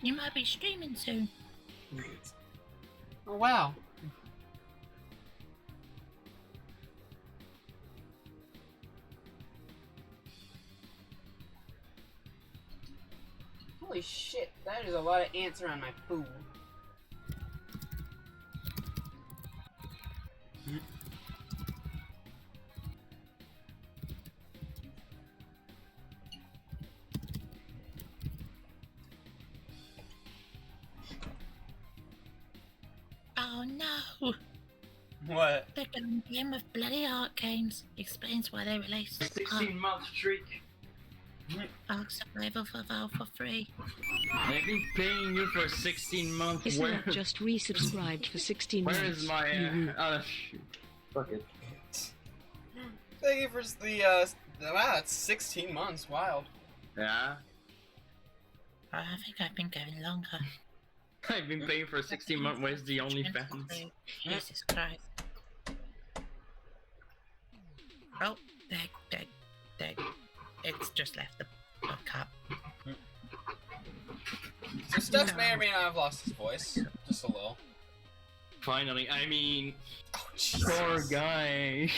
You might be streaming soon. Oh wow. Holy shit, that is a lot of ants around my food. Oh no! What? They're going to game of bloody art games. Explains why they released 16-month streak. Ark Survival for Valve for free. They've been paying you for 16 months. Isn't that just resubscribed for 16 months? Where is my shoot. Fuck it. Thank you for the wow, it's 16 months, wild. Yeah. I think I've been going longer. I've been paying for 16 months. Where's the OnlyFans? Jesus Christ. Oh, there. It's just left the cup. So Stux may or may not have lost his voice. Just a little. Finally, I mean... Oh, Jesus. Poor guy.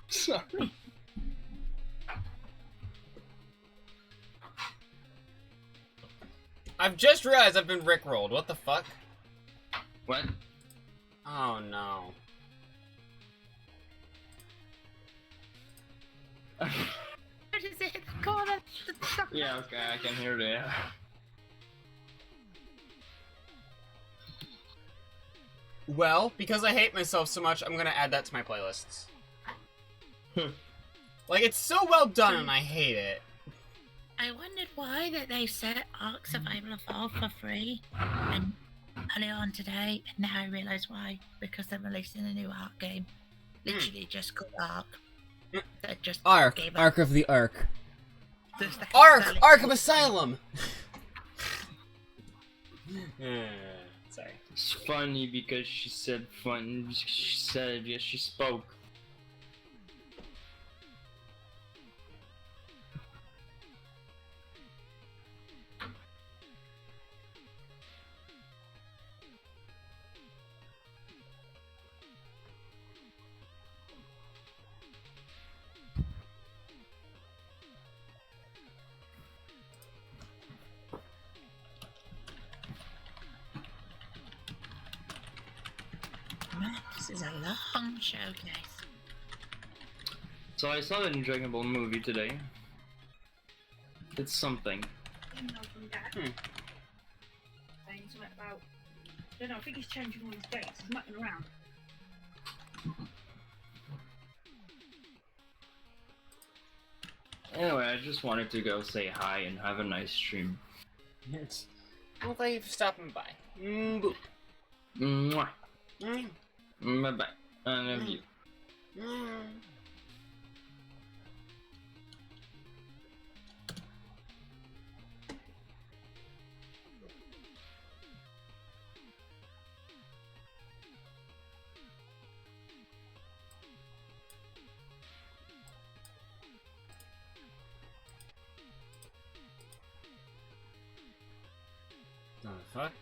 Sorry. I've just realized I've been rickrolled. What the fuck? What? Oh no. What is it? Go on. Yeah, okay, I can hear that. Well, because I hate myself so much, I'm gonna add that to my playlists. Like, it's so well done and I hate it. I wondered why that they set Ark Survival Evolved for free and earlier on today, and now I realise why. Because they're releasing a new Ark game. Literally just called Ark. That just Ark. gave up. Ark of the Ark. Just the Ark! solid- Arkham Asylum! Sorry. It's funny because she said fun. She said, yes, she spoke. Man, this is a long showcase. So I saw the Dragon Ball movie today. It's something. Email from Dad saying something about. I don't know, I think he's changing all his dates. He's mucking around. Anyway, I just wanted to go say hi and have a nice stream. Yes. Well, thank you for stopping by. Boop. Mwah. Mm. Bye bye. I love you. Mm. What the fuck?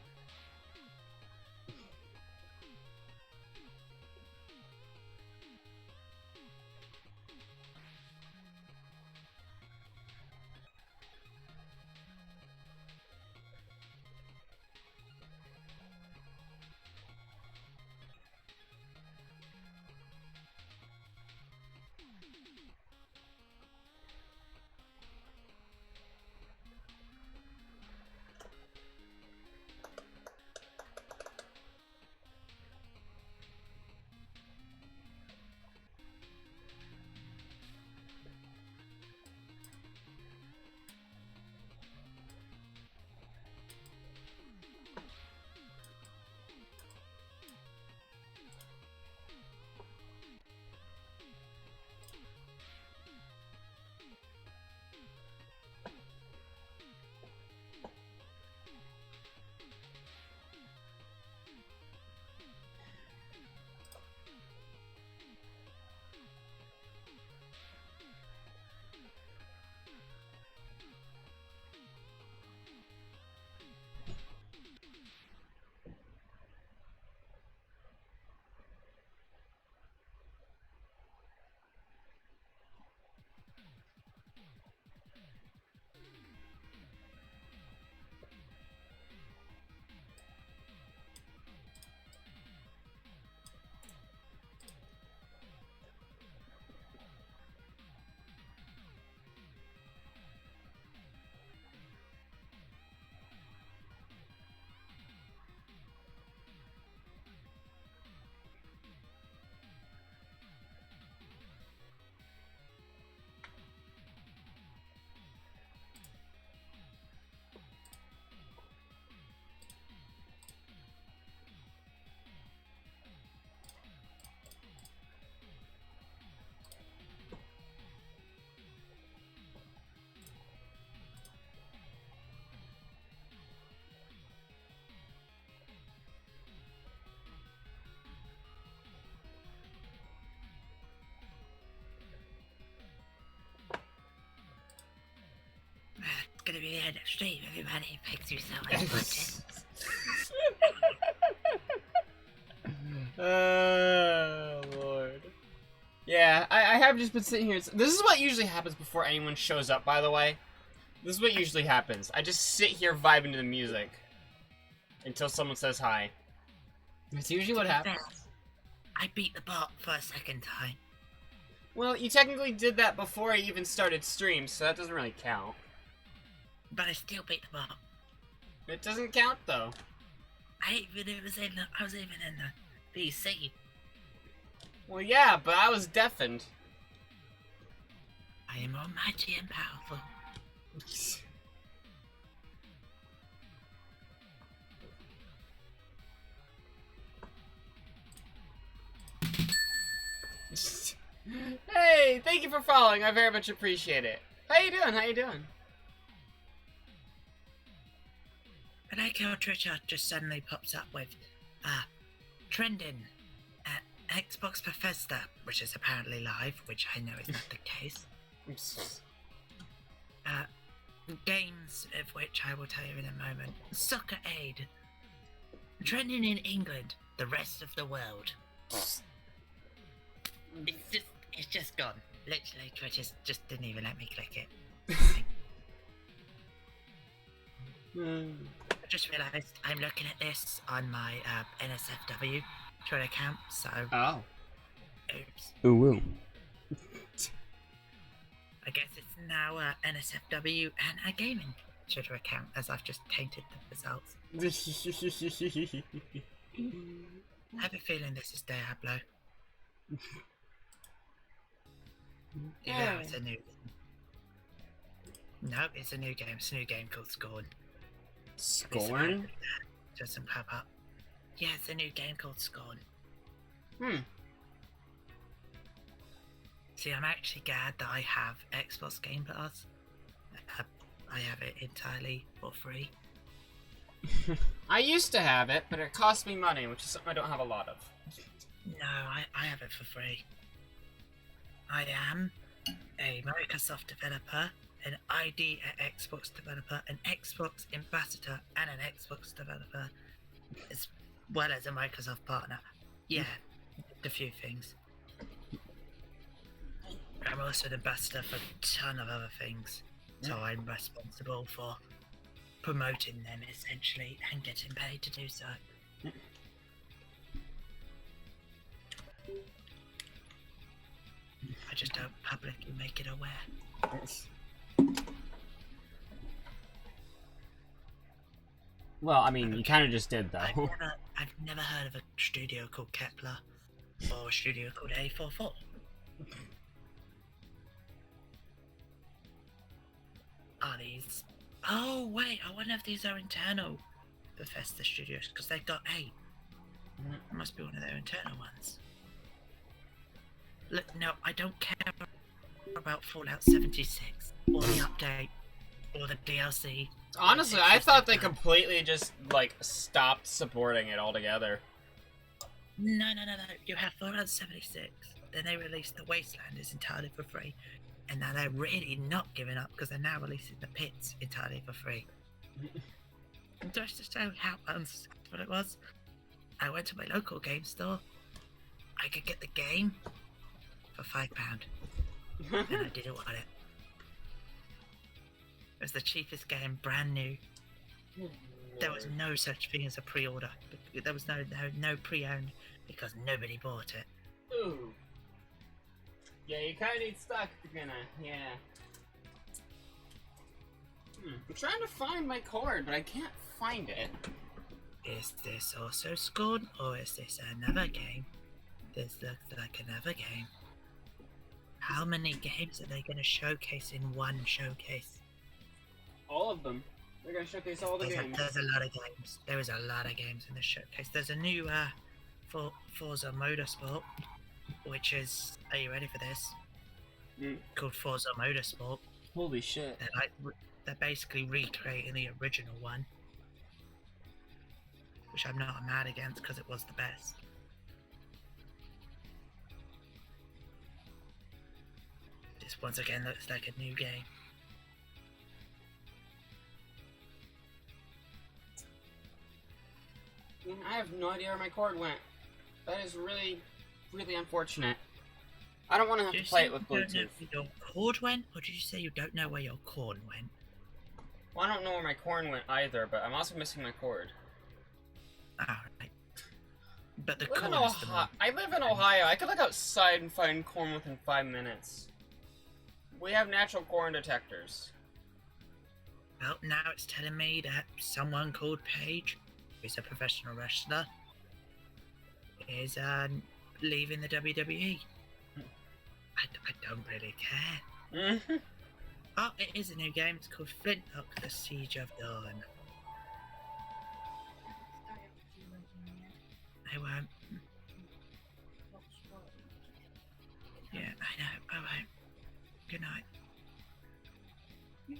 gonna be the end of stream, everybody. Thanks you so much for watching. Oh, Lord. Yeah, I have just been sitting here. This is what usually happens before anyone shows up, by the way. This is what usually happens. I just sit here vibing to the music until someone says hi. That's usually what happens. I beat the bot for a second time. Well, you technically did that before I even started stream, so that doesn't really count. But I still beat the bot. It doesn't count, though. I was even in the BC. Well, yeah, but I was deafened. I am almighty and powerful. Hey, thank you for following. I very much appreciate it. How you doing? How you doing? And I go Twitter just suddenly pops up with trending at Xbox Bethesda, which is apparently live, which I know is not the case. Games of which I will tell you in a moment. Soccer Aid. Trending in England, the rest of the world. It's just gone. Literally, Twitter just didn't even let me click it. I just realised I'm looking at this on my NSFW Twitter account, so... Oh. Oops. Ooh, woo. I guess it's now NSFW and a gaming Twitter account, as I've just tainted the results. I have a feeling this is Diablo. Yeah, it's a new... No, it's a new game. It's a new game called Scorn. Scorn? Doesn't pop up. Yeah, it's a new game called Scorn. See, I'm actually glad that I have Xbox Game Pass. I have it entirely for free. I used to have it, but it cost me money, which is something I don't have a lot of. No, I have it for free. I am a Microsoft developer, an ID at Xbox developer, an Xbox ambassador, and an Xbox developer, as well as a Microsoft partner. Yeah, a few things. I'm also an ambassador for a ton of other things, so I'm responsible for promoting them essentially and getting paid to do so. I just don't publicly make it aware. Well, I mean, you kind of just did, though. I've never heard of a studio called Kepler or a studio called A44. Are these? Oh wait, I wonder if these are internal Bethesda studios because they've got 8. It must be one of their internal ones. Look, no, I don't care about Fallout 76 or the update or the DLC. Honestly, I thought they completely just, like, stopped supporting it altogether. No. You have Fallout 76, then they released The Wasteland is entirely for free, and now they're really not giving up because they're now releasing The Pits entirely for free. Just to show how unsuccessful it was, I went to my local game store. I could get the game for £5, and I didn't want it. It was the cheapest game, brand new. There was no such thing as a pre-order. There was no pre-owned because nobody bought it. Ooh. Yeah, you kind of need stock if you're gonna, yeah. I'm trying to find my cord, but I can't find it. Is this also Scorn, or is this another game? This looks like another game. How many games are they going to showcase in one showcase? All of them. They're gonna showcase all the games. There's a lot of games. There is a lot of games in the showcase. There's a new Forza Motorsport, which is, are you ready for this? Called Forza Motorsport. Holy shit. They're basically recreating the original one, which I'm not mad against because it was the best. This once again looks like a new game. I have no idea where my cord went. That is really, really unfortunate. I don't want to have Did to you play say it with you don't know Bluetooth. where your cord went, or did you say you don't know where your corn went? Well, I don't know where my corn went either, but I'm also missing my cord. Alright. But the I live in corn is the Ohio. more... I live in Ohio. I could look outside and find corn within 5 minutes. We have natural corn detectors. Well, now it's telling me that someone called Paige, who's a professional wrestler, is leaving the WWE. I don't really care. Mhm. Oh, it is a new game. It's called Flintlock: The Siege of Dawn. I won't. Yeah, I know. I won't. Good night. You're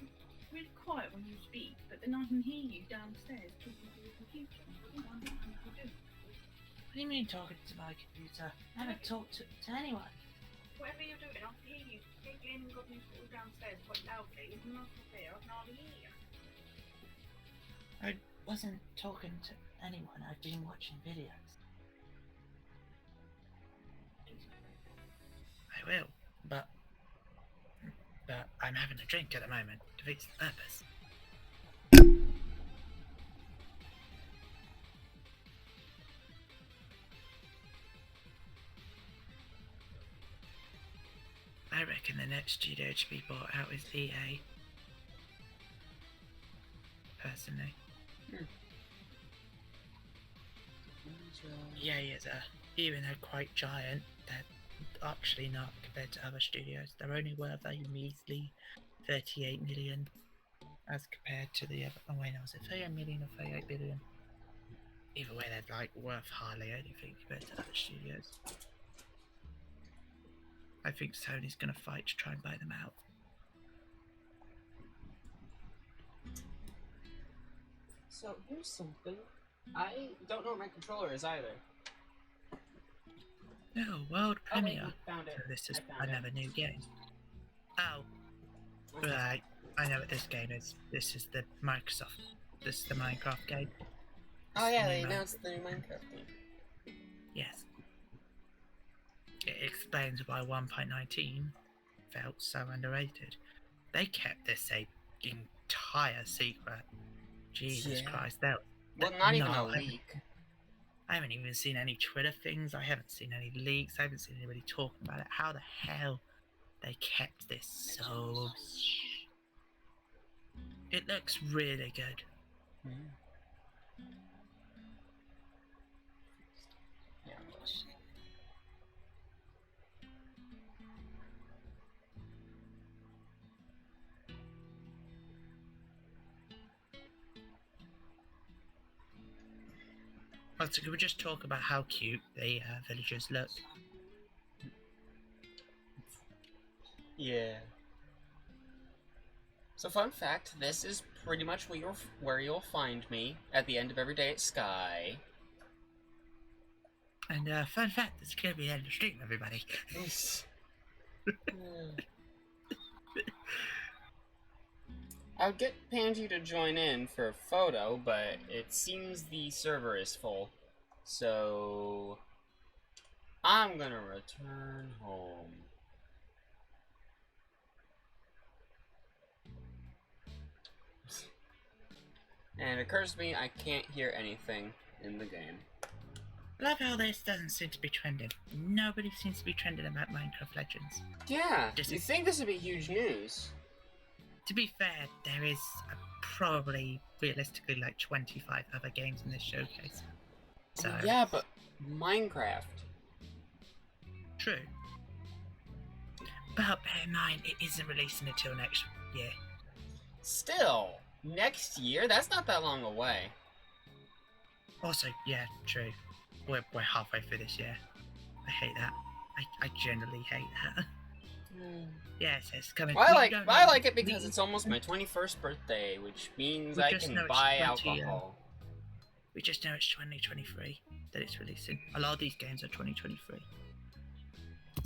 really quiet when you speak, but then I can hear you downstairs talking to your computer. I don't know what you do. What do you mean talking to my computer? I haven't talked to anyone. Whatever you're doing, I can hear you giggling and got me all downstairs quite loudly. If I'm not there, I can hardly hear you. I wasn't talking to anyone. I've been watching videos. I will, but I'm having a drink at the moment. Defeats the purpose. I reckon the next studio to be bought out is EA. Personally. EA is even though quite giant, they're actually not compared to other studios. They're only worth a measly 38 million as compared to the other. Oh wait, no, was it 38 million or 38 billion? Either way, they're like worth hardly anything compared to other studios. I think Sony's gonna fight to try and buy them out. So here's something. I don't know what my controller is either. No, world Oh, wait, premiere. I found it. So this is I found another new game. Oh, right. I know what this game is. This is the Microsoft. This is the Minecraft game. Oh It's yeah, the they new announced the new Minecraft game. Yes. It explains why 1.19 felt so underrated. They kept this a entire secret. Jesus Yeah. Christ, Well, not even no, a leak. I haven't even seen any Twitter things. I haven't seen any leaks. I haven't seen anybody talking about it. How the hell they kept this so... It looks really good. Yeah. So can we just talk about how cute the villagers look? Yeah. So fun fact, this is pretty much where you'll find me at the end of every day at Sky. And fun fact, it's going to be the end of the stream, everybody. I would get Panji to join in for a photo, but it seems the server is full. So I'm gonna return home. And it occurs to me I can't hear anything in the game. Love how this doesn't seem to be trending. Nobody seems to be trending about Minecraft Legends. Yeah, Just- you think this would be huge news? To be fair, there is probably realistically like 25 other games in this showcase. So Yeah, but Minecraft. true. But bear in mind, it isn't releasing until next year. Still, next year? That's not that long away. Also, yeah, true. We're halfway through this year. I hate that. I generally hate that. Yes, it's coming. Well, We don't I know- like it because we- it's almost my 21st birthday, which means We I just can know it's buy 20, alcohol. We just know it's 2023 that it's releasing. A lot of these games are 2023.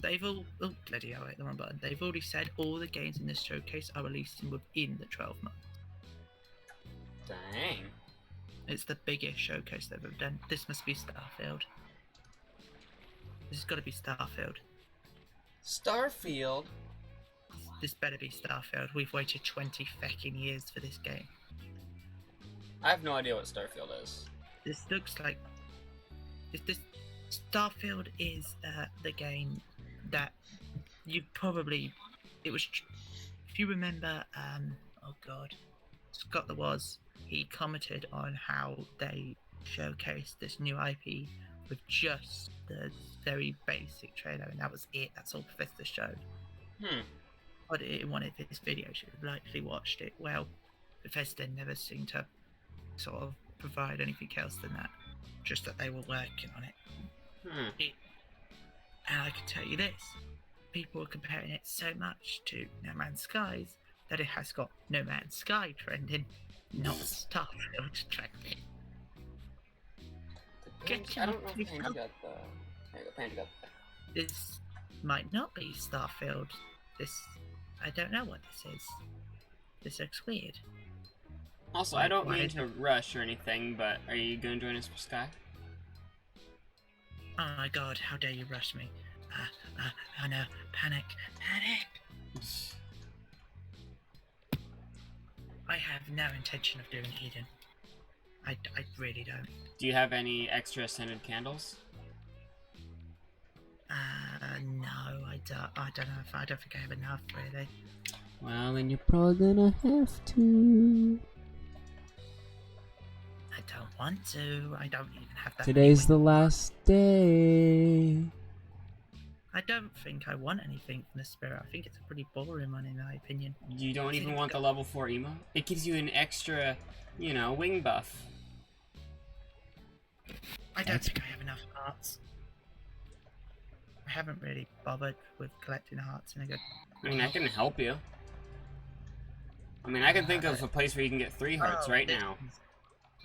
They've all... Oh, bloody hell, I hit the wrong button. They've already said all the games in this showcase are releasing within the 12 months. Dang. It's the biggest showcase they've ever done. This must be Starfield. This has got to be Starfield. Starfield? This better be Starfield. We've waited 20 fecking years for this game. I have no idea what Starfield is. This looks like... This Starfield is the game that you probably... It was... If you remember... oh god. Scott there was... He commented on how they showcased this new IP with just the very basic trailer, and that was it. That's all Bethesda showed. But in one of his videos, you likely watched it. Well, Bethesda never seemed to sort of provide anything else than that. Just that they were working on it. And I can tell you this: people are comparing it so much to No Man's Skies that it has got No Man's Sky trending, not Starfield trending. I don't know if Pansy got the... There you go, Pansy got that. This might not be Starfield. This... I don't know what this is. This looks weird. Also, I don't mean to rush or anything, but are you going to join us for Sky? Oh my god, how dare you rush me. Oh no, panic. I have no intention of doing Eden. I really don't. Do you have any extra scented candles? No, I don't know if I don't think I have enough really. Well, then you're probably gonna have to. I don't want to. I don't even have that. Today's the last day. I don't think I want anything from the spirit. I think it's a pretty boring one in my opinion. You don't even want the level 4 emo? It gives you an extra, you know, wing buff. I don't think I have enough hearts. I haven't really bothered with collecting hearts in a good... I mean, I can help you. I mean, I can think of a place where you can get 3 hearts right now.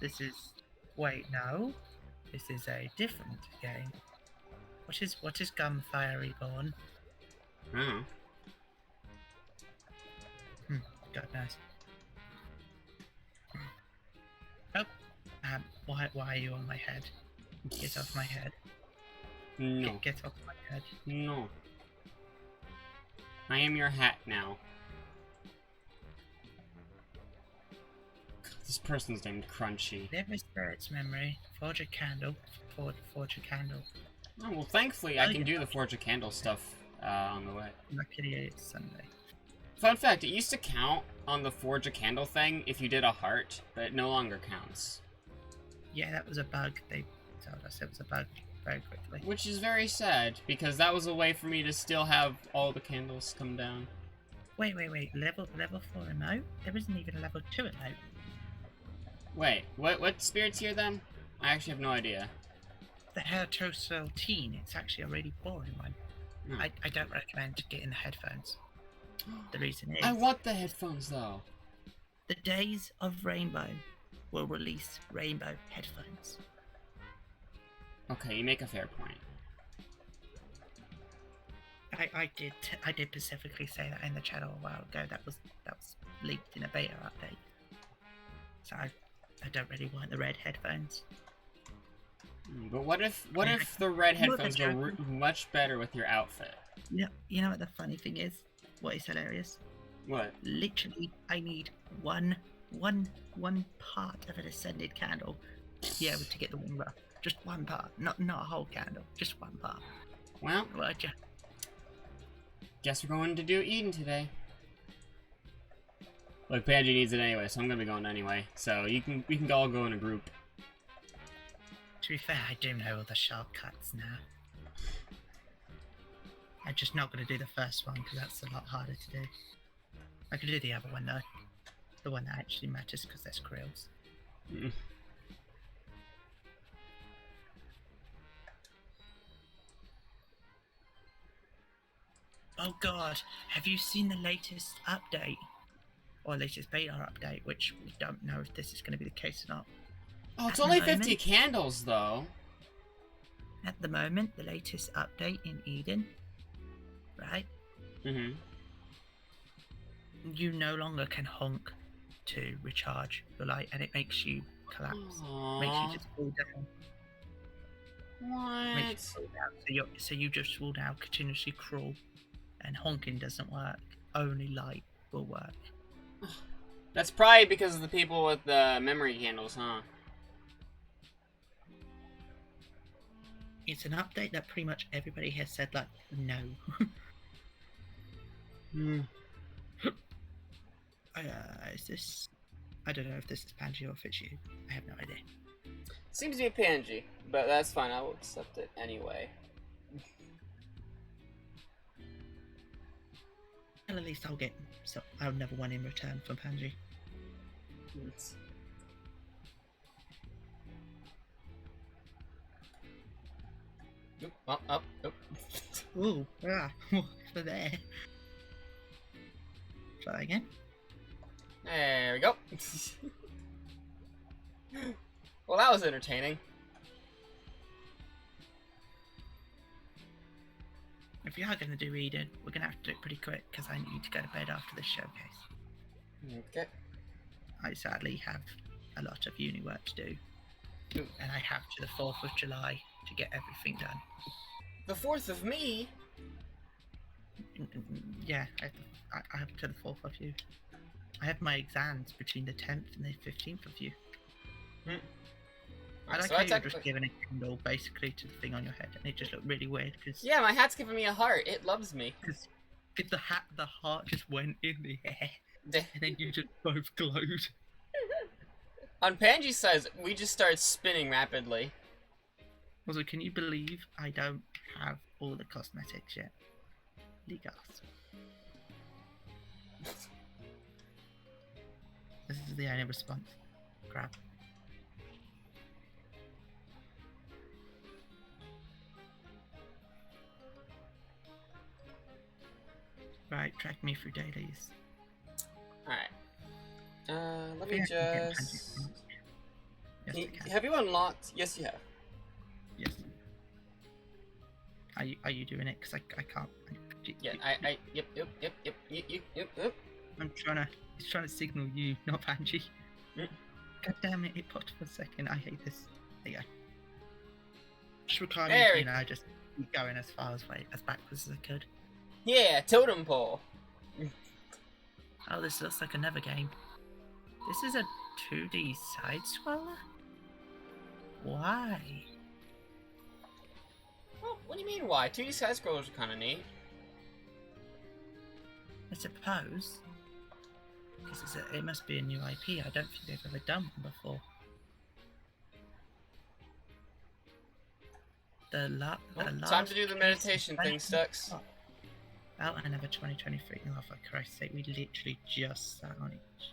This is... Wait, no. This is a different game. What is Gunfire Reborn? Oh. God knows. Oh. Why are you on my head? Get off my head. No. Get off my head. No. I am your hat now. God, this person's named Crunchy. Live a spirit's memory. Forge a candle. Forge a candle. Oh, well, thankfully, I can do the Forge a Candle stuff on the way. Luckily, it's Sunday. Fun fact, it used to count on the Forge a Candle thing if you did a heart, but it no longer counts. Yeah, that was a bug. They told us it was a bug very quickly. Which is very sad, because that was a way for me to still have all the candles come down. Wait. Level 4 emote? There isn't even a level 2 emote. Wait, what spirit's here then? I actually have no idea. The Hair Toastel Teen, it's actually a really boring one. Hmm. I don't recommend getting the headphones. The reason is... I want the headphones though. The Days of Rainbow will release rainbow headphones. Okay, you make a fair point. I did specifically say that in the channel a while ago. That was leaked in a beta update. So I don't really want the red headphones. But what if the red headphones go much better with your outfit? You know what the funny thing is? What is hilarious? What? Literally, I need one part of an ascended candle to be able to get the wing buff. Just one part, not a whole candle, just one part. Well, guess we're going to do Eden today. Look, Pansy needs it anyway, so I'm gonna be going anyway. So we can all go in a group. To be fair, I do know all the shortcuts now. I'm just not going to do the first one because that's a lot harder to do. I could do the other one though. The one that actually matters because there's krills. Oh god, have you seen the latest update? Or latest beta update, which we don't know if this is going to be the case or not. Oh, it's only 50 candles though. At the moment, the latest update in Eden, right? Mm-hmm. You no longer can honk to recharge your light, and it makes you collapse. Makes you Aww. just fall down. What? Makes you fall down. So you just will now continuously crawl, and honking doesn't work. Only light will work. That's probably because of the people with the memory candles, huh? It's an update that pretty much everybody has said like no. Hmm. Is this? I don't know if this is Panji or if it's you. I have no idea. Seems to be a Panji, but that's fine. I will accept it anyway. Well, at least I'll get another one in return from Panji. Oop, up, up, up. Ooh, for there. Try that again. There we go. Well, that was entertaining. If we are going to do Eden, we're going to have to do it pretty quick because I need to go to bed after this showcase. Okay. I sadly have a lot of uni work to do, Ooh. and I have to the 4th of July to get everything done. The 4th of me? Yeah, I have to the 4th of you. I have my exams between the 10th and the 15th of you. Hmm. I like So how I you're technically- just giving a candle basically to the thing on your head, and it just looked really weird because Yeah, my hat's giving me a heart. It loves me. the heart just went in the air, and then you just both glowed. On Panji's side, we just started spinning rapidly. Also, can you believe I don't have all the cosmetics yet? Ligas. This is the only response. Crap. Right, track me through dailies. Alright. Let I me think I can get just... Panji. Yes, I can. Have you unlocked? Yes, you have. Yes. Are you doing it? Because I can't. Yeah, yep. I'm trying to signal you, not Panji. Mm. God damn it! It popped for a second. I hate this. There you go. Just record There me, we and I just keep going as far as backwards as I could. Yeah, totem pole. Oh, this looks like another game. This is a 2D side scroller. Why? Well, what do you mean why? 2D side scrollers are kind of neat. I suppose. Because it must be a new IP. I don't think they've ever done one before. The last Time to do the meditation thing, Stux. Out another 2023. Oh, for Christ's sake, we literally just sat on each.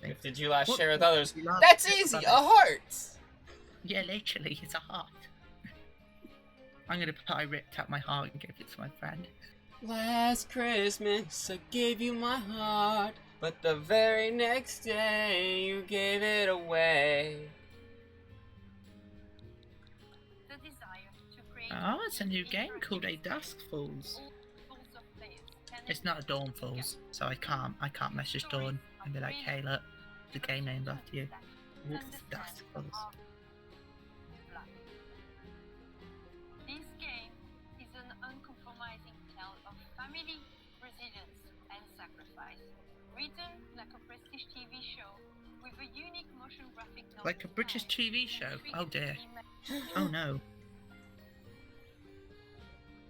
If did you last What- share with others? did you last That's share with easy, a others? heart! Yeah, literally, it's a heart. I'm gonna put I ripped out my heart and gave it to my friend. Last Christmas I gave you my heart, but the very next day you gave it away. The desire to create Oh, it's a new game called A Dusk Falls. It's not a Dawn Falls, so I can't message Dawn and be like, hey look, the game named after you. It's Dusk Falls. This game is an uncompromising tale of family, resilience, and sacrifice. Written like a prestige TV show with a unique motion graphic novel Like a British style, TV show? Oh dear. intriguing Oh no.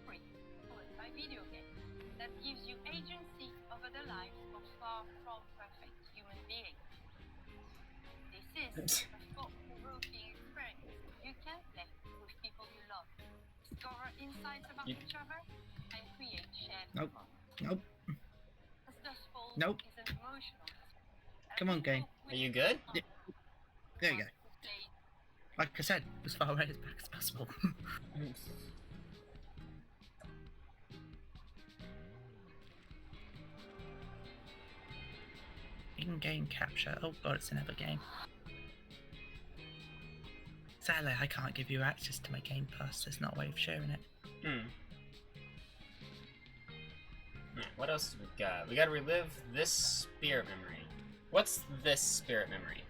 story powered by video game that gives you agency over the lives of far from perfect human beings. This is a thought-provoking experience you can play with people you love, discover insights about each other, and create shared Nope. bonds. Nope. As Dusk Falls Nope. is an emotional Come on, game. Are you good? Yeah. There you go. Like I said, as far away as back as possible. In-game capture. Oh god, it's another game. Sadly, I can't give you access to my Game Pass. There's not a way of sharing it. Alright, what else do we got? We gotta relive this spirit memory. What's this spirit memory?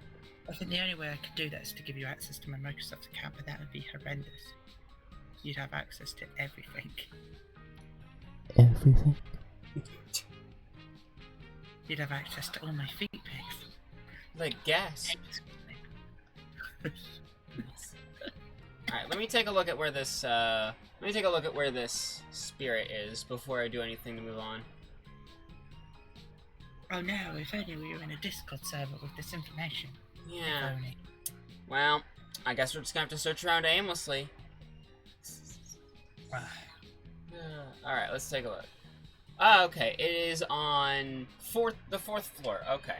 I think the only way I could do that is to give you access to my Microsoft account, but that would be horrendous. You'd have access to everything. Everything? You'd have access to all my feet pics. Like gas. Alright, let me take a look at where this spirit is before I do anything to move on. Oh no, if only we were in a Discord server with this information. Yeah. If only. Well, I guess we're just gonna have to search around aimlessly. Alright, let's take a look. Oh, okay, it is on the fourth floor. Okay.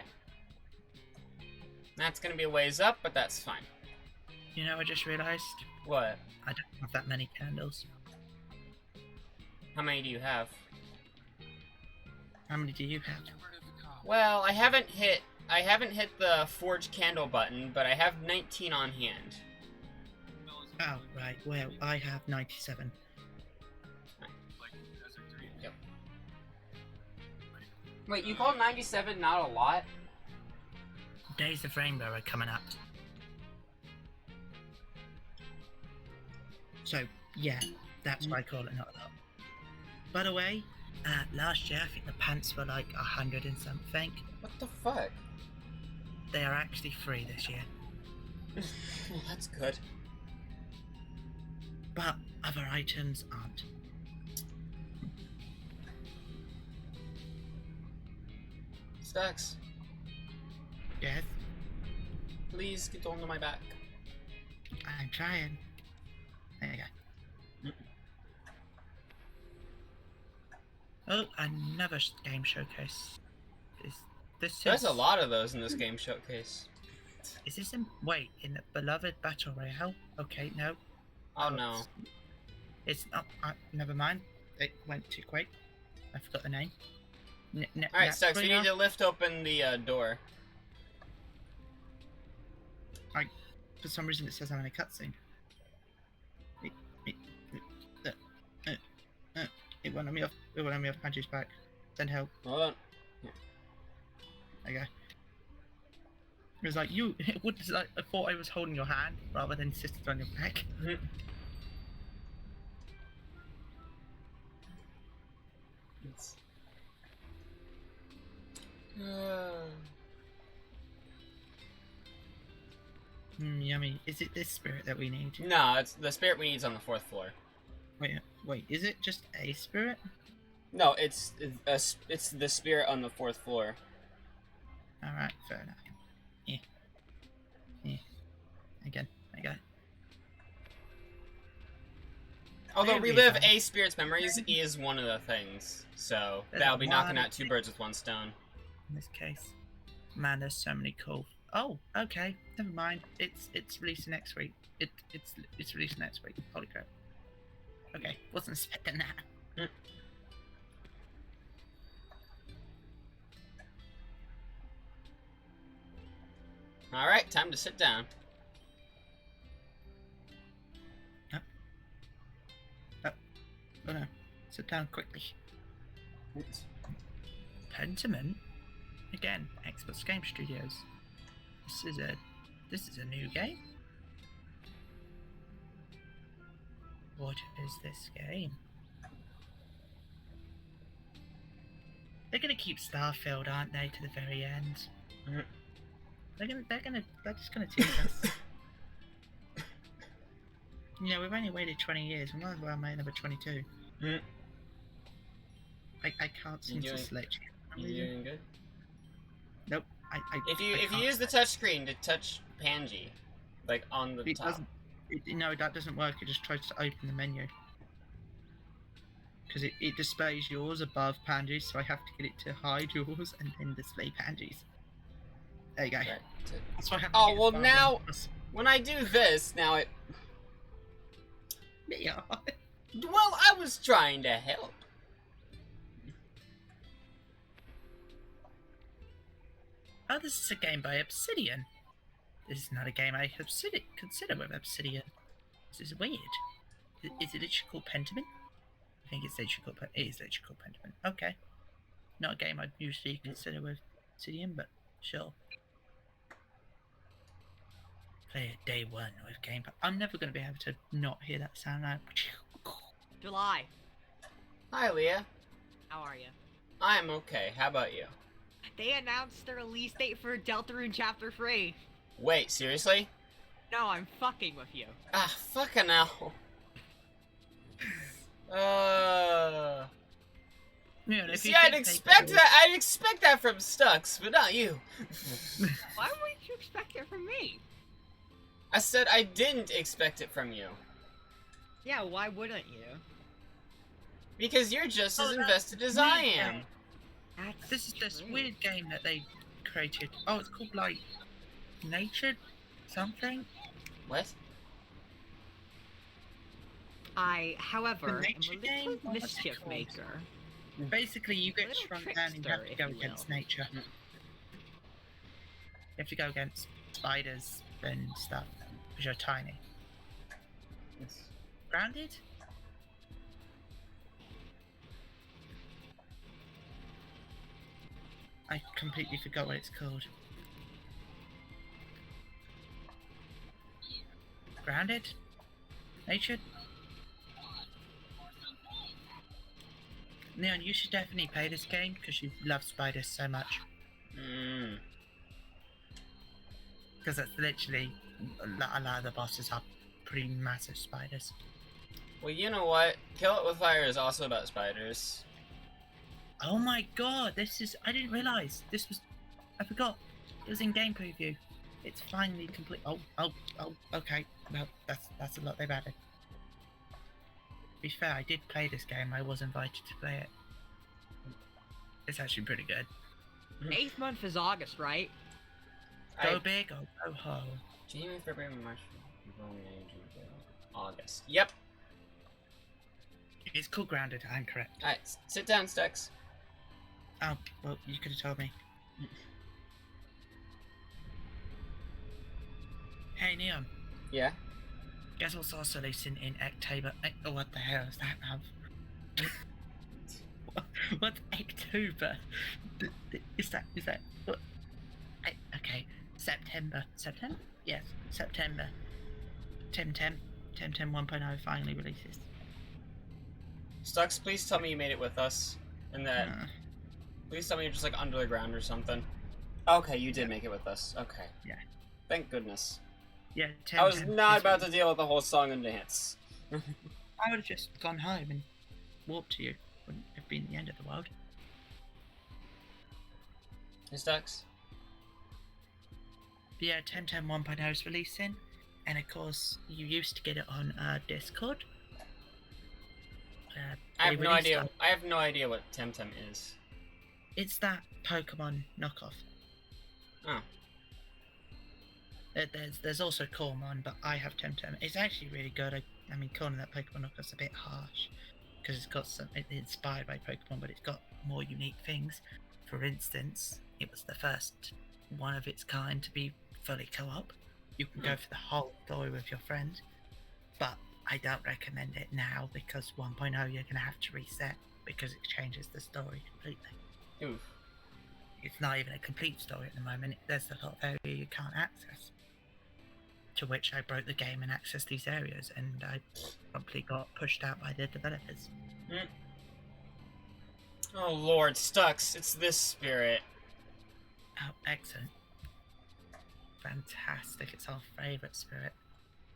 That's gonna be a ways up, but that's fine. You know, I just realised What? I don't have that many candles. How many do you have? How many do you have? Well, I haven't hit the forge candle button, but I have 19 on hand. Oh, right. Well, I have 97. Yep. Wait, you call 97 not a lot? Days of Rainbow are coming up. So, yeah, that's why I call it not a lot. By the way, last year I think the pants were like 100 and something. What the fuck? They are actually free this year. Well, that's good. But other items aren't. Stacks, Yes, please get onto my back. I'm trying. There you go. Oh, another game showcase. There's a lot of those in this game showcase. Is this in? Wait, in the beloved battle royale? Okay, no. Oh no. It's not. Never mind. It went too quick. I forgot the name. Alright, Stacks, we need to lift open the door. For some reason, it says I'm in a cutscene. It won't let me off. It won't let me off Andrew's back. Send help. Hold on. There you go. It was like you. It would like I thought I was holding your hand rather than insisted on your back. Yummy. Is it this spirit that we need? No, it's the spirit we need is on the fourth floor. Wait. Is it just a spirit? No, it's the spirit on the fourth floor. All right, fair enough. Yeah. Again, I got it. Although There we relive go. a spirit's memories is one of the things, so that'll be knocking out two birds with one stone. In this case, man, there's so many cool. Oh, okay, never mind. It's releasing next week. It's releasing next week. Holy crap. Okay, wasn't expecting that. Alright, time to sit down. Oh no, sit down quickly. Pentiment? Again, Xbox Game Studios. This is a new game. What is this game? They're gonna keep Starfield, aren't they, to the very end? They're just gonna tease us. You know, we've only waited 20 years. We might as well make another 22. I can't seem to select you. You doing good? Nope. If you can't. use the touch screen to touch Panji, like on the It top. doesn't. No, that doesn't work. It just tries to open the menu. Because it displays yours above Panji's, so I have to get it to hide yours and then display Panji's. There you go. Right. That's why I have to Oh, get as well, far now- down as When I do this, now it. Yeah. Well, I was trying to help. Oh, this is a game by Obsidian. This is not a game I consider with Obsidian. This is weird. Is it literally called Pentiment? I think it's literally called It is literally called Pentiment. Okay. Not a game I'd usually consider with Obsidian, but sure. play it day one with Game Pass. I'm never going to be able to not hear that sound now. July. Hi, Leah. How are you? I'm okay. How about you? They announced the release date for Deltarune Chapter 3. Wait, seriously? No, I'm fucking with you. Ah, fucking hell. Yeah, and if See, you I'd think they expect go- that. I'd expect that from Stux, but not you. Why would you expect it from me? I said I didn't expect it from you Yeah, why wouldn't you? because you're just as Oh, invested as me, I yeah. am. That's This is this true. weird game that they created. Oh, it's called like Nature something. What? However, The am a nature little game? What's it mischief called? maker. Basically, you get Little shrunk down and you have to trickster, go if you against will. nature. You have to go against spiders and stuff because you're tiny. Grounded? I completely forgot what it's called. Grounded? Natured? Leon, you should definitely play this game because you love spiders so much. Mm. Because that's literally a lot of the bosses are pretty massive spiders. Well, you know what? Kill It With Fire is also about spiders. Oh my god, this is. I didn't realise. This was. I forgot. It was in game preview. It's finally complete. Oh, okay. Well, that's a lot they've added. To be fair, I did play this game. I was invited to play it. It's actually pretty good. 8th month is August, right? Go big or go home. January, February, March, April, May, June, July, August. Yep. It's called Grounded, I'm correct. Alright, sit down, Stux. Oh, well, you could have told me. Hey, Neon. Yeah? Guess what's also releasing in October? Oh, what the hell is that, man? What's October? Is that... What? Okay, September. September? Yes, September. Temtem 1.0 finally releases. Stux, please tell me you made it with us. And that... Please tell me you're just like under the ground or something. Okay, you did make it with us. Okay. Yeah. Thank goodness. Yeah, I was Temtem not is about to deal with the whole song and dance. I would have just gone home and walked to you. Wouldn't have been the end of the world. Hey, Stux? But yeah, Temtem 1.0 is releasing, and of course, you used to get it on Discord. I they have no released idea. it- I have no idea what Temtem is. It's that Pokemon knockoff. Oh. There's also Cormon, but I have Temtem. It's actually really good. I mean, calling that Pokemon knockoff's a bit harsh because it's got some. It's inspired by Pokemon, but it's got more unique things. For instance, it was the first one of its kind to be fully co-op. You can go for the whole story with your friend, but I don't recommend it now because 1.0 you're gonna have to reset because it changes the story completely. Oof. It's not even a complete story at the moment. There's a lot of area you can't access. To which I broke the game and accessed these areas, and I promptly got pushed out by the developers. Oh Lord, Stux, it's this spirit. Oh, excellent. Fantastic. It's our favourite spirit.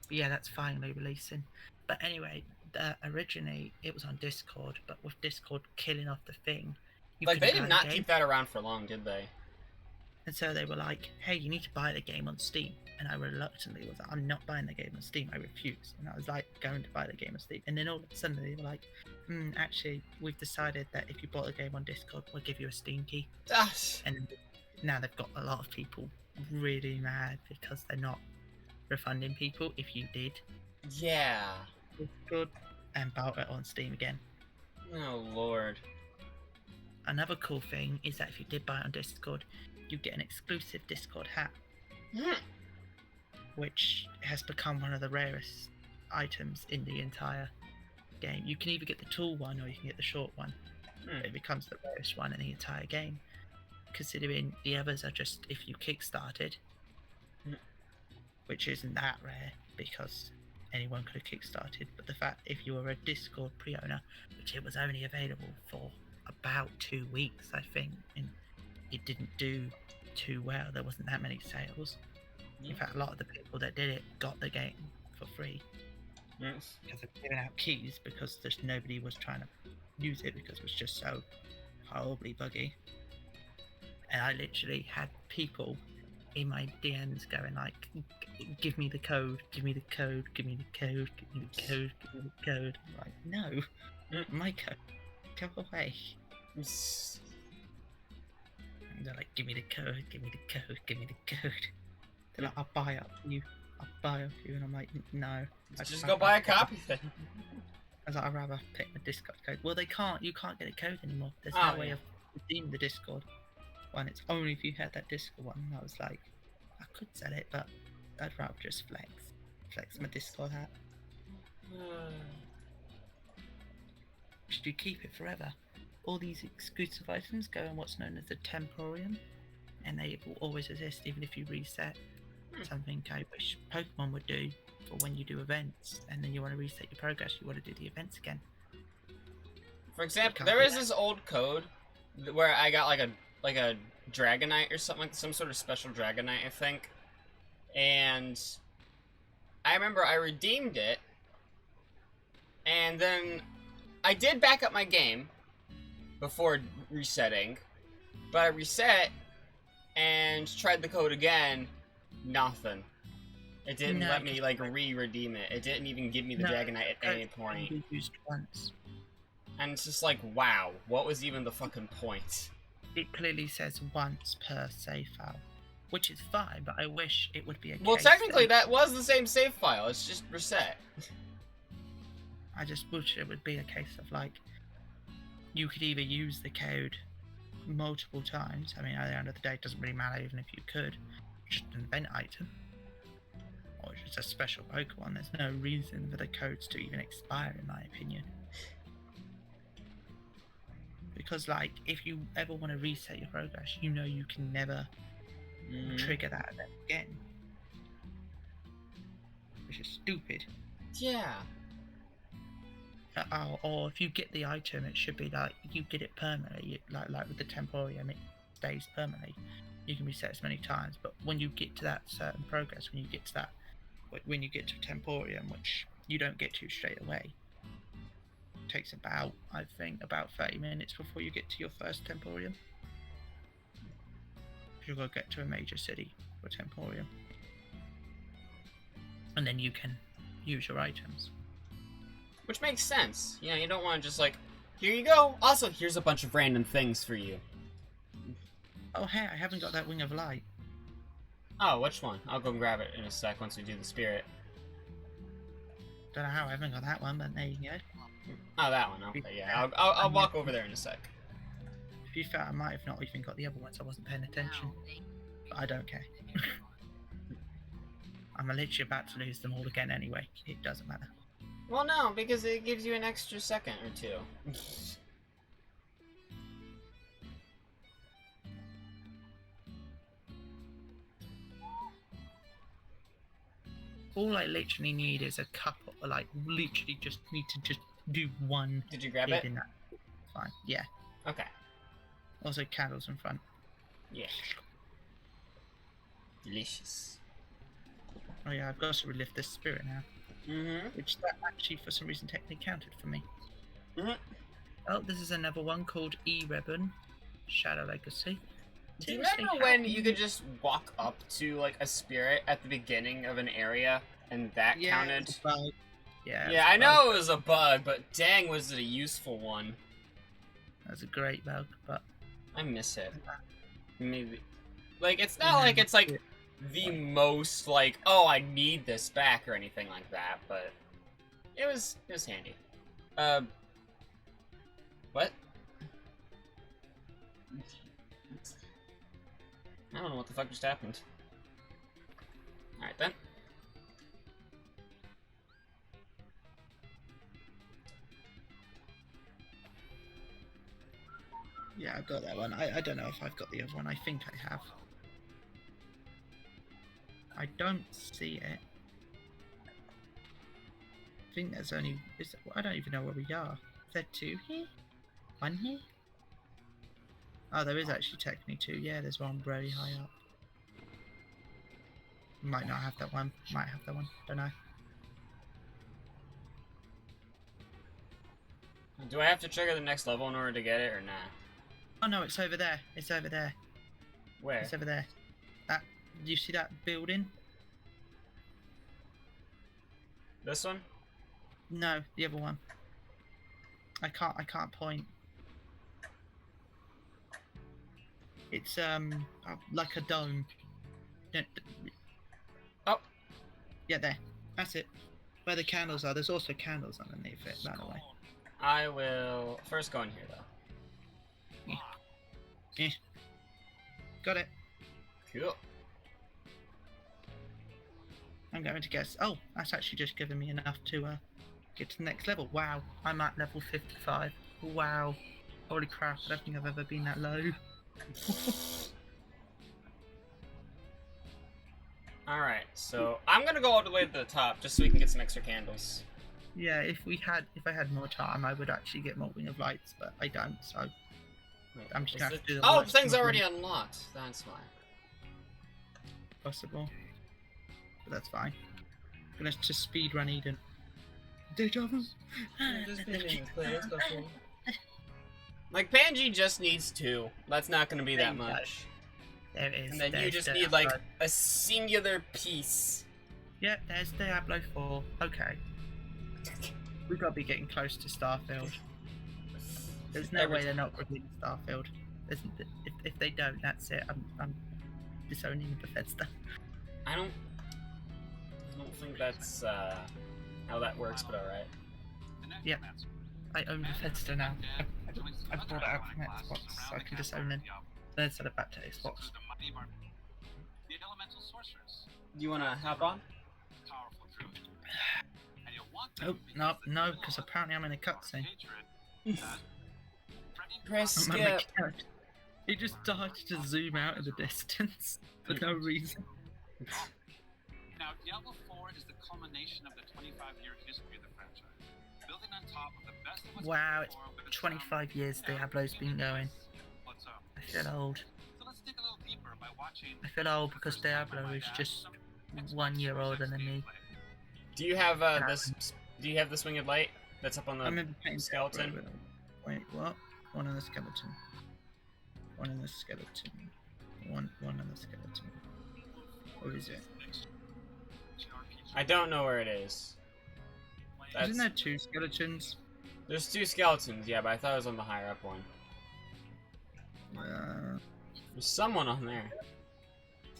But yeah, that's finally releasing. But anyway, originally it was on Discord, but with Discord killing off the thing, you Like, they couldn't did buy not the game. keep that around for long, did they? And so they were like, hey, you need to buy the game on Steam. And I reluctantly was like, I'm not buying the game on Steam. I refuse. And I was like, going to buy the game on Steam. And then all of a sudden they were like, actually, we've decided that if you bought the game on Discord, we'll give you a Steam key. Ah, And now they've got a lot of people really mad because they're not refunding people if you did yeah. Discord and bought it on Steam again. Oh Lord. Another cool thing is that if you did buy it on Discord, you get an exclusive Discord hat, which has become one of the rarest items in the entire game. You can either get the tall one or you can get the short one. It becomes the rarest one in the entire game, considering the others are just if you kickstarted. which isn't that rare because anyone could have kickstarted. But the fact if you were a Discord pre-owner, which it was only available for about 2 weeks, I think, and it didn't do too well. There wasn't that many sales. In fact, a lot of the people that did it got the game for free Yes. because they're giving out keys because there's nobody was trying to use it because it was just so horribly buggy. And I literally had people in my DMs going like, give me the code, give me the code, give me the code, give me the code, give me the code. I'm like, no, my code, go away. And they're like, give me the code, give me the code, give me the code. They're like, I'll buy up for you, I'll buy up for you. And I'm like, no. Just go buy a copy then. I was like, I'd rather pick the Discord code. Well, you can't get a code anymore. There's Oh, no way yeah. of redeeming the Discord one. It's only if you had that Discord one. And I was like, I could sell it, but I'd rather just flex my Discord hat. Should you keep it forever? All these exclusive items go in what's known as the Temporium, and they will always exist even if you reset. Something I wish Pokemon would do for when you do events, and then you want to reset your progress, you want to do the events again. For example, there is this old code where I got like a Dragonite or something, like some sort of special Dragonite, I think. And I remember I redeemed it, and then I did back up my game before resetting, but I reset and tried the code again, nothing. It didn't let me like re-redeem it. It didn't even give me the Dragonite at any point. Be used once. And it's just like, wow, what was even the fucking point? It clearly says once per save file, which is fine, but I wish it would be a Well, case technically that was the same save file, it's just reset. I just wish it would be a case of like, you could either use the code multiple times. I mean, at the end of the day, it doesn't really matter even if you could. Just an event item. Or just a special Pokemon. There's no reason for the codes to even expire, in my opinion. Because, like, if you ever want to reset your progress, you know you can never trigger that event again. Which is stupid. Yeah. Or if you get the item, it should be like you get it permanently. Like with the Temporium, it stays permanently. You can reset as many times, but when you get to that certain progress, when you get to Temporium, which you don't get to straight away, it takes about 30 minutes before you get to your first Temporium. You've got to get to a major city for Temporium, and then you can use your items. Which makes sense. You know, you don't want to just like, here you go. Also, here's a bunch of random things for you. Oh hey, I haven't got that Wing of Light. Oh, which one? I'll go grab it in a sec once we do the spirit. Don't know how I haven't got that one, but there you go. Oh, that one. Okay, yeah. I'll walk over there in a sec. To be fair, I might have not even got the other ones. I wasn't paying attention. But I don't care. I'm literally about to lose them all again anyway. It doesn't matter. Well, no, because it gives you an extra second or two. All I literally need is a couple. Like, literally just need to just do one. Did you grab hit it? in that. Fine. Yeah. Okay. Also, candles in front. Yeah. Delicious. Oh yeah, I've got to relive this spirit now. Mm-hmm. Which that actually, for some reason, technically counted for me. Mm-hmm. Oh, this is another one called E-Ribbon. Shadow Legacy. Do you remember when you could just walk up to, like, a spirit at the beginning of an area, and that counted? It's a bug. Yeah, Yeah, I know it was a bug, but dang, was it a useful one. That's a great bug, but... I miss it. Maybe. Like, it's not like it's, like, the most, like, oh, I need this back or anything like that, but it was handy. What? I don't know what the fuck just happened. Alright then. Yeah, I've got that one. I don't know if I've got the other one. I think I have. I don't see it. I think there's only. I don't even know where we are. Is there 2 here? 1 here? Oh, there is actually technically 2. Yeah, there's one very high up. Might not have that one. Might have that one. Don't know. Do I have to trigger the next level in order to get it, or nah? Oh no, it's over there. It's over there. Where? It's over there. That. Do you see that building? This one? No, the other one. I can't point. It's like a dome. Yeah, Oh. Yeah, there. That's it. Where the candles are. There's also candles underneath it, by the way. I will first go in here though. Yeah. Got it. Cool. I'm going to guess. Oh, that's actually just given me enough to get to the next level. Wow, I'm at level 55. Wow. Holy crap, I don't think I've ever been that low. Alright, so I'm gonna go all the way to the top just so we can get some extra candles. Yeah, if I had more time, I would actually get more Wing of Lights, but I don't, so Wait, I'm just is gonna it- have to do the Oh, last thing's one. already unlocked. That's why. Possible. But that's fine. I'm gonna just speed run Eden. Deja vu. Like, Panji just needs 2. That's not gonna be that There you go. much. There it is. And then you There's just Diablo. need, like, a singular piece. Yeah, there's Diablo 4. Okay. We've got to be getting close to Starfield. There's no way they're not revealing Starfield. If they don't, that's it. I'm disowning Bethesda. I don't think that's, how that works, but alright. Yeah. I own Bethesda now. I brought it out from Xbox, so I can disown them. Then send it back to Xbox. Do you wanna hop on? Oh, no, because apparently I'm in a cutscene. Press My skip. character- He just started to zoom out in the distance for no reason. Now, Diablo 4 is the culmination of the 25-year history of the franchise. Building on top of the best of what's Wow, it's before with its 25 years Diablo's been going. What's up? I feel old. So let's dig a little deeper by watching. I feel old because Diablo is just 1 year older than me. Do you have, this... Do you have the Swing of Light that's up on I the remember playing skeleton? Diablo. Wait, what? One on the skeleton. One on the skeleton. One on the skeleton. Where is it? I don't know where it is. Isn't there 2 skeletons? There's 2 skeletons, yeah, but I thought it was on the higher up one. There's someone on there.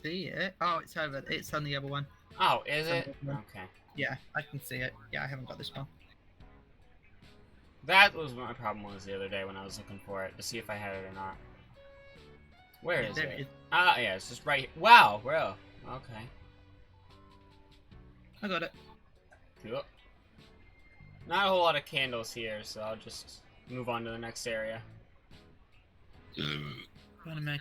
See it? Oh, it's over. It's on the other one. Oh, is It's on it? the other one. Okay. Yeah, I can see it. Yeah, I haven't got this one. That was what my problem was the other day when I was looking for it to see if I had it or not. Where Yeah, is there it? it is. Ah, yeah, it's just right. Wow, bro. Okay. I got it. Cool. Not a whole lot of candles here, so I'll just move on to the next area. Go on, mate.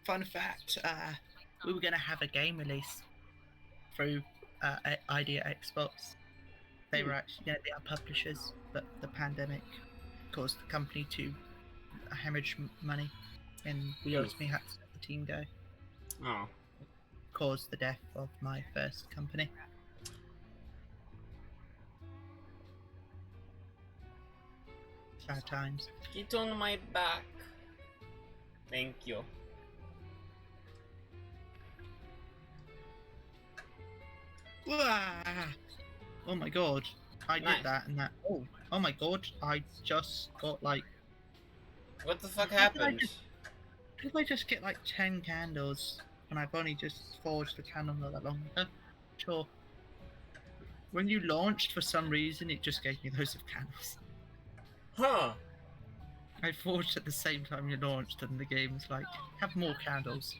Fun fact, we were going to have a game release through Idea Xbox. They were actually going to be our publishers, but the pandemic caused the company to hemorrhage money, and we ultimately had to let the team go. Oh. Caused the death of my first company. Sad times. Get on my back. Thank you. Wah! Oh my god, I Nice. did that and that. Oh my god, I just got like. What the fuck How did I happened? Did I just get like 10 candles and I've only just forged a candle not that long ago? Sure. When you launched, for some reason, it just gave me loads of candles. Huh. I forged at the same time you launched, and the game's like, have more candles.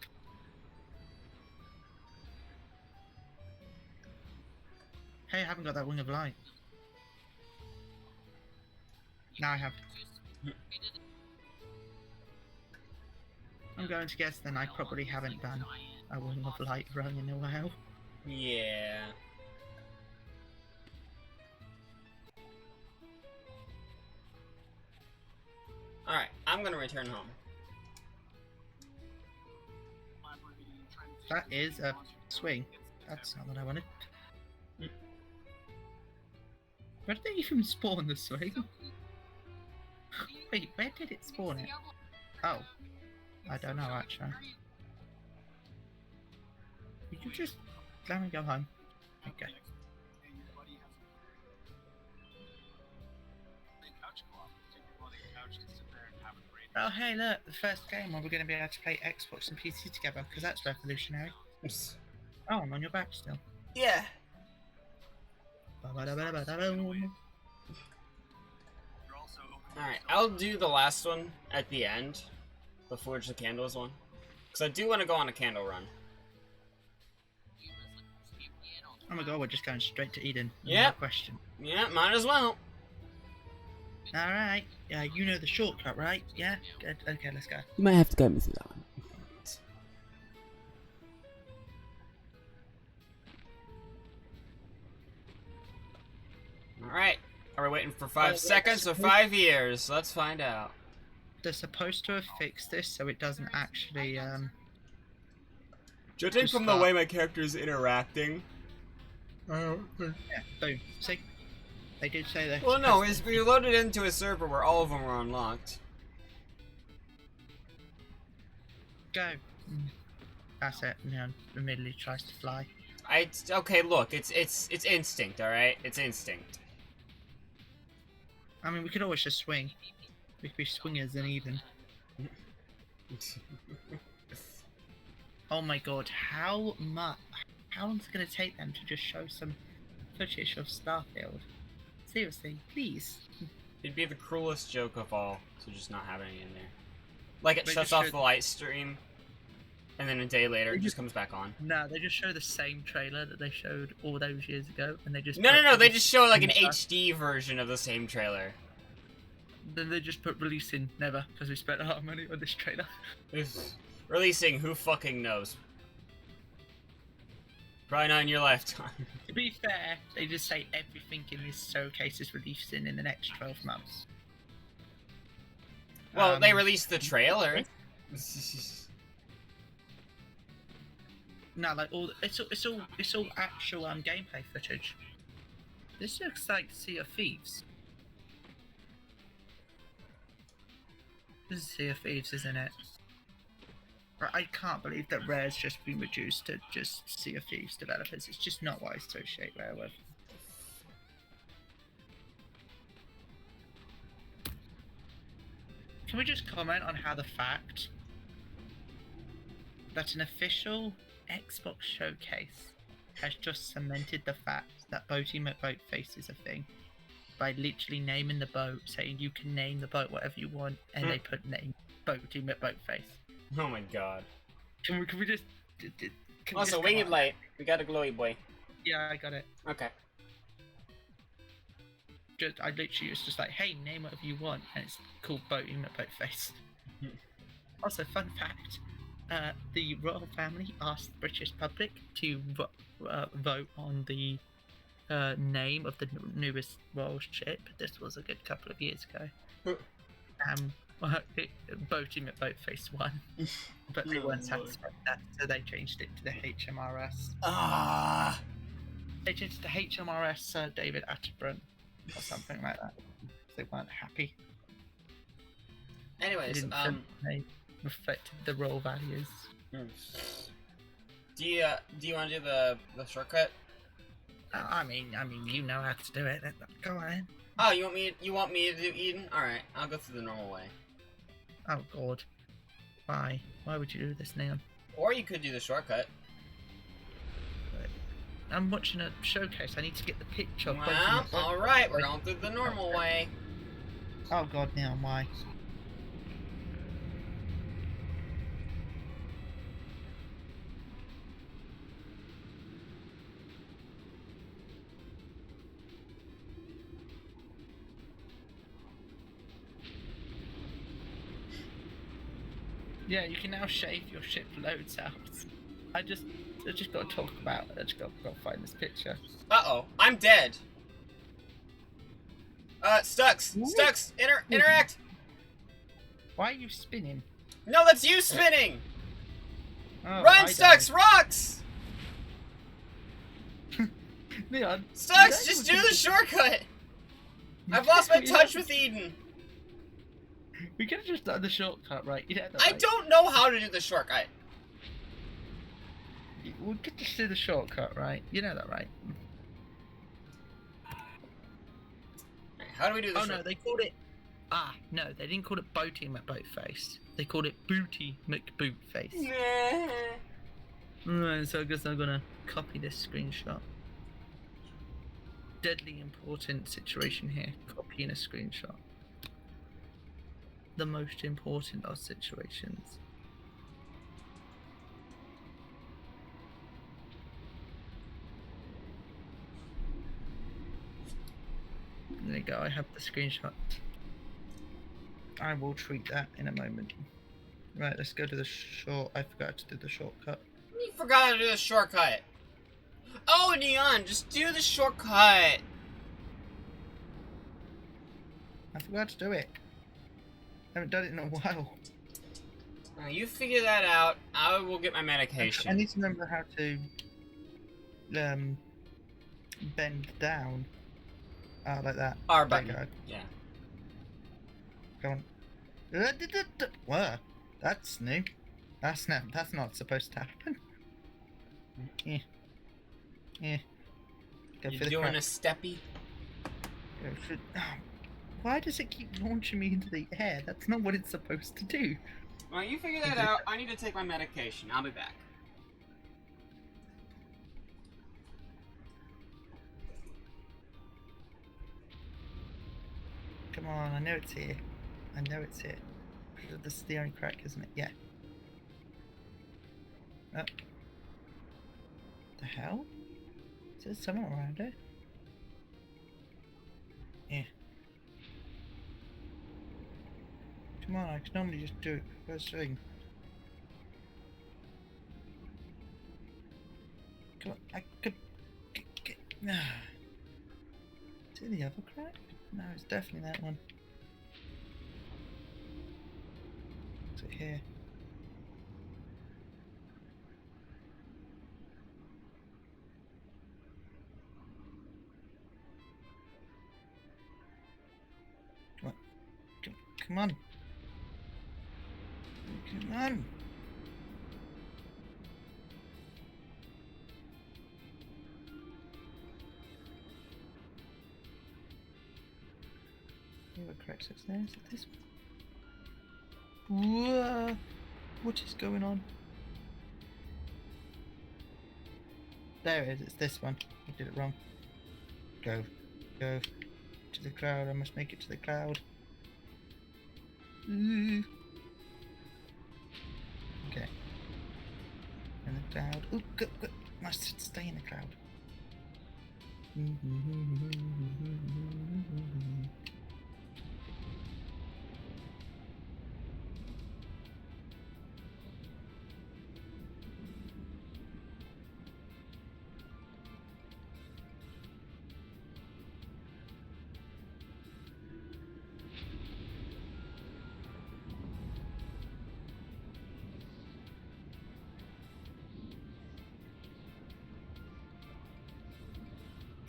Hey, I haven't got that Wing of Light. Now I have. I'm going to guess then I probably haven't done a Wing of Light run in a while. Yeah. Alright, I'm gonna return home. That is a swing. That's not what I wanted. Where did they even spawn the swing? Wait, where did it spawn it? Oh, I don't know actually. Did you just let me go home? Okay. Oh hey look, the first game where we're going to be able to play Xbox and PC together, because that's revolutionary. Oh, I'm on your back still. Yeah. Alright, I'll do the last one at the end. The Forge the Candles one. Because I do want to go on a candle run. Oh my god, we're just going straight to Eden. Yeah. No question. Yeah, might as well. Alright. Yeah, you know the shortcut, right? Yeah? Good. Okay, let's go. You might have to guide me through that one. Alright. Are we waiting for 5 seconds or 5 years? Let's find out. They're supposed to have fixed this so it doesn't actually, Judging Just from the start. way my character's interacting. yeah, boom. See? They did say that. Well, no, we loaded into a server where all of them were unlocked. Go. That's it. Now, immediately tries to fly. Okay, look, it's instinct, alright? It's instinct. I mean, we could always just swing. We could be swingers in Eden. Oh my god, how long is it going to take them to just show some footage of Starfield? Seriously, please. It'd be the cruelest joke of all to just not have any in there. Like it They shuts just off showed- the light stream, and then a day later it just comes back on. No, they just show the same trailer that they showed all those years ago, and they just No, they just show like an Never. HD version of the same trailer. Then they just put releasing never because we spent a lot of money on this trailer. Releasing, who fucking knows? Probably not in your lifetime. To be fair, they just say everything in this showcase is releasing in the next 12 months. Well, they released the trailer. No, like it's all actual gameplay footage. This looks like Sea of Thieves. This is Sea of Thieves, isn't it? I can't believe that Rare's just been reduced to just Sea of Thieves developers. It's just not what I associate Rare with. Can we just comment on how the fact that an official Xbox showcase has just cemented the fact that Boating McBoatface is a thing by literally naming the boat, saying you can name the boat whatever you want, and they put name Boating McBoatface. Oh my god. Can we just? Can we Also, just Winged come on? Light. We got a glowy boy. Yeah, I got it. Okay. I literally was just like, hey, name whatever you want, and it's called Boating McBoatface. Also, fun fact: the royal family asked the British public to vote on the name of the newest royal ship. This was a good couple of years ago. Boating McBoatface won, but they weren't satisfied with that, so they changed it to the HMRS. Ah. They changed it to HMRS Sir David Attenborough or something like that. They weren't happy. They Anyways, didn't think they reflected the royal values. Do you want to do the shortcut? I mean, you know how to do it. Go on. Oh, you want me to do Eden? All right, I'll go through the normal way. Oh God, why? Why would you do this, Neon? Or you could do the shortcut. I'm watching a showcase. I need to get the picture. Of Well, all right, we're going through the normal way. Oh God, Neon, why? Yeah, you can now shave your ship loads out. I just got to talk about it. I just got to find this picture. Uh-oh, I'm dead. Stux! Stux! Interact! Why are you spinning? No, that's you spinning! Oh, Run, I Stux! Rocks! died. Leon. Stux, just do the shortcut! I've lost my touch with Eden. We could have just done the shortcut, right? You know that, I right? don't know how to do the shortcut. We could just do the shortcut, right? You know that, right? How do we do the Oh shortcut? no, they called it. Ah, no, they didn't call it Boaty McBoatface. They called it Booty McBootface. Alright, so I guess I'm gonna copy this screenshot. Deadly important situation here. Copying a screenshot. The most important of situations. There you go, I have the screenshot. I will treat that in a moment. Right, let's go to the short. I forgot to do the shortcut. You forgot to do the shortcut. Oh, Neon, just do the shortcut. I forgot to do it. I haven't done it in a while. Now, you figure that out. I will get my medication. I need to remember how to bend down. Like that. R There button. you go. Yeah. Go on. Whoa, that's new. That's not supposed to happen. Yeah. Yeah. Go You for the doing crack. a steppy? Go for... Oh, why does it keep launching me into the air? That's not what it's supposed to do. Well, you figure that out. I need to take my medication. I'll be back. Come on, I know it's here. I know it's here. This is the only crack, isn't it? Yeah. Oh. The hell? Is there someone around here? Yeah. Come on, I can normally just do it first thing. Come on, I could... Is it the other crack? No, it's definitely that one. Is it here? Come on. Come on. Come on. What cracks is there? Is it this one? Whoa! What is going on? There it is, it's this one. I did it wrong. Go. Go. To the cloud, I must make it to the cloud. Ooh. Okay. In the cloud. Ooh, go, go. Must stay in the cloud.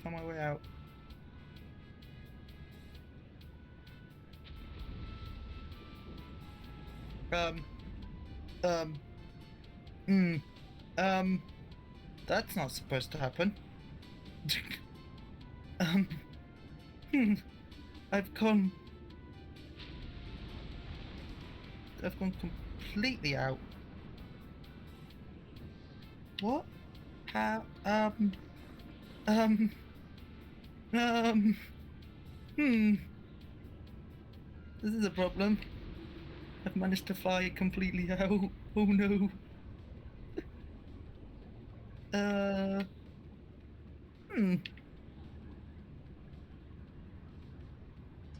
On my way out. That's not supposed to happen. I've gone completely out. What? How, This is a problem. I've managed to fly completely out. Oh no.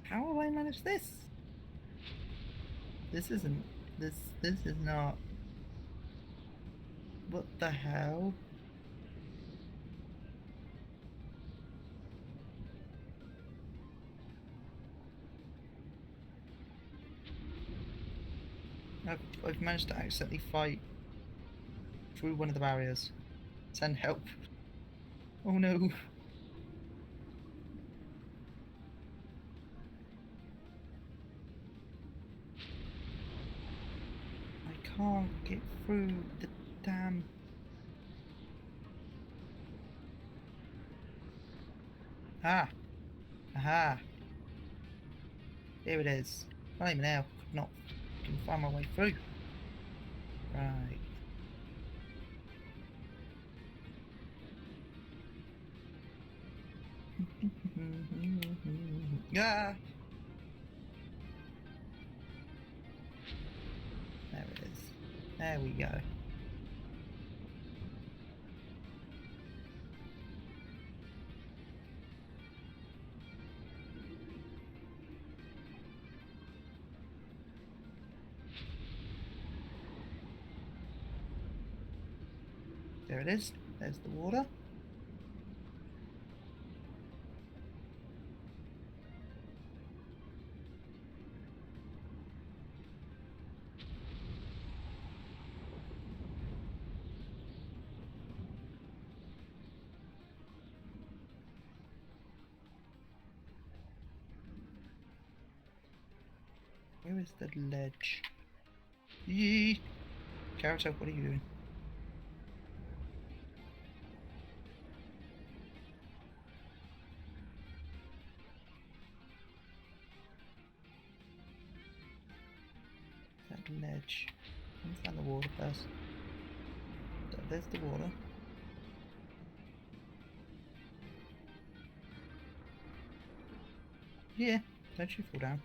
How have I managed this? This isn't This is not. What the hell? I've managed to accidentally fight through one of the barriers. Send help. Oh no. I can't get through the damn. Ah! Aha! Here it is. Not even now. Could not can find my way through. Right. Ah! There it is. There we go. There it is. There's the water. Where is the ledge? Yee! Carrot, what are you doing? That ledge. Let me find the water first. There's the water. Yeah, don't you fall down.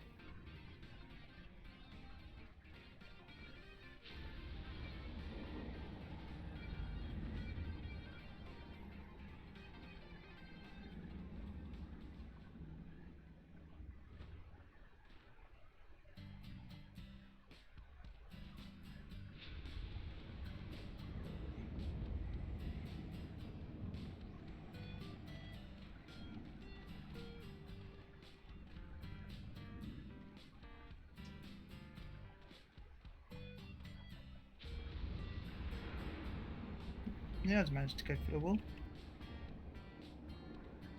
Yeah, I've managed to go through the wall.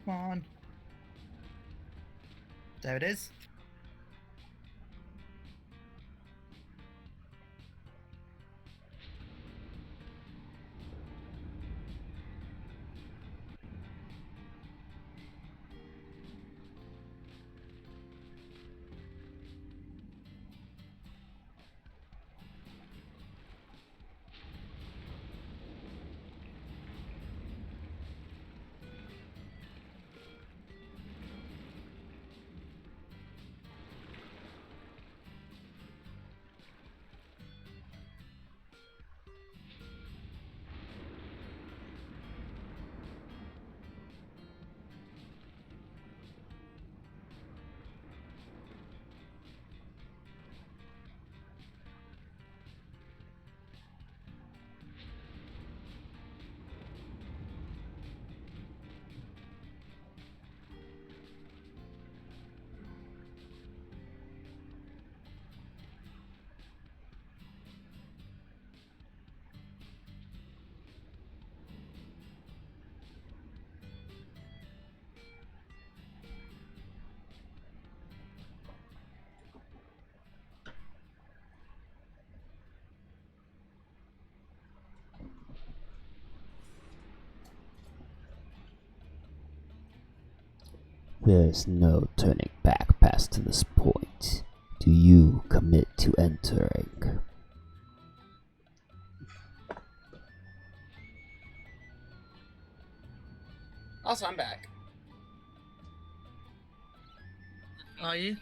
Come on. There it is. There's no turning back past this point. Do you commit to entering? Also, I'm back. Are you?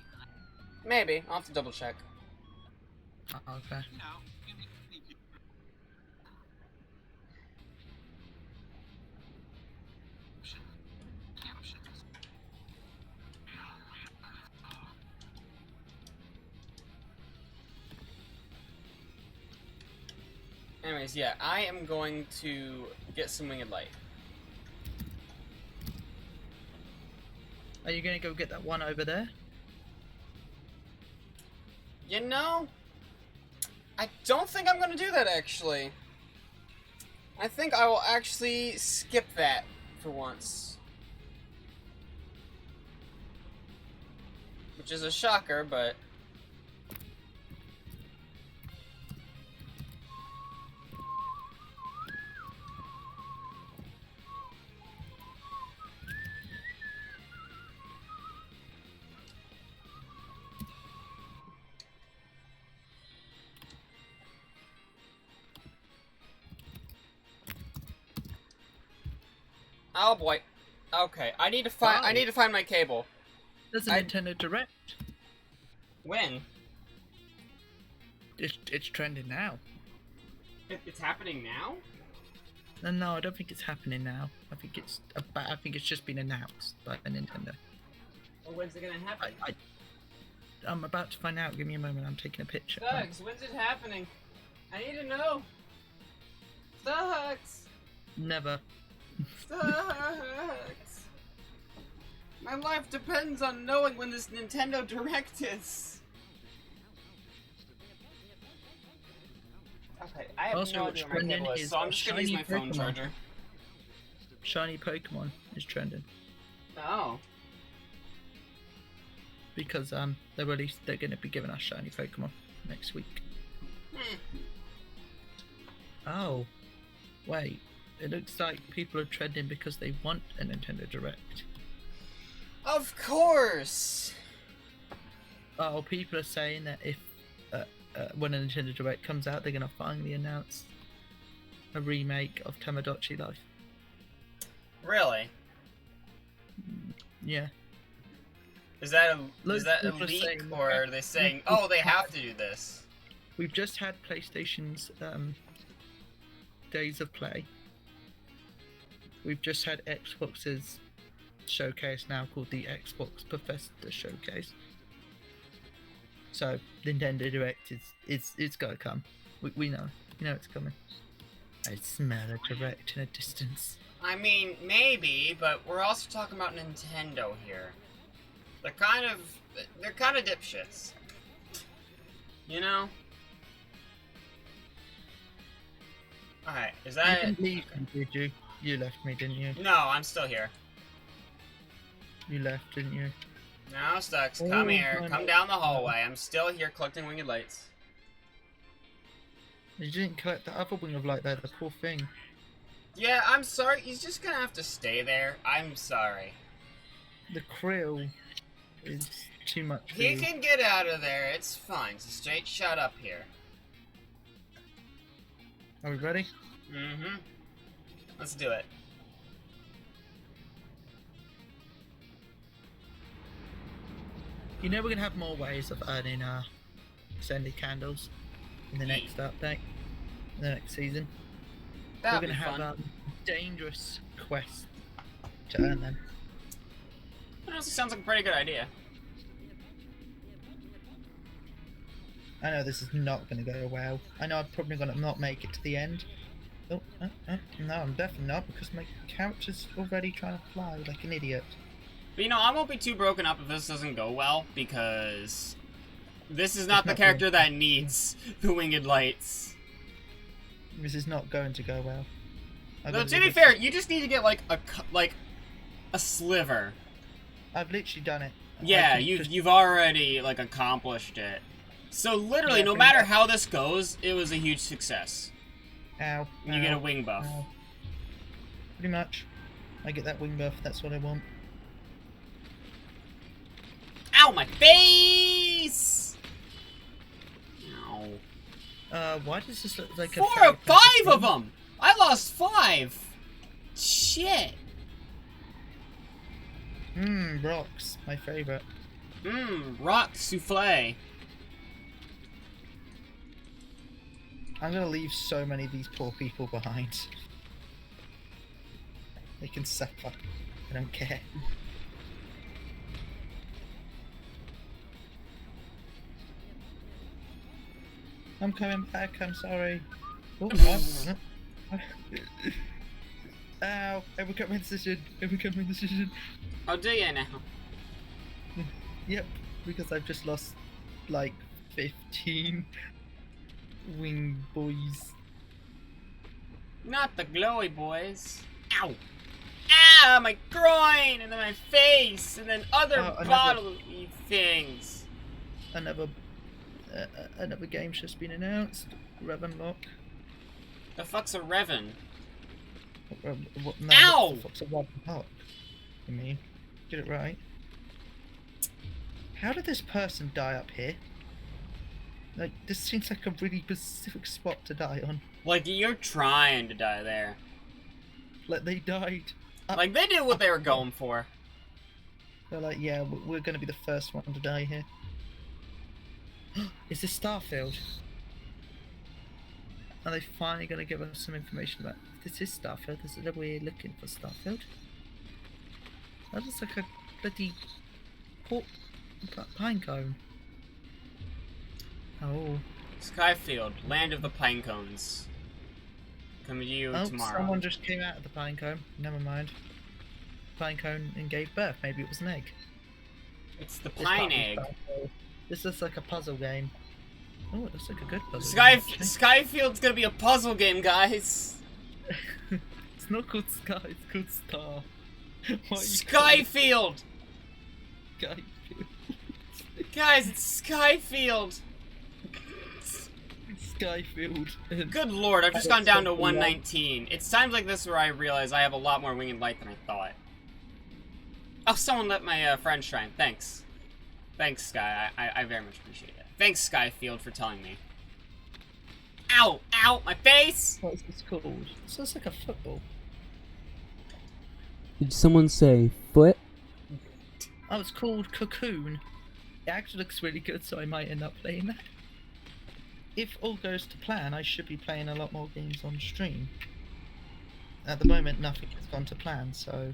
Maybe. I'll have to double check. Oh, okay. You know, you need captions. Anyways, yeah, I am going to get some winged light. Are you gonna go get that one over there? You know, I don't think I'm gonna do that, actually. I think I will actually skip that for once. Which is a shocker, but... Oh boy. Okay, I need to find my cable. There's a Nintendo Direct. When? It's trending now. It's happening now? No, I don't think it's happening now. I think it's just been announced by Nintendo. Well, when's it gonna happen? I'm about to find out. Give me a moment. I'm taking a picture. Thugs, when's it happening? I need to know. Thugs. Never. Thugs. My life depends on knowing when this Nintendo Direct is. Okay, I have Also, no what's idea where my trending cable is, is so I'm just gonna use my shiny phone Pokemon. charger. Shiny Pokemon is trending Oh. because they're going to be giving us shiny Pokemon next week. Oh, wait. It looks like people are trending because they want a Nintendo Direct. Of course! Oh, people are saying that if when a Nintendo Direct comes out, they're going to finally announce a remake of Tamagotchi Life. Really? Yeah. Is that a Loads of people are leak, saying or that. are they saying, oh, they have to do this? We've just had PlayStation's Days of Play. We've just had Xbox's showcase now called the Xbox Bethesda Showcase. So Nintendo Direct it's gotta come. We know it's coming. I smell a Direct in a distance. I mean, maybe, but we're also talking about Nintendo here. They're kind of dipshits. You know? Alright, is You that... didn't leave me, did you? You left me, didn't you? No, I'm still here. You left, didn't you? No, Stux, Oh, come here. my Come down the hallway. I'm still here collecting winged lights. You didn't collect the other wing of light there, the poor thing. Yeah, I'm sorry. He's just gonna have to stay there. I'm sorry. The krill is too much for He you. can get out of there. It's fine. It's a straight shot up here. Are we ready? Mm-hmm. Let's do it. You know we're gonna have more ways of earning Sandy candles in the next update, in the next season. That'd we're be gonna fun. have dangerous quests to earn them. That honestly sounds like a pretty good idea. I know this is not gonna go well. I know I'm probably gonna not make it to the end. Oh, no, I'm definitely not because my character's already trying to fly like an idiot. But you know, I won't be too broken up if this doesn't go well, because this is not the not character that needs the winged lights. This is not going to go well. No, to be fair, you just need to get like a sliver. I've literally done it. Yeah, I just- you've already like accomplished it. So literally, Yeah, no pretty matter much. how this goes, it was a huge success. Ow. You get a ow, wing buff. ow. Pretty much. I get that wing buff, that's what I want. Ow, my face! Ow. Why does this look like a 4 fairy or 5 of them! I lost 5! Shit! Rocks, my favorite. Rock souffle. I'm gonna leave so many of these poor people behind. They can suffer. I don't care. I'm coming back, I'm sorry. Oh, ow! I regret my decision. I regret my decision. How do you now? Yep, because I've just lost like 15 wing boys. Not the glowy boys. Ow! Ah, my groin, and then my face, and then other bodily things. Another game's just been announced. Revenlock. The fuck's a Revan? No, Ow! what the fuck's a Revenlock? You mean? Get it right. How did this person die up here? Like, this seems like a really specific spot to die on. Like, you're trying to die there. Like, they died. Like, they knew what they were going for. They're like, yeah, we're gonna be the first one to die here. Is this Starfield? Are they finally gonna give us some information about this is Starfield? Is it that we're looking for Starfield? That looks like a bloody pine cone. Oh. Skyfield, land of the pinecones. Coming to you tomorrow. Someone just came out of the pine cone. Never mind. Pine cone and gave birth. Maybe it was an egg. It's the pine egg. This looks like a puzzle game. Oh, it looks like a good puzzle game. Skyfield's gonna be a puzzle game, guys. It's not called Sky, it's called Star. Skyfield! Skyfield. Guys, it's Skyfield! Skyfield. Good lord, I've just gone down to 119. It's times like this where I realize I have a lot more winged light than I thought. Oh, someone let my friend shine. Thanks. Thanks, Sky. I very much appreciate it. Thanks, Skyfield, for telling me. Ow! Ow! My face! What is this called? This looks like a football. Did someone say foot? Oh, it's called Cocoon. It actually looks really good, so I might end up playing that. If all goes to plan, I should be playing a lot more games on stream. At the moment, nothing has gone to plan, so...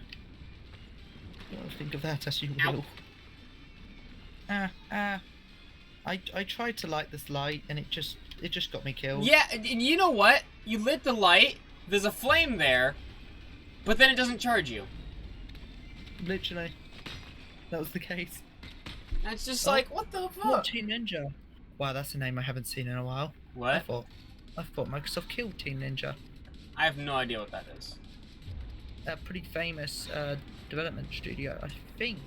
think of that as you will. I tried to light this light, and it just got me killed. Yeah, and you know what? You lit the light, there's a flame there, but then it doesn't charge you. Literally. That was the case. That's just like, what the fuck? What, Team Ninja? Wow, that's a name I haven't seen in a while. What? I thought Microsoft killed Team Ninja. I have no idea what that is. A pretty famous development studio. I think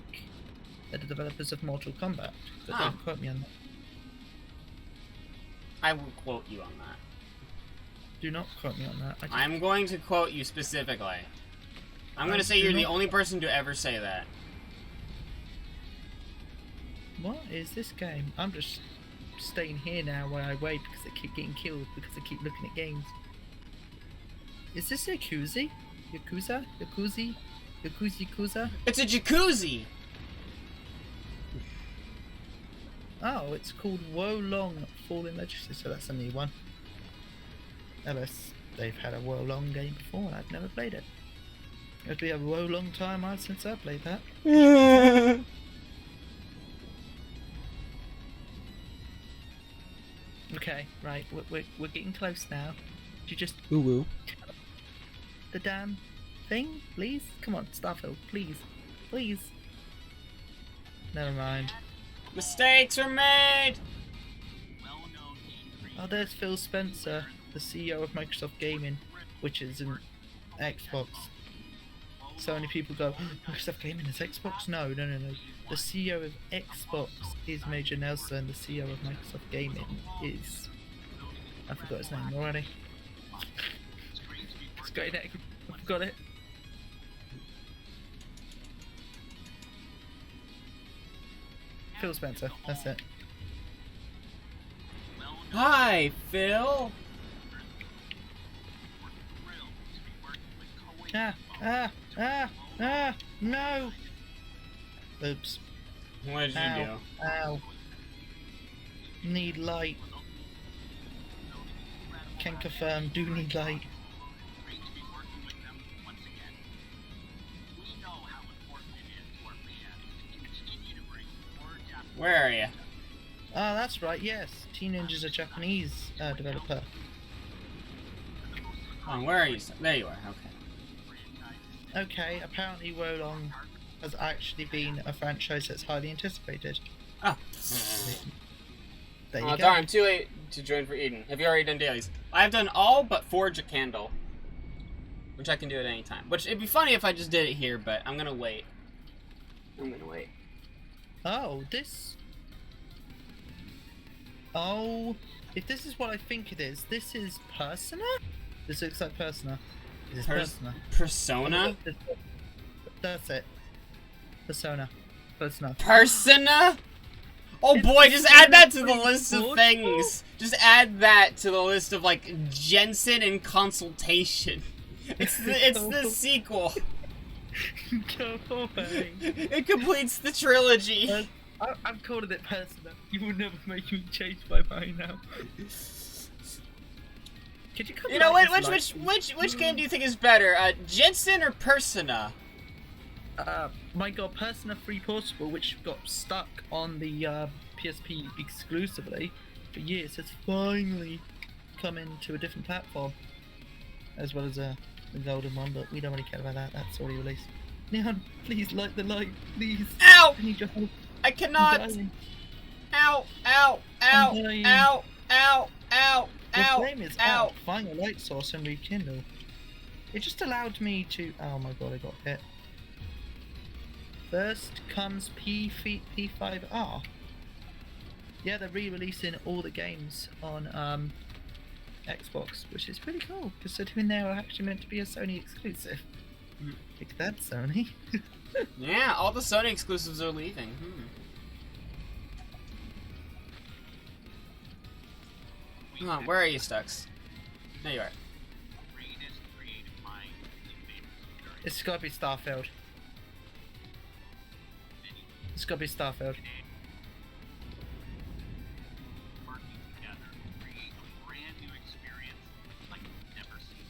they're the developers of Mortal Kombat. But don't quote me on that. I will quote you on that. Do not quote me on that. I'm going to quote you specifically. I'm going to say you're the only person to ever say that. What is this game? I'm just staying here now while I wait because I keep getting killed because I keep looking at games. Is this a jacuzzi? Yakuza? Jacuzzi? Yakuza? It's a jacuzzi! Oh, it's called Wolong Fallen Legacy, so that's a new one. Unless they've had a Wolong game before and I've never played it. It'll be a long time since I played that. Okay, right, we're getting close now. Could you just... Ooh. The damn thing, please? Come on, Starfield, please. Please. Never mind. Mistakes are made! Oh, there's Phil Spencer, the CEO of Microsoft Gaming, which is in Xbox. So many people go, Microsoft Gaming is Xbox? No. The CEO of Xbox is Major Nelson, the CEO of Microsoft Gaming is... I forgot his name already. It's great name. I forgot it. Phil Spencer, that's it. Hi, Phil! No! Oops. What did you do? Ow. Need light. Can confirm, do need light. Where are you? Ah, that's right, yes. Teen Ninja's a Japanese developer. Hold on, where are you? There you are. Okay. Okay, apparently Wolong has actually been a franchise that's highly anticipated. Oh. There you Oh, go. darn, I'm too late to join for Eden. Have you already done dailies? I've done all but Forge a Candle. Which I can do at any time. Which, it'd be funny if I just did it here, but I'm gonna wait. Oh, this... Oh, if this is what I think it is, this is Persona? This looks like Persona. This is Persona. Persona? That's it. Persona. Persona? Oh boy, just add that to the list of things. Just add that to the list of, like, Jensen and Consultation. It's the sequel. Go away. It completes the trilogy. I'm calling it Persona. You will never make me change my mind now. Could you come You know like what? this, Which game do you think is better, Jensen or Persona? My god, Persona 3 Portable, which got stuck on the PSP exclusively for years, has finally come into a different platform, as well as the golden one. But we don't really care about that. That's already released. Neon, please light the light, please. Ow! I need your help. I cannot. I'm dying. Ow! Ow! Ow! I'm dying. Ow! Ow! Ow! The Ow! flame is Ow! out. Find a light source and rekindle. It just allowed me to. Oh my god, I got hit. First comes P5R. Yeah, they're re-releasing all the games on Xbox, which is pretty cool, considering they were actually meant to be a Sony exclusive. Look at that, Sony. Yeah, all the Sony exclusives are leaving. Come on, where are you, Stux? There you are. It's gotta be Starfield. It's gotta be Starfield.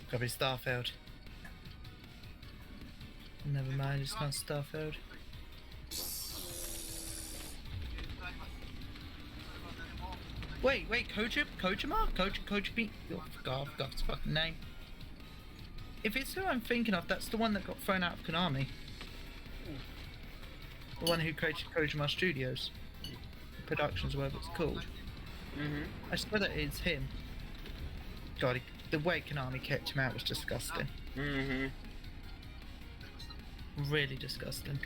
Gotta be Starfield. Never mind, it's not Starfield. Wait, Kojima? Kojima? Oh, God, I forgot his fucking name. If it's who I'm thinking of, that's the one that got thrown out of Konami. The one who created Kojima Studios. Productions, whatever it's called. I swear that it's him. God, the way Konami kept him out was disgusting. Really disgusting.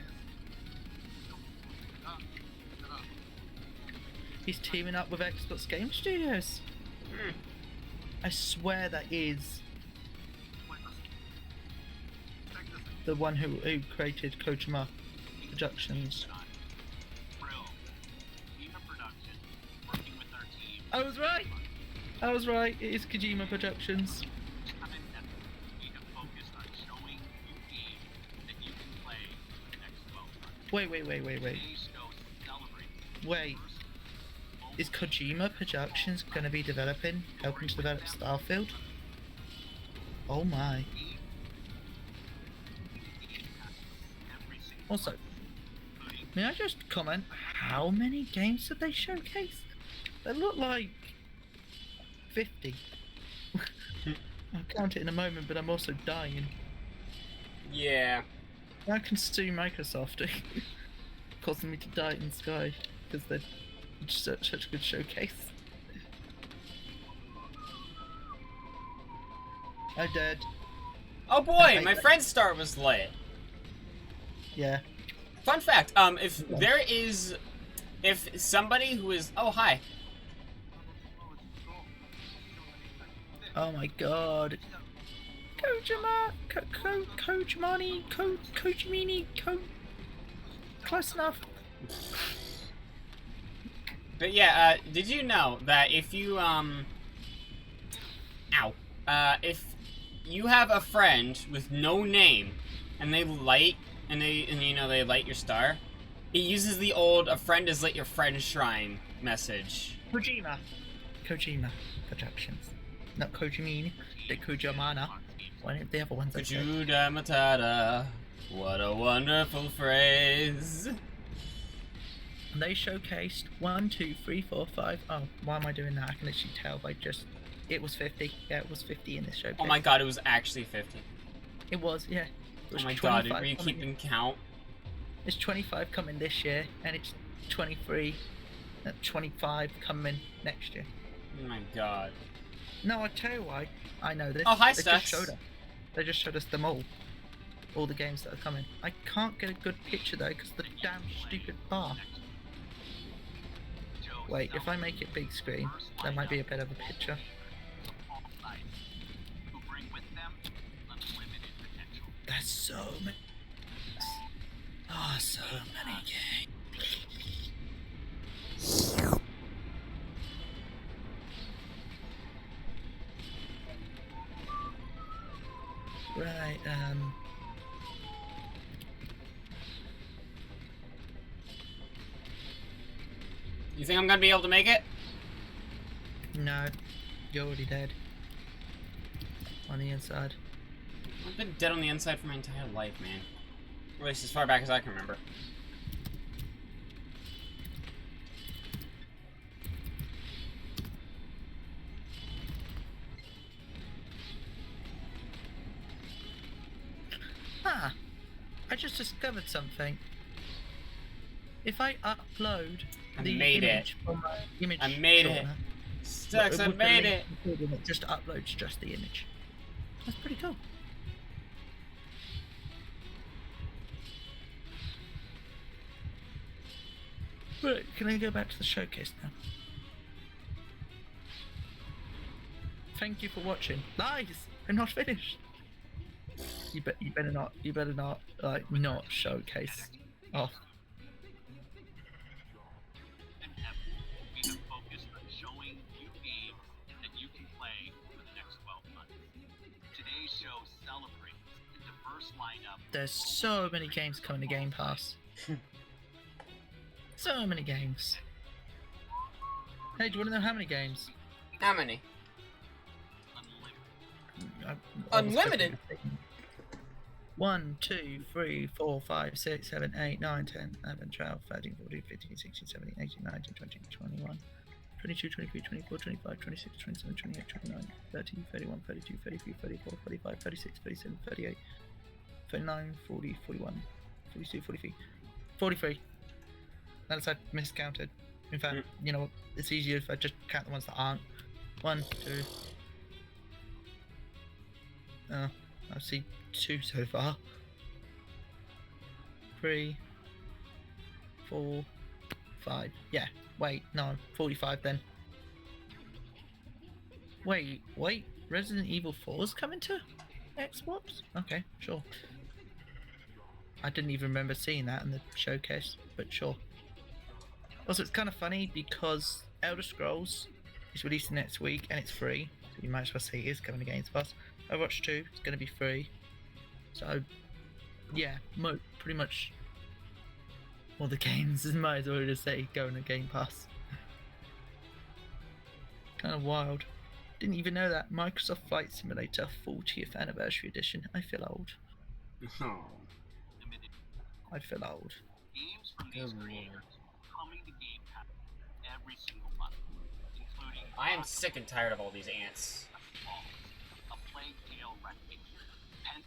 He's teaming up with Xbox Game Studios. I swear that is the one who created Kojima Productions. I was right! I was right, it is Kojima Productions. Wait. Wait. Is Kojima Productions gonna be helping to develop Starfield? Oh my. Also, may I just comment, how many games did they showcase? They look like 50. I'll count it in a moment, but I'm also dying. Yeah. I can sue Microsoft, causing me to die in Sky, because they're such a good showcase. I'm dead. Oh boy, my friend's start was lit. Yeah. Fun fact, if somebody who is, oh hi. Oh my god. Kojimani, close enough. But yeah, did you know that if you, if you have a friend with no name, and they light, they light your star, it uses the old "a friend is lit your friend" shrine message. Kojima Productions. Not Kojimini, the Kojimana. One of the other ones I said. Juda Matata. What a wonderful phrase. They showcased 1, 2, 3, 4, 5. Oh, why am I doing that? I can literally tell by just It was 50. Yeah, it was 50 in this showcase. Oh my god, it was actually 50. It was, yeah. It was Oh my god, 25 were you coming- keeping count? It's 25 coming this year, and it's 23, 25 coming next year. Oh my god. No, I tell you why. I know this. Oh, hi, They Stux. just showed us. They just showed us them all the games that are coming. I can't get a good picture though because the damn stupid bar. Wait, if I make it big screen, there might be a bit of a picture. Who bring with them unlimited potential. There's so many. Oh, so many games. Right, You think I'm gonna be able to make it? no, you're already dead. On the inside. I've been dead on the inside for my entire life, man. Or at least as far back as I can remember. Ah, I just discovered something. If I upload I the made it. image from my image I made it. corner, Stux, I with the made link it! included in it just uploads just the image. That's pretty cool. Right, can I go back to the showcase now? Thank you for watching. Lies! I'm not finished. You better not like not showcase off. And have we have focused on showing you games that you can play for the next 12 months. Today's show celebrates the diverse lineup. There's so many games coming to Game Pass. So many games. Hey, do you want to know how many games? How many? I- Unlimited? 1, 2, 3, 4, 5, 6, 7, 8, 9, 10, 11, 12, 13, 14, 15, 16, 17, 18, 19, 20, 21, 22, 23, 24, 25, 26, 27, 28, 29, 30, 31, 32, 33, 34, 35, 36, 37, 38, 39, 40, 41, 42, 43, 43. Unless I've miscounted. In fact, you know, it's easier if I just count the ones that aren't. 1, 2. Oh, I see 2 so far. 3, 4, 5. Yeah, wait, no, 45 then. Wait, Resident Evil 4 is coming to Xbox? Okay, sure. I didn't even remember seeing that in the showcase, but sure. Also, it's kind of funny because Elder Scrolls is releasing next week and it's free, so you might as well say it is coming to Game Pass. Overwatch 2 is going to be free, so yeah, pretty much all the games might as well just say going to Game Pass. Kind of wild. Didn't even know that. Microsoft Flight Simulator 40th Anniversary Edition. I feel old. Oh. I feel old. Games from these Good creators lord. coming to Game Pass every single month, including I am sick and tired of all these ants. a Plague Tale Reckoning,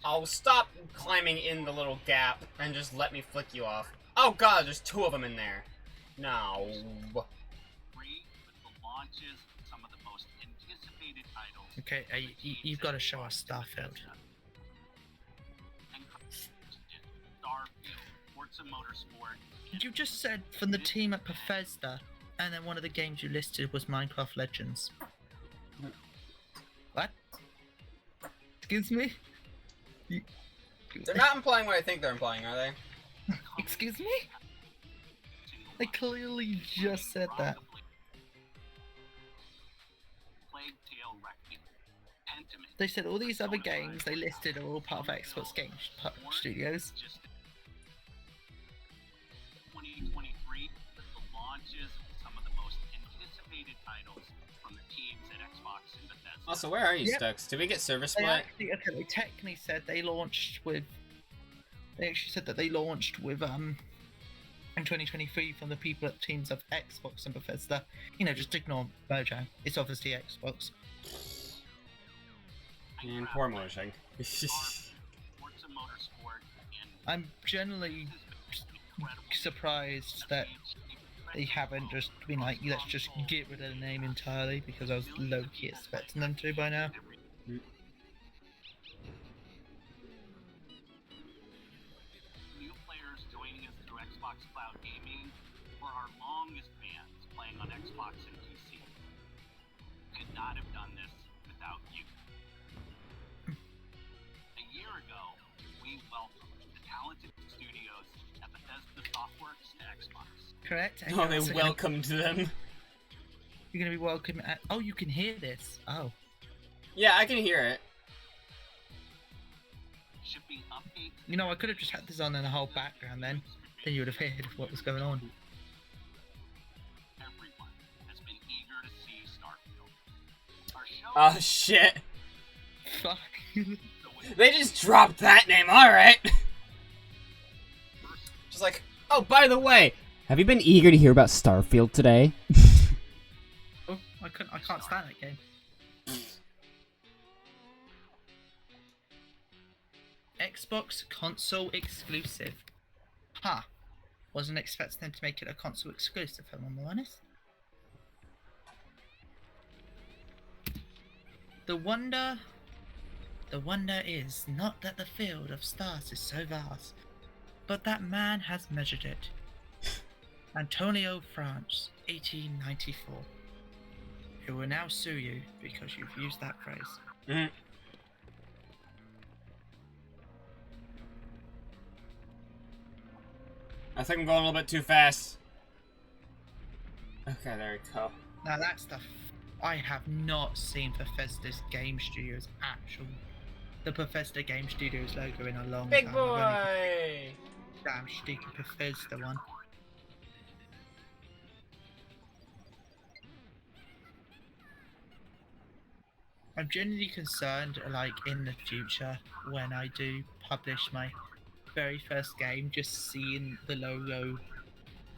Oh, stop climbing in the little gap and just let me flick you off. Oh god, there's 2 of them in there. No. free with the launches of some of the most anticipated titles. Okay, you've got to show us Starfield. And Starfield, Forza Motorsport. You just said from the team at Bethesda, and then one of the games you listed was Minecraft Legends. What? Excuse me? They're not implying what I think they're implying, are they? Excuse me? I clearly just said that. Plague Tale Reckoning, Pentiment. They said all these other games they listed are all part of Xbox Game Studios. 2023 with the launches of some of the most anticipated titles from the teams at Xbox and Bethesda. Also, where are you, Yep. Stux? Did we get service They split? actually, okay, they technically said they launched with. They actually said that they launched with in 2023 from the people at teams of Xbox and Bethesda. You know, just ignore Mojo. It's obviously Xbox. And poor Mojang. Forza Motorsport, and I'm generally surprised that they haven't just been like, let's just get rid of the name entirely, because I was low-key expecting them to by now. new players joining us through Xbox Cloud Gaming, or our longest fans playing on Xbox and PC. Could not have done this without you. A year ago, we welcomed the talented studios at Bethesda Softworks to Xbox. Correct? And Oh, you're they also gonna- welcomed them. You're gonna be welcome at. Oh, you can hear this. Oh. Yeah, I can hear it. Shipping updates. You know, I could have just had this on in the whole background then. Then you would have heard what was going on. Everyone has been eager to see Starfield. Our show Oh shit. Fuck. They just dropped that name, alright. Just like, oh, by the way, Have you been eager to hear about Starfield today? Oh, I can't stand that game. Xbox console exclusive. Huh. Wasn't expecting them to make it a console exclusive, if I'm honest. The wonder is not that the field of stars is so vast, but that man has measured it. Antonio France, 1894. Who will now sue you because you've used that phrase. Mhm. I think I'm going a little bit too fast. Okay, there we go. Now that's I have not seen Bethesda's Game Studios the Bethesda Game Studios logo in a long Big time. I've only boy! damn stupid Bethesda one. I'm genuinely concerned, like, in the future, when I do publish my very first game, just seeing the logo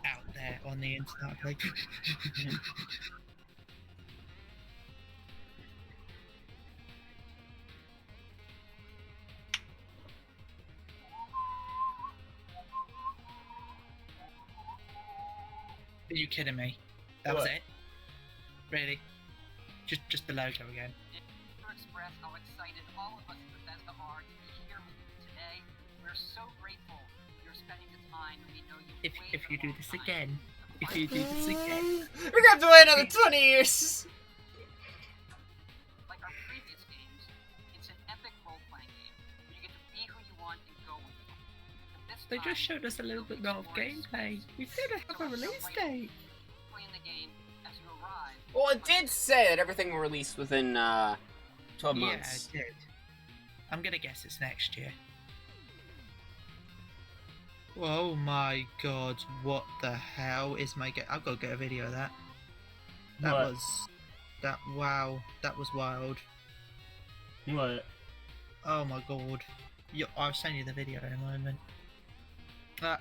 out there on the internet, like... Are you kidding me? That was What? it? Really? Just the logo again. To express how excited all of us at Bethesda are to be here with you today. We're so grateful you're spending the time, and we know you. If you do this again, if you do this again, We're gonna have to wait another 20 years! Like our previous games, it's an epic role-playing game where you get to be who you want and go with it. But this they just time, showed us a little bit more of gameplay. We didn't have a release date. playing the game as you arrive. Well, it did say that everything will release within, 12 Yeah, months. it did. I'm gonna guess it's next year. Oh my god, what the hell is my game? I've got to get a video of that. What? Wow, that was wild. What? Oh my god. I'll send you the video in a moment.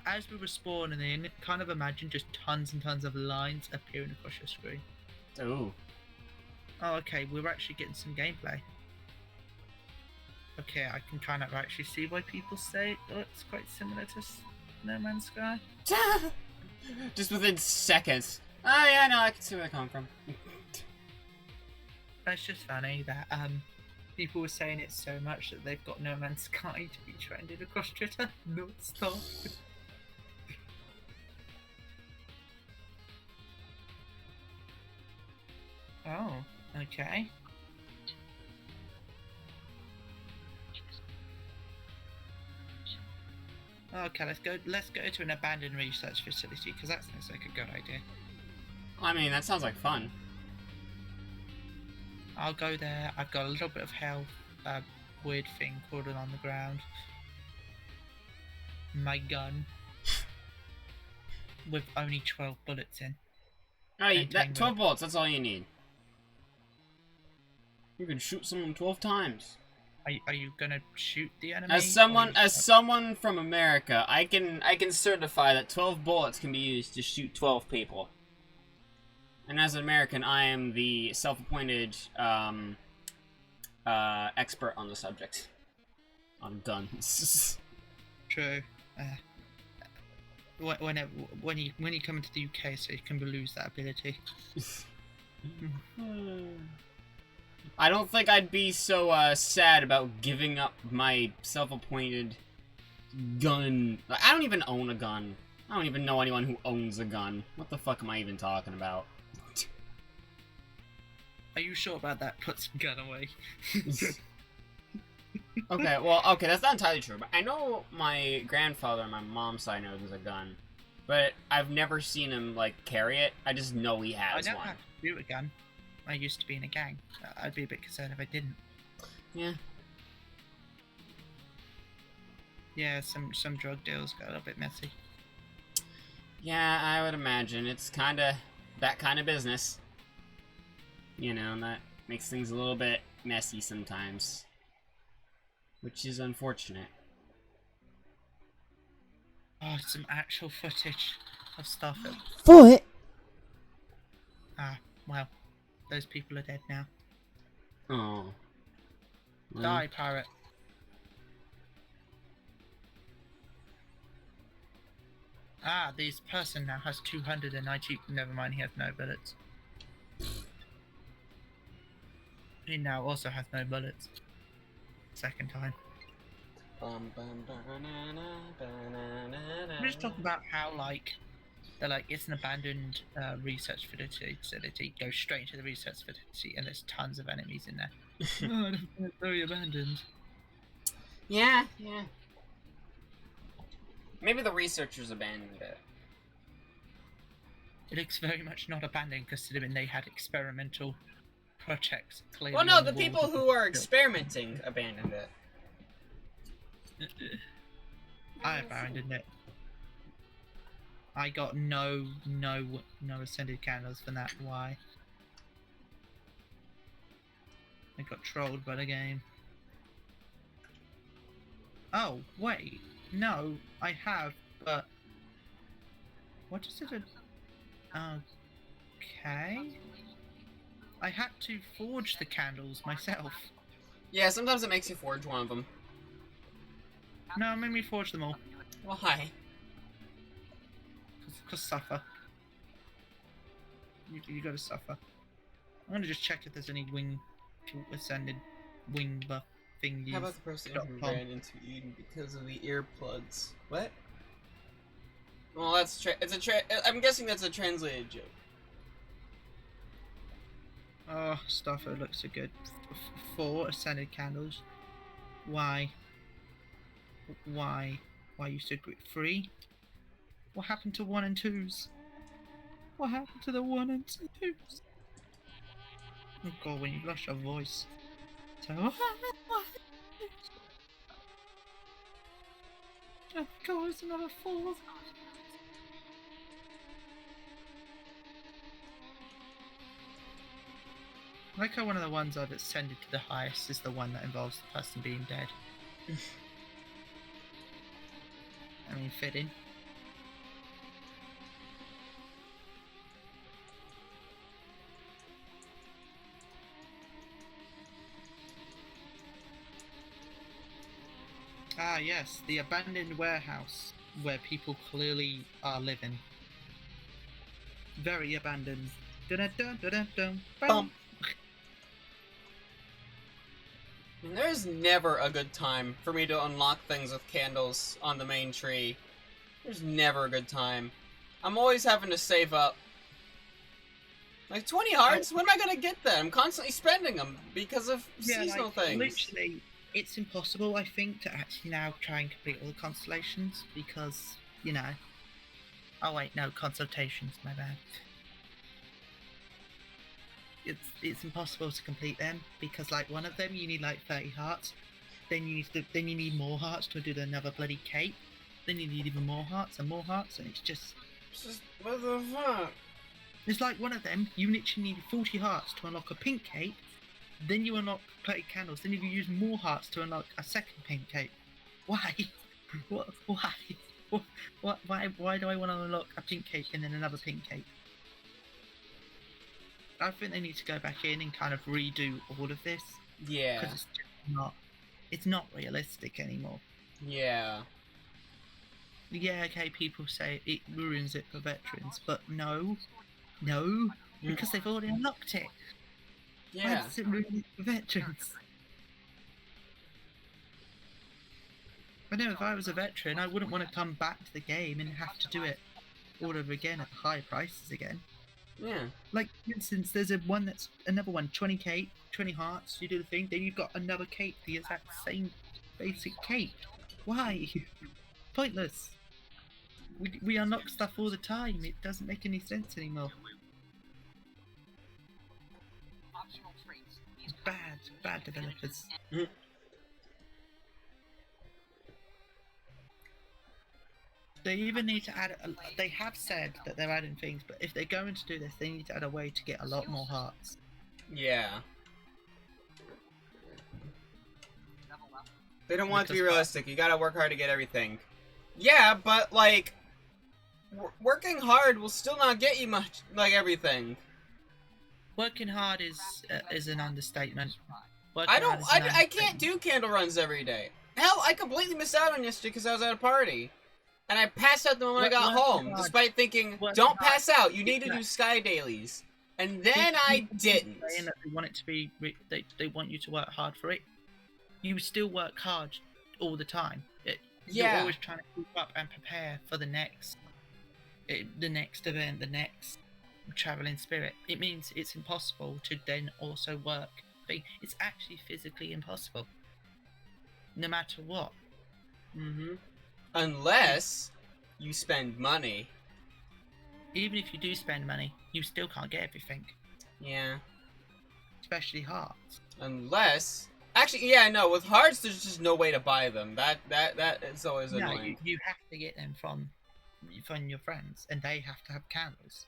As we were spawning in, kind of imagine just tons and tons of lines appearing across your screen. Ooh. Oh, okay, we're actually getting some gameplay. Okay, I can kind of actually see why people say it looks quite similar to No Man's Sky. Just within seconds. Oh yeah, no, I can see where they're coming from. It's just funny that people were saying it so much that they've got No Man's Sky to be trending across Twitter. No, stop. Oh, okay. Okay, let's go to an abandoned research facility, because that sounds like a good idea. I mean, that sounds like fun. I'll go there. I've got a little bit of health. A weird thing crawling on the ground. My gun. With only 12 bullets in. Oh, And that 10 12 bullets, that's all you need. You can shoot someone 12 times. Are you gonna shoot the enemy? As someone from America, I can certify that 12 bullets can be used to shoot 12 people. And as an American, I am the self-appointed expert on the subject. On guns. True. When you come into the UK, so you can lose that ability. I don't think I'd be so sad about giving up my self-appointed gun. I don't even own a gun. I don't even know anyone who owns a gun. What the fuck am I even talking about? Are you sure about that? Put some gun away. Okay, well, okay, that's not entirely true, but I know my grandfather on my mom's side knows a gun, but I've never seen him, like, carry it. I just know he I has don't one. have to do a gun. I used to be in a gang. I'd be a bit concerned if I didn't. Yeah. Yeah, some drug deals got a little bit messy. Yeah, I would imagine. It's kinda that kind of business. You know, and that makes things a little bit messy sometimes. Which is unfortunate. Oh, some actual footage of stuff. Foot? Ah, well, those people are dead now. Oh. Well, Die, pirate. Ah, this person now has 290. Never mind, he has no bullets. He now also has no bullets. Second time. I'm just talking about how, like, they're like, it's an abandoned research facility. Go straight into the research facility, and there's tons of enemies in there. Oh, it's very abandoned. yeah. Maybe the researchers abandoned it. It looks very much not abandoned, considering they had experimental projects. Clearly Well, no, on the walls people of who are experimenting abandoned it. I abandoned it. I got no ascended candles for that. Why? I got trolled by the game. Oh, wait. No, I have, but... What is it? Okay. I had to forge the candles myself. Yeah, sometimes it makes you forge one of them. No, it made me forge them all. Why? Cause suffer. You gotta suffer. I'm gonna just check if there's any ascended wing buff thingies. How about the person who .com. ran into Eden because of the earplugs? What? Well, that's I'm guessing that's a translated joke. Oh, stuff, it looks so good. 4 ascended candles. Why? Why you so quick? 3? What happened to 1 and 2s? What happened to the 1 and 2s? Oh god, when you lost your voice. So, oh god, it's another 4. I like how one of the ones I've ascended to the highest is the one that involves the person being dead. I mean, fitting. Ah, yes, the abandoned warehouse where people clearly are living. Very abandoned. Dun-dun-dun-dun-dun-dun. Bum. And there's never a good time for me to unlock things with candles on the main tree. There's never a good time. I'm always having to save up. Like 20 hearts? When am I gonna get that? I'm constantly spending them because of seasonal things. Literally, it's impossible, I think, to actually now try and complete all the constellations because, you know. Oh wait, no, consultations, my bad. It's impossible to complete them because, like, one of them you need like 30 hearts, then you need more hearts to do another bloody cape, then you need even more hearts, and it's just what the fuck? It's like one of them, you literally need 40 hearts to unlock a pink cape, then you unlock plated candles, then you use more hearts to unlock a second pink cape. Why? Why do I want to unlock a pink cape and then another pink cape? I think they need to go back in and kind of redo all of this Yeah. Because it's not realistic anymore. Yeah. Yeah, okay, people say it ruins it for veterans, but no, because they've already unlocked it. Why Yeah. does it ruin it for veterans? I know if I was a veteran, I wouldn't want to come back to the game and have to do it all over again at high prices again. Yeah. Like, for instance, there's another one, 20 hearts, you do the thing, then you've got another cape, the exact same basic cape. Why? Pointless. We unlock stuff all the time, it doesn't make any sense anymore. Optional traits. These Bad developers. They even need to add. They have said that they're adding things, but if they're going to do this, they need to add a way to get a lot more hearts. Yeah. level up. They don't want it to be Because- realistic. You gotta work hard to get everything. Yeah, but like, working hard will still not get you much, like everything. Working hard is an understatement. I can't do candle runs every day. Hell, I completely missed out on yesterday because I was at a party. And I passed out the moment I got home, despite thinking, don't pass out, you need to do sky dailies. And then I didn't. Saying that they want it to be, they want you to work hard for it. You still work hard all the time. You're Yeah. always trying to keep up and prepare for the next event, the next traveling spirit. It means it's impossible to then also work. It's actually physically impossible. No matter what. Mm-hmm. Unless you spend money. Even if you do spend money, you still can't get everything. Yeah. Especially hearts. Unless... Actually, yeah, no, with hearts, there's just no way to buy them. That is always No, annoying. you have to get them from your friends, and they have to have candles.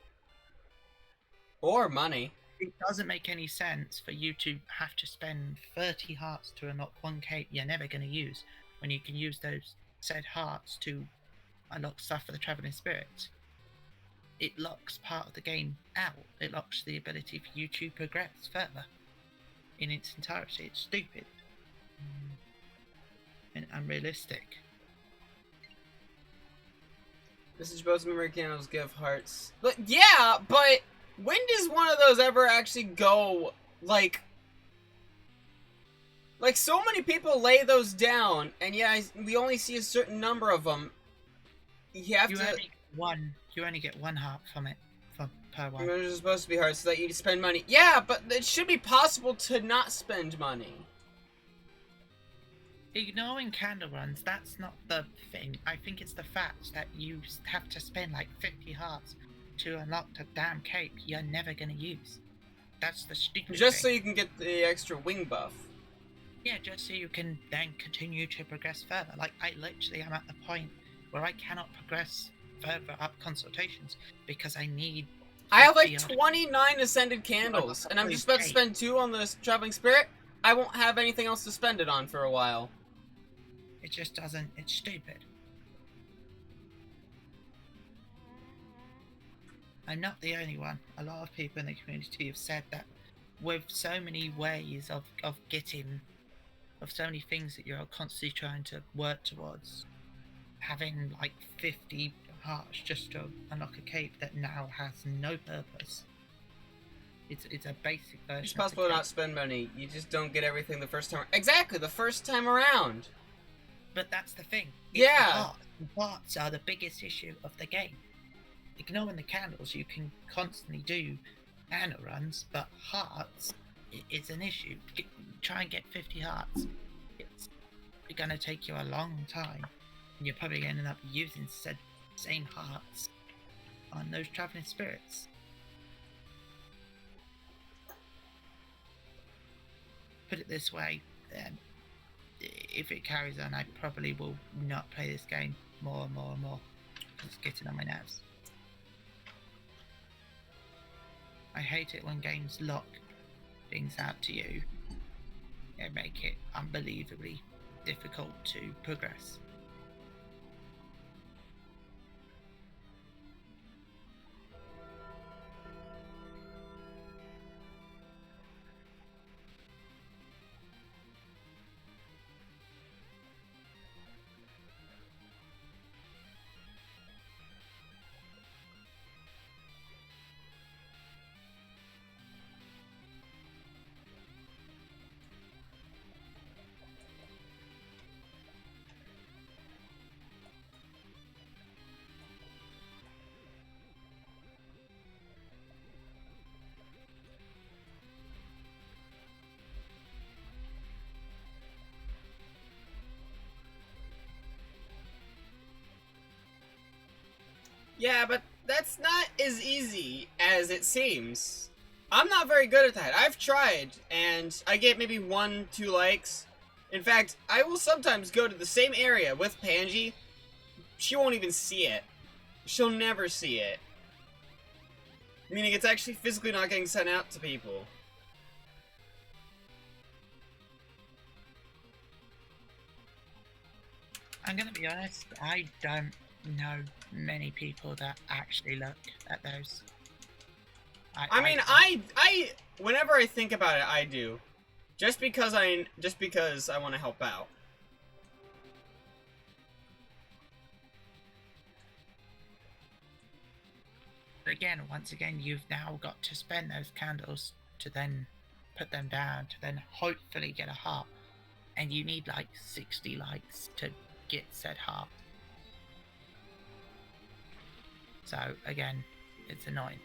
Or money. It doesn't make any sense for you to have to spend 30 hearts to unlock one cape you're never going to use, when you can use those said hearts to unlock stuff for the Travelling Spirit. It locks part of the game out. It locks the ability for you to progress further in its entirety. It's stupid and unrealistic. Message boats, memory candles, give hearts. But yeah, but when does one of those ever actually go, like so many people lay those down, and yeah, we only see a certain number of them. You only get one heart from it per one. There's supposed to be hearts so that you spend money. Yeah, but it should be possible to not spend money. Ignoring candle runs, that's not the thing. I think it's the fact that you have to spend like 50 hearts to unlock the damn cape you're never gonna use. That's the stupid Just so thing. you can get the extra wing buff. Yeah, just so you can then continue to progress further. Like, I literally am at the point where I cannot progress further up consultations because I need... I have like 50 29 ascended candles, and I'm just about to spend 2 on the traveling spirit. I won't have anything else to spend it on for a while. It just doesn't... It's stupid. I'm not the only one. A lot of people in the community have said that with so many ways of getting... of so many things that you're constantly trying to work towards, having like 50 hearts just to unlock a cape that now has no purpose. It's a basic version. It's possible to not spend money. You just don't get everything the first time. Exactly, the first time around. But that's the thing. It's Yeah. The hearts. The hearts are the biggest issue of the game. Ignoring the candles, you can constantly do candle runs, but hearts is an issue. Try and get 50 hearts. It's going to take you a long time. And you're probably going to end up using said same hearts on those traveling spirits. Put it this way, if it carries on, I probably will not play this game more and more and more. It's getting on my nerves. I hate it when games lock things out to you and make it unbelievably difficult to progress. Yeah, but that's not as easy as it seems. I'm not very good at that. I've tried, and I get maybe 1-2 likes. In fact, I will sometimes go to the same area with Panji. She won't even see it. She'll never see it. Meaning it's actually physically not getting sent out to people. I'm gonna be honest, I don't know many people that actually look at those. I mean, I whenever I think about it, I do. Just because I want to help out. Again, once again, you've now got to spend those candles to then put them down to then hopefully get a heart. And you need like 60 likes to get said heart. So again, it's annoying.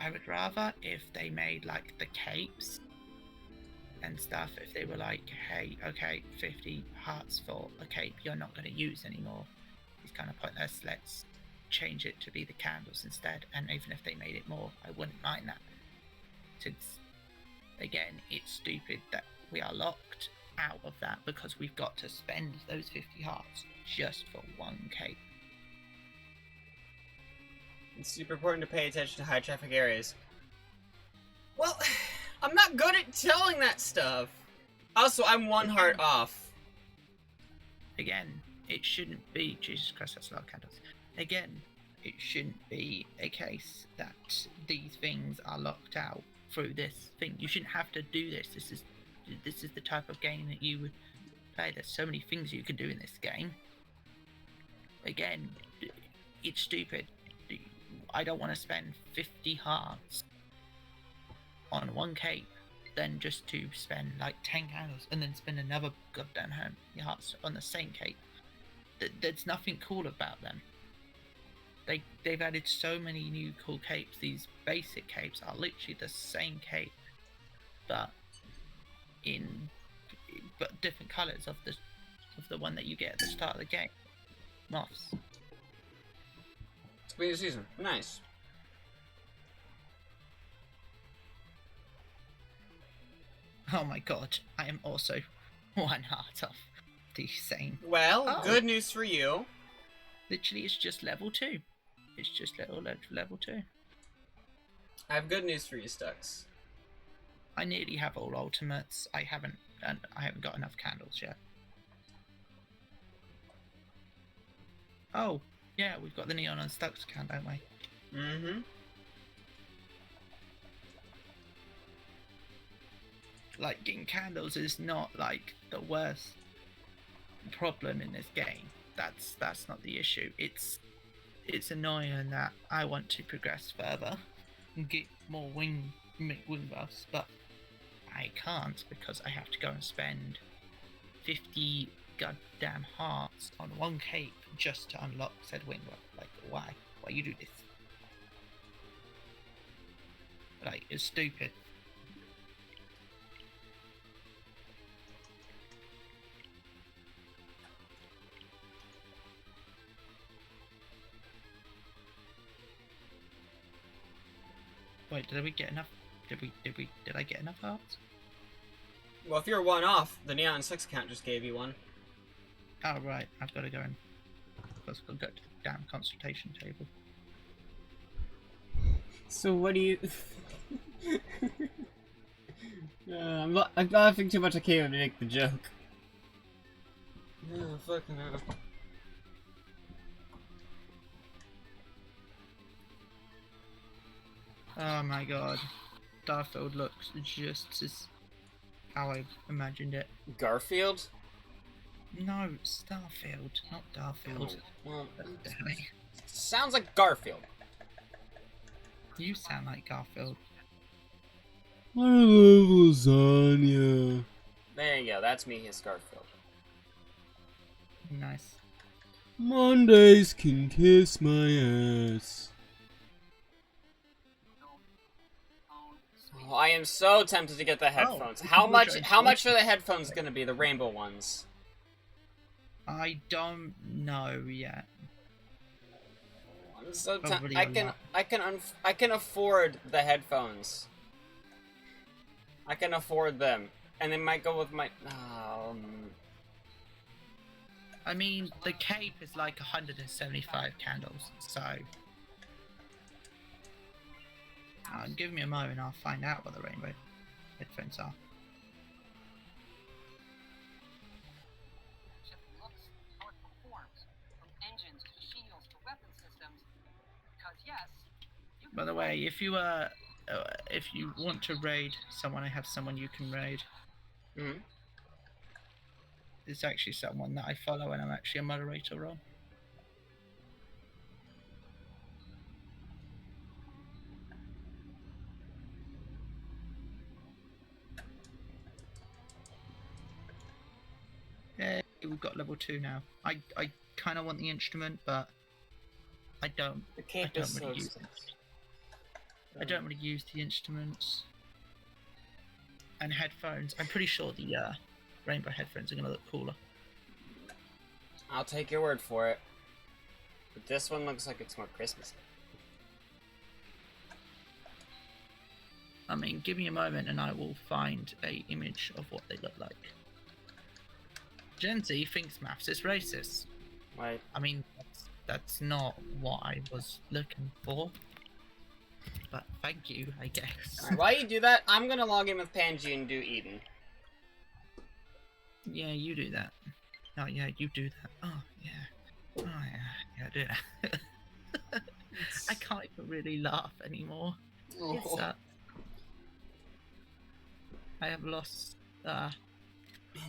I would rather if they made like the capes and stuff, if they were like, hey, okay, 50 hearts for a cape you're not going to use anymore. It's kind of pointless. Let's change it to be the candles instead. And even if they made it more, I wouldn't mind that. Since, again, it's stupid that we are locked out of that because we've got to spend those 50 hearts just for one cape. It's super important to pay attention to high traffic areas. Well, I'm not good at telling that stuff. Also, I'm 1 heart off. Again, it shouldn't be... Jesus Christ, that's a lot of candles. Again, it shouldn't be a case that these things are locked out through this thing. You shouldn't have to do this. This is the type of game that you would play. There's so many things you can do in this game. Again, it's stupid. I don't want to spend 50 hearts on one cape, then just to spend like 10 candles and then spend another goddamn hearts on the same cape. There's nothing cool about them. They've added so many new cool capes. These basic capes are literally the same cape, but different colours of the one that you get at the start of the game. Moths. Spring of the season. Nice. Oh my god, I am also 1 heart off the same. Well, good news for you. Literally, it's just level 2. It's just level 2. I have good news for you, Stux. I nearly have all ultimates. I haven't got enough candles yet. Oh, yeah, we've got the neon and Stux account, don't we? Mm-hmm. Like, getting candles is not like the worst problem in this game. That's not the issue. It's annoying that I want to progress further and get more wing buffs, but I can't because I have to go and spend 50 goddamn hearts on one cape just to unlock said wing buff. Like, why? Why you do this? Like, it's stupid. Wait, did we get enough? Did I get enough hearts? Well, if you're 1 off, the Neon 6 account just gave you 1. Oh, right. I've got to go and... I've got to go to the damn consultation table. So what do you... I'm laughing too much, I can't even make the joke. Oh, fucking hell. Oh my god. Starfield looks just as how I imagined it. Garfield? No, Starfield, not Darfield. Well, Damn it. sounds like Garfield. You sound like Garfield. I love lasagna. There you go, that's me as Garfield. Nice. Mondays can kiss my ass. Oh, I am so tempted to get the headphones. How much are the headphones gonna be, the rainbow ones? I don't know yet. I'm so Probably I a can lot. I can afford the headphones. I can afford them. And they might go with my I mean, the cape is like 175 candles, so... give me a moment, I'll find out what the rainbow headphones are. Looks, how it performs, from engines to shields to weapon systems. Because yes, you By the way, if you want to raid someone, I have someone you can raid. Mhm. It's actually someone that I follow and I'm actually a moderator on. Yeah, we've got level 2 now. I kind of want the instrument, but I don't. The I cape don't is really so use it. I don't really use the instruments and headphones. I'm pretty sure the rainbow headphones are gonna look cooler. I'll take your word for it. But this one looks like it's more Christmassy. I mean, give me a moment and I will find a image of what they look like. Gen Z thinks maths is racist. Right. I mean, that's not what I was looking for. But thank you, I guess. Alright, while you do that, I'm gonna log in with Panji and do Eden. Yeah, you do that. Oh, yeah, you do that. Oh, yeah. Oh, yeah, do that. I can't even really laugh anymore. It's, I have lost, Man,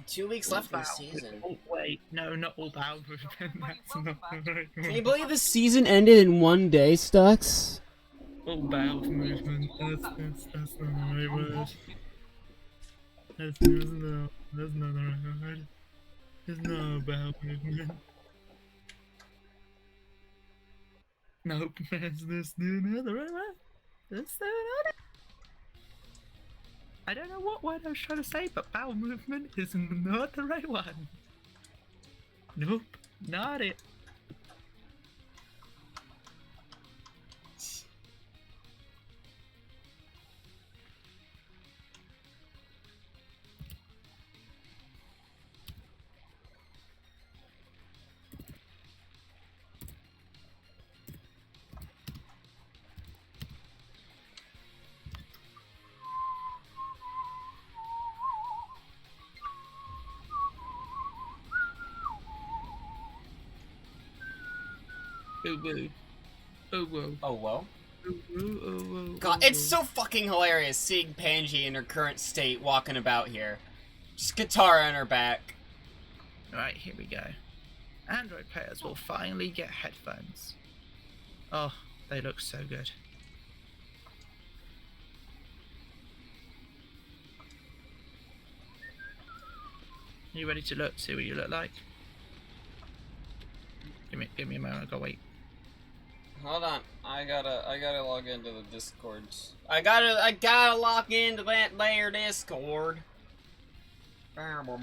2 weeks left in the bowel season. movement. Oh, wait, no, not all bowel movement. That's not the right Can you one. believe the season ended in 1 day, Stux? All bowel movement. That's not the right word. That's not the right word. It's not bowel movement. Nope, that's not the right word. That's not it. I don't know what word I was trying to say, but bowel movement is not the right one. Nope, not it. Ooh woo. Ooh woo. Oh, well. Ooh woo, ooh woo. God, it's so fucking hilarious seeing Panji in her current state walking about here. Just guitar on her back. Right, here we go. Android players will finally get headphones. Oh, they look so good. You ready to look? See what you look like? Give me a moment. I gotta wait. Hold on, I gotta log into the Discord. I gotta log into that there Discord. I mean,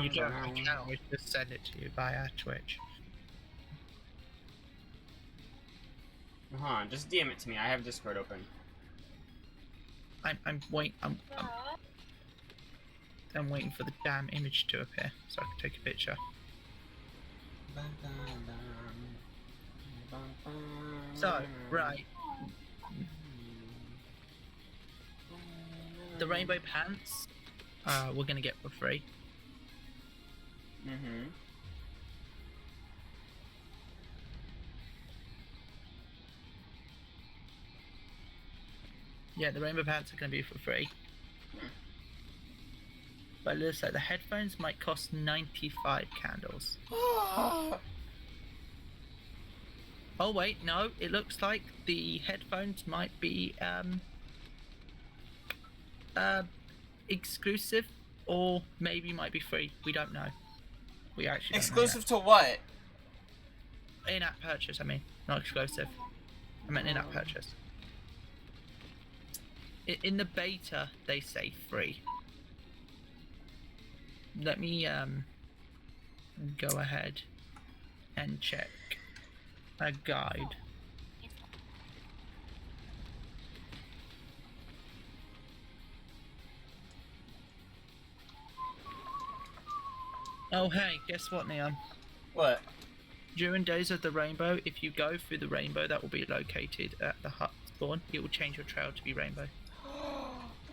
you don't. I can always just send it to you via Twitch. Just DM it to me. I have Discord open. I'm waiting for the damn image to appear so I can take a picture. So, right. The rainbow pants, we're gonna get for free. Mm-hmm. Yeah, the rainbow pants are gonna be for free. But it looks like the headphones might cost 95 candles. Oh wait, no, it looks like the headphones might be exclusive or maybe might be free. We don't know. We actually don't know Exclusive to what? yet. In-app purchase, I mean, not exclusive. I meant in-app purchase. In the beta, they say free. Let me go ahead and check a guide. Oh hey, guess what, Neon? What? During Days of the Rainbow, if you go through the rainbow that will be located at the hut spawn, it will change your trail to be rainbow.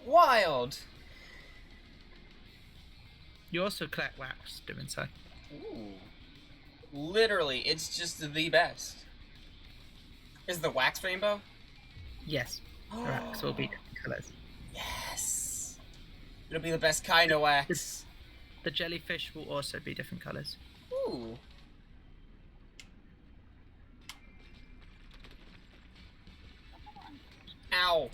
Wild! You also collect wax doing so. Ooh. Literally, it's just the best. Is the wax rainbow? Yes, the wax will be different colours. Yes! It'll be the best kind of wax. The jellyfish will also be different colours. Ooh. Ow.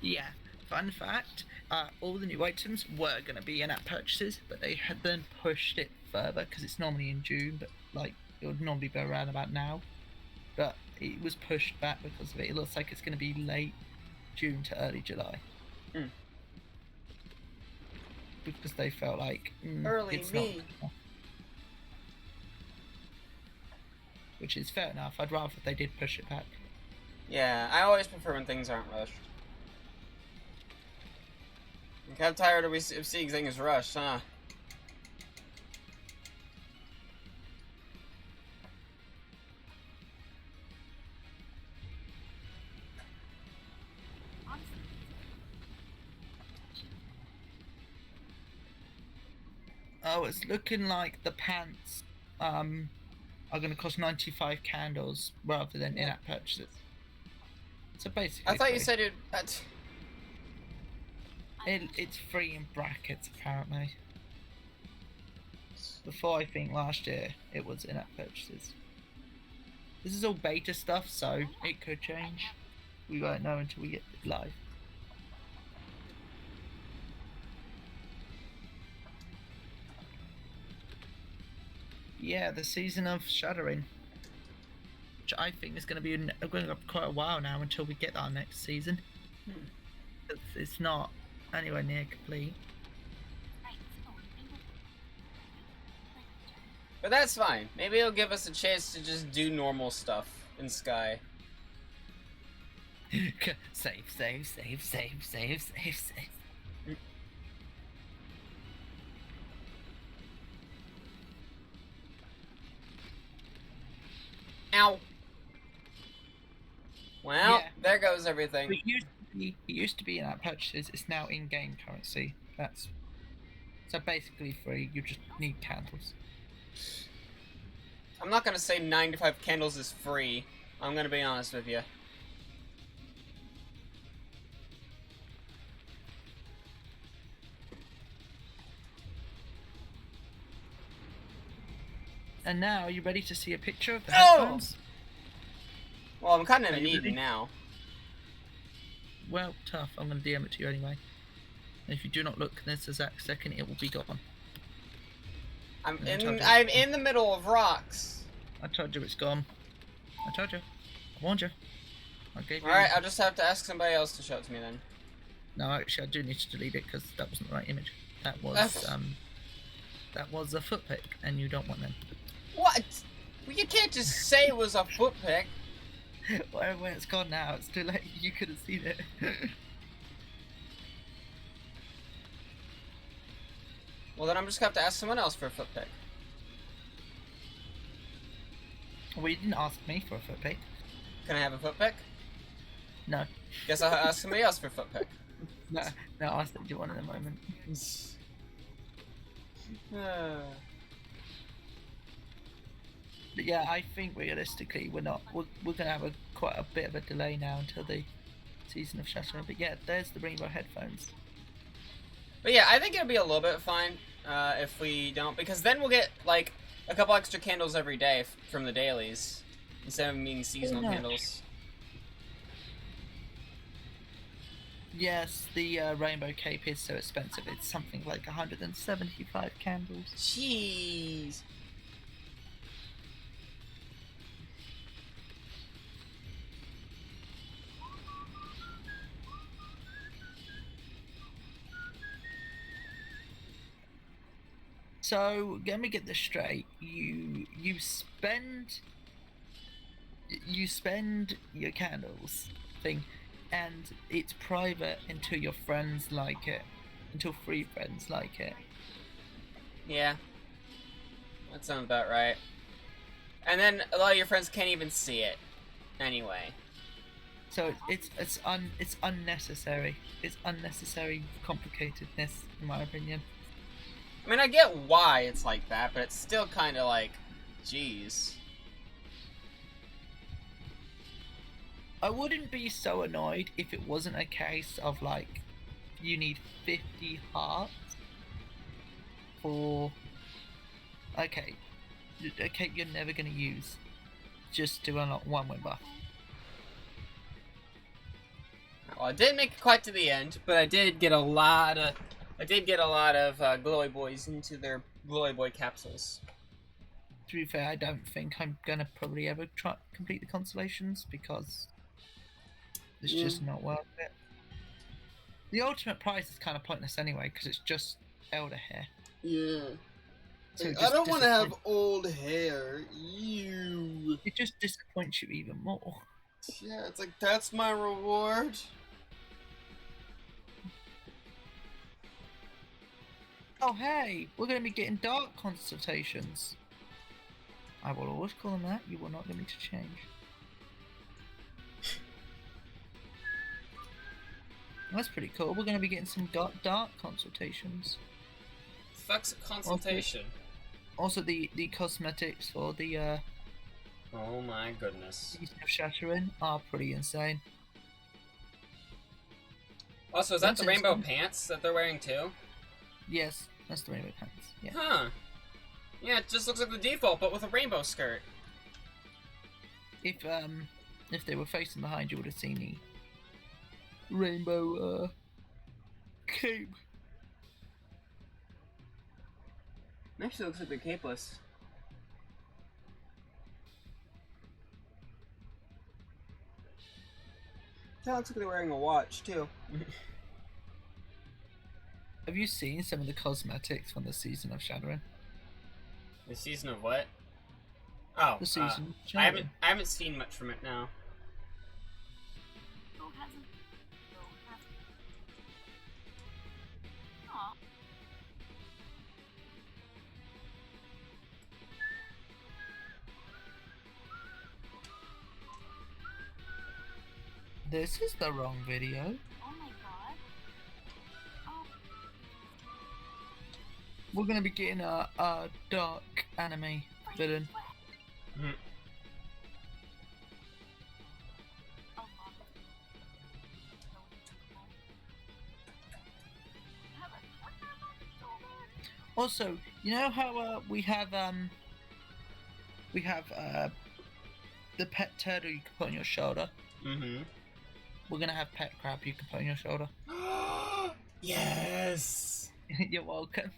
Yeah, fun fact, all the new items were going to be in-app purchases, but they had then pushed it further because it's normally in June, but like it would normally be around about now. But it was pushed back because of it. It looks like it's going to be late June to early July. Mm. Because they felt like Early it's me. not. Which is fair enough. I'd rather they did push it back. Yeah, I always prefer when things aren't rushed. I'm kind of tired of seeing things rushed, huh? Oh, it's looking like the pants are going to cost 95 candles rather than in-app purchases. So basically, I thought you said it. it's free in brackets apparently. Before, I think last year it was in-app purchases. This is all beta stuff, so it could change. We won't know until we get it live. Yeah, the season of Shuddering, which I think is going to be going up quite a while now until we get our next season. It's not anywhere near complete. But that's fine. Maybe it'll give us a chance to just do normal stuff in Sky. Save, save, save, save, save, save, save. Ow. Well, Yeah. there goes everything. It used to be in-app purchases. It's now in-game currency. That's so basically free. You just need candles. I'm not gonna say 95 candles is free. I'm gonna be honest with you. And now, are you ready to see a picture of the Oh! headphones? Well, I'm kind of Are in you need ready? now. Well, tough. I'm going to DM it to you anyway. And if you do not look in this exact second, it will be gone. I'm I told you. I'm in the middle of rocks. I told you it's gone. I told you. I warned you. I gave you. Alright, I'll just have to ask somebody else to show it to me then. No, actually, I do need to delete it because that wasn't the right image. That was a foot pick, and you don't want them. What? Well, you can't just say it was a foot pick. Well, it's gone now. It's too late. You could have seen it. Well, then I'm just gonna have to ask someone else for a foot pick. Well, you didn't ask me for a foot pick. Can I have a foot pick? No. Guess I'll ask somebody else for a foot pick. No, I said you one in a moment. But yeah, I think realistically we're gonna have quite a bit of a delay now until the Season of Shattering. But yeah, there's the rainbow headphones. But yeah, I think it'll be a little bit fine if we don't, because then we'll get like a couple extra candles every day from the dailies instead of being seasonal candles. Yes, the rainbow cape is so expensive. It's something like 175 candles. Jeez. So let me get this straight. You spend your candles thing, and it's private until your friends like it, until 3 friends like it. Yeah, that sounds about right. And then a lot of your friends can't even see it anyway. So it's unnecessary. It's unnecessary complicatedness, in my opinion. I mean, I get why it's like that, but it's still kind of like, geez. I wouldn't be so annoyed if it wasn't a case of like, you need 50 hearts for a cape you're never going to use just to unlock 1 win buff. Well, I didn't make it quite to the end, but I did get a lot of glowy boys into their glowy boy capsules. To be fair, I don't think I'm gonna probably ever complete the constellations because it's just not worth it. The ultimate prize is kind of pointless anyway because it's just elder hair. Yeah. So I don't want to have old hair. Ew. It just disappoints you even more. Yeah, it's like, that's my reward. Oh hey, we're going to be getting dark consultations. I will always call them that. You will not get me to change. That's pretty cool. We're going to be getting some dark consultations. Fuck's a consultation? Also the cosmetics for the oh my goodness. Season of Shattering are pretty insane. Also, is that the rainbow pants that they're wearing too? Yes, that's the rainbow pants. Yeah. Huh. Yeah, it just looks like the default, but with a rainbow skirt. If they were facing behind, you would have seen the rainbow cape. Actually looks like they're capeless. That looks like they're wearing a watch too. Have you seen some of the cosmetics from the Season of Shattering? The season of what? Oh, The Season of I Shattering. haven't seen much from it now. Who hasn't? Aw. This is the wrong video. Oh my god. Oh. We're gonna be getting a dark anime villain. Hmm. Oh, Also, you know how we have the pet turtle you can put on your shoulder. Mm-hmm. We're gonna have pet crab you can put on your shoulder. Yes! You're welcome.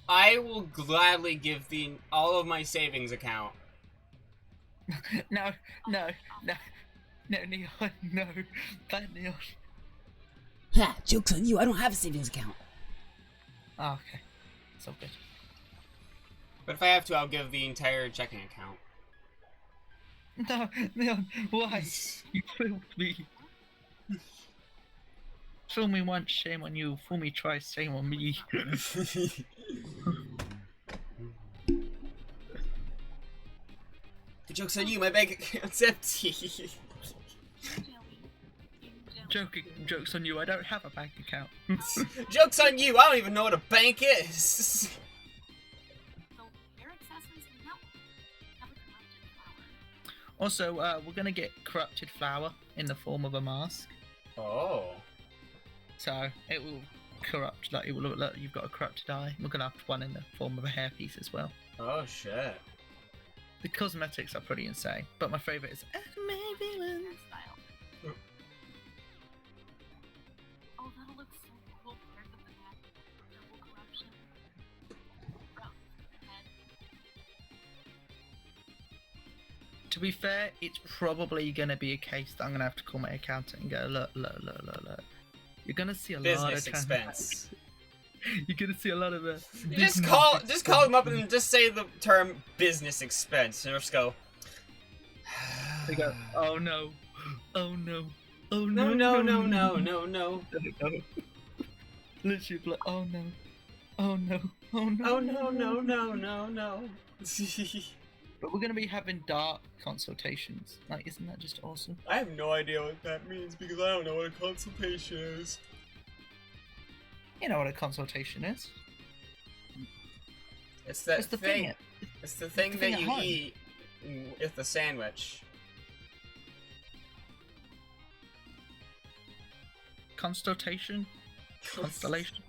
I will gladly give all of my savings account. No, Neon, no, bad Neon. Ha! Joke's on you, I don't have a savings account. Oh, okay, it's all good. But if I have to, I'll give the entire checking account. No, Neon, why? You fooled me. Fool me once, shame on you. Fool me twice, shame on me. The joke's on you, my bank account's empty. Joke's on you, I don't have a bank account. Joke's on you, I don't even know what a bank is. So, your accessories can help. Have a corrupted flower. Also, we're gonna get corrupted flower. in the form of a mask. Oh. So it will corrupt, like it will look like you've got a corrupted eye. We're gonna have one in the form of a hairpiece as well. Oh shit. The cosmetics are pretty insane, but my favourite is maybe when... Hairstyle. Oh, that'll look so cool paired with the hat. Double corruption. Bro, head. To be fair, it's probably gonna be a case that I'm gonna have to call my accountant and go, look. You're gonna see a lot Business of expense. You're gonna see a lot of Just call them up and just say the term business expense, and just go. They go, oh no, oh no, oh No, no, no, no, no, no, no. Literally, like, oh no, oh no, oh no, Oh no, no, no, no, no. But we're gonna be having dark consultations. Like, isn't that just awesome? I have no idea what that means because I don't know what a consultation is. You know what a consultation is? It's that It's the thing. thing. It's the thing the that thing you at home. eat with the sandwich. Consultation? Constellation?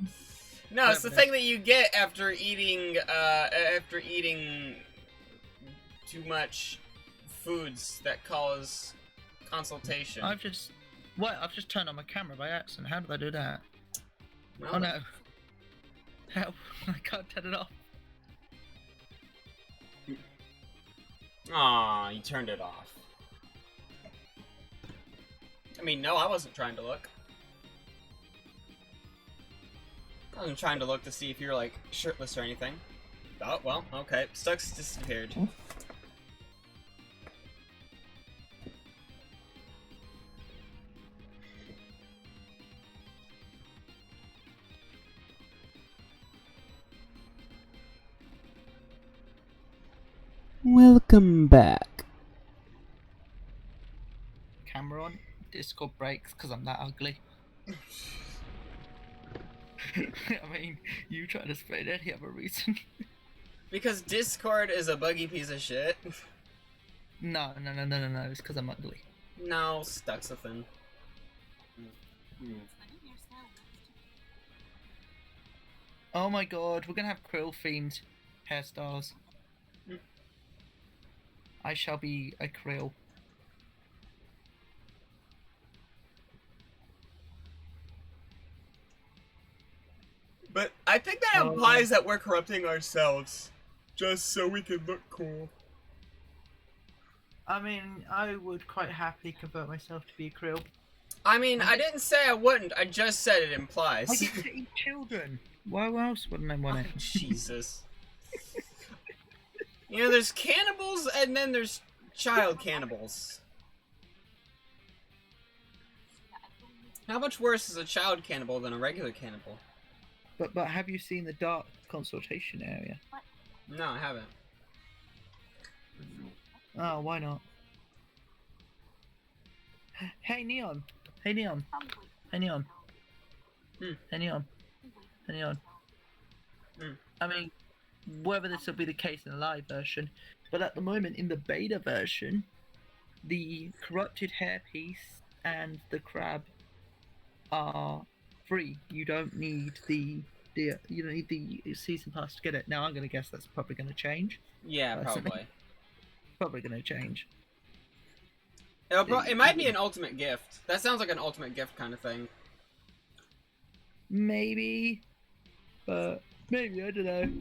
No, it's the Whatever it thing that you get after eating too much foods that cause consultation. I've just turned on my camera by accident. How did I do that? Well, Oh no. How? I can't turn it off. Aw, you turned it off. I mean, no, I wasn't trying to look. I wasn't trying to look to see if you're, like, shirtless or anything. Oh, well, okay. Stuck's disappeared. Welcome back. Camera on. Discord breaks because I'm that ugly. I mean, you try to explain any other reason. Because Discord is a buggy piece of shit. No. It's because I'm ugly. No, Stuck's a thing. Oh my god, we're gonna have krill themed hairstyles. I shall be a krill. But I think that implies that we're corrupting ourselves. Just so we can look cool. I mean, I would quite happily convert myself to be a krill. I mean, I didn't say I wouldn't, I just said it implies. I get to eat children. Why else wouldn't I want it? Oh, Jesus. You know, there's cannibals and then there's child cannibals. How much worse is a child cannibal than a regular cannibal? But have you seen the dark consultation area? No, I haven't. Oh, why not? Hey Neon. Hey Neon. Hey Neon. Hey Neon. Hey Neon. I mean, whether this will be the case in the live version, but at the moment in the beta version, the corrupted hairpiece and the crab are free. You don't need the season pass to get it. Now I'm gonna guess that's probably gonna change. Yeah, probably. Probably gonna change. It might be an ultimate gift. That sounds like an ultimate gift kind of thing. Maybe, but maybe, I don't know.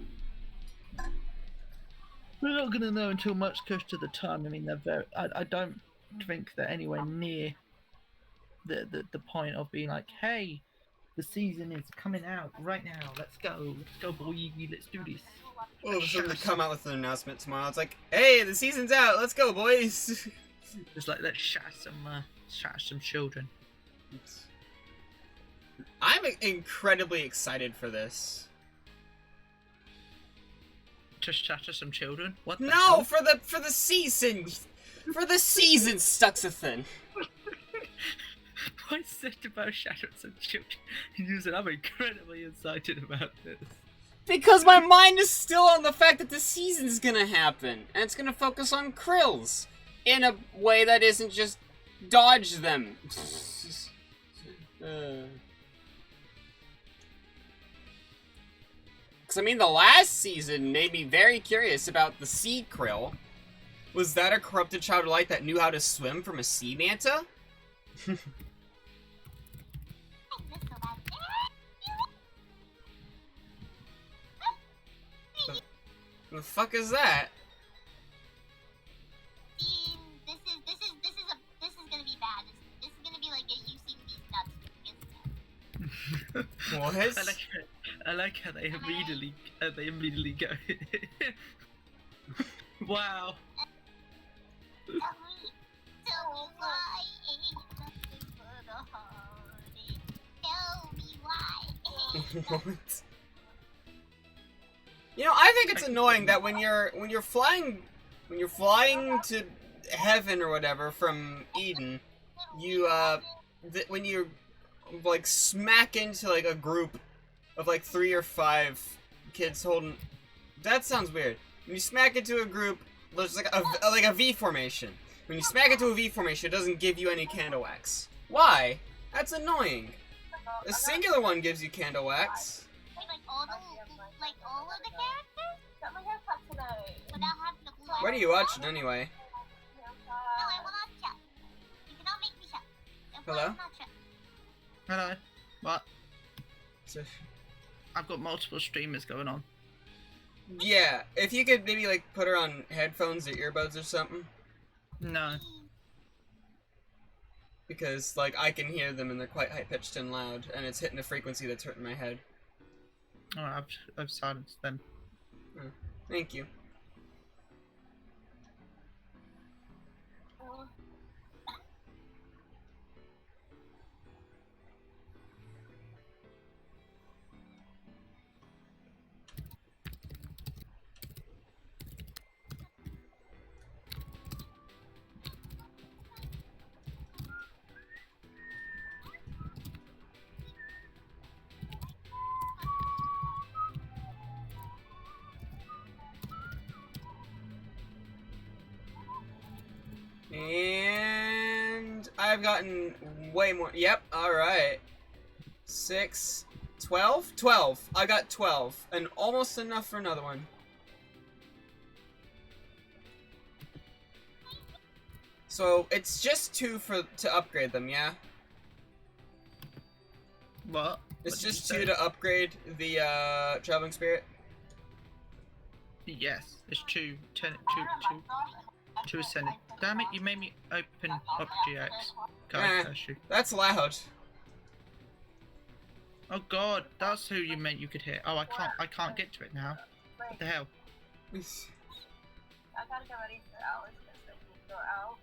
We're not gonna know until much closer to the time. I mean, they're very. I don't think they're anywhere near the point of being like, hey, the season is coming out right now. Let's go, boy. Let's do this. All of a sudden, they come out with an announcement tomorrow. It's like, hey, the season's out. Let's go, boys. It's like, let's shatter some children. I'm incredibly excited for this. To shatter some children? What? The No, hell? for the season. For the season, Stuxathan. I said about shattering some children. You said I'm incredibly excited about this. Because my mind is still on the fact that the season's gonna happen, and it's gonna focus on Krills in a way that isn't just dodge them. Because, I mean, the last season made me very curious about the sea krill. Was that a corrupted child of light that knew how to swim from a sea manta? The fuck is that? This is gonna be bad. This is gonna be like a you seen these nuts. What? I like how they immediately go. Wow. Tell me why ain't nothing but a heartache. Tell me why ain't What? You know, I think it's annoying that when you're flying to heaven or whatever from Eden, you when you like smack into like a group of like 3 or 5 kids holding. That sounds weird. When you smack into a group, there's like a V formation. When you smack into a V formation, it doesn't give you any candle wax. Why? That's annoying. The singular one gives you candle wax. like all of the characters? Got my haircut today. Without having to blue. What are you watching anyway? No, I will not chat. You cannot make me chat. Hello? Hello. What? I've got multiple streamers going on. Yeah, if you could maybe like put her on headphones or earbuds or something. No. Because like I can hear them and they're quite high pitched and loud, and it's hitting a frequency that's hurting my head. Oh, I've silenced them. Oh, thank you. And I've gotten way more. Yep, alright. 6, 12? 12. I got 12. And almost enough for another one. So it's just 2 to upgrade them, yeah? What? It's What did just you 2 say? to upgrade the traveling spirit? Yes, it's two ascended. Damn it, you made me open objects. God bless you. That's loud. Oh god, that's who you meant you could hit. Oh, I can't get to it now. What the hell? I gotta get ready for Alice because I can go out.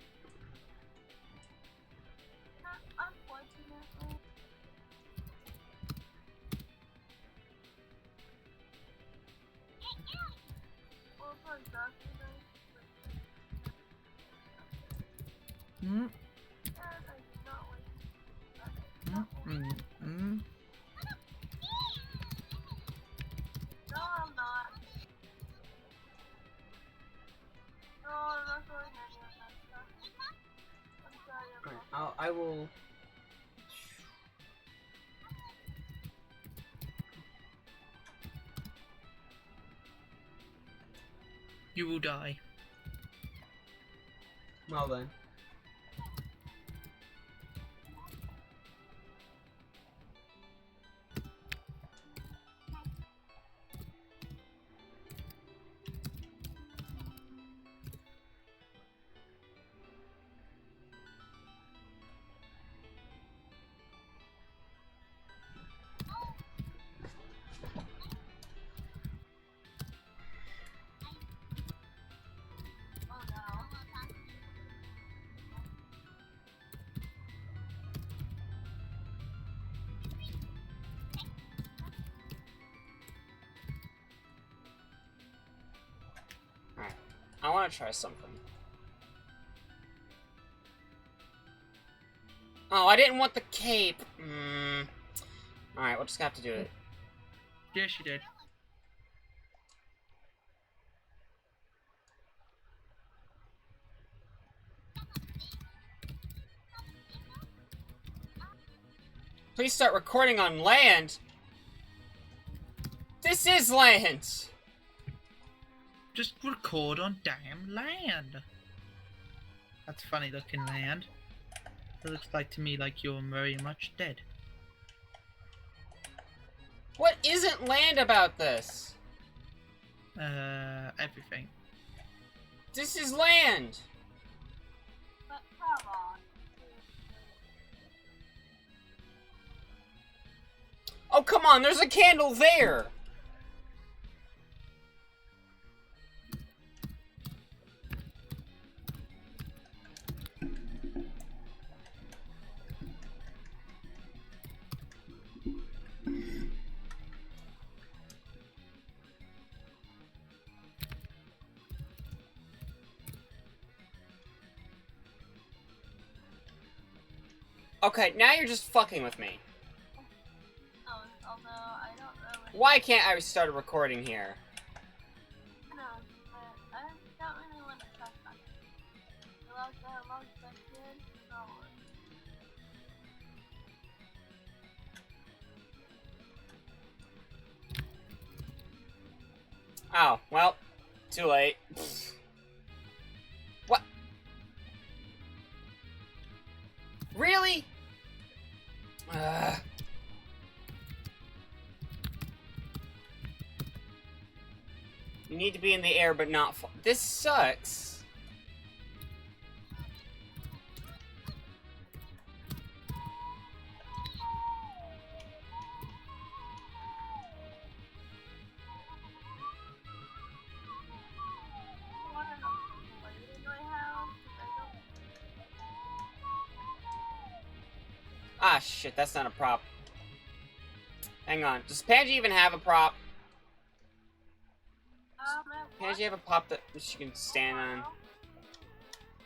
Unfortunately. Hmm? Hmm? No, I'm not. No, I'm not doing any of that stuff. I'm sorry about I will... You will die. Well then. Alright, I want to try something. Oh, I didn't want the cape. Alright, we'll just have to do it. Yes, you did. Please start recording on land. This is land. Just record on damn land. That's funny looking land. It looks like to me like you're very much dead. What isn't land about this? Everything. This is land. But come on. Oh, come on, there's a candle there. Okay, now you're just fucking with me. Although I don't really Why can't I start a recording here? know, but I don't really want to talk about it. You like that long section? So, Oh, well, too late. What? Really? You need to be in the air, but not this sucks. I want to know what in my house. I don't. Ah, shit, that's not a prop. Hang on. Does Panji even have a prop? Panji have a prop that she can stand on?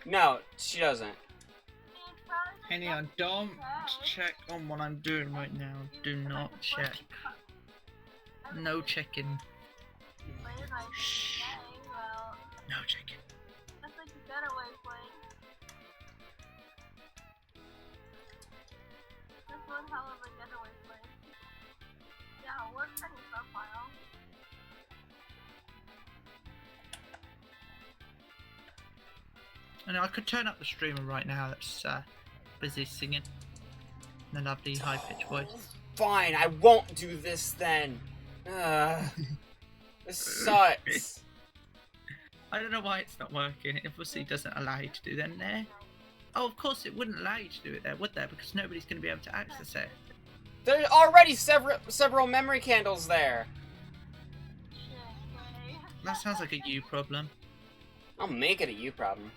No, she doesn't. Hang on, don't check on what I'm doing right now. Do not check. No checking. Shh. Well, No checking. that's like a getaway place. This one hell of a getaway place. Yeah, we're pretty profile. And I could turn up the streamer right now that's busy singing in a lovely high-pitched voice. Fine, I won't do this then. This sucks. I don't know why it's not working. It obviously doesn't allow you to do that there. Oh, of course it wouldn't allow you to do it there, would there? Because nobody's going to be able to access it. There's already several memory candles there. That sounds like a you problem. I'll make it a you problem.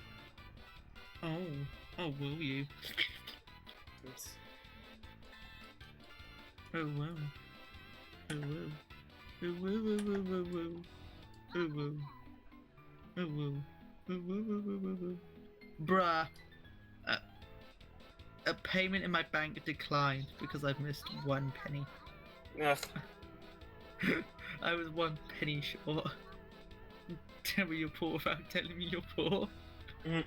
Oh, will you? Oh, wow. Oh, wow. Oh, whoa, whoa, whoa, whoa, whoa. Oh, whoa. Oh, whoa. Oh, whoa, whoa, whoa, whoa, whoa. Bruh. A payment in my bank declined because I've missed 1 penny. Ugh. I was 1 penny short. Tell me you're poor without telling me you're poor. Mm.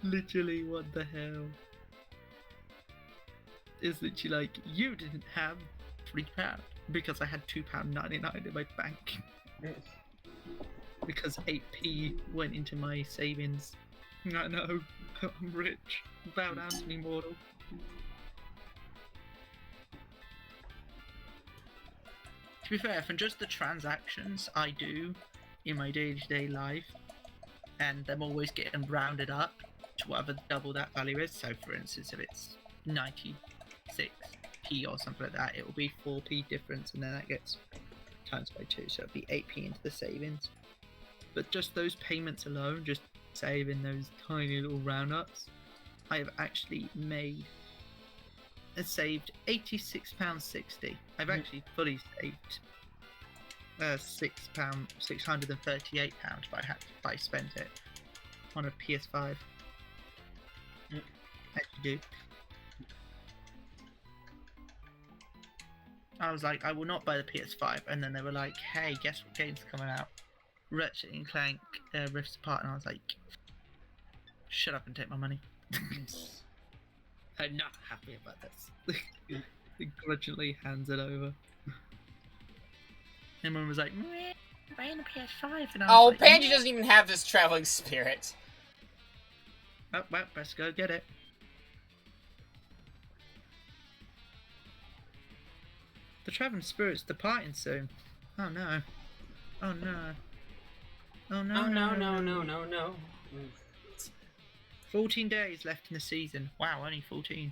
Literally, what the hell? It's literally like, you didn't have £3 because I had £2.99 in my bank. Because 8p went into my savings. I know, I'm rich. Bow down to me, mortal. To be fair, from just the transactions I do in my day-to-day life, and them always getting rounded up to whatever double that value is. So for instance, if it's 96p or something like that, it will be 4p difference, and then that gets times by 2, so it'll be 8p into the savings. But just those payments alone, just saving those tiny little round-ups, I have actually saved £86.60. I've actually fully saved £638 if I spent it on a PS5. Actually do. I was like, I will not buy the PS5, and then they were like, hey, guess what game's coming out? Ratchet and Clank Rifts Apart, and I was like, shut up and take my money. I'm not happy about this. He grudgingly hands it over. And Mum was like, "Meh, buying a PS5," and I was Oh, like, Pansy "Meh." doesn't even have this traveling spirit. Oh, well, let's go get it. The traveling spirit's departing soon. Oh no. Oh no. Oh no. Oh, no. 14 days left in the season. Wow, only 14.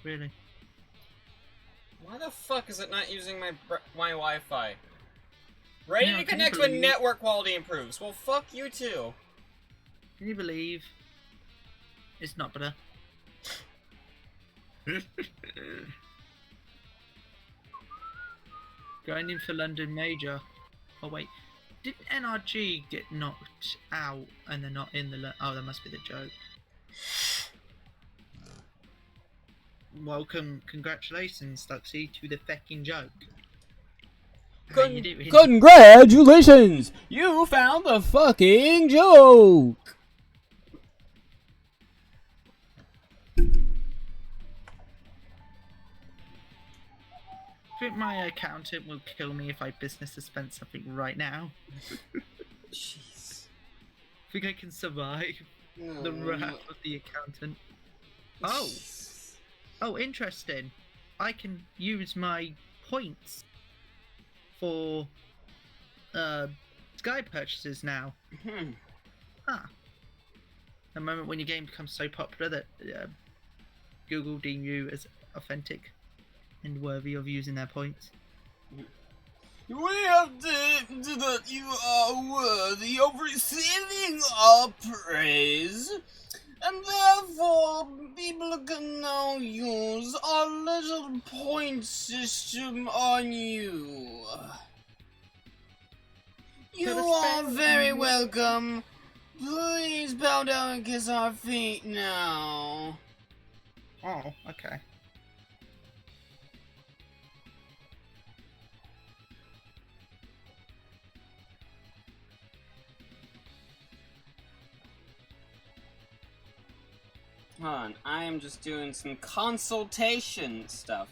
Really? Why the fuck is it not using my Wi-Fi? Ready No, to can you connect when believe- network quality improves. Well, fuck you too. Can you believe it's not better? Going in for London Major. Oh wait, did NRG get knocked out and they're not in the? Oh, that must be the joke. Welcome, congratulations, Stuxy, to the fecking joke. How you doing? Congratulations! You found the fucking joke! I think my accountant will kill me if I business suspend something right now. Jeez. I think I can survive No, the wrath no. of the accountant. Oh! Oh, interesting. I can use my points for Sky purchases now. Ah. The moment when your game becomes so popular that Google deem you as authentic and worthy of using their points. We have deemed that you are worthy of receiving our praise, and therefore people can now use our little point system on you. You So the are spell- very welcome. Please bow down and kiss our feet now. Oh, okay. Hold on, I am just doing some consultation stuff.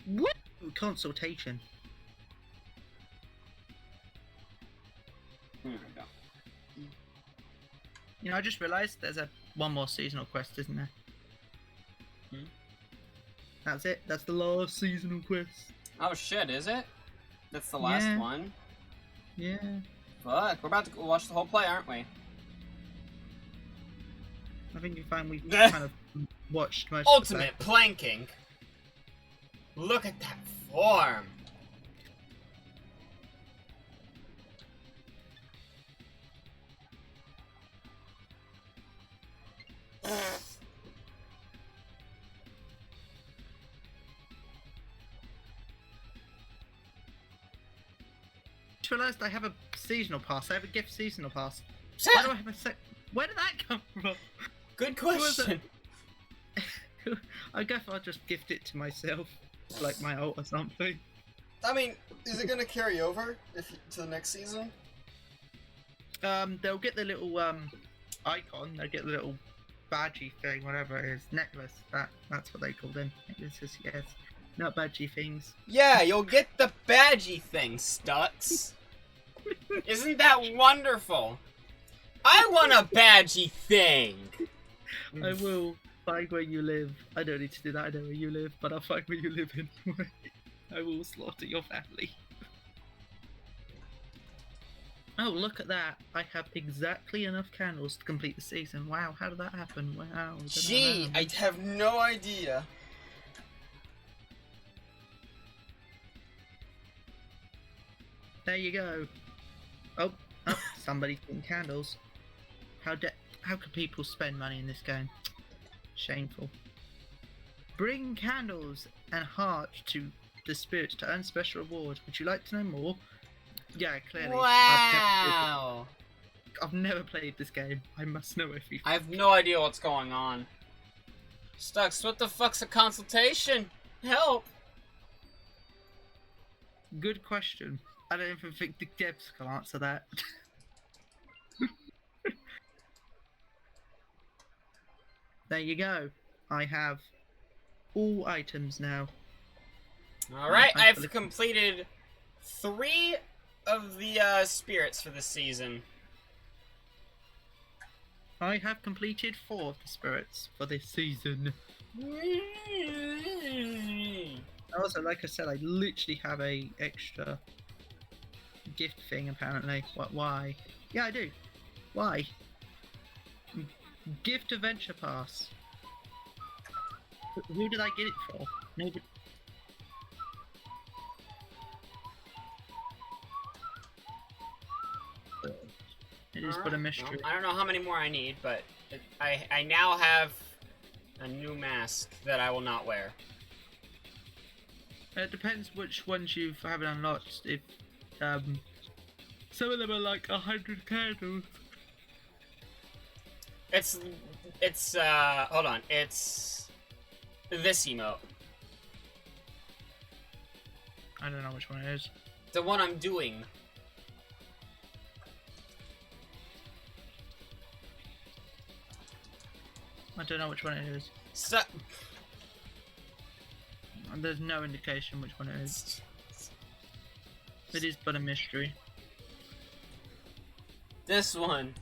Woo! Consultation. There we go. You know, I just realised there's one more seasonal quest, isn't there? Hmm? That's it. That's the last seasonal quest. Oh shit, is it? That's the last Yeah. one? Yeah. Fuck, we're about to go watch the whole play, aren't we? I think you find we've kind of watched most of the Ultimate planking! Look at that form! just realised I have a seasonal pass. I have a gift seasonal pass. Why do I have a Where did that come from? Good Who was question. I guess I'll just gift it to myself, like my alt or something. I mean, is it gonna carry over to the next season? They'll get the little icon. They'll get the little badgy thing, whatever it is, necklace. That's what they call them. Necklaces, yes, not badgy things. Yeah, you'll get the badgy thing, Stutz. Isn't that wonderful? I want a badgy thing. I will find where you live. I don't need to do that. I know where you live, but I'll find where you live anyway. I will slaughter your family. Oh, look at that. I have exactly enough candles to complete the season. Wow, how did that happen? Wow. I don't know. Gee, I have no idea. There you go. Oh, somebody's getting candles. How could people spend money in this game? Shameful. Bring candles and heart to the spirits to earn special rewards. Would you like to know more? Yeah, clearly. Wow. I've never played this game. I must know everything. I have no idea what's going on. Stux, what the fuck's a consultation? Help! Good question. I don't even think the devs can answer that. There you go. I have all items now. Alright, I I've believe- completed 3 of the spirits for this season. I have completed 4 of the spirits for this season. Also, like I said, I literally have a extra gift thing apparently. What? Why? Yeah, I do. Why? Gift adventure pass. Who did I get it for? Nobody. It is but a mystery. Well, I don't know how many more I need, but I now have a new mask that I will not wear. It depends which ones you haven't unlocked. If some of them are like 100 candles. It's hold on, it's this emote. I don't know which one it is. The one I'm doing. I don't know which one it is. So There's no indication which one it is. It is but a mystery. this one.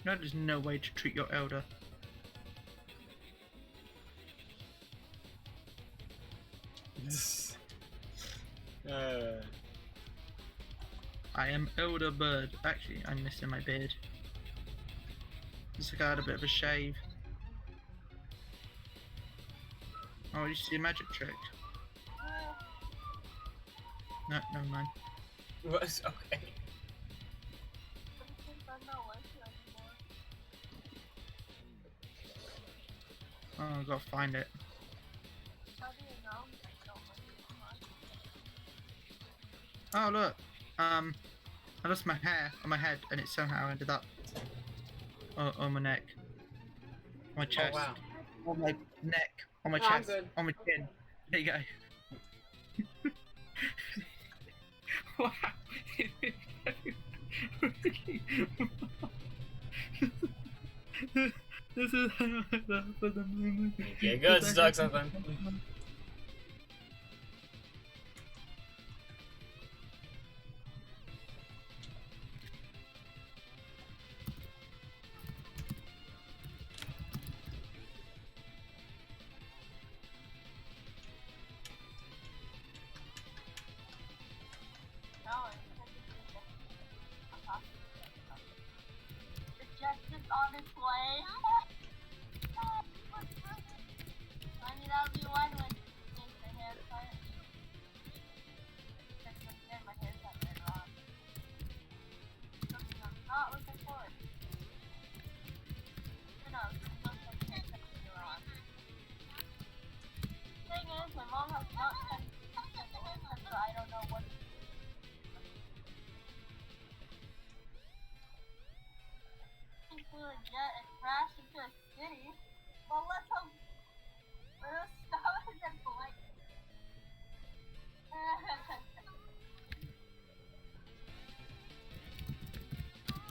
That is no way to treat your elder. I am Elder Bird. Actually, I'm missing my beard. Looks like I had a bit of a shave. Oh, you see a magic trick? No, never mind. Was okay. Oh, I gotta find it. Oh, look. I lost my hair on my head and it somehow ended up on my neck. My chest. Oh, wow. On my neck. On my No, I'm chest. good. On my chin. There you go. Wow. This is how I laugh at the moment. Yeah, good, stuck something. It's just on its way. I mean, that'll be one when you take the haircut. Because when you get my haircut later on. Something I'm not looking forward to. Who knows? Some haircut later on. Thing is, my mom has not sent me the haircut, so I don't know what to do. Into a jet and crash into a city. Well, let's hope. Let's stop and then blink.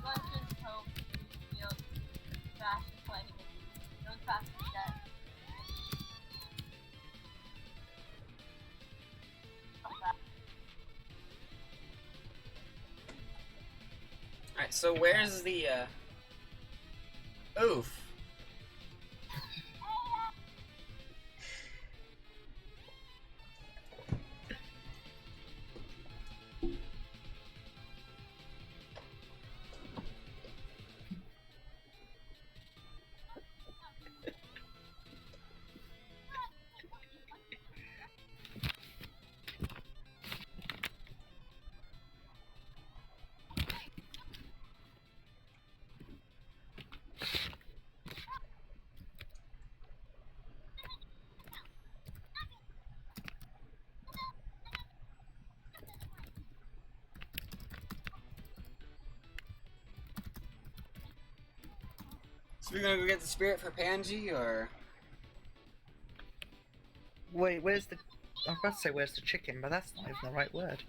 Let's just hope you don't crash the plane. Don't crash the jet. Alright, so where's the oof. So we're gonna go get the spirit for Panji, or? Wait, where's the... I was about to say where's the chicken, but that's not even the right word.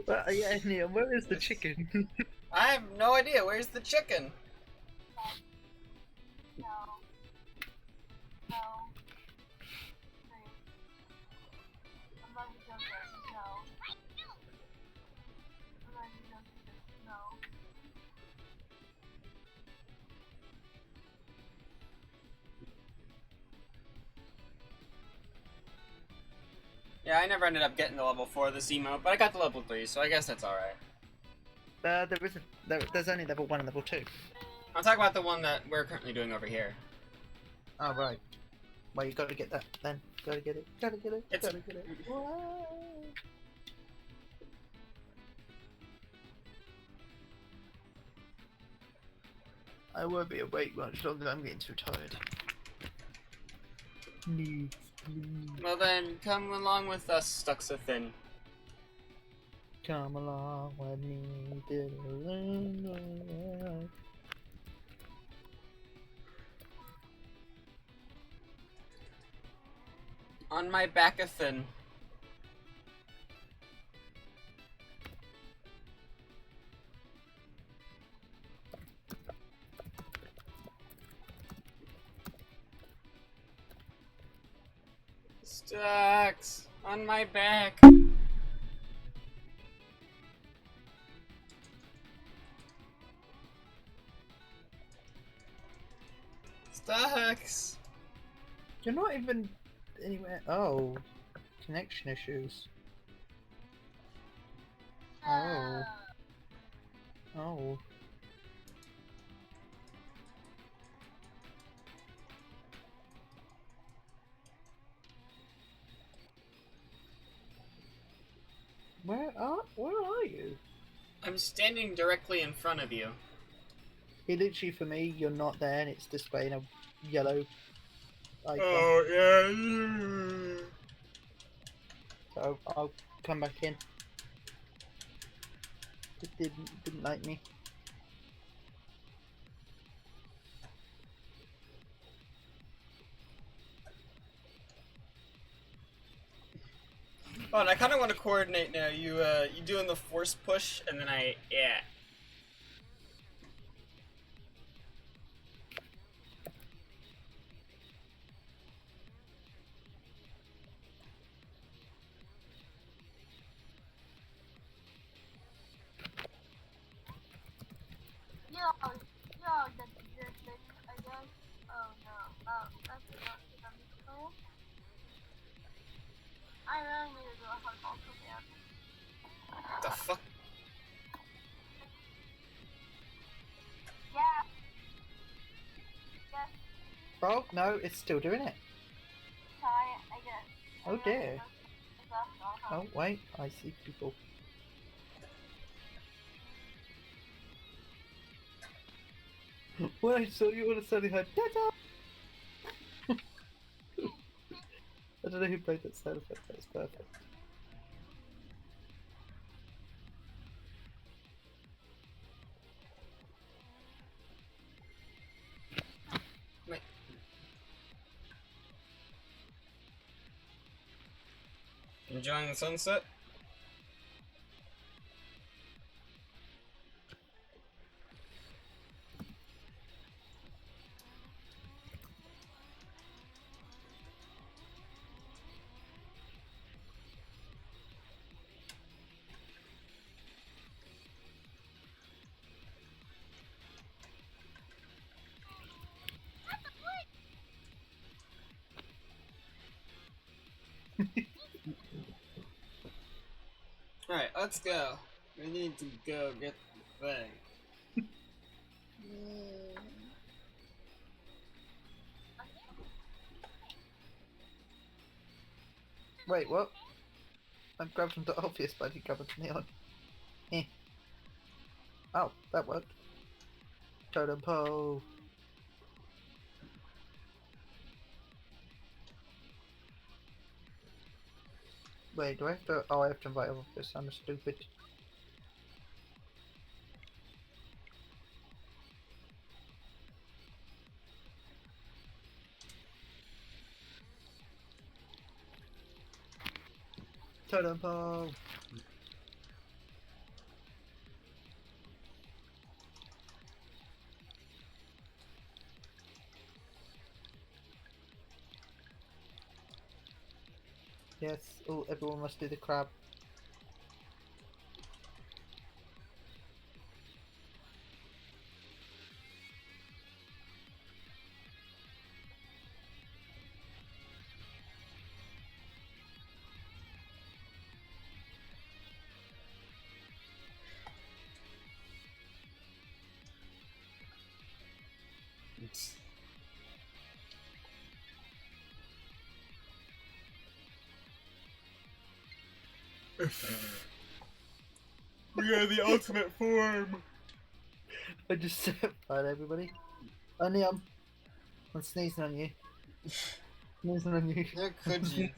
Well, yeah, Neil, where is the chicken? I have no idea. Where's the chicken? No. No. Three. I'm not even joking. No. I'm not even joking. No. Yeah, I never ended up getting to level 4 of this emote, but I got to level 3, so I guess that's alright. There isn't. There's only level 1 and level 2. I'm talking about the one that we're currently doing over here. Oh, right. Well, you gotta get that then. Gotta get it. Gotta get it. It's- Gotta get it. Whoa. I won't be awake much longer. I'm getting too tired. No. Well then, come along with us, Stuxathin. Come along with me. On my backathin. Stux! On my back! Stux! You're not even anywhere. Oh, connection issues. Oh. Oh. Where are you? I'm standing directly in front of you. Literally for me, you're not there and it's displaying a yellow icon. Oh, yeah. So I'll come back in. It didn't like me. Oh, and I kind of want to coordinate now. You doing the force push, and then yeah. Yo, that's just like, I guess. Oh no. Oh, that's not cool. I really need to do a hard also, man. The fuck? Yeah. Yes, Oh no, it's still doing it. I guess. Oh dear. Oh wait, I see people. When I saw you, all of a sudden I heard "Dada!" I don't know who played that sound effect. That's perfect. Wait. Enjoying the sunset? Alright, let's go. We need to go get the thing. Wait, what? I've grabbed onto obvious, but I didn't grab onto neon. Eh. Oh, that worked. Totem pole. Wait, do I have to? Oh, I have to invite obvious. I'm stupid. Totem pole. Yes. Oh, everyone must do the crab. We are the ultimate form. I just said bye to everybody. Only I'm sneezing on you. Sneezing on you. How could you?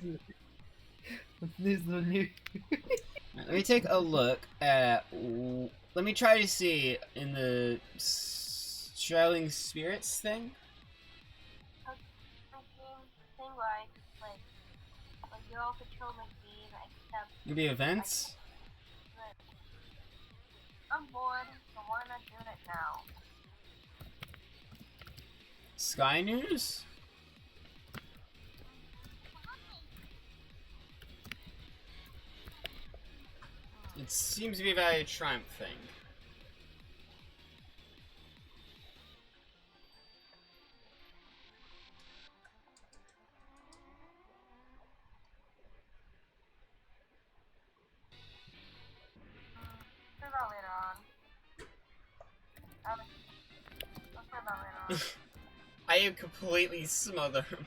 I'm sneezing on you. Let me take a look at. Let me try to see in the Shrouding Spirits thing. Thing like you're all patrolman team except Maybe events. I'm bored, so why not do it now? Sky News. It seems to be a Valley Triumph thing. Put about later on. I'll put about later on. I am completely smothered.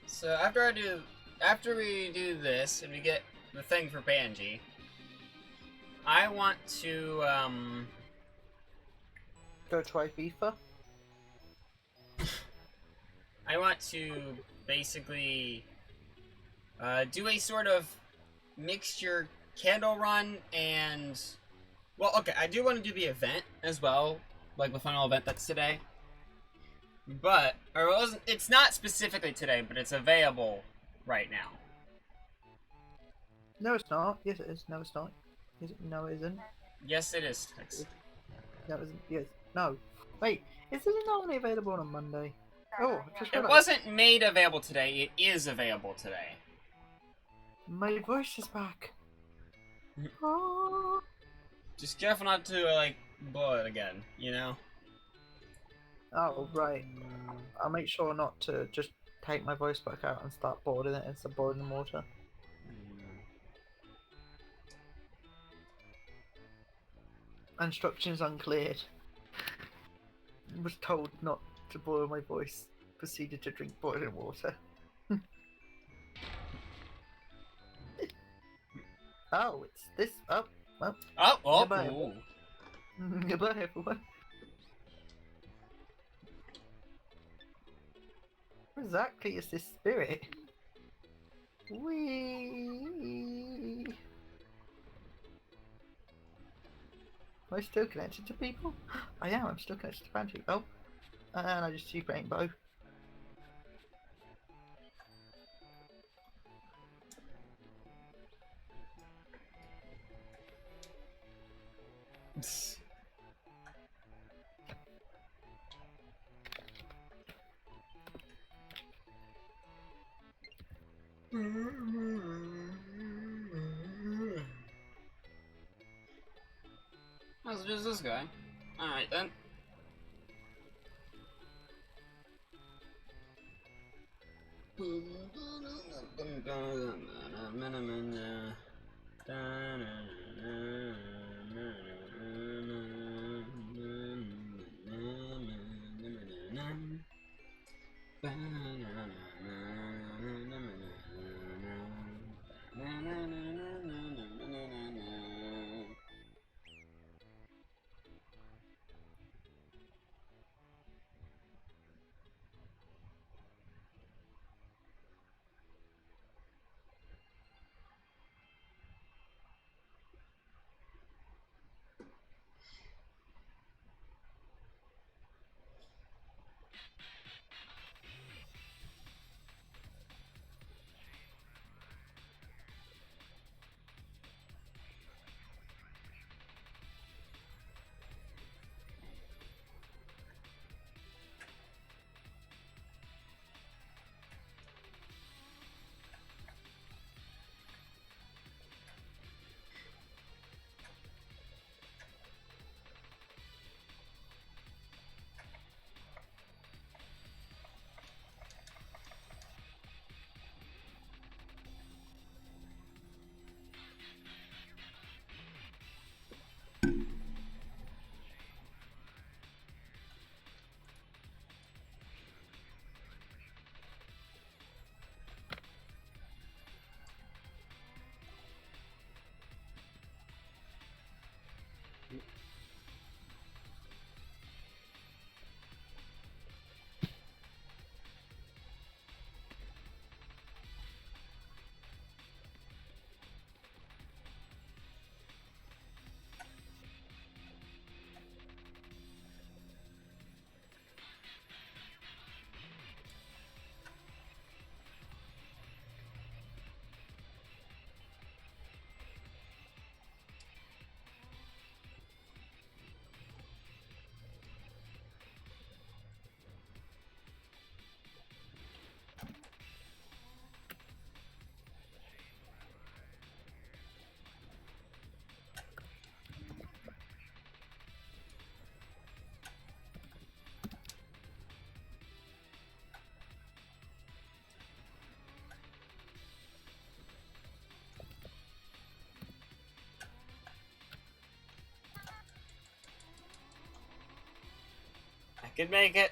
So after we do this and we get the thing for Banji, I want to Go try FIFA. I want to basically do a sort of mixture candle run and well, okay, I do want to do the event as well, like the final event that's today. But it's not specifically today, but it's available right now. No, it's not. Yes, it is. No, it's not. Is it? No, it isn't. Yes, it is. No, it isn't. Yes. No. Wait, is it not only available on a Monday? Oh, I just It realized. wasn't made available today. It is available today. My voice is back. Oh. Just careful not to like blow it again. You know. Oh, right. I'll make sure not to just take my voice back out and start boiling it instead of boiling water. Instructions uncleared. Was told not to boil my voice. Proceeded to drink boiling water. Oh, it's this. Oh, well. Goodbye, everyone. Goodbye, everyone. What exactly is this spirit? Wee. Am I still connected to people? I am. I'm still connected to Banshee. Oh, and I just see Rainbow. How's it's just this guy. Alright then. I could make it.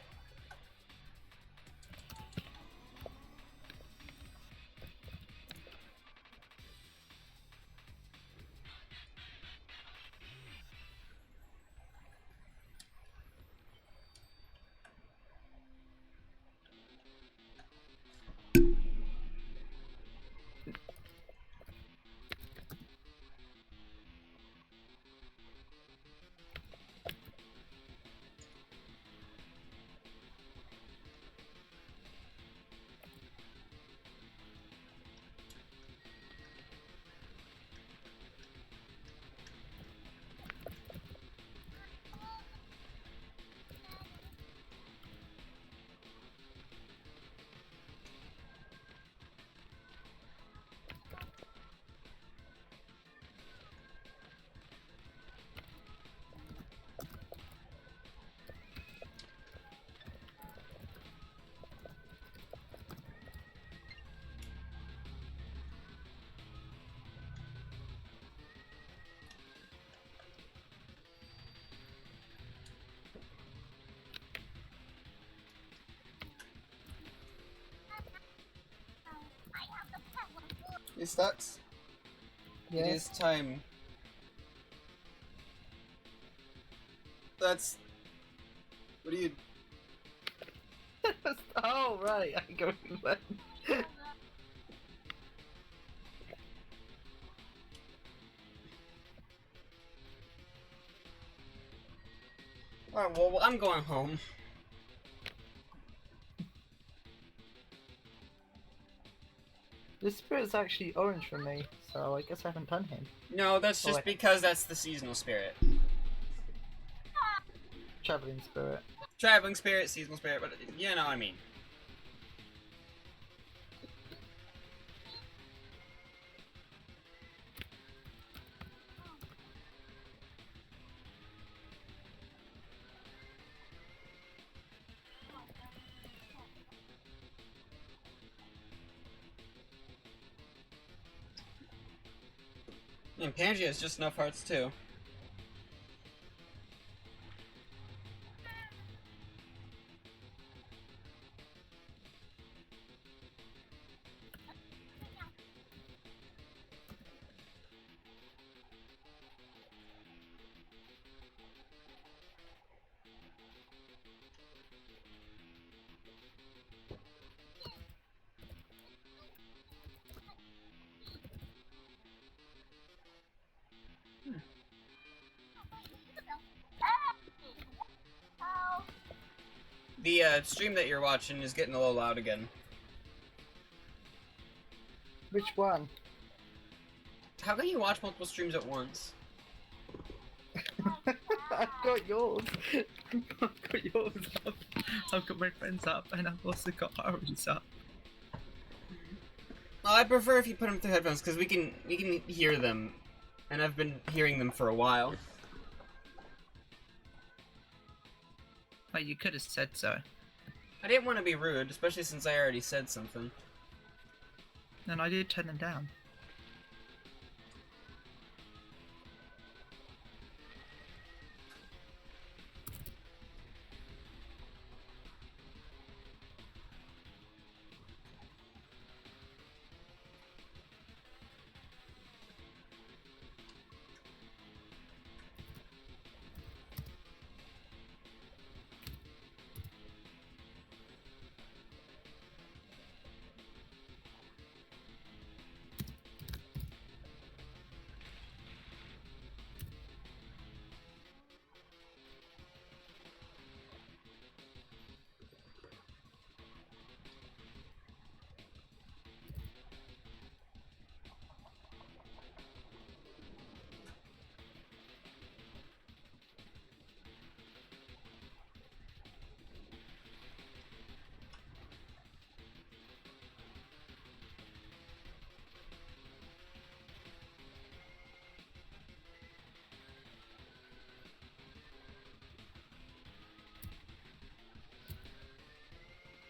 It starts. Yes. It is time. That's. What do you? Oh right, I go then. Alright, well, I'm going home. This spirit's actually orange for me, so I guess I haven't done him. No, that's Oh, just wait. because that's the seasonal spirit. Traveling spirit. Traveling spirit, seasonal spirit, but you know what I mean. And Pangy has just enough hearts too. The stream that you're watching is getting a little loud again. Which one? How can you watch multiple streams at once? I've got yours. I've got yours up. I've got my friends up, and I've also got ours up. Well, I prefer if you put them through headphones because we can hear them, and I've been hearing them for a while. Well, you could have said so. I didn't want to be rude, especially since I already said something. And I did turn them down.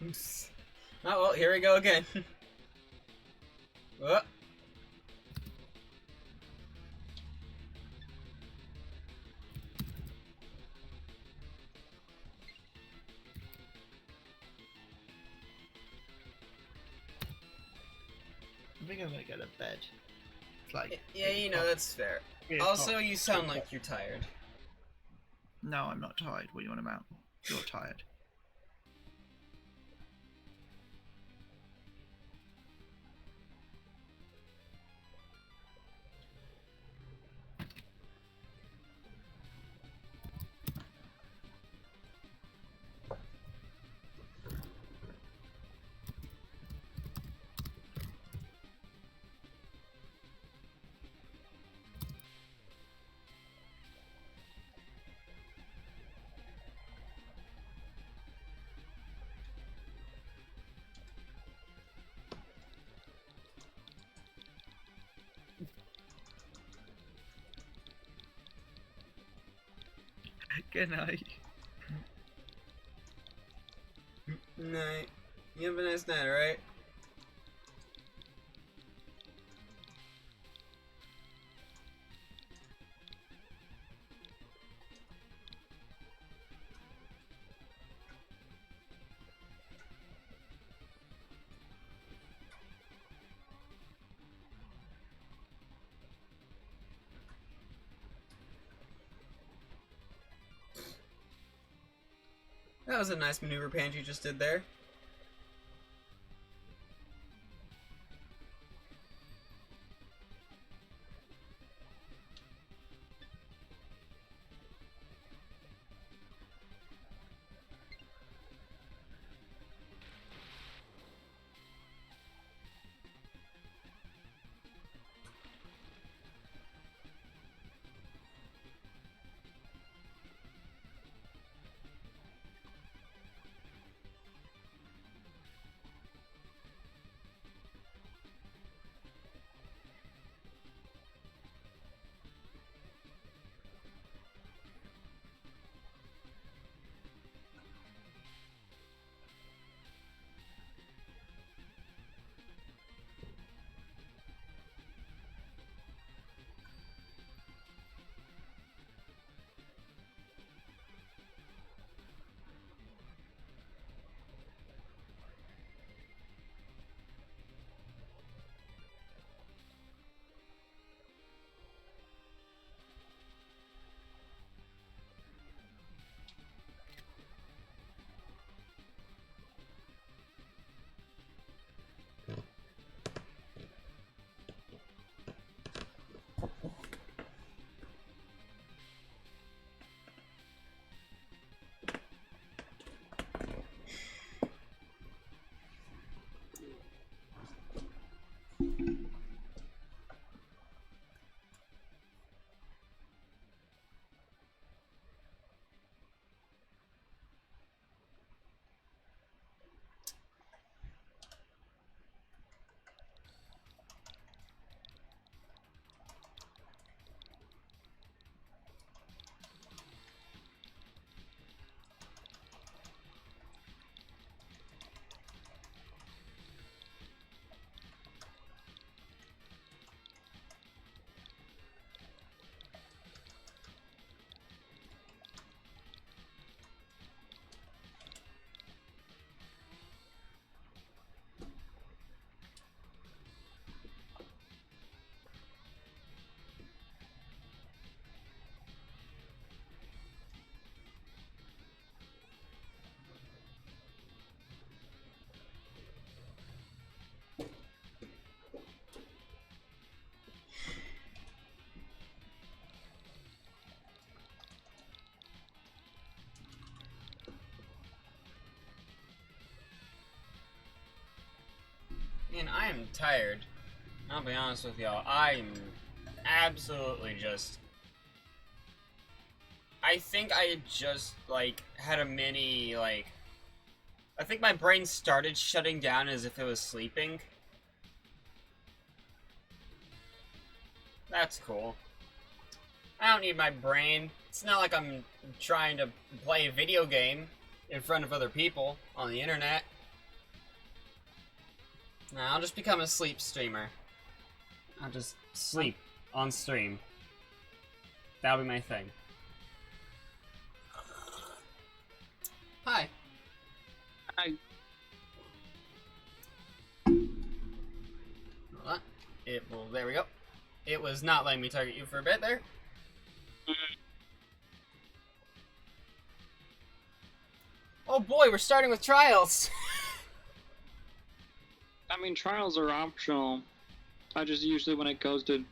Oops. Oh well, here we go again. Oh. I think I'm gonna go to bed. It's like Yeah, you know, that's fair. Also, you sound like you're tired. No, I'm not tired. What do you want about? You're tired. Good night. Night. You have a nice night, alright? That was a nice maneuver Panji just did there. Man, I am tired. I'll be honest with y'all. I'm absolutely just... I think I just, like, had a mini, like... I think my brain started shutting down as if it was sleeping. That's cool. I don't need my brain. It's not like I'm trying to play a video game in front of other people on the internet. Nah, I'll just become a sleep streamer. I'll just sleep on stream. That'll be my thing. Hi. Hi. Hold on. It will. There we go. It was not letting me target you for a bit there. Oh boy, we're starting with trials. I mean, trials are optional. I just usually, when it goes to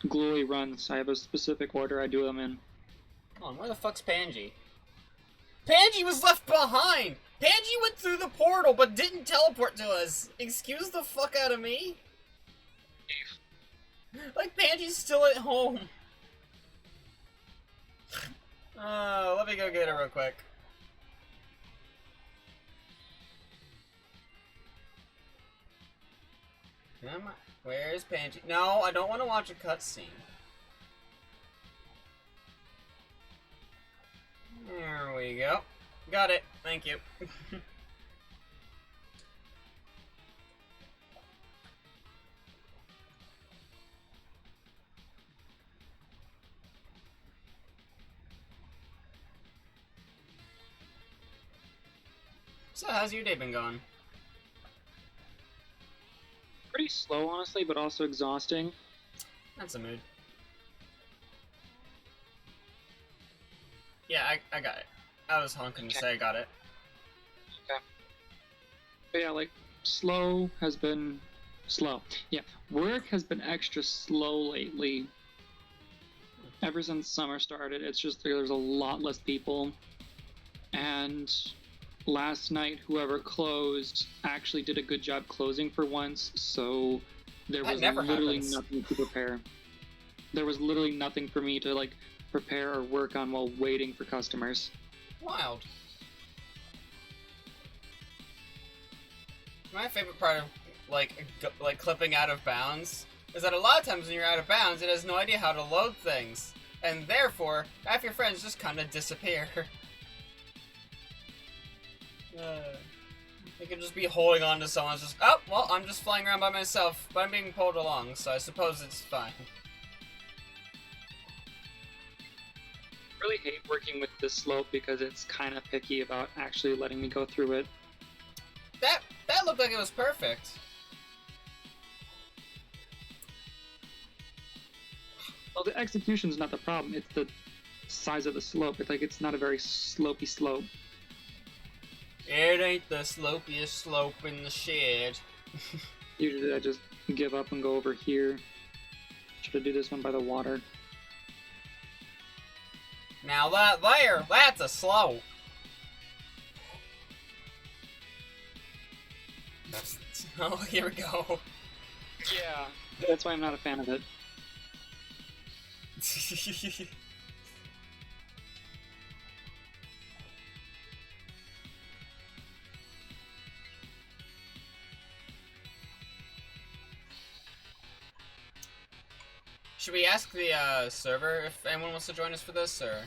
glory runs, I have a specific order I do them in. Hold on, where the fuck's Panji? Panji was left behind! Panji went through the portal but didn't teleport to us! Excuse the fuck out of me? Like, Panji's still at home. Let me go get her real quick. Come on. Where is Panji? No, I don't want to watch a cutscene. There we go. Got it. Thank you. So, how's your day been going? Pretty slow, honestly, but also exhausting. That's a mood. Yeah, I got it. I was honking to say I got it. Okay. But yeah, like, slow has been slow. Yeah, work has been extra slow lately. Ever since summer started, it's just there's a lot less people. And last night, whoever closed actually did a good job closing for once, so there was literally nothing to prepare. There was literally nothing for me to, like, prepare or work on while waiting for customers. Wild. My favorite part of, like clipping out of bounds is that a lot of times when you're out of bounds, it has no idea how to load things. And therefore, half your friends just kind of disappear. You could just be holding on to someone's just, oh, well, I'm just flying around by myself, but I'm being pulled along, so I suppose it's fine. I really hate working with this slope because it's kind of picky about actually letting me go through it. That looked like it was perfect. Well, the execution's not the problem, it's the size of the slope. It's like, it's not a very slopey slope. It ain't the slopiest slope in the shed. Usually I just give up and go over here. Should I do this one by the water? Now that's a slope. Oh, here we go. Yeah. That's why I'm not a fan of it. Should we ask the server if anyone wants to join us for this, or?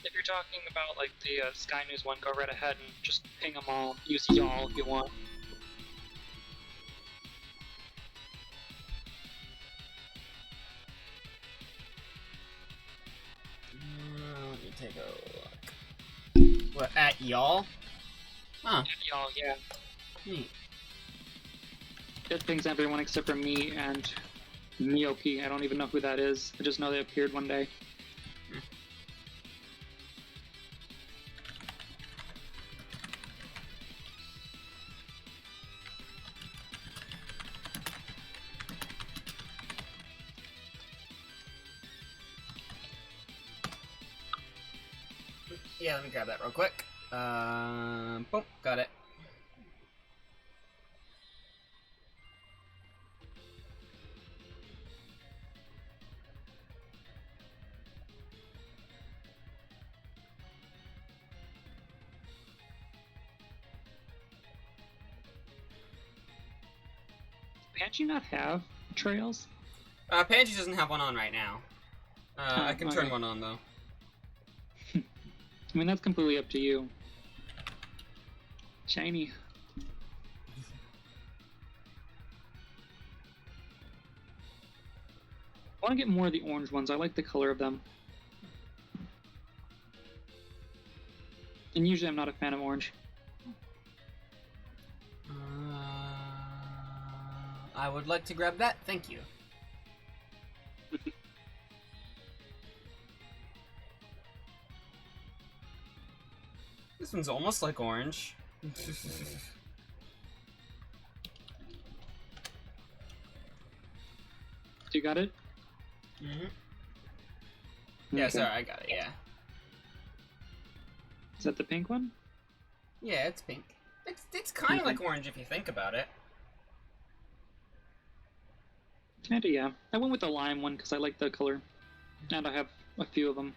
If you're talking about like the Sky News one, go right ahead and just ping them all. Use y'all if you want. Let me take a look. What, at y'all? Huh. Y'all, yeah. Neat. It pings everyone except for me and Miyoki. I don't even know who that is. I just know they appeared one day. Yeah, let me grab that real quick. Boom, got it. Can't you not have trails? Pansy doesn't have one on right now. I can turn okay. one on though. I mean, that's completely up to you. Shiny. I want to get more of the orange ones. I like the color of them. And usually I'm not a fan of orange. I would like to grab that, thank you. This one's almost like orange. You got it? Mm-hmm. Yeah, Okay. sorry, I got it, yeah. Is that the pink one? Yeah, it's pink. It's kind of like orange if you think about it. Kinda, yeah. I went with the lime one because I like the color. And I have a few of them.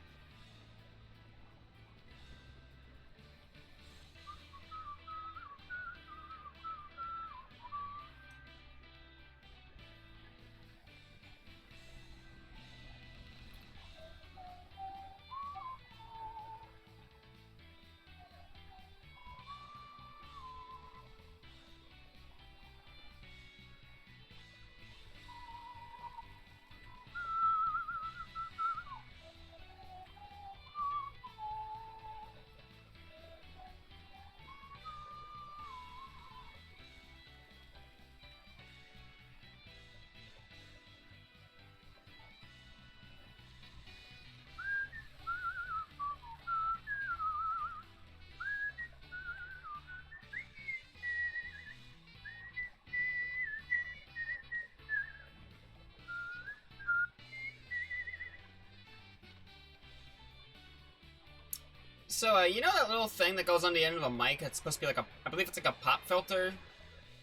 So, you know that little thing that goes on the end of a mic? It's supposed to be like I believe it's like a pop filter,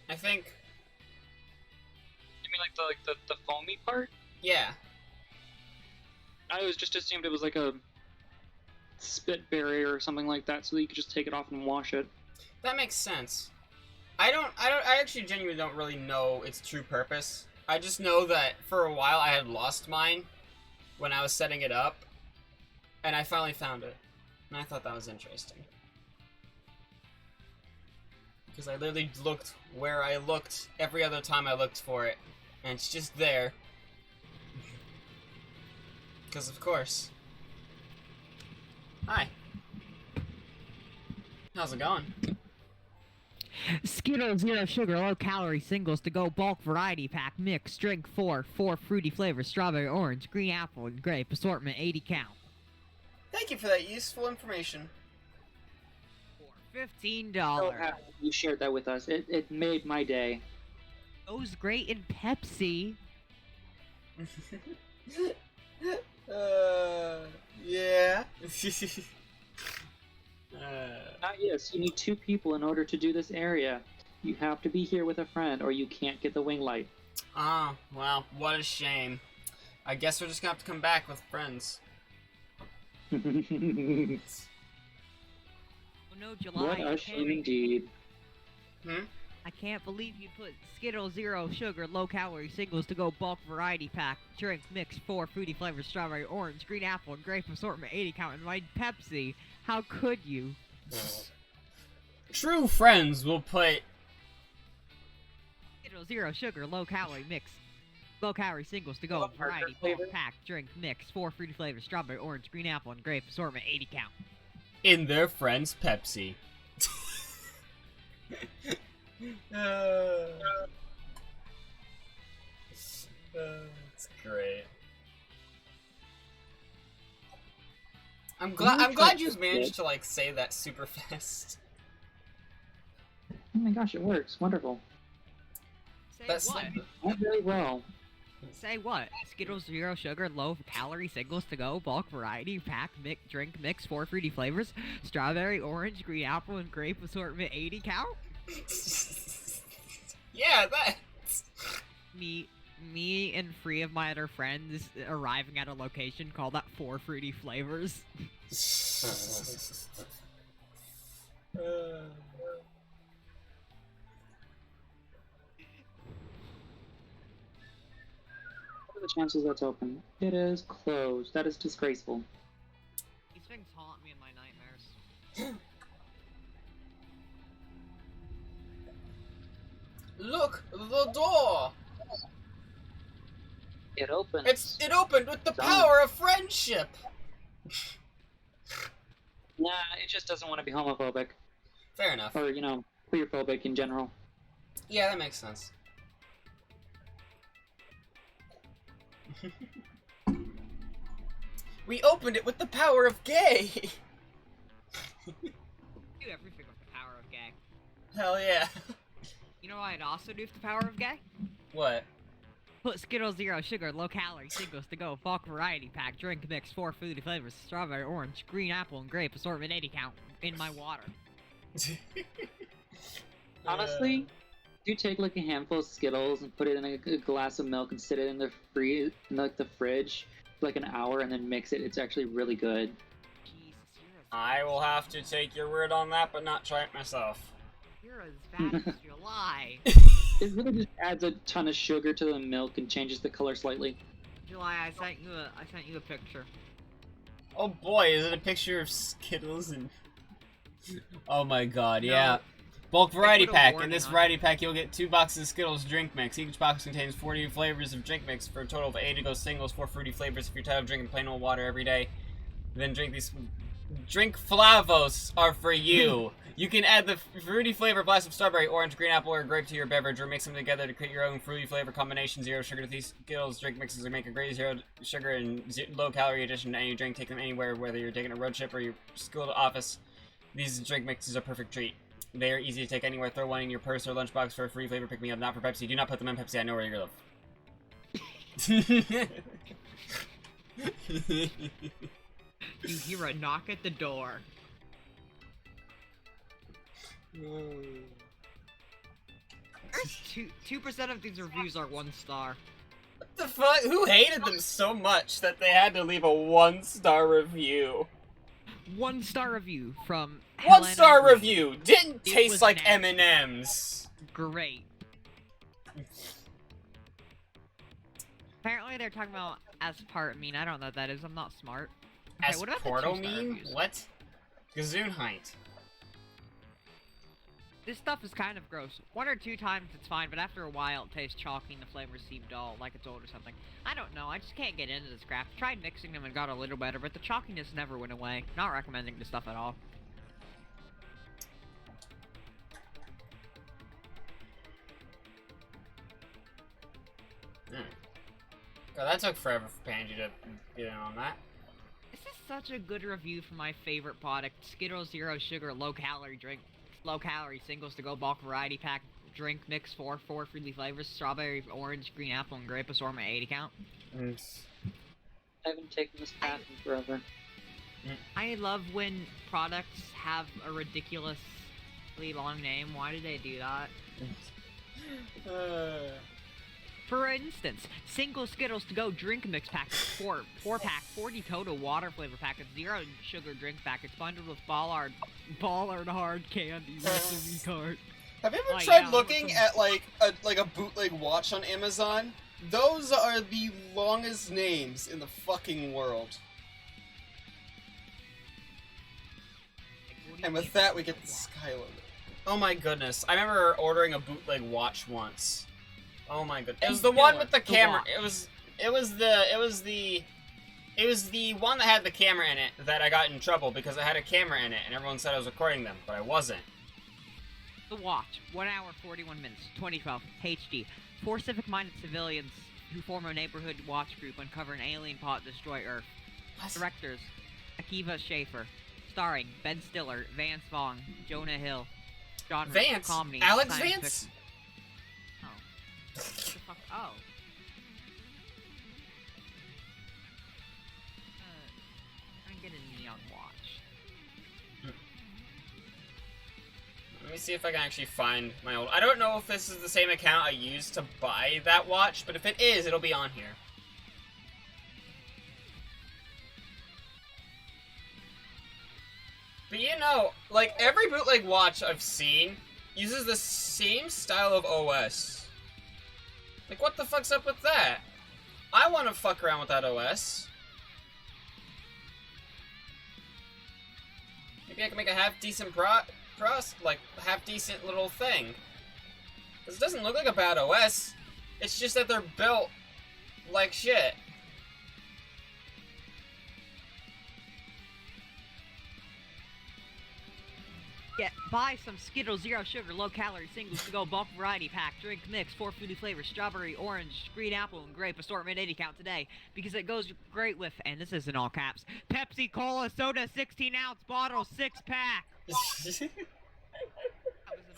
I think. You mean like the foamy part? Yeah. I was just assumed it was like a spit barrier or something like that, so that you could just take it off and wash it. That makes sense. I actually genuinely don't really know its true purpose. I just know that for a while I had lost mine when I was setting it up, and I finally found it. And I thought that was interesting. Because I literally looked where I looked every other time I looked for it, and it's just there. Because of course. Hi. How's it going? Skittles Zero Sugar Low Calorie Singles to Go Bulk Variety Pack Mix Drink 4 fruity flavors: strawberry, orange, green apple, and grape. Assortment 80 count. Thank you for that useful information. For $15. You shared that with us. It made my day. Goes great in Pepsi. Yeah. Yes, you need 2 people in order to do this area. You have to be here with a friend, or you can't get the wing light. Oh, well, what a shame. I guess we're just gonna have to come back with friends. Oh no, July. What a shame indeed. I can't believe you put Skittles Zero Sugar Low Calorie Singles to go bulk variety pack drink mix 4 fruity flavors strawberry, orange, green apple, and grape assortment 80 count in my Pepsi. How could you? True friends will put Skittles Zero Sugar Low Calorie Mix. Low calorie singles to go variety bulk pack drink mix 4 fruity flavors strawberry, orange, green apple, and grape assortment 80 count. in their friend's Pepsi. It's great. I'm glad you managed to like say that super fast. Oh my gosh, it works. Wonderful. Say what? Not very well. Say what? Skittles Zero Sugar Low Calorie Singles to go bulk variety pack drink mix 4 fruity flavors strawberry, orange, green apple, and grape assortment 80 count. Yeah, that. Me and 3 of my other friends arriving at a location called that 4 fruity flavors. What are the chances that's open? It is closed. That is disgraceful. These things haunt me in my nightmares. Look, the door. It opens. It opened with the power of friendship. Nah, it just doesn't want to be homophobic. Fair enough. Or, you know, queerphobic in general. Yeah, that makes sense. We opened it with the power of gay. Do everything with the power of gay. Hell yeah. You know what I'd also do with the power of gay? What? Put Skittles Zero Sugar Low Calorie Singles to go bulk variety pack drink mix 4 fruity flavors strawberry, orange, green apple, and grape assortment 80 count in my water. Honestly, you take like a handful of Skittles and put it in a glass of milk and sit it in the fridge for like an hour and then mix it. It's actually really good. I will have to take your word on that, but not try it myself. You're as bad as you lie. It really just adds a ton of sugar to the milk and changes the color slightly. July, I sent you a picture. Oh boy, is it a picture of Skittles and... Oh my god, yeah. Bulk variety pack. In this variety pack, you'll get 2 boxes of Skittles drink mix. Each box contains 40 flavors of drink mix for a total of 8 to go singles, 4 fruity flavors if you're tired of drinking plain old water every day. Then drink these... Drink Flavos are for you. You can add the fruity flavor blast of strawberry, orange, green apple, or grape to your beverage, or mix them together to create your own fruity flavor combination. Zero sugar to these Skittles drink mixes or make a great zero sugar and low calorie addition to any drink. Take them anywhere, whether you're taking a road trip or your school to office. These drink mixes are a perfect treat. They are easy to take anywhere. Throw one in your purse or lunchbox for a free flavor pick me up. Not for Pepsi. Do not put them in Pepsi. I know where you live. You hear a knock at the door. 2% of these reviews are 1 star. What the fuck? Who hated them so much that they had to leave a 1-star review? 1-star review from 1-star review. Didn't taste like M&Ms. Great. Apparently they're talking about aspartame. I don't know what that is. I'm not smart. Okay, what about the 2-star Aspartame? reviews? What? Gesundheit. This stuff is kind of gross. 1 or 2 times it's fine, but after a while it tastes chalky and the flavors seem dull, like it's old or something. I don't know, I just can't get into this crap. Tried mixing them and got a little better, but the chalkiness never went away. Not recommending this stuff at all. God, that took forever for Panji to get in on that. This is such a good review for my favorite product, Skittles Zero Sugar Low Calorie Singles to go bulk variety pack drink mix 4 fruity flavors strawberry, orange, green apple, and grape assortment 80 count. I haven't taken this path in forever. I love when products have a ridiculously long name. Why do they do that? For instance, single Skittles to go drink mix packets, four pack, 40 total water flavor packets, 0 sugar drink packets, bundled with Ballard hard candy with the card. Have you ever tried looking at like a bootleg watch on Amazon? Those are the longest names in the fucking world. And with that, we get the Skyloader. Oh my goodness! I remember ordering a bootleg watch once. Oh my goodness! It was the one with the camera. It was the one that had the camera in it that I got in trouble because I had a camera in it and everyone said I was recording them, but I wasn't. The Watch, 1 hour, 41 minutes, 2012, HD. 4 civic-minded civilians who form a neighborhood watch group uncover an alien plot to destroy Earth. Directors, Akiva Schaffer. Starring Ben Stiller, Vance Vaughn, Jonah Hill. Genre, Vance? comedy, Alex science Vance? fiction. Oh. What the fuck? Oh. I can get a neon watch. Let me see if I can actually find my old... I don't know if this is the same account I used to buy that watch, but if it is, it'll be on here. But you know, like, every bootleg watch I've seen uses the same style of OS. Like, what the fuck's up with that? I want to fuck around with that OS. Maybe I can make a half-decent half-decent little thing. Because it doesn't look like a bad OS. It's just that they're built like shit. Buy some Skittles 0 sugar, low calorie singles to go bulk variety pack, drink mix, 4 fruity flavors, strawberry, orange, green apple, and grape assortment 80 count today. Because it goes great with, and this is in all caps, Pepsi Cola soda 16 ounce bottle 6 pack. That was in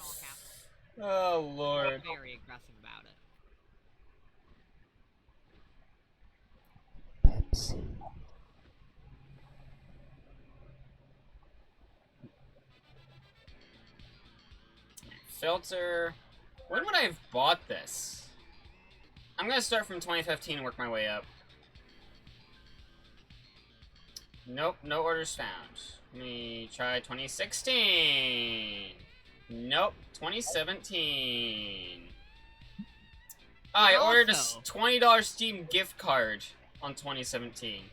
all caps. Oh lord. Very aggressive about it. Pepsi. Filter. When would I have bought this? I'm gonna start from 2015 and work my way up. Nope, no orders found. Let me try 2016. Nope, 2017. I ordered a $20 Steam gift card on 2017.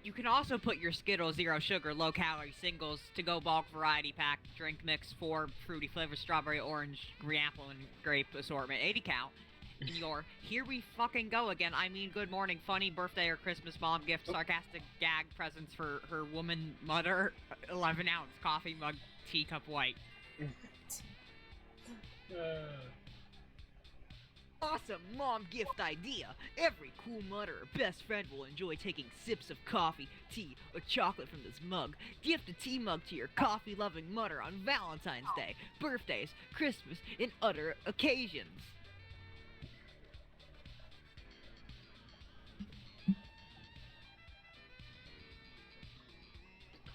You can also put your Skittles 0 sugar, low calorie singles to go bulk variety pack, drink mix, 4 fruity flavors, strawberry, orange, green apple, and grape assortment, 80 count. In your here we fucking go again, I mean good morning, funny birthday or Christmas mom gift, sarcastic gag presents for her woman mother, 11 ounce coffee mug, teacup white. Awesome mom gift idea! Every cool mother or best friend will enjoy taking sips of coffee, tea, or chocolate from this mug. Gift a tea mug to your coffee-loving mother on Valentine's Day, birthdays, Christmas, and other occasions.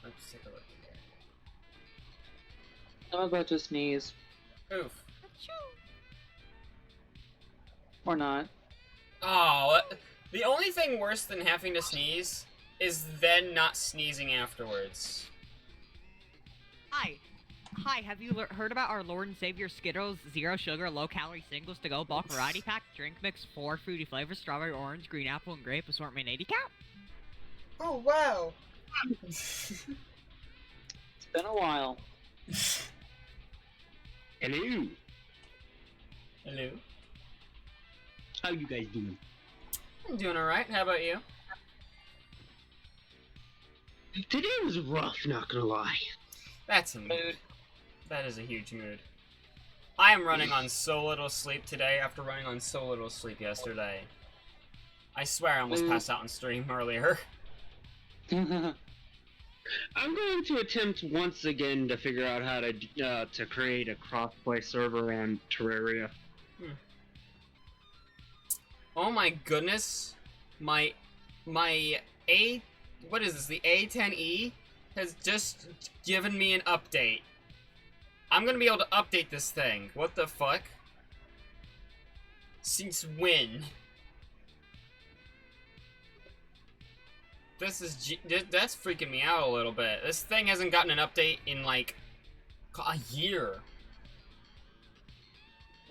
Let's take a look here. I'm about to sneeze. Oof. Or not. Oh, the only thing worse than having to sneeze is then not sneezing afterwards. Hi, have you heard about our Lord and Savior Skittles 0 sugar, low calorie singles to go bulk variety pack, drink mix, 4 fruity flavors, strawberry, orange, green apple, and grape assortment 80 count? Oh, wow. It's been a while. Hello. Hello. How you guys doing? I'm doing alright. How about you? Today was rough, not gonna lie. That's a mood. That is a huge mood. I am running on so little sleep today after running on so little sleep yesterday. I swear I almost passed out on stream earlier. I'm going to attempt once again to figure out how to create a crossplay server on Terraria. Oh my goodness. my what is this? The A10E has just given me an update. I'm gonna be able to update this thing. What the fuck? Since when? That's freaking me out a little bit. This thing hasn't gotten an update in like a year.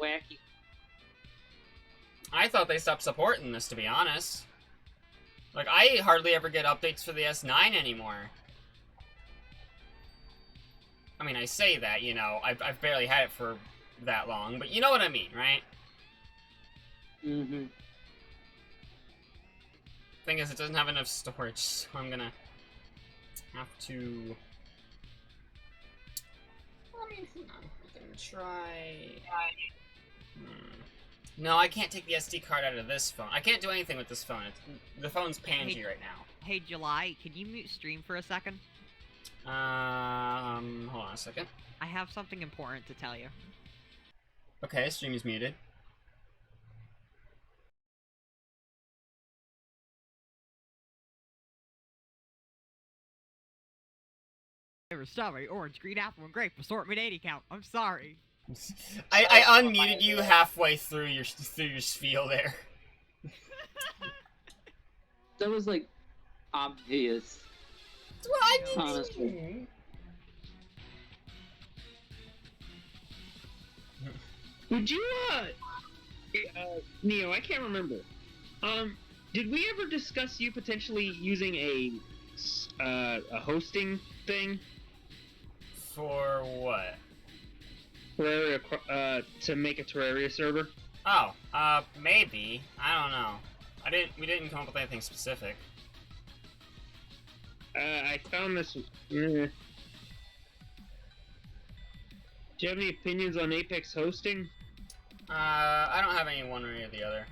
Wacky. I thought they stopped supporting this, to be honest. Like, I hardly ever get updates for the S9 anymore. I mean, I say that, you know, I've barely had it for that long, but you know what I mean, right? Mm-hmm. Thing is, it doesn't have enough storage, so I'm gonna have to... I mean, I'm gonna try... No, I can't take the SD card out of this phone. I can't do anything with this phone. The phone's pansy right now. Hey, July, can you mute stream for a second? Hold on a second. I have something important to tell you. Okay, stream is muted. Strawberry, orange, green apple, and grape assortment 80 count. I'm sorry. I unmuted you halfway through your spiel there. That was like obvious. That's what I mean. Honestly. Would you, Neo, I can't remember. Did we ever discuss you potentially using a hosting thing? For what? Terraria, to make a Terraria server? Oh, maybe. I don't know. We didn't come up with anything specific. I found this... Do you have any opinions on Apex hosting? I don't have any one way or the other.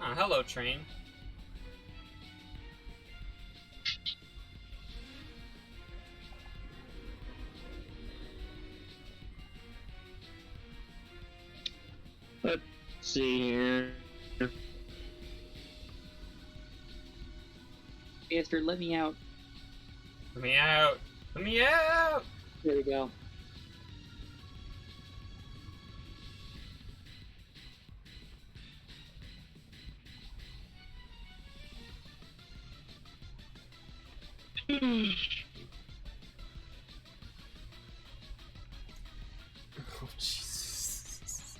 Oh, hello, train. Let's see here. Bastard, let me out. Let me out! Let me out! There we go. Oh, Jesus.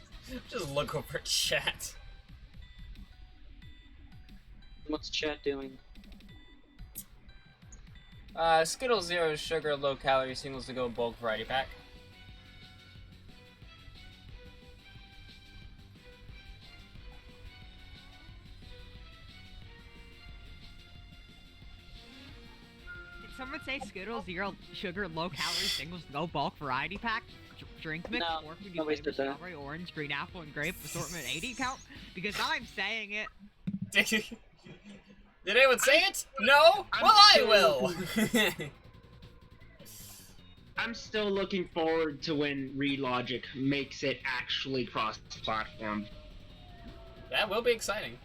Just look over chat. What's chat doing? Skittles 0 sugar, low calorie, singles to go bulk variety pack. Did someone say Skittles 0 sugar, low calorie, singles to go bulk variety pack? Drink mix, No, 4 food nobody flavors, said that. strawberry, orange, green apple, and grape assortment 80 count? Because I'm saying it. Did anyone say it? No? Well, I will! I'm still looking forward to when Relogic makes it actually cross-platform. That will be exciting.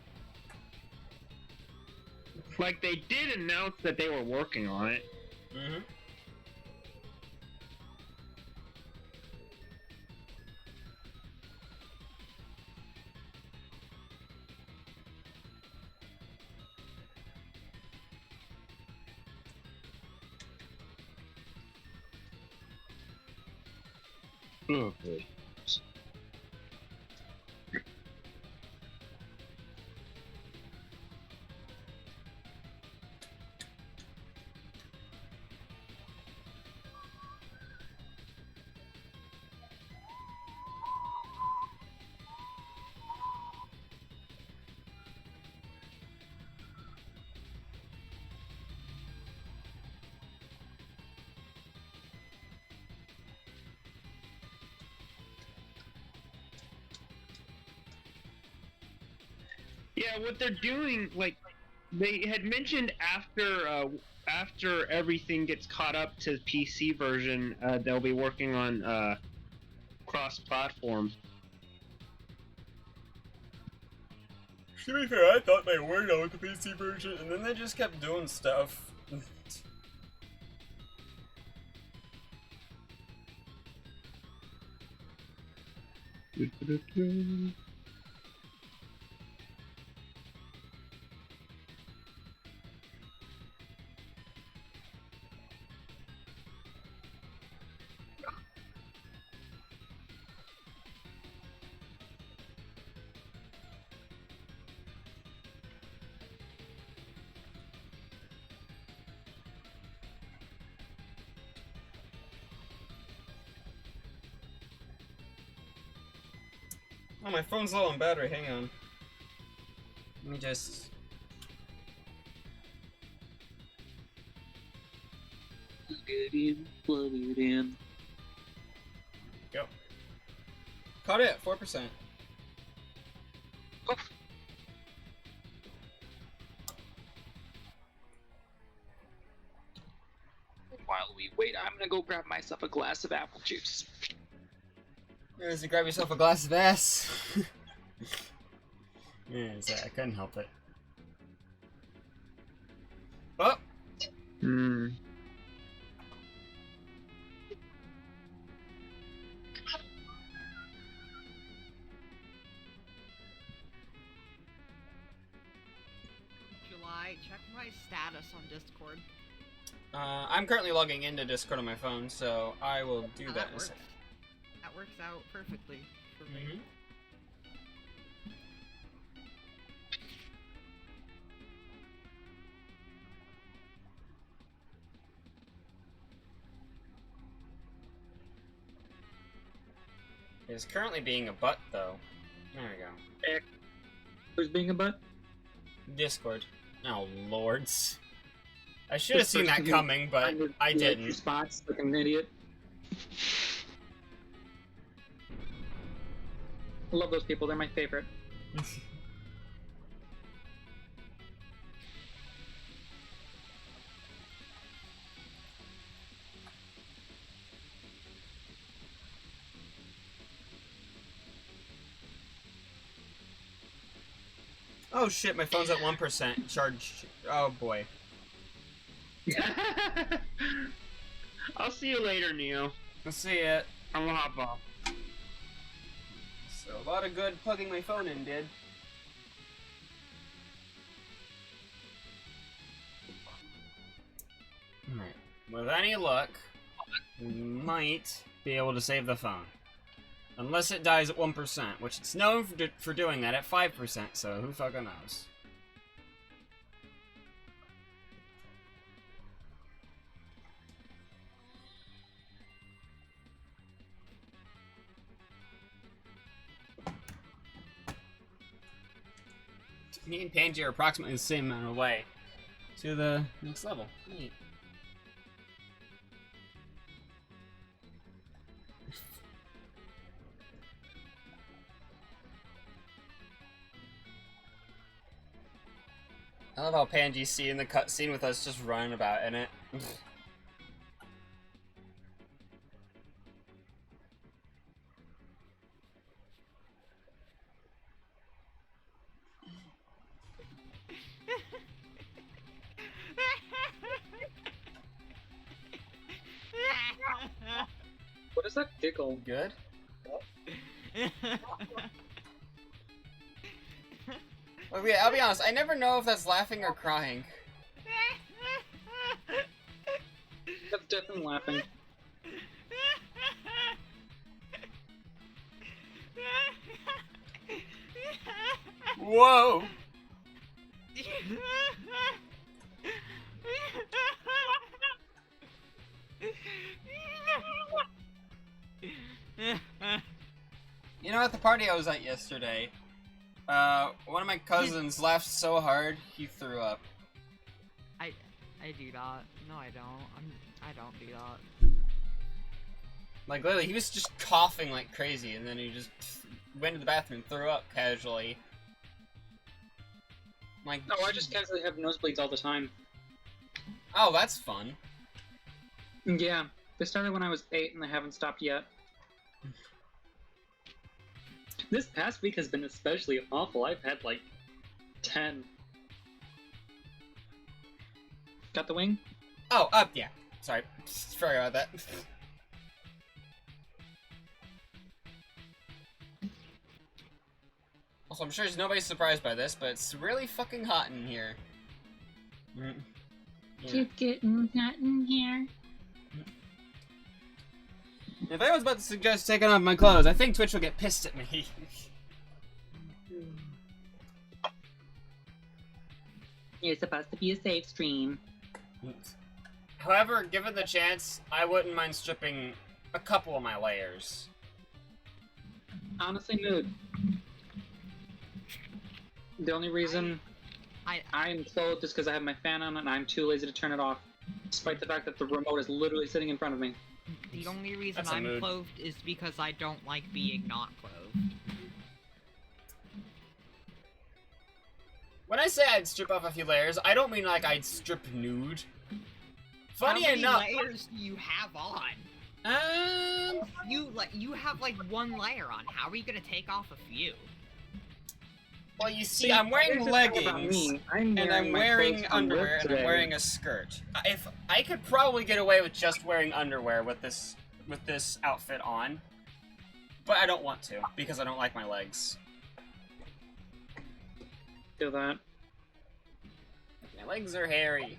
Like, they did announce that they were working on it. Mm-hmm. Okay. Yeah, what they're doing, like, they had mentioned after after everything gets caught up to PC version, they'll be working on cross-platform. To be fair, I thought they were done with the PC version, and then they just kept doing stuff. Oh, my phone's low on battery, hang on. Let me just... Plug it in, plug it in. Go. Caught it at 4%. While we wait, I'm gonna go grab myself a glass of apple juice. As you grab yourself a glass of ass. Yes, I couldn't help it. Oh! Hmm. July, check my status on Discord. I'm currently logging into Discord on my phone, so I will do that in a second. That works out perfectly for me. It's currently being a butt, though. There we go. Who's being a butt? Discord. Oh, lords. I should have seen that coming, but I didn't. Spots like an idiot. I love those people. They're my favorite. Oh shit, my phone's at 1% charged. Oh boy. I'll see you later, Neo. I'll see ya. I'm gonna hop off. So, a lot of good plugging my phone in did. Alright. With any luck, we might be able to save the phone. Unless it dies at 1%, which it's known for doing that at 5%, so who fucking knows. Me and Panji are approximately the same amount away to the next level. Neat. I love how Panji's seeing the cutscene with us just running about in it. What is that giggle? Good? I'll be honest, I never know if that's laughing or crying. That's definitely laughing. Whoa! You know, at the party I was at yesterday, one of my cousins laughed so hard he threw up. I do that. No, I don't. I don't do that. Like literally, he was just coughing like crazy, and then he just went to the bathroom and threw up casually. Like, no, I just casually have nosebleeds all the time. Oh, that's fun. Yeah, they started when I was 8 and they haven't stopped yet. This past week has been especially awful. I've had like 10. Got the wing? Oh, up, yeah. Sorry. Sorry about that. Also, I'm sure nobody's surprised by this, but it's really fucking hot in here. Yeah. It's getting hot in here. If I was about to suggest taking off my clothes, I think Twitch will get pissed at me. You're supposed to be a safe stream. However, given the chance, I wouldn't mind stripping a couple of my layers. Honestly, mood. The only reason I'm clothed is because I have my fan on and I'm too lazy to turn it off, despite the fact that the remote is literally sitting in front of me. The only reason That's a I'm mood. clothed is because I don't like being not clothed. When I say I'd strip off a few layers, I don't mean like I'd strip nude. Funny How many enough, layers do you have on? You have like one layer on. How are you gonna take off a few? Well, you see, I'm wearing here's the thing about leggings, me. and I'm my wearing clothes on work underwear, and I'm today. wearing a skirt. If I could probably get away with just wearing underwear with this outfit on, but I don't want to because I don't like my legs. Feel that. My legs are hairy.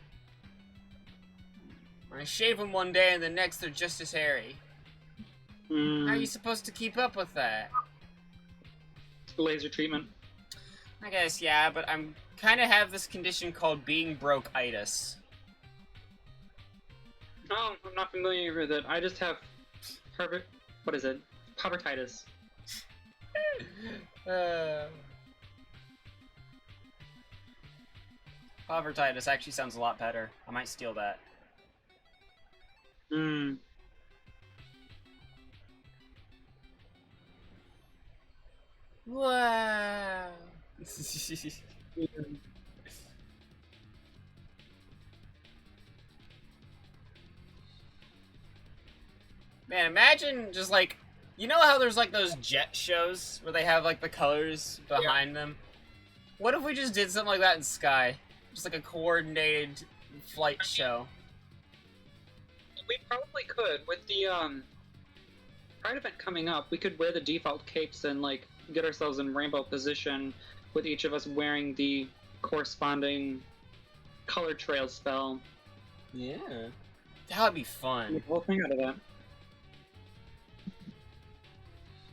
I shave them one day, and the next they're just as hairy. How are you supposed to keep up with that? Laser treatment. I guess, yeah, but I'm kind of have this condition called being broke-itis. Oh, I'm not familiar with it. I just have what is it? Povertitis. Povertitis actually sounds a lot better. I might steal that. Wow. Man, imagine just like, you know how there's like those jet shows where they have like the colors behind them? What if we just did something like that in Sky? Just like a coordinated flight show. We probably could. With the Pride event coming up, we could wear the default capes and like get ourselves in rainbow position with each of us wearing the corresponding color trail spell. Yeah. That would be fun. Make the whole thing out of that.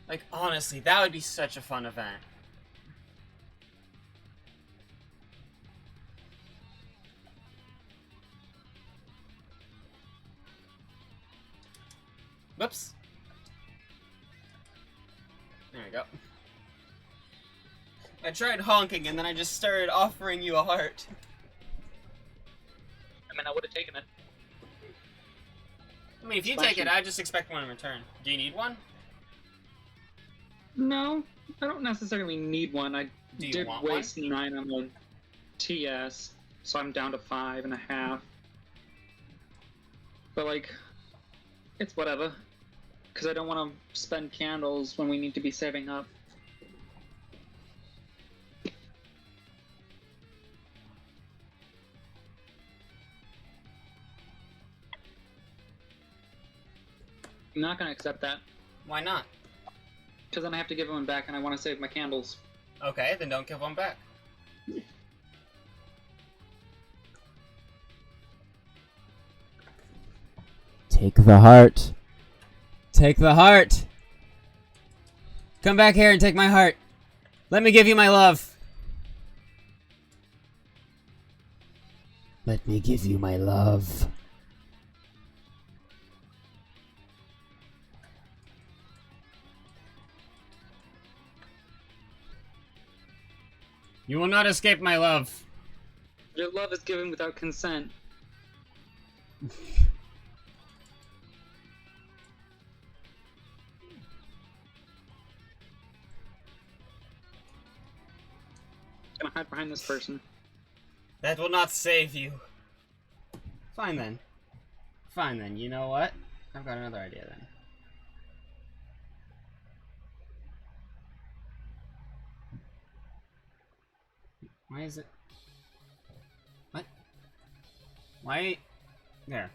Like, honestly, that would be such a fun event. Whoops. There we go. I tried honking and then I just started offering you a heart. I mean, I would have taken it. I mean, if you take it, I just expect one in return. Do you need one? No, I don't necessarily need one. I Do you did want waste 9 on the TS, so I'm down to 5.5. But like, it's whatever. Because I don't want to spend candles when we need to be saving up. I'm not going to accept that. Why not? Because then I have to give one back and I want to save my candles. Okay, then don't give one back. Take the heart. Take the heart. Come back here and take my heart. Let me give you my love. Let me give you my love. You will not escape my love. Your love is given without consent. Gonna hide behind this person. That will not save you. Fine then. Fine then, you know what? I've got another idea then. Why is it... What? Why... There.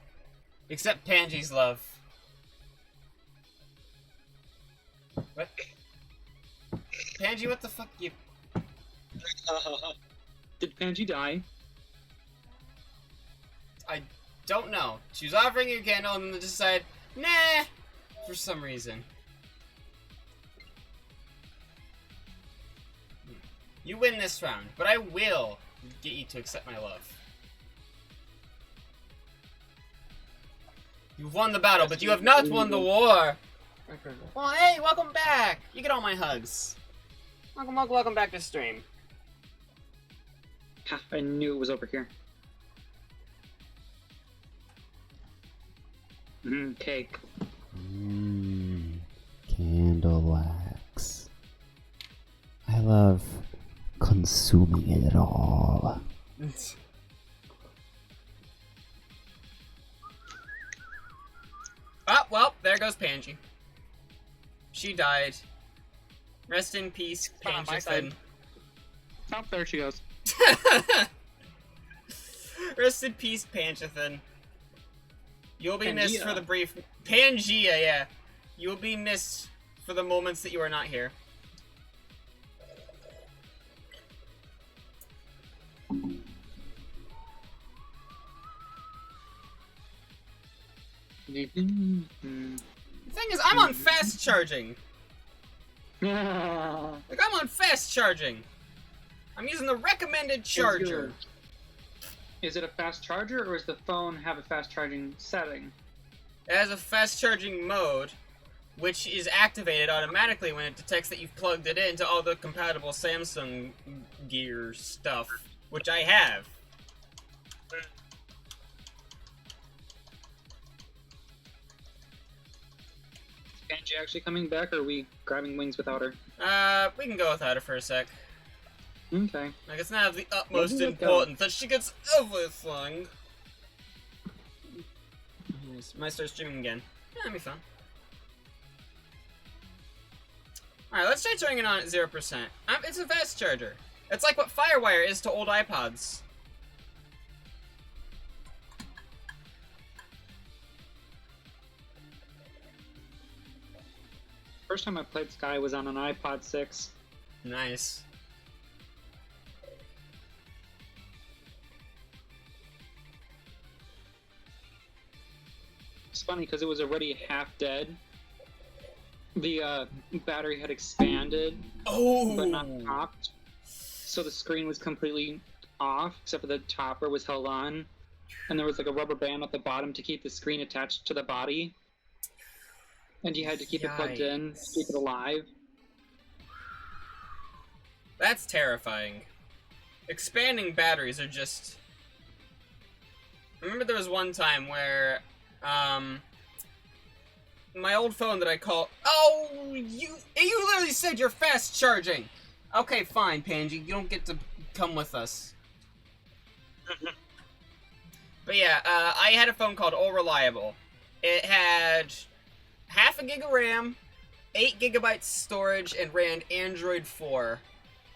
Accept Pangy's love. What? Pangy, what the fuck you... Did Pangy die? I don't know. She was offering you a candle and then decided, nah, for some reason. You win this round, but I will get you to accept my love. You've won the battle, but you have not won the war! Well, hey, welcome back! You get all my hugs. Welcome back to stream. Ha, I knew it was over here. Cake. Candle wax. I love consuming it all. Oh, well, there goes Pangy. She died. Rest in peace, Pangy. Oh, there she goes. Rest in peace, Panchithan. You'll be missed Pangea. for the brief... Pangea, yeah. You'll be missed for the moments that you are not here. The thing is, I'm on fast charging. Like, I'm on fast charging. I'm using the recommended charger. Is it a fast charger, or does the phone have a fast charging setting? It has a fast charging mode, which is activated automatically when it detects that you've plugged it into all the compatible Samsung gear stuff, which I have. Is Pangy actually coming back, or are we grabbing wings without her? We can go without her for a sec. Okay. Like, it's not of the utmost Maybe we'll go. importance that she gets everything. Might start streaming again. Yeah, that'd be fun. Alright, let's try turning it on at 0%. It's a fast charger. It's like what Firewire is to old iPods. First time I played Sky was on an iPod 6. Nice. It's funny because it was already half dead. The battery had expanded, but not popped. So the screen was completely off, except for the topper was held on. And there was like a rubber band at the bottom to keep the screen attached to the body. And you had to keep it plugged in to keep it alive. That's terrifying. Expanding batteries are just... I remember there was one time where, my old phone that I called... Oh, you literally said you're fast charging! Okay, fine, Pangy, you don't get to come with us. But yeah, I had a phone called All Reliable. It had half a gig of RAM, 8 gigabytes storage, and ran Android 4.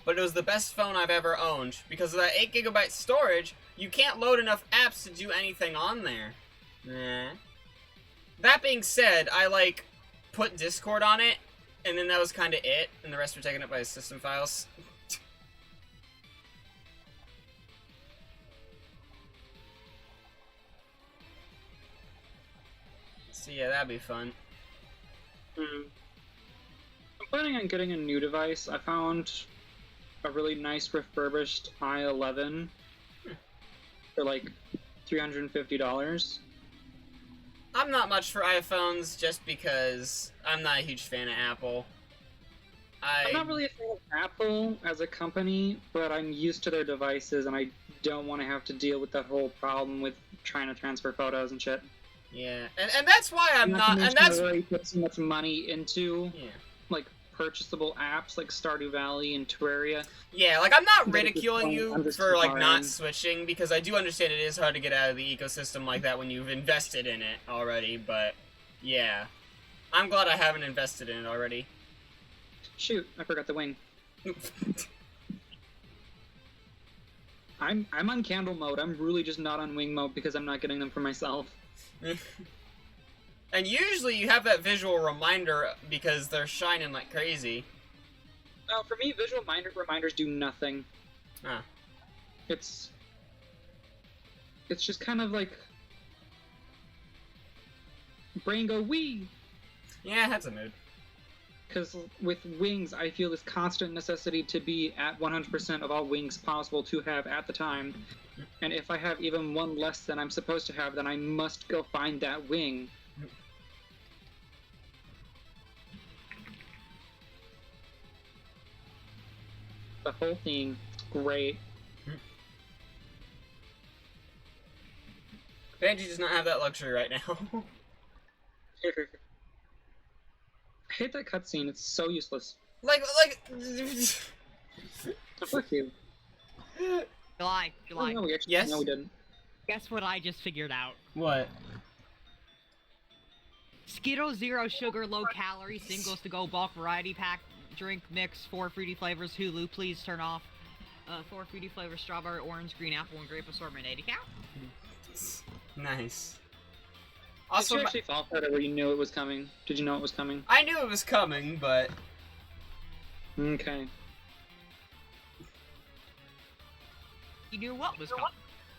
But it was the best phone I've ever owned. Because of that 8 gigabyte storage, you can't load enough apps to do anything on there. Nah. That being said, I, like, put Discord on it, and then that was kind of it, and the rest were taken up by system files. So yeah, that'd be fun. I'm planning on getting a new device. I found a really nice refurbished i11 for like $350. I'm not much for iPhones just because I'm not a huge fan of Apple. I'm not really a fan of Apple as a company, but I'm used to their devices and I don't want to have to deal with that whole problem with trying to transfer photos and shit. Yeah, and that's why I'm not, and to that's... really put so much money into, Yeah. like, purchasable apps like Stardew Valley and Terraria. Yeah, like, I'm not But at this ridiculing point, you I'm just for, like, too far not in. switching, because I do understand it is hard to get out of the ecosystem like that when you've invested in it already, but, yeah. I'm glad I haven't invested in it already. Shoot, I forgot the wing. I'm on candle mode. I'm really just not on wing mode because I'm not getting them for myself. And usually you have that visual reminder because they're shining like crazy. For me, visual reminders do nothing. Ah. It's just kind of like brain go wee. Yeah, that's a mood. Because with wings, I feel this constant necessity to be at 100% of all wings possible to have at the time. And if I have even one less than I'm supposed to have, then I must go find that wing. The whole thing, great. Banji does not have that luxury right now. I hate that cutscene. It's so useless. like... Fuck you. July. Oh, no, we actually, Yes? No, we didn't. Guess what I just figured out? What? Skittles 0 sugar, low calorie, singles to go bulk variety pack, drink mix, 4 fruity flavors. Hulu, please turn off. 4 fruity flavors: strawberry, orange, green apple, and grape assortment. 80 count. Nice. Also, did you actually fall for it, or you knew it was coming? Did you know it was coming? I knew it was coming, but... Okay. You knew what was coming.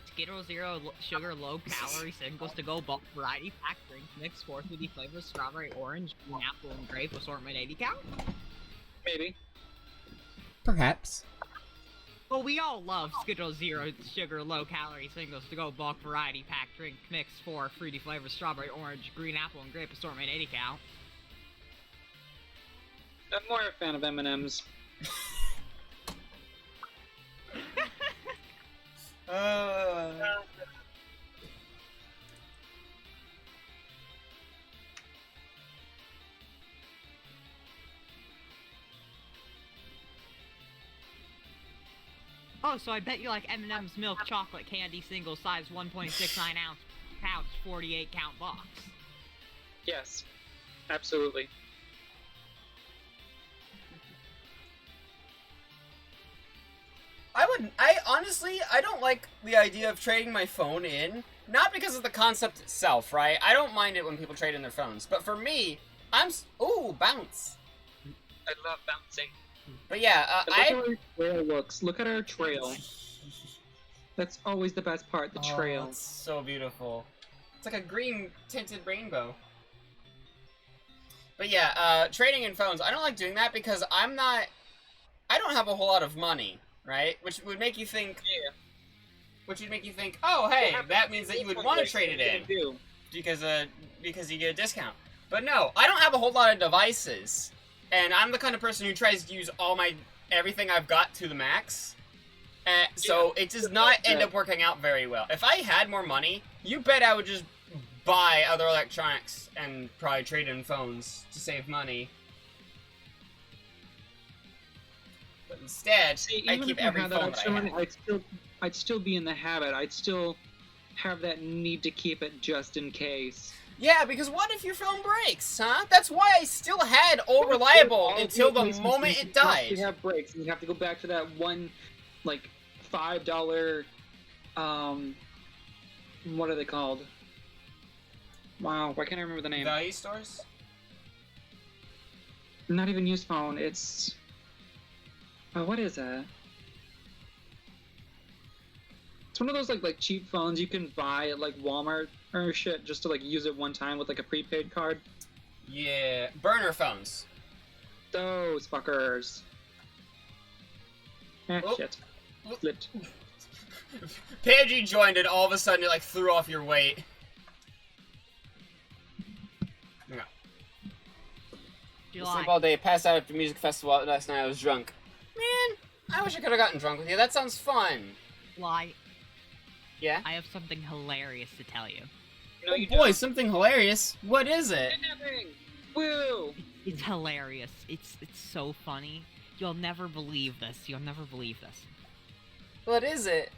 Skittles 0 sugar, low calorie, singles to go bulk variety pack, drink mix, 4 fruity flavors: strawberry, orange, green apple, and grape assortment. 80 count. Maybe. Perhaps. Well, we all love Skittles 0 sugar, low calorie, singles to go bulk variety pack, drink mix, 4 fruity flavors: strawberry, orange, green apple, and grape assortment. 80 count. I'm more a fan of M&M's. Oh, so I bet you like M&M's milk chocolate candy single size 1.69 ounce pouch 48 count box. Yes. Absolutely. I honestly, I don't like the idea of trading my phone in. Not because of the concept itself, right? I don't mind it when people trade in their phones. But for me, ooh, bounce. I love bouncing. But yeah, Look at how our trail looks. Look at our trail. That's always the best part, the trail. It's so beautiful. It's like a green tinted rainbow. But yeah, trading in phones, I don't like doing that because I don't have a whole lot of money, right? Which would make you think, oh, hey, that means that you would want to trade it in because you get a discount. But no, I don't have a whole lot of devices, and I'm the kind of person who tries to use everything I've got to the max. So it does not end up working out very well. If I had more money, you bet I would just buy other electronics and probably trade in phones to save money. But instead, I keep every phone that I have. I'd still be in the habit. I'd still have that need to keep it just in case. Yeah, because what if your phone breaks, huh? That's why I still had Old Reliable until the moment it died. You have breaks, and you have to go back to that one, like, $5, what are they called? Wow, why can't I remember the name? Value stores? Not even used phone, it's... Oh, what is that? It's one of those, like cheap phones you can buy at, like, Walmart or shit just to, like, use it one time with, like, a prepaid card. Yeah, burner phones. Those fuckers. Shit. Flipped. Pidgey joined and all of a sudden it, like, threw off your weight. Sleep all day, passed out after music festival last night, I was drunk. Man, I wish I could have gotten drunk with you. That sounds fun. Why? Yeah? I have something hilarious to tell you. No, you boy, something hilarious. What is it? Kidnapping! Woo! It's hilarious. It's so funny. You'll never believe this. You'll never believe this. What is it?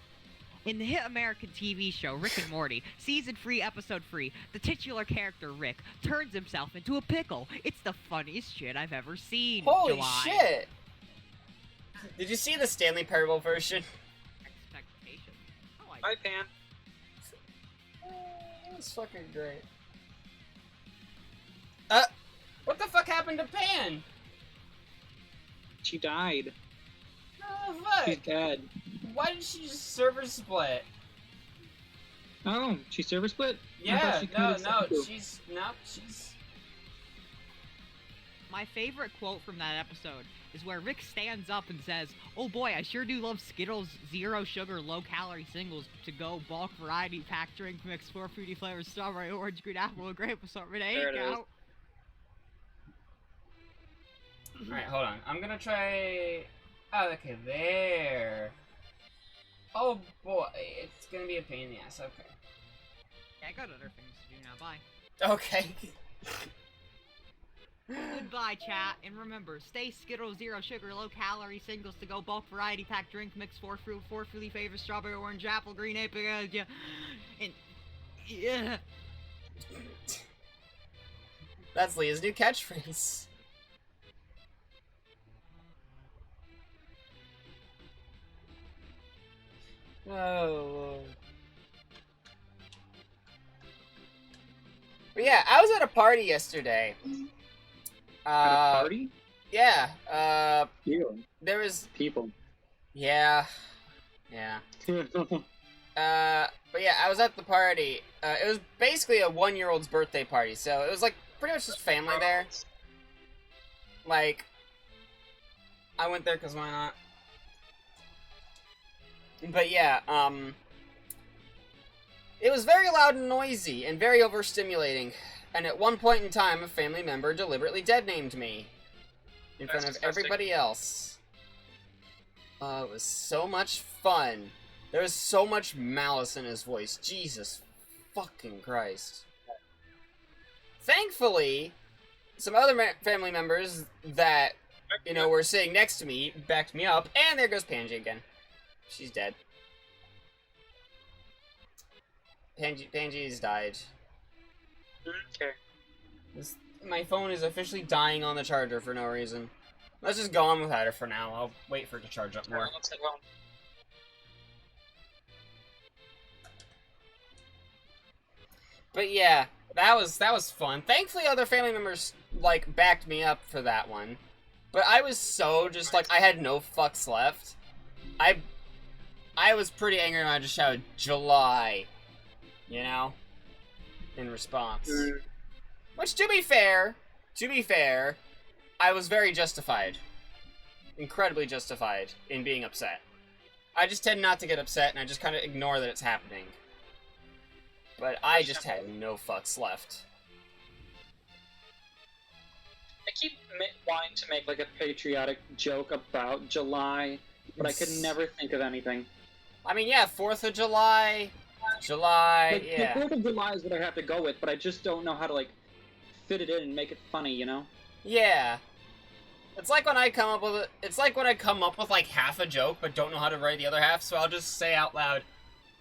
In the hit American TV show Rick and Morty, season 3, episode 3, the titular character Rick turns himself into a pickle. It's the funniest shit I've ever seen. Holy July. shit! Did you see the Stanley Parable version? Expectation. Oh, Hi, Pan. That's fucking great. What the fuck happened to Pan? She died. Oh, fuck. She's dead. Why did she just server split? Oh, she server split? I Yeah, thought she committed seppuku. she's... My favorite quote from that episode is where Rick stands up and says, "Oh boy, I sure do love Skittles zero sugar, low calorie singles to go bulk variety pack drink mix 4 fruity flavors, strawberry, orange, green apple, and grape assortment. There it is. Out." Alright, hold on. I'm gonna try... Oh, okay, there. Oh boy, it's gonna be a pain in the ass, okay. Yeah, I got other things to do now, bye. Okay. Goodbye, chat, and remember, stay Skittles zero sugar, low calorie singles to go bulk variety pack drink mix 4 fruity flavors, strawberry, orange, apple, green, apple, yeah, and yeah. That's Leah's new catchphrase. Oh, Lord. But yeah, I was at a party yesterday. At a party? Yeah, You. there was... People. Yeah. Yeah. But yeah, I was at the party. It was basically a 1-year-old's birthday party, so it was like pretty much just family there. Like, I went there because why not? But yeah, it was very loud and noisy and very overstimulating. And at one point in time, a family member deliberately dead-named me in front of everybody else. It was so much fun. There was so much malice in his voice. Jesus fucking Christ. Thankfully, some other family members that, you know, were sitting next to me backed me up, and there goes Panji again. She's dead. Panji's died. Okay. My phone is officially dying on the charger for no reason. Let's just go on without her for now. I'll wait for it to charge up more. Let's head home. But yeah, that was fun. Thankfully, other family members like backed me up for that one. But I was so just like I had no fucks left. I was pretty angry when I just shouted July, you know, in response. Which, to be fair, I was very justified. Incredibly justified in being upset. I just tend not to get upset, and I just kind of ignore that it's happening. But I just had no fucks left. I keep wanting to make like a patriotic joke about July, but I could never think of anything. I mean, yeah, 4th of July, Like, yeah. The 4th of July is what I have to go with, but I just don't know how to like fit it in and make it funny, you know? Yeah. It's like when I come up with like half a joke but don't know how to write the other half, so I'll just say out loud,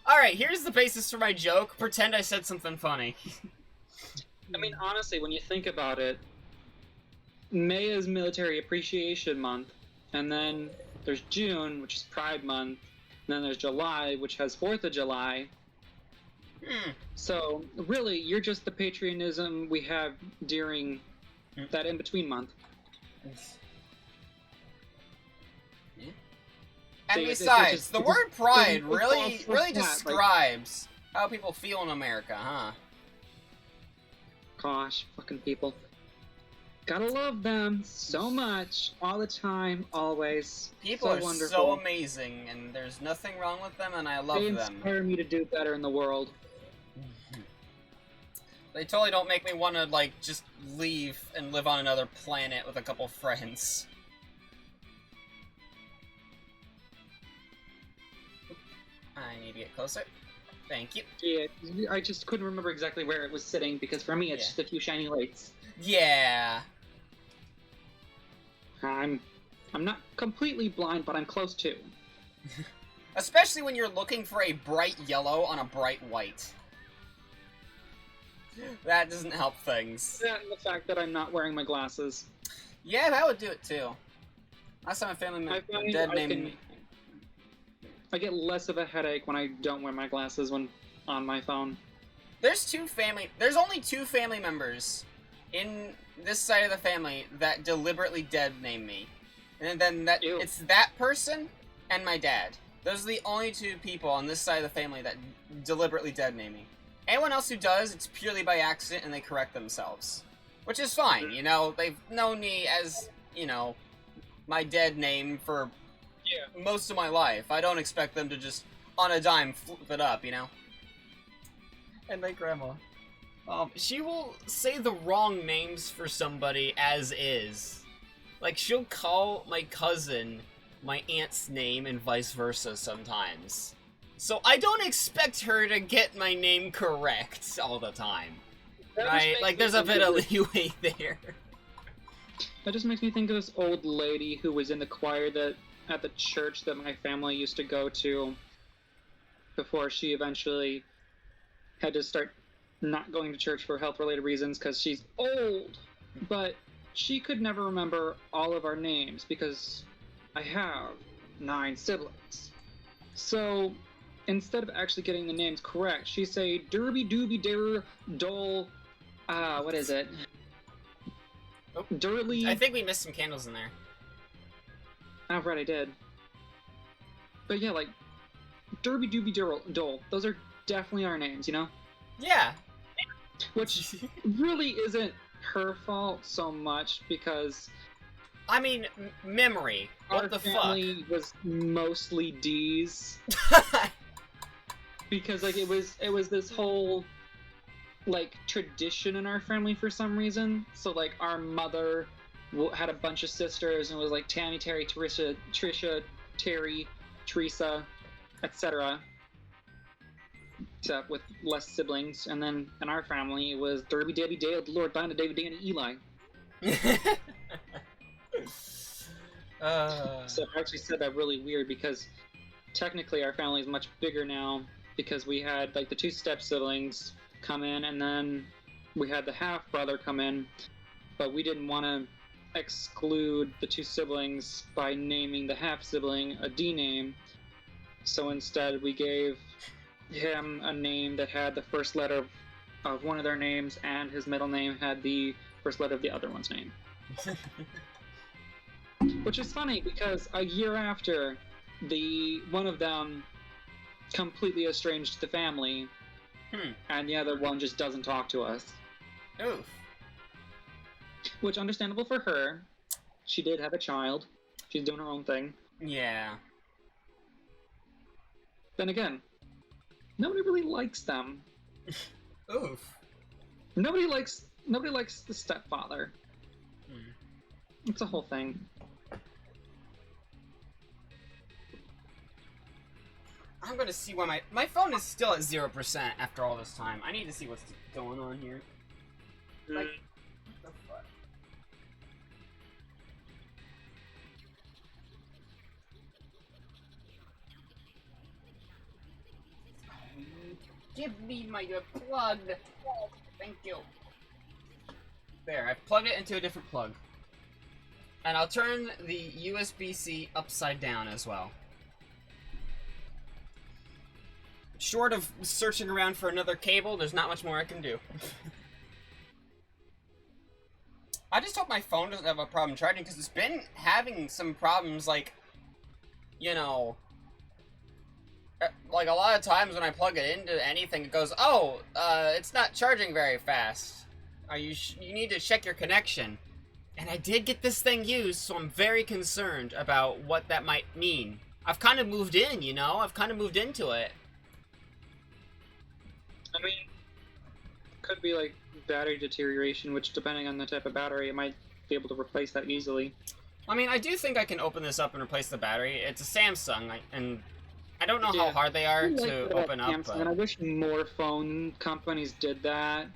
"Alright, here's the basis for my joke. Pretend I said something funny." I mean, honestly, when you think about it, May is Military Appreciation Month, and then there's June, which is Pride Month, and then there's July, which has 4th of July. So, really, you're just the patriotism we have during that in-between month. And So besides, the word pride it really falls flat, describes how people feel in America, huh? Gosh, fucking people. Gotta love them so much, all the time, always. People so are wonderful. so amazing, and there's nothing wrong with them, and I love They them. inspire me to do better in the world. They totally don't make me want to, like, just leave and live on another planet with a couple friends. I need to get closer. Thank you. Yeah, I just couldn't remember exactly where it was sitting, because for me it's just a few shiny lights. Yeah. I'm not completely blind, but I'm close to. Especially when you're looking for a bright yellow on a bright white. That doesn't help things. Yeah, and the fact that I'm not wearing my glasses. Yeah, that would do it too. Last time a family member dead named me. I get less of a headache when I don't wear my glasses when on my phone. There's only two family members in this side of the family that deliberately dead name me. And then it's that person and my dad. Those are the only two people on this side of the family that deliberately dead name me. Anyone else who does, it's purely by accident and they correct themselves. Which is fine, you know, they've known me as, you know, my dead name for most of my life. I don't expect them to just, on a dime, flip it up, you know? And my grandma. She will say the wrong names for somebody as is. Like, she'll call my cousin my aunt's name and vice versa sometimes. So I don't expect her to get my name correct all the time. Right? Like, there's a bit of leeway there. That just makes me think of this old lady who was in the choir at the church that my family used to go to before she eventually had to start not going to church for health-related reasons because she's old. But she could never remember all of our names because I have 9 siblings. So instead of actually getting the names correct, she'd say Derby Dooby Dare Dole. What is it? Oh, Durley. I think we missed some candles in there. Oh, right, I did. But yeah, like Derby Dooby Dole. Those are definitely our names, you know? Yeah. Which really isn't her fault so much because I mean, memory. What the fuck? Our family was mostly D's. Because like it was this whole like tradition in our family for some reason. So like our mother had a bunch of sisters and it was like Tammy, Terry, Trisha, Terry, Teresa, etc. Except with less siblings. And then in our family it was Derby, Debbie, Dale, Lord, Dinah, David, Danny, Eli. So I actually said that really weird because technically our family is much bigger now because we had like the 2 step siblings come in and then we had the half brother come in, but we didn't want to exclude the 2 siblings by naming the half sibling a D name. So instead we gave him a name that had the first letter of one of their names and his middle name had the first letter of the other one's name. Which is funny because a year after, one of them completely estranged the family, and the other one just doesn't talk to us. Oof. Which, understandable for her. She did have a child. She's doing her own thing. Yeah. Then again, nobody really likes them. Oof. Nobody likes the stepfather. It's a whole thing. I'm gonna see why my phone is still at 0% after all this time. I need to see what's going on here. Like, what the fuck? Give me my plug. Thank you. There, I've plugged it into a different plug. And I'll turn the USB-C upside down as well. Short of searching around for another cable, there's not much more I can do. I just hope my phone doesn't have a problem charging, because it's been having some problems, like, you know, like a lot of times when I plug it into anything, it goes, oh, it's not charging very fast. You need to check your connection. And I did get this thing used, so I'm very concerned about what that might mean. I've kind of moved in, you know? I've kind of moved into it. I mean, could be like battery deterioration, which depending on the type of battery, it might be able to replace that easily. I mean, I do think I can open this up and replace the battery. It's a Samsung, and I don't know how hard they are to open up. Samsung, and I wish more phone companies did that.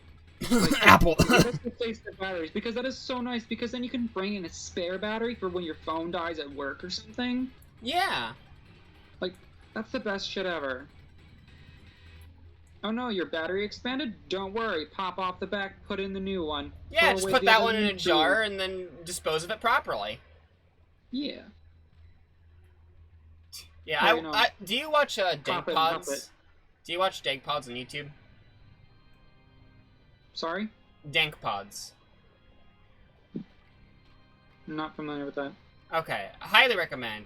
Apple. You have to replace the batteries because that is so nice. Because then you can bring in a spare battery for when your phone dies at work or something. Yeah. Like, that's the best shit ever. Oh no, your battery expanded? Don't worry, pop off the back, put in the new one. Yeah, Throw just away put the that other one in a too. jar and then dispose of it properly. Yeah. Yeah, Or, you know, do you watch Dank pop it and dump Pods? it. Do you watch Dank Pods on YouTube? Sorry? Dank Pods. I'm not familiar with that. Okay, highly recommend.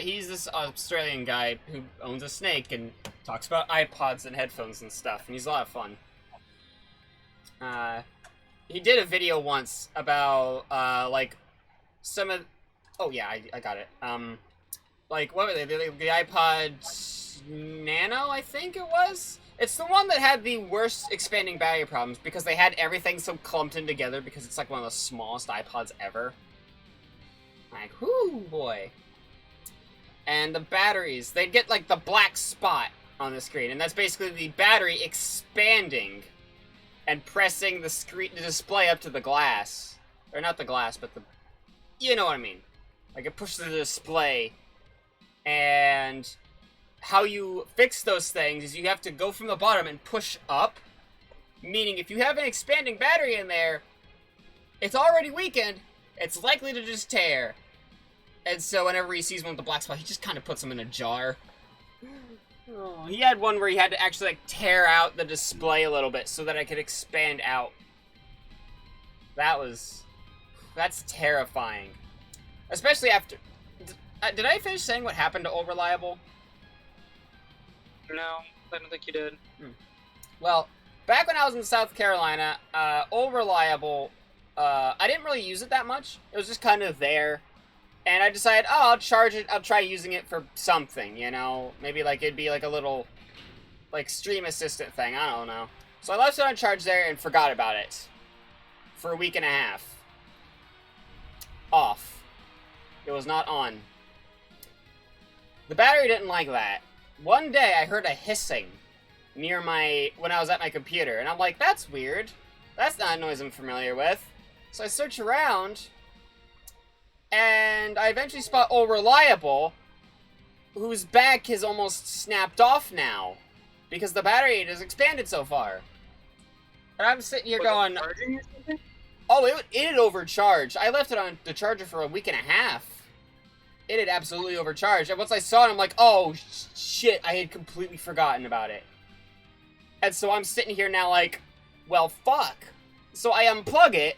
He's this Australian guy who owns a snake and talks about iPods and headphones and stuff, and he's a lot of fun. He did a video once about, like, some of... Oh, yeah, I got it. Like, what were they? The iPod Nano, I think it was? It's the one that had the worst expanding battery problems because they had everything so clumped in together because it's, like, one of the smallest iPods ever. Like, whoo, boy. And the batteries, they'd get, like, the black spot on the screen, and that's basically the battery expanding and pressing the display up to the glass. Or not the glass, but the... You know what I mean. Like, it pushes the display, and how you fix those things is you have to go from the bottom and push up, meaning if you have an expanding battery in there, it's already weakened, it's likely to just tear. And so whenever he sees one with the black spot, he just kind of puts them in a jar. Oh, he had one where he had to actually, like, tear out the display a little bit so that it could expand out. That's terrifying. Especially after... Did I finish saying what happened to Old Reliable? No, I don't think you did. Well, back when I was in South Carolina, Old Reliable, I didn't really use it that much. It was just kind of there. And I decided, oh, I'll charge it, I'll try using it for something, you know? Maybe, like, it'd be, like, a little, like, stream assistant thing, I don't know. So I left it on charge there and forgot about it. For a week and a half. Off. It was not on. The battery didn't like that. One day I heard a hissing near when I was at my computer, and I'm like, that's weird. That's not a noise I'm familiar with. So I search around, and I eventually spot Old Reliable, whose back is almost snapped off now, because the battery has expanded so far. And I'm sitting here going, oh, it had overcharged. I left it on the charger for a week and a half. It had absolutely overcharged. And once I saw it, I'm like, oh, shit, I had completely forgotten about it. And so I'm sitting here now like, well, fuck. So I unplug it.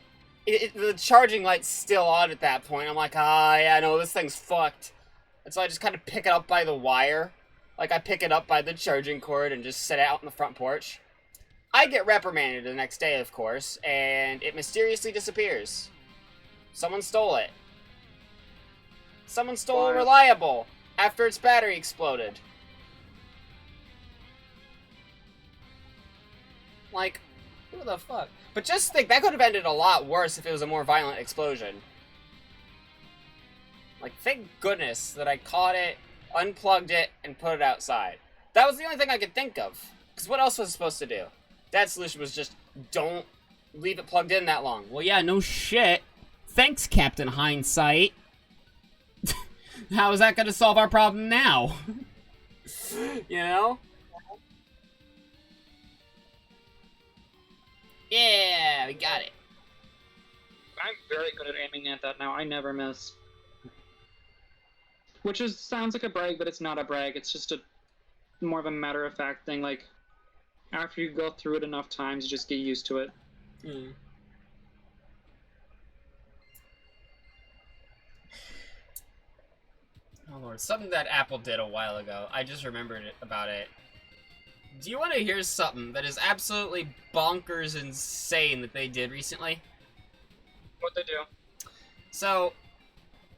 The charging light's still on at that point. I'm like, yeah, no, this thing's fucked. And so I just kind of pick it up by the wire. Like, I pick it up by the charging cord and just set it out on the front porch. I get reprimanded the next day, of course, and it mysteriously disappears. Someone stole it. Someone stole a Reliable after its battery exploded. Like, who the fuck? But just think, that could have ended a lot worse if it was a more violent explosion. Like, thank goodness that I caught it, unplugged it, and put it outside. That was the only thing I could think of. Because what else was it supposed to do? Dad's solution was just, don't leave it plugged in that long. Well, yeah, no shit. Thanks, Captain Hindsight. How is that going to solve our problem now? You know? Yeah, we got it. I'm very good at aiming at that now. I never miss. Which sounds like a brag, but it's not a brag. It's just more of a matter-of-fact thing. Like, after you go through it enough times, you just get used to it. Oh lord, something that Apple did a while ago. I just remembered about it. Do you want to hear something that is absolutely bonkers insane that they did recently? What'd they do? So,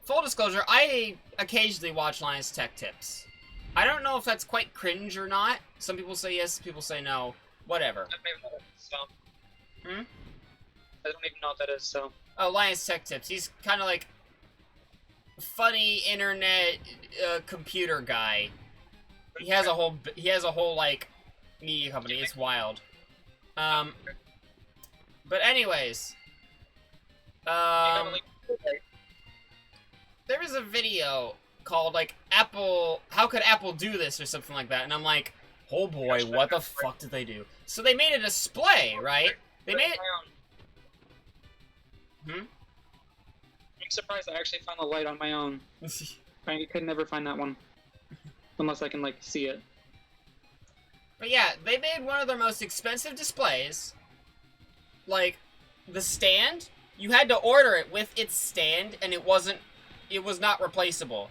full disclosure, I occasionally watch Linus Tech Tips. I don't know if that's quite cringe or not. Some people say yes, some people say no. Whatever. I don't even know what that is, so. Hmm? I don't even know what that is, so. Oh, Linus Tech Tips. He's kind of like funny internet computer guy. He has a whole like media company. It's wild. But anyways, there was a video called like Apple, how could Apple do this or something like that, and I'm like, oh boy, what the fuck did they do? So they made a display, right? They made it. I'm surprised I actually found the light on my own. I could never find that one unless I can like see it. But yeah, they made one of their most expensive displays. Like, the stand, you had to order it with its stand, and it was not replaceable.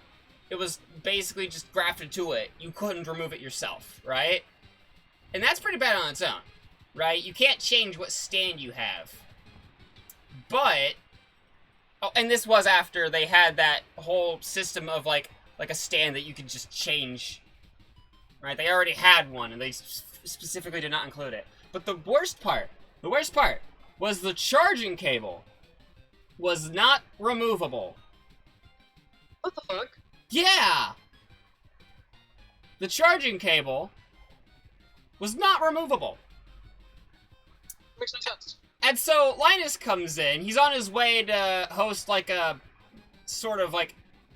It was basically just grafted to it. You couldn't remove it yourself, right? And that's pretty bad on its own, right? You can't change what stand you have. But, oh, and this was after they had that whole system of like a stand that you could just change. Right, they already had one, and they specifically did not include it. But the worst part was the charging cable was not removable. What the fuck? Yeah! The charging cable was not removable. Makes no sense. And so Linus comes in, he's on his way to host like a sort of like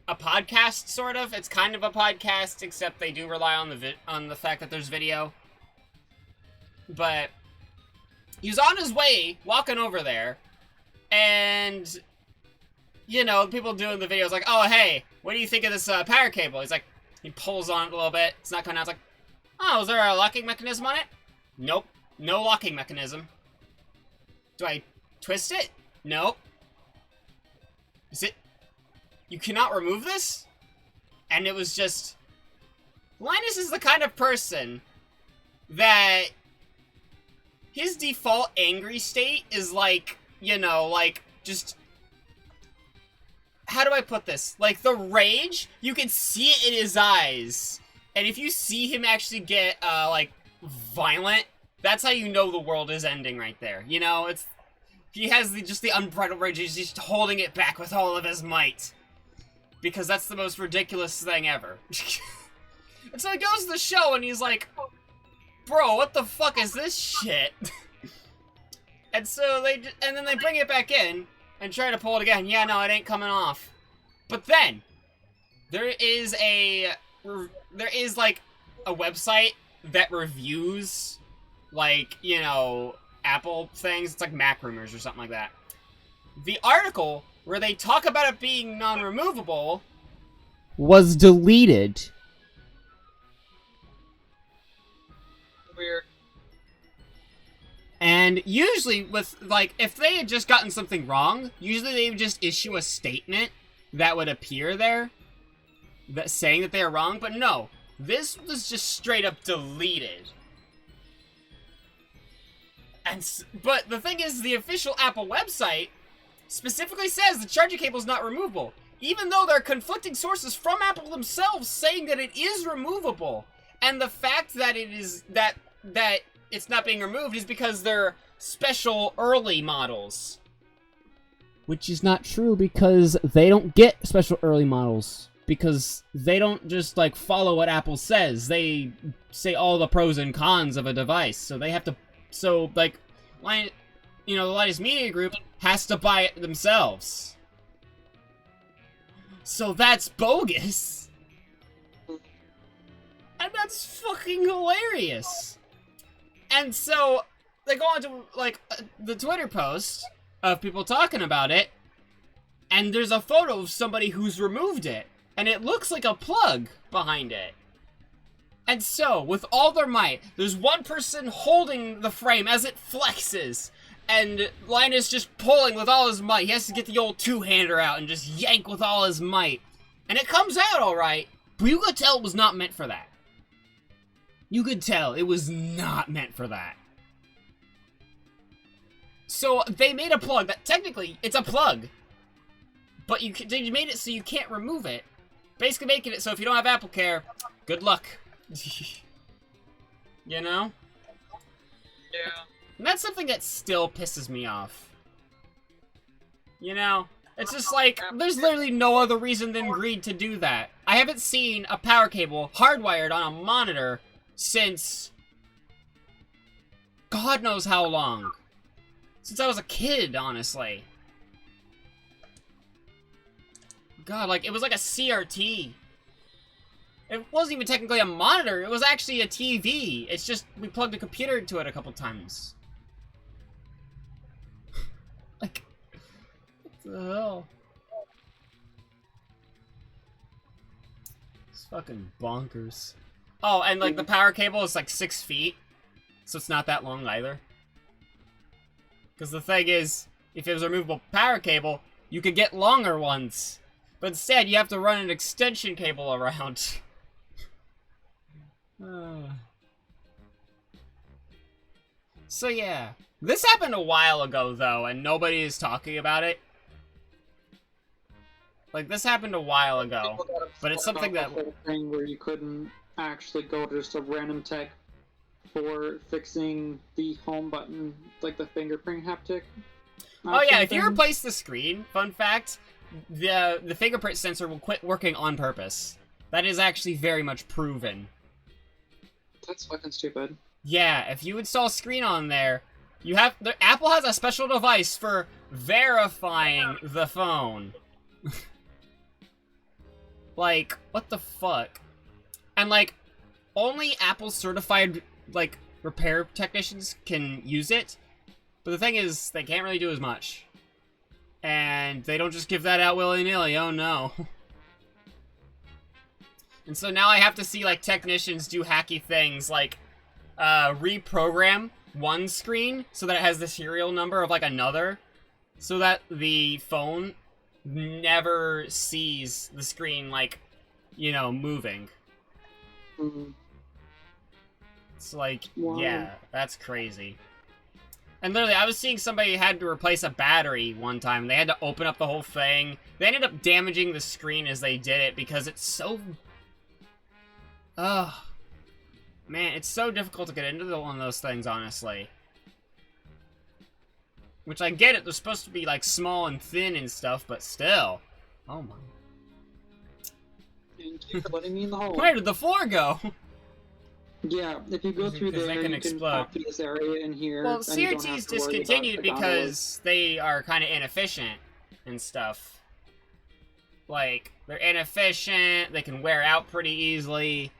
a podcast, sort of. It's kind of a podcast, except they do rely on the fact that there's video. But he was on his way, walking over there, and you know, people doing the videos like, "Oh, hey, what do you think of this power cable?" He's like, he pulls on it a little bit. It's not coming out. It's like, "Oh, is there a locking mechanism on it?" Nope, no locking mechanism. Do I twist it? Nope. Is it? You cannot remove this? And it was just... Linus is the kind of person that his default angry state is like, you know, like, just... How do I put this? Like, the rage, you can see it in his eyes. And if you see him actually get, like, violent, that's how you know the world is ending right there. You know, it's... He has just the unbridled rage, he's just holding it back with all of his might. Because that's the most ridiculous thing ever. And so he goes to the show and he's like, bro, what the fuck is this shit? And so then they bring it back in and try to pull it again. Yeah, no, it ain't coming off. But then, there is like a website that reviews, like, you know, Apple things. It's like Mac Rumors or something like that. The article where they talk about it being non-removable was deleted. Weird. And usually with, like, if they had just gotten something wrong, usually they would just issue a statement that would appear there that saying that they are wrong, but no. This was just straight up deleted. But the thing is, the official Apple website specifically says the charging cable is not removable, even though there are conflicting sources from Apple themselves saying that it is removable. And the fact that it is that it's not being removed is because they're special early models. Which is not true, because they don't get special early models. Because they don't just, like, follow what Apple says. They say all the pros and cons of a device. So they have to... So, like, you know, the Linus Media Group has to buy it themselves. So that's bogus. And that's fucking hilarious. And so, they go on to, like, the Twitter post of people talking about it, and there's a photo of somebody who's removed it, and it looks like a plug behind it. And so, with all their might, there's one person holding the frame as it flexes, and Linus just pulling with all his might. He has to get the old two-hander out and just yank with all his might. And it comes out alright, but you could tell it was not meant for that. You could tell it was not meant for that. So, they made a plug that, technically, it's a plug. But they made it so you can't remove it. Basically making it so if you don't have Apple Care, good luck. You know? Yeah. And that's something that still pisses me off. You know? It's just like, there's literally no other reason than greed to do that. I haven't seen a power cable hardwired on a monitor since... God knows how long. since I was a kid, honestly. God, like, it was like a CRT. It wasn't even technically a monitor, it was actually a TV. It's just, we plugged a computer into it a couple times. Like, what the hell? It's fucking bonkers. Oh, and like the power cable is like 6 feet, so it's not that long either. Because the thing is, if it was a removable power cable, you could get longer ones. But instead, you have to run an extension cable around. So yeah. This happened a while ago, though, and nobody is talking about it. Like, this happened a while ago, but it's something that... thing where you couldn't actually go to just a random tech for fixing the home button, like the fingerprint haptic. Oh yeah, if you replace the screen, fun fact, the fingerprint sensor will quit working on purpose. That is actually very much proven. That's fucking stupid. Yeah, if you install a screen on there, you have... Apple has a special device for verifying the phone. Like, what the fuck? And, like, only Apple certified, like, repair technicians can use it. But the thing is, they can't really do as much. And they don't just give that out willy-nilly, oh no. And so now I have to see, like, technicians do hacky things, like, reprogram one screen so that it has the serial number of, like, another. So that the phone never sees the screen, like, you know, moving. Mm-hmm. It's like, wow. Yeah, that's crazy. And literally, I was seeing somebody had to replace a battery one time, and they had to open up the whole thing. They ended up damaging the screen as they did it, because it's so... Ugh. Man, it's so difficult to get into one of those things, honestly. Which I get it, they're supposed to be, like, small and thin and stuff, but still. Oh my. Thank you for letting me in the hole. Where did the floor go? Yeah, if you go through there, they can you explode. can copy this area in here. Well, and you don't have CRTs to worry about discontinued the because they are kind of inefficient and stuff. Like, they're inefficient, they can wear out pretty easily.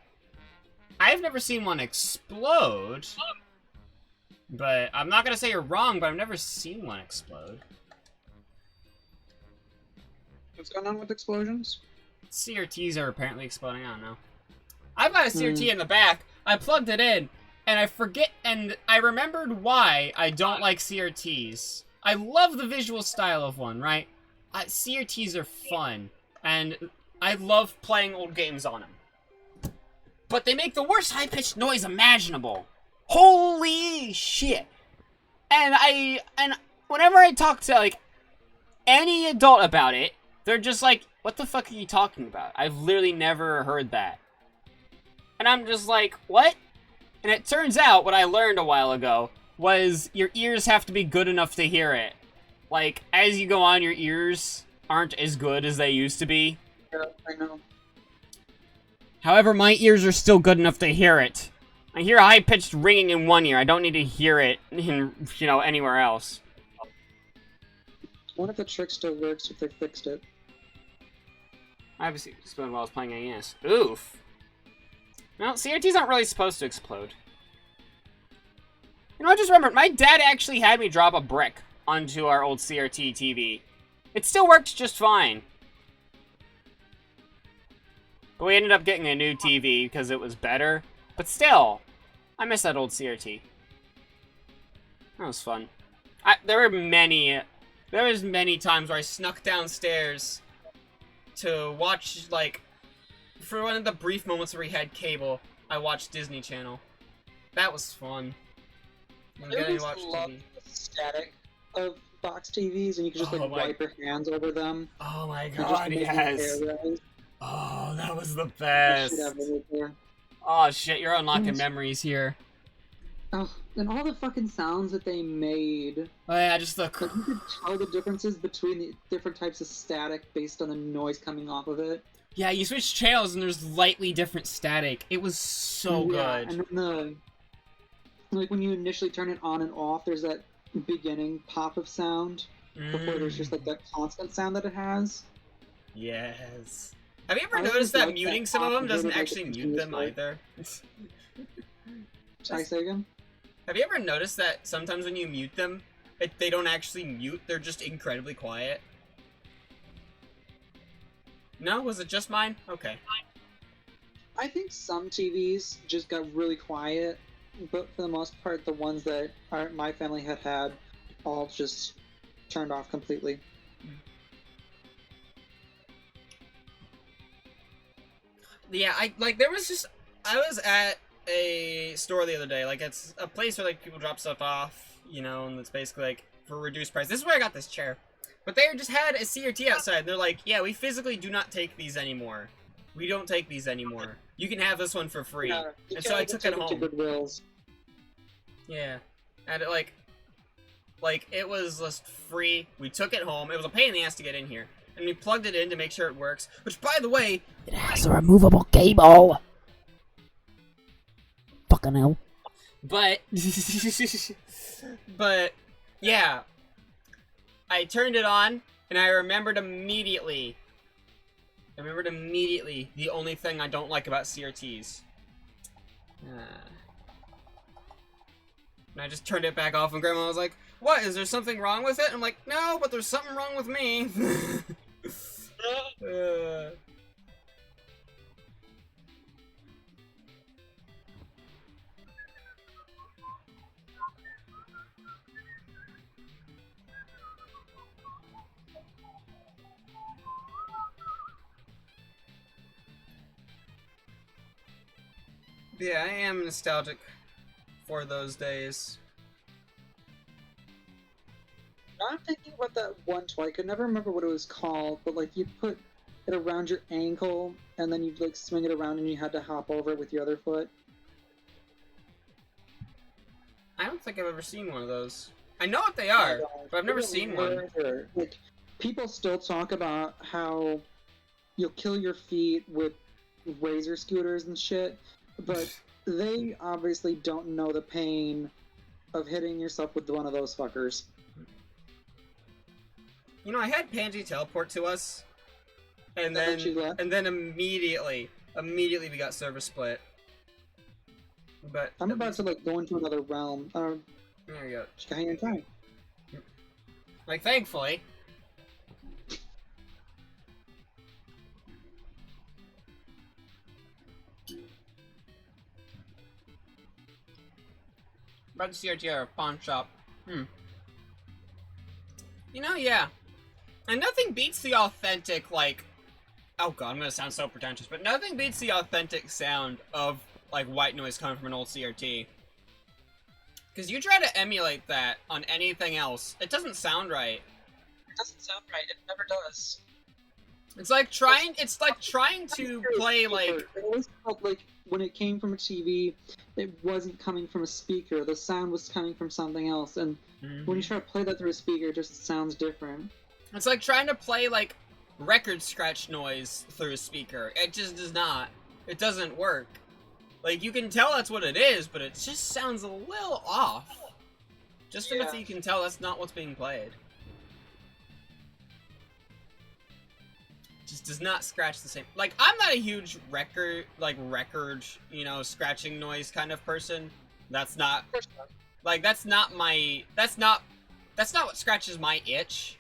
I've never seen one explode. But I'm not gonna say you're wrong, but I've never seen one explode. What's going on with explosions? CRTs are apparently exploding, I don't know. I've got a CRT in the back, I plugged it in, and I remembered why I don't like CRTs. I love the visual style of one, right? CRTs are fun, and I love playing old games on them. But they make the worst high-pitched noise imaginable. Holy shit! And whenever I talk to, like, any adult about it, they're just like, what the fuck are you talking about? I've literally never heard that. And I'm just like, what? And it turns out, what I learned a while ago, was your ears have to be good enough to hear it. Like, as you go on, your ears aren't as good as they used to be. Yeah, I know. However, my ears are still good enough to hear it. I hear a high-pitched ringing in one ear. I don't need to hear it in, you know, anywhere else. What if the trick still works if they fixed it? I obviously exploded while I was playing AES. Oof. No, CRTs aren't really supposed to explode. You know, I just remembered, my dad actually had me drop a brick onto our old CRT TV. It still worked just fine. But we ended up getting a new TV because it was better. But still, I miss that old CRT. That was fun. There was many times where I snuck downstairs to watch, like, for one of the brief moments where we had cable, I watched Disney Channel. That was fun. I always love the static of box TVs, and you can just wipe your hands over them. Oh my god, yes! Oh, that was the best! Oh shit, you're unlocking memories here. Oh, and all the fucking sounds that they made. Oh yeah, just the... Like, you could tell the differences between the different types of static based on the noise coming off of it. Yeah, you switch channels and there's lightly different static. It was so good. And then like when you initially turn it on and off, there's that beginning pop of sound before there's just like that constant sound that it has. Yes. Have you I ever noticed always that liked muting that some of pop them and doesn't hated, like, actually the mute them continuous either? I say again? Have you ever noticed that sometimes when you mute them, they don't actually mute, they're just incredibly quiet? No? Was it just mine? Okay. I think some TVs just got really quiet, but for the most part, the ones that my family had all just turned off completely. Yeah, I was at a store the other day, like it's a place where like people drop stuff off, you know, and it's basically like for a reduced price. This is where I got this chair. But they just had a CRT outside, and they're like, yeah, we physically do not take these anymore. We don't take these anymore. You can have this one for free. Yeah, and so I took it home. Goodwills. Yeah. And it was just free. We took it home. It was a pain in the ass to get in here. And we plugged it in to make sure it works. Which, by the way, It has a removable cable. Fucking hell. but... but, yeah. I turned it on, and I remembered immediately the only thing I don't like about CRTs. And I just turned it back off, and Grandma was like, what, is there something wrong with it? I'm like, no, but there's something wrong with me. Yeah, I am nostalgic for those days. I'm thinking about that one toy. I could never remember what it was called, but like you put it around your ankle and then you'd like swing it around and you had to hop over it with your other foot. I don't think I've ever seen one of those. I know what they are, but I've never seen one. Like, people still talk about how you'll kill your feet with razor scooters and shit, but they obviously don't know the pain of hitting yourself with one of those fuckers. You know, I had Pansy teleport to us, and then immediately we got server split. But I'm about to like go into another realm. There you go. Just hang in time. Like, thankfully. About the CRT or a pawn shop. You know, yeah. And nothing beats the authentic, like... Oh god, I'm gonna sound so pretentious, but nothing beats the authentic sound of, like, white noise coming from an old CRT. Because you try to emulate that on anything else, it doesn't sound right. It doesn't sound right. It never does. It's like trying to play, like... It always felt like when it came from a TV, it wasn't coming from a speaker. The sound was coming from something else, and when you try to play that through a speaker, it just sounds different. It's like trying to play, like, record scratch noise through a speaker. It just does not. It doesn't work. Like, you can tell that's what it is, but it just sounds a little off. Just enough that you can tell that's not what's being played. Just does not scratch the same. Like, I'm not a huge record, you know, scratching noise kind of person. That's not, like, that's not what scratches my itch,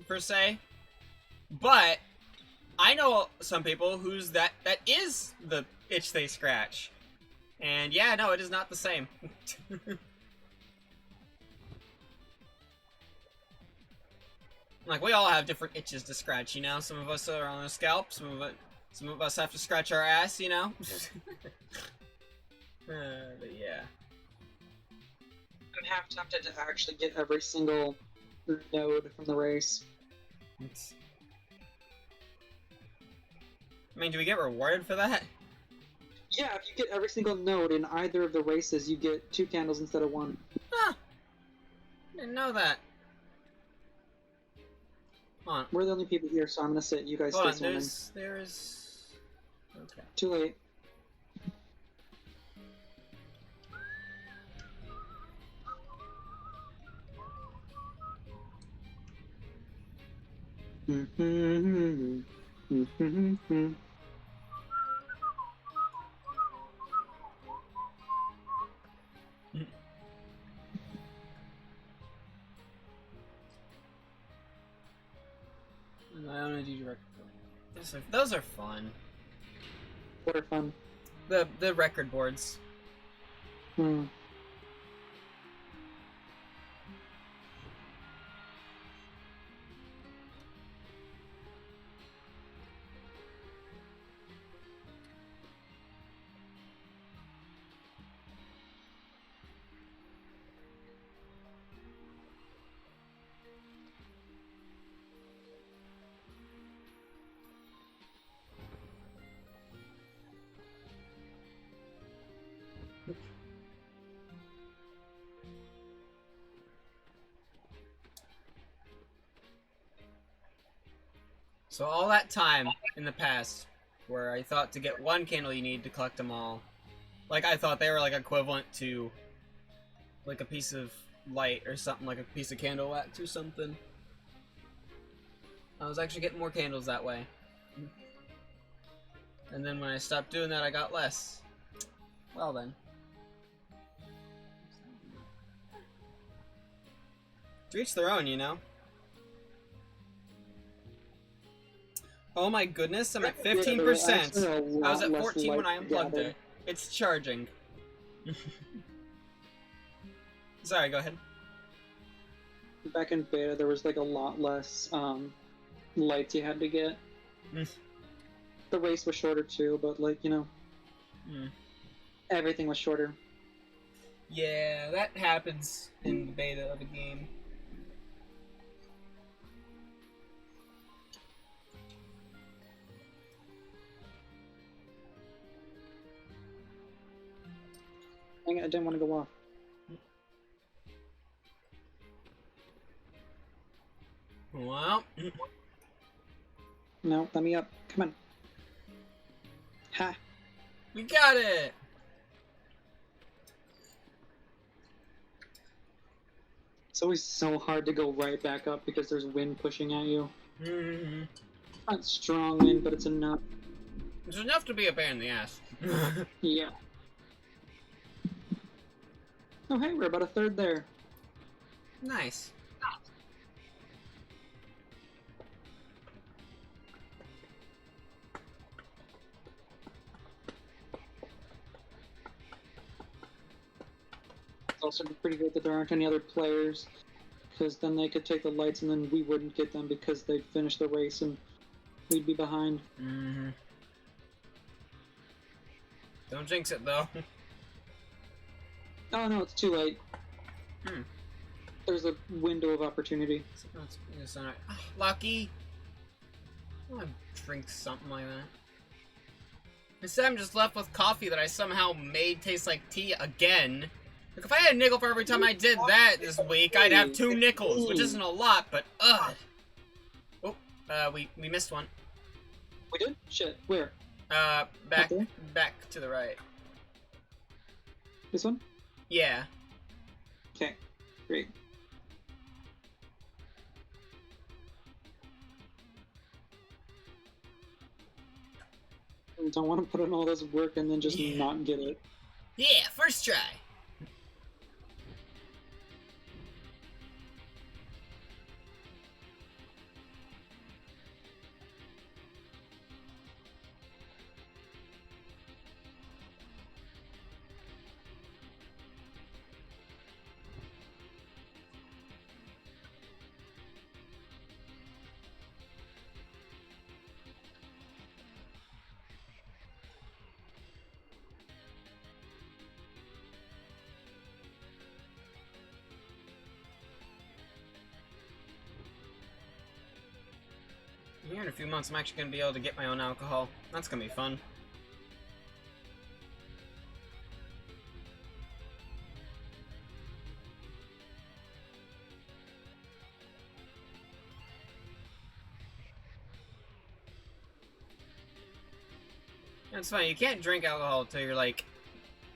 per se. But I know some people whose that is the itch they scratch. And yeah, no, it is not the same. Like, we all have different itches to scratch, you know? Some of us are on our scalp, some of us have to scratch our ass, you know? But yeah. I'm half tempted to actually get every single node from the race. I mean, do we get rewarded for that? Yeah, if you get every single node in either of the races, you get 2 candles instead of 1. Huh. Didn't know that. Hold on. We're the only people here, so I'm gonna sit. You guys Hold stay on, swimming. there's... Okay. Too late. I don't know, do record. Those are fun. What are fun? The record boards. Hmm. So all that time in the past, where I thought to get one candle you need to collect them all, like I thought they were like equivalent to like a piece of light or something, like a piece of candle wax or something. I was actually getting more candles that way. And then when I stopped doing that, I got less. Well then. To each their own, you know? Oh my goodness, I'm at 15%. I was at 14 when I unplugged it. It's charging. Sorry, go ahead. Back in beta, there was like a lot less lights you had to get. The race was shorter too, but like, you know, everything was shorter. Yeah, that happens in the beta of a game. Dang it, I didn't want to go off. Well. No, let me up. Come on. Ha! We got it! It's always so hard to go right back up because there's wind pushing at you. Mm-hmm. Not strong wind, but it's enough. It's enough to be a pain in the ass. Yeah. Oh hey, we're about a third there. Nice. It's also pretty good that there aren't any other players, because then they could take the lights and then we wouldn't get them because they'd finish the race and we'd be behind. Mm-hmm. Don't jinx it, though. Oh no, it's too late. There's a window of opportunity. Lucky. I want to drink something like that. Instead, I'm just left with coffee that I somehow made taste like tea again. Like, if I had a nickel for every time I did that this week, I'd have 2 nickels, which isn't a lot, but ugh. Oh, we missed one. We did? Shit, where? Back to the right. This one? Yeah. Okay, great. I don't want to put in all this work and then just not get it. Yeah, first try. Here in a few months, I'm actually going to be able to get my own alcohol. That's going to be fun. That's fine. You can't drink alcohol until you're like...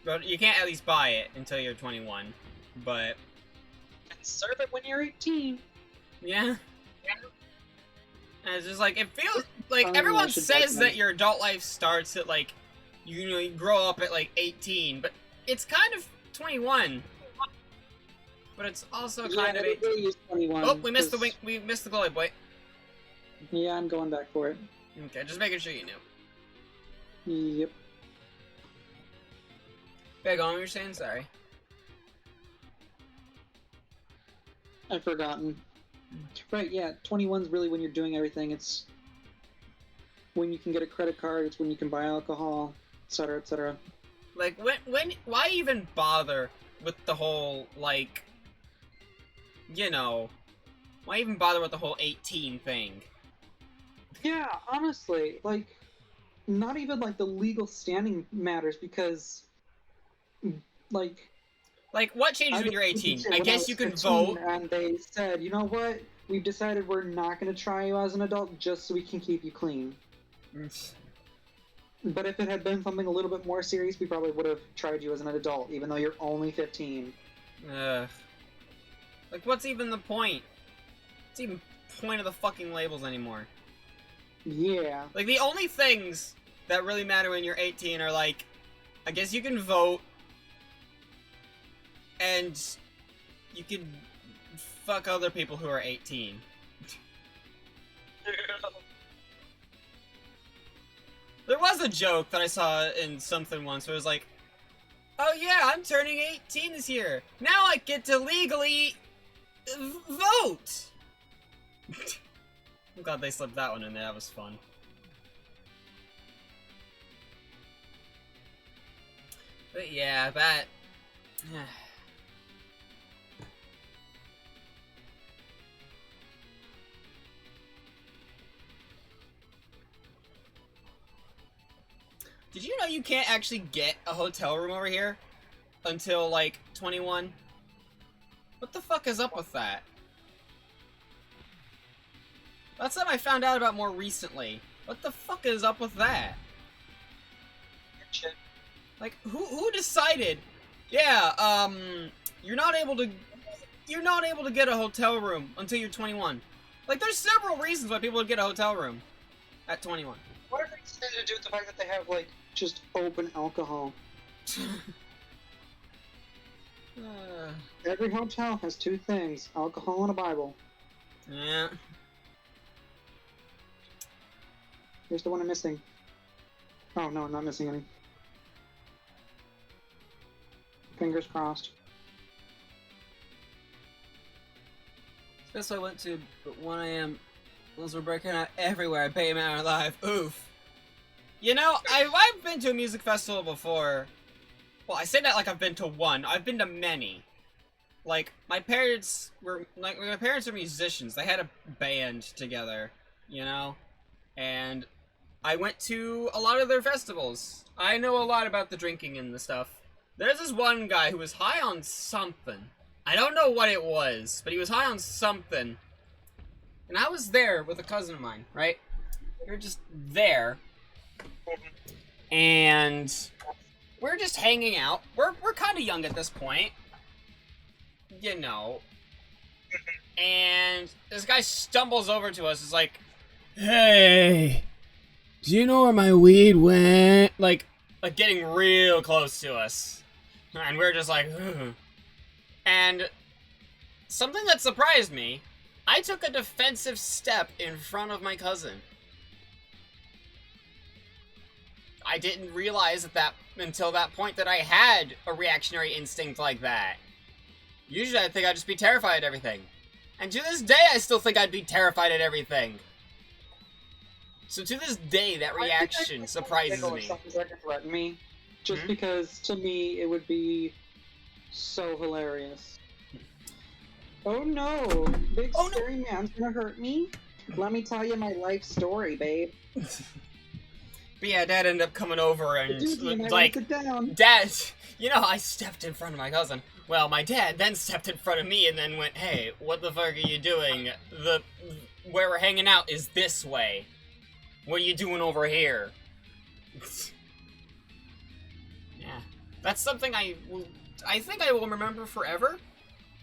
Well, you can't at least buy it until you're 21. But... And serve it when you're 18. Yeah. And it's just like, it feels like I everyone should says back that your adult life starts at like, you know, you grow up at like 18, but it's kind of 21. But it's also kind of 18. 21. Oh, we missed the 'cause- wing. We missed the glowy boy. Yeah, I'm going back for it. Okay, just making sure you knew. Yep. Big on what you're saying. Sorry. I've forgotten. Right, yeah, 21's really when you're doing everything. It's when you can get a credit card, it's when you can buy alcohol, etc., etc. Like, why even bother with the whole, like, you know, why even bother with the whole 18 thing? Yeah, honestly, like, not even, like, the legal standing matters because, like... Like, what changes when you're 18? I guess you can vote. And they said, you know what? We've decided we're not going to try you as an adult just so we can keep you clean. But if it had been something a little bit more serious, we probably would have tried you as an adult, even though you're only 15. Ugh. Like, what's even the point? What's even the point of the fucking labels anymore? Yeah. Like, the only things that really matter when you're 18 are, like, I guess you can vote, and you can fuck other people who are 18. There was a joke that I saw in something once where it was like, oh yeah, I'm turning 18 this year. Now I get to legally vote! I'm glad they slipped that one in there, that was fun. But yeah, that... Did you know you can't actually get a hotel room over here until, like, 21? What the fuck is up with that? That's something I found out about more recently. What the fuck is up with that? Like, who decided? Yeah, you're not able to get a hotel room until you're 21. Like, there's several reasons why people would get a hotel room at 21. What if it's something to do with the fact that they have, like, just open alcohol? Every hotel has two things, alcohol and a Bible. Yeah. Here's the one I'm missing. Oh, no, I'm not missing any. Fingers crossed. That's what I went to, but 1 AM, those were breaking out everywhere. I bet him out alive. Oof. You know, I've been to a music festival before. Well, I say that like I've been to one. I've been to many. Like, my parents are musicians. They had a band together, you know? And I went to a lot of their festivals. I know a lot about the drinking and the stuff. There's this one guy who was high on something. I don't know what it was, but he was high on something. And I was there with a cousin of mine, right? We were just there. And we're just hanging out. We're kind of young at this point. You know. And this guy stumbles over to us. Is like, hey, do you know where my weed went? Like getting real close to us. And we're just like, ugh. And something that surprised me, I took a defensive step in front of my cousin. I didn't realize until that point that I had a reactionary instinct like that. Usually I think I'd just be terrified at everything. And to this day I still think I'd be terrified at everything. So to this day that reaction surprises me. That could threaten me. Just because to me it would be so hilarious. Oh no! Big scary man's gonna hurt me? Let me tell you my life story, babe. But yeah, Dad ended up coming over and like, Dad, you know, I stepped in front of my cousin. Well, my dad then stepped in front of me and then went, hey, what the fuck are you doing? Where we're hanging out is this way. What are you doing over here? Yeah. That's something I think I will remember forever.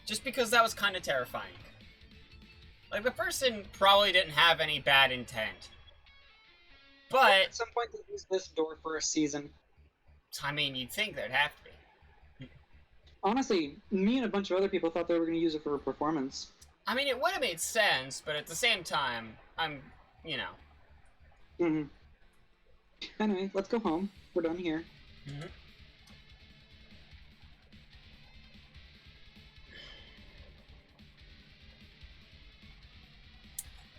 Just because that was kind of terrifying. Like, the person probably didn't have any bad intent. But at some point they use this door for a season. I mean, you'd think there'd have to be. Honestly, me and a bunch of other people thought they were going to use it for a performance. I mean, it would have made sense, but at the same time, I'm, you know. Mm-hmm. Anyway, let's go home. We're done here. Mm-hmm.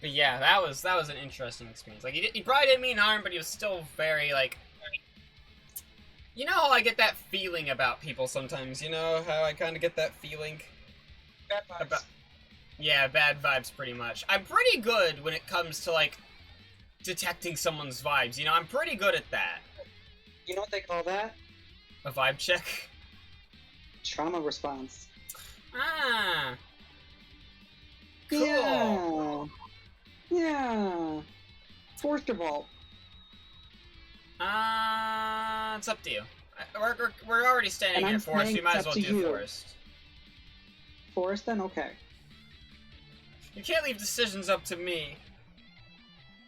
But yeah, that was an interesting experience. Like, he probably didn't mean harm, but he was still very, like... You know how I get that feeling about people sometimes? You know how I kind of get that feeling? Bad vibes. Yeah, bad vibes, pretty much. I'm pretty good when it comes to, like, detecting someone's vibes. You know, I'm pretty good at that. You know what they call that? A vibe check? Trauma response. Ah. Cool. Yeah. Forrester Vault. It's up to you. We're already standing And here, I'm Forrest. saying You might it's as well up to do you. Forrest. Forrest, then? Okay. You can't leave decisions up to me.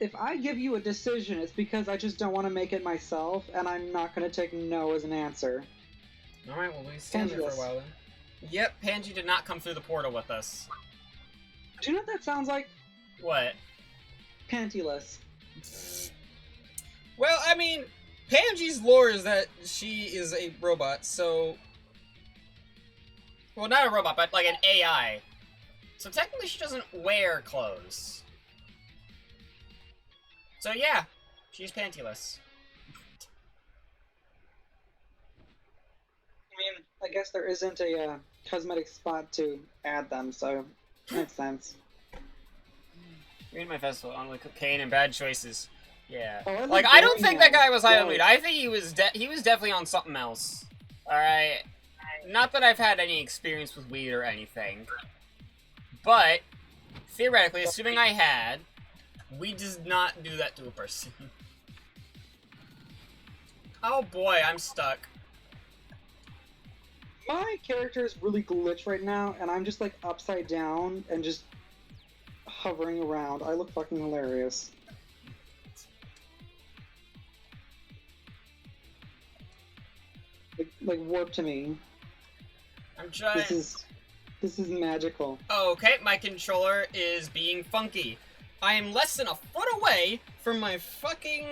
If I give you a decision, it's because I just don't want to make it myself, and I'm not going to take no as an answer. Alright, well, we stand there for a while then. Yep, Panji did not come through the portal with us. Do you know what that sounds like? What? Pantyless. Well, I mean, Panji's lore is that she is a robot, so... Well, not a robot, but like an AI. So technically she doesn't wear clothes. So yeah, she's pantyless. I mean, I guess there isn't a cosmetic spot to add them, so makes sense. Read my festival on like cocaine and bad choices. Yeah. Oh, Like, I don't think that guy was high on weed. I think he was definitely on something else. Alright? Not that I've had any experience with weed or anything. But, theoretically, assuming I had, weed does not do that to a person. Oh boy, I'm stuck. My character is really glitched right now, and I'm just like upside down and just hovering around. I look fucking hilarious. Like warp to me. I'm trying. This is magical. Okay, my controller is being funky. I am less than a foot away from my fucking...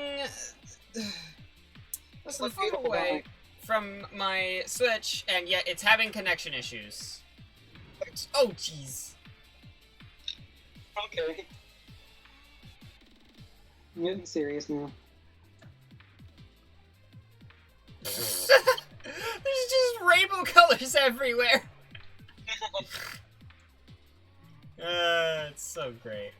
less than a foot away from my Switch, and yet it's having connection issues. Oh, jeez. Okay. I'm getting serious now. There's just rainbow colors everywhere. It's so great.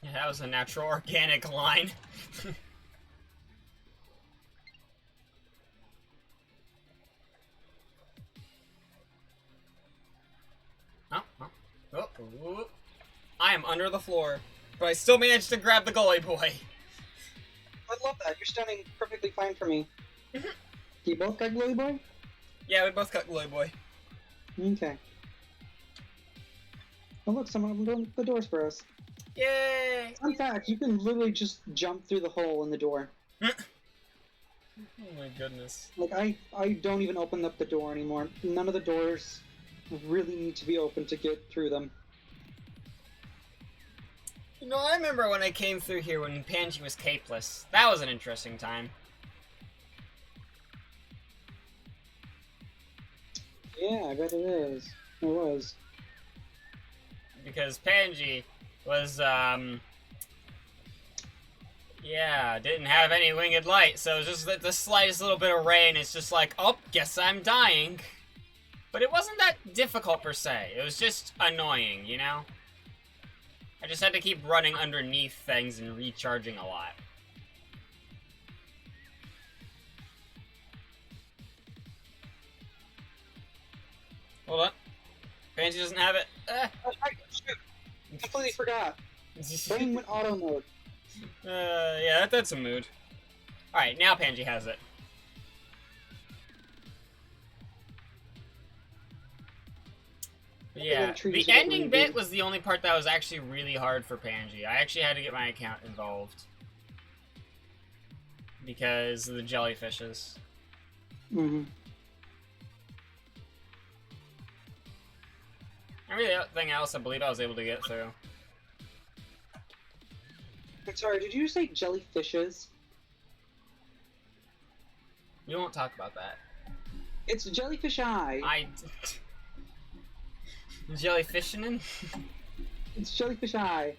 Yeah, that was a natural organic line. Oh. I am under the floor, but I still managed to grab the gully boy. I love that. You're standing perfectly fine for me. You both got Glowy Boy? Yeah, we both got Glowy Boy. Okay. Oh look, someone opened the doors for us. Yay! Fun fact, you can literally just jump through the hole in the door. Oh my goodness. Like, I don't even open up the door anymore. None of the doors really need to be open to get through them. You know, I remember when I came through here when Panji was capeless. That was an interesting time. Yeah, I bet it is. It was. Because Panji was, yeah, didn't have any winged light, so just the slightest little bit of rain, it's just like, oh, guess I'm dying. But it wasn't that difficult per se, it was just annoying, you know? I just had to keep running underneath things and recharging a lot. Hold on. Panji doesn't have it. Shoot. Completely forgot. Brain went auto mode. Yeah, that's a mood. Alright, now Panji has it. Yeah, trees the are ending really bit good. was the only part that was actually really hard for Panji. I actually had to get my account involved. Because of the jellyfishes. Mm-hmm. Everything else I believe I was able to get through. I'm sorry, did you say jellyfishes? We won't talk about that. It's jellyfish eye. Jellyfishing? It's jellyfish eye.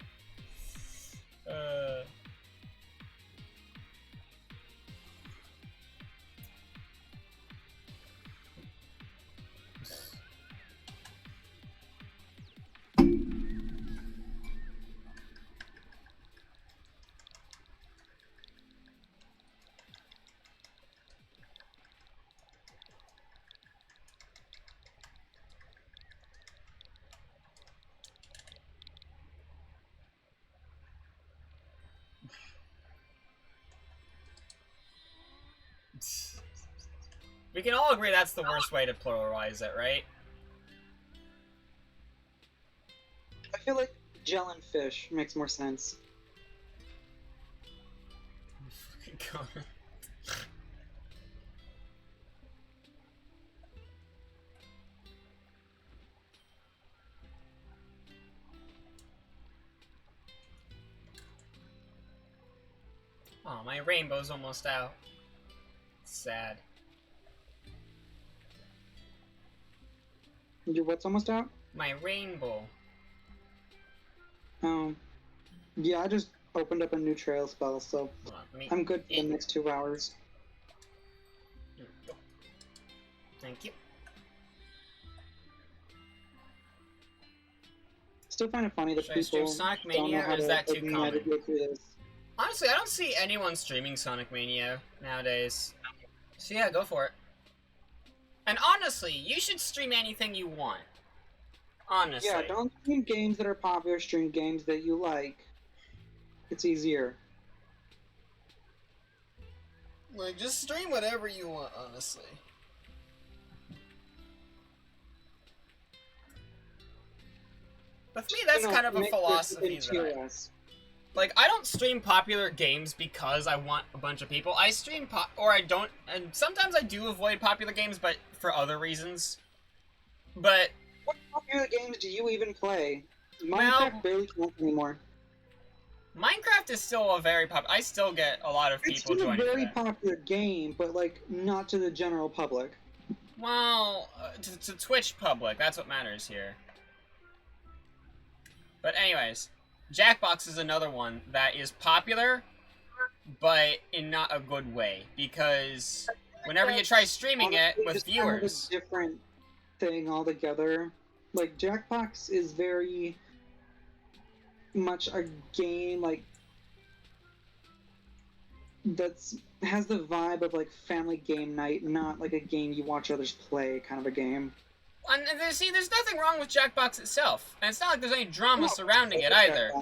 We can all agree that's the worst way to pluralize it, right? I feel like gel and fish makes more sense. God. Oh, my rainbow's almost out. Sad. Your what's almost out? My rainbow. Yeah, I just opened up a new trail spell, so Hold on, let me... I'm good for the next 2 hours. Here we go. Thank you. Still find it funny that Should I stream people Sonic don't know Mania, how or is to that too like, common? navigate through this. Honestly, I don't see anyone streaming Sonic Mania nowadays. So yeah, go for it. And honestly, you should stream anything you want. Honestly. Yeah, don't stream games that are popular, stream games that you like. It's easier. Like, just stream whatever you want, honestly. With me, that's kind of a philosophy that like, I don't stream popular games because I want a bunch of people. I stream or I don't, and sometimes I do avoid popular games, but for other reasons. But what popular games do you even play? Minecraft well, barely counts anymore. Minecraft is still a very popular. I still get a lot of people joining. It's still a very popular game, but like not to the general public. Well, to Twitch public, that's what matters here. But anyways, Jackbox is another one that is popular, but in not a good way, because whenever you try streaming it with viewers, kind of a different thing altogether. Like Jackbox is very much a game like that's has the vibe of like family game night, not like a game you watch others play kind of a game. And see, there's nothing wrong with Jackbox itself, and it's not like there's any drama surrounding it either.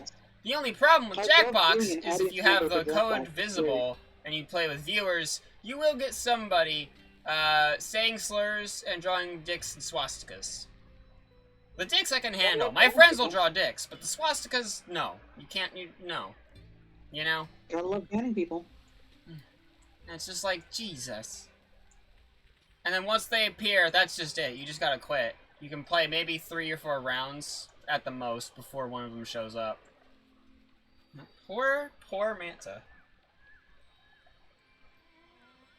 The only problem with Jackbox is if you have the code visible and you play with viewers, you will get somebody saying slurs and drawing dicks and swastikas. The dicks I can handle. My friends will draw dicks, but the swastikas, no. You can't, no. You know? Gotta love banning people. And it's just like, Jesus. And then once they appear, that's just it. You just gotta quit. You can play maybe 3 or 4 rounds at the most before one of them shows up. Poor Manta.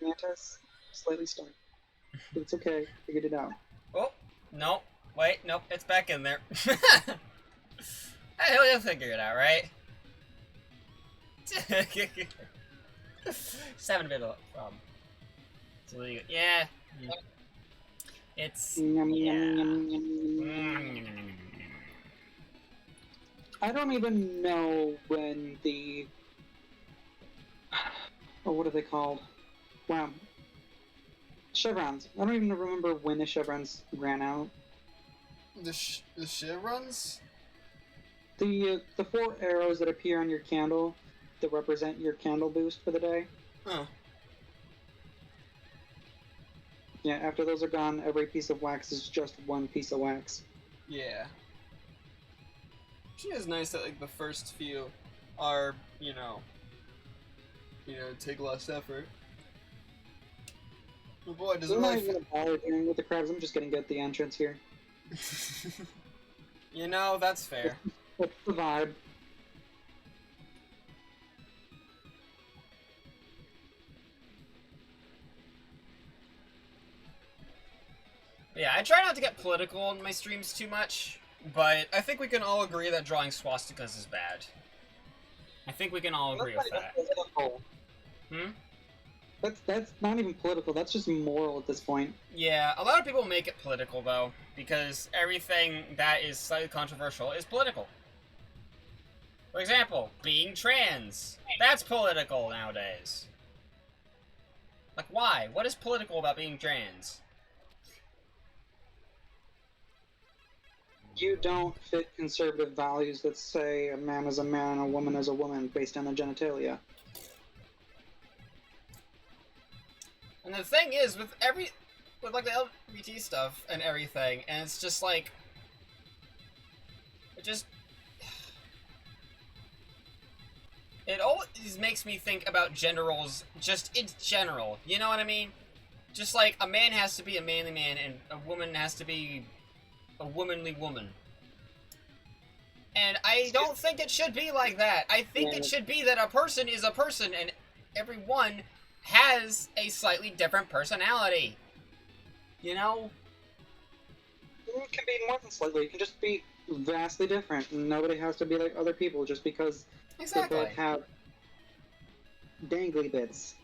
Manta's slightly stunned. But it's okay. Figured it out. Oh, no. Wait, nope, it's back in there. Hey, he'll figure it out, right? Just having a bit of a problem. It's really good. Yeah. It's... yeah. I don't even know when the... Oh, what are they called? Wow. Chevrons. I don't even remember when the chevrons ran out. The chevrons? The 4 arrows that appear on your candle that represent your candle boost for the day. Oh. Yeah, after those are gone, every piece of wax is just 1 piece of wax. Yeah. Actually, it's nice that like the first few are, take less effort. Oh boy, does it I'm not really even gonna bother dealing with the crabs. I'm just gonna get the entrance here. That's fair. That's the vibe. Yeah, I try not to get political in my streams too much, but I think we can all agree that drawing swastikas is bad. I think we can all agree with that. Hmm? That's not even political. That's just moral at this point. Yeah, a lot of people make it political, though, because everything that is slightly controversial is political. For example, being trans. That's political nowadays. Like, why? What is political about being trans? You don't fit conservative values that say a man is a man and a woman is a woman based on their genitalia. And the thing is, with like the LGBT stuff and everything, and it's just like, it always makes me think about gender roles just in general, you know what I mean? Just like, a man has to be a manly man, and a woman has to be a womanly woman. And I don't think it should be like that. I think it should be that a person is a person, and everyone has a slightly different personality. You know? It can be more than slightly. It can just be vastly different. Nobody has to be like other people just because they both have dangly bits.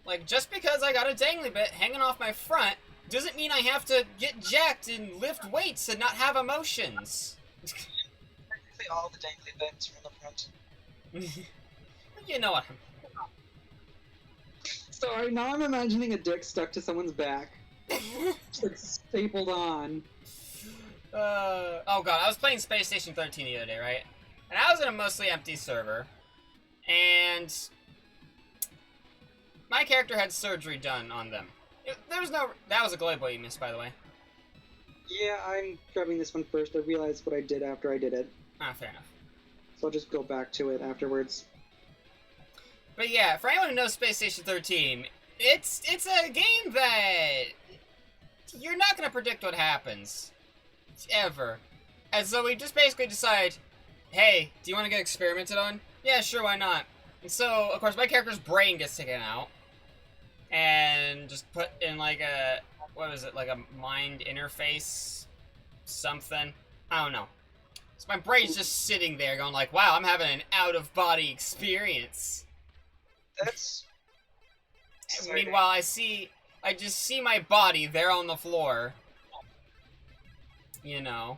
Like, just because I got a dangly bit hanging off my front doesn't mean I have to get jacked and lift weights and not have emotions. Practically all the dangly bits from the front. You know what? Sorry, now I'm imagining a dick stuck to someone's back. Just like stapled on. Oh god, I was playing Space Station 13 the other day, right? And I was in a mostly empty server. And my character had surgery done on them. That was a glade boy you missed, by the way. Yeah, I'm grabbing this one first. I realized what I did after I did it. Ah, fair enough. So I'll just go back to it afterwards. But yeah, for anyone who knows Space Station 13, it's a game that you're not going to predict what happens. Ever. And so we just basically decide, hey, do you want to get experimented on? Yeah, sure, why not? And so, of course, my character's brain gets taken out. And just put in like a, what is it, like a mind interface something? I don't know. So my brain's just sitting there going like, wow, I'm having an out-of-body experience. That's... Meanwhile, I just see my body there on the floor. You know.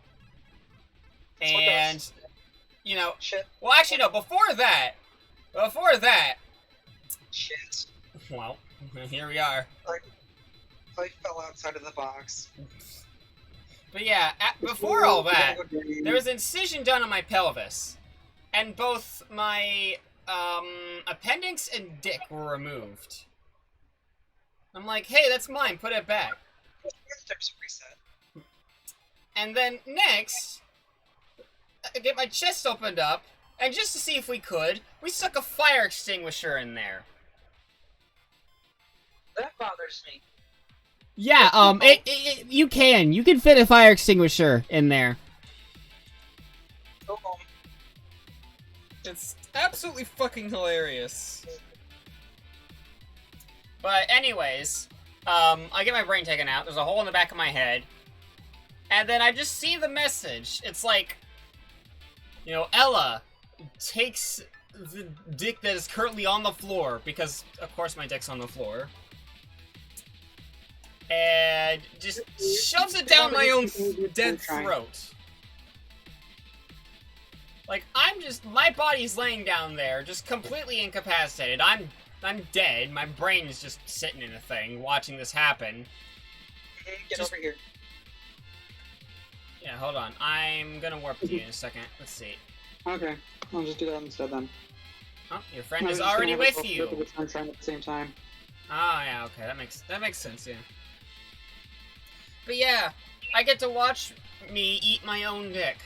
And, you know, well, actually, no, before that, Shit. Well, here we are. I fell outside of the box. But yeah, before all that, there was an incision done on my pelvis. And both my, appendix and dick were removed. I'm like, hey, that's mine, put it back. And then next, I get my chest opened up, and just to see if we could, we stuck a fire extinguisher in there. That bothers me. Yeah, you can fit a fire extinguisher in there. Go home. It's absolutely fucking hilarious. But anyways, I get my brain taken out, there's a hole in the back of my head, and then I just see the message. It's like, you know, Ella takes the dick that is currently on the floor, because, of course, my dick's on the floor, and just shoves it down my own dead throat. Like, my body's laying down there, just completely incapacitated. I'm dead. My brain is just sitting in a thing, watching this happen. Get over here. Yeah, hold on. I'm gonna warp to you in a second. Let's see. Okay, I'll just do that instead then. Oh, your friend is already with you. I'm trying at the same time. Oh yeah, okay, that makes sense, yeah. But yeah, I get to watch me eat my own dick.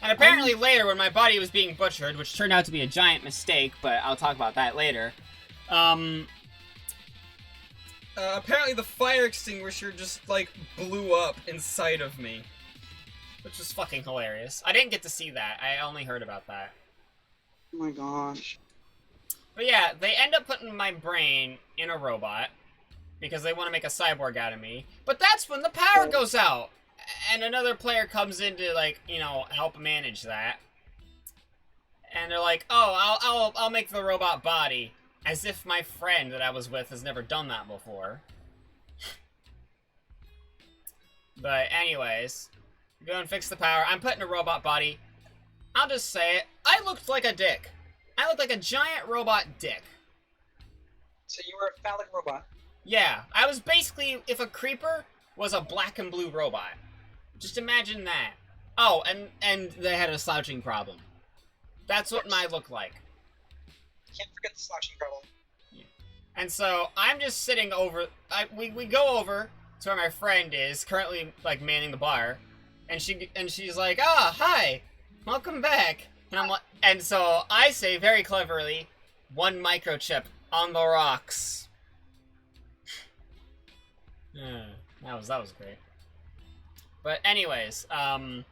And apparently later, when my body was being butchered, which turned out to be a giant mistake, but I'll talk about that later, apparently the fire extinguisher just, like, blew up inside of me. Which was fucking hilarious. I didn't get to see that. I only heard about that. Oh my gosh. But yeah, they end up putting my brain in a robot because they want to make a cyborg out of me. But that's when the power goes out. And another player comes in to, like, you know, help manage that. And they're like, oh, I'll make the robot body. As if my friend that I was with has never done that before. But anyways, go and fix the power. I'm putting a robot body. I'll just say it. I looked like a dick. I looked like a giant robot dick. So you were a phallic robot? Yeah, I was basically, if a creeper was a black and blue robot. Just imagine that. Oh, and they had a slouching problem. That's what mine looked like. Can't forget the slouching problem. Yeah. And so, I'm just sitting over, we go over to where my friend is, currently, like, manning the bar, and she's like, ah, hi, welcome back. And I'm like, and so I say very cleverly, 1 microchip on the rocks. Yeah, that was great. But anyways, the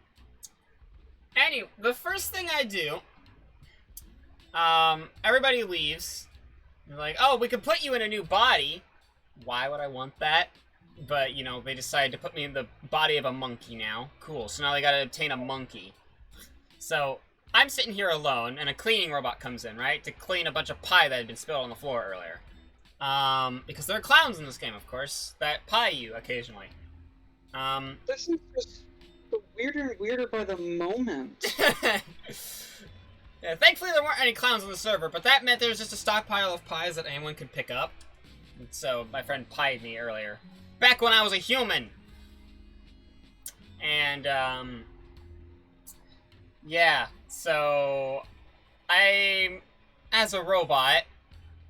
first thing I do, everybody leaves. They're like, oh, we could put you in a new body. Why would I want that? But, you know, they decided to put me in the body of a monkey now. Cool, so now they gotta obtain a monkey. So, I'm sitting here alone, and a cleaning robot comes in, right? To clean a bunch of pie that had been spilled on the floor earlier. Because there are clowns in this game, of course, that pie you occasionally. This is just weirder and weirder by the moment. Yeah, thankfully there weren't any clowns on the server, but that meant there was just a stockpile of pies that anyone could pick up. And so my friend pied me earlier. Back when I was a human! And, yeah, so I'm, as a robot,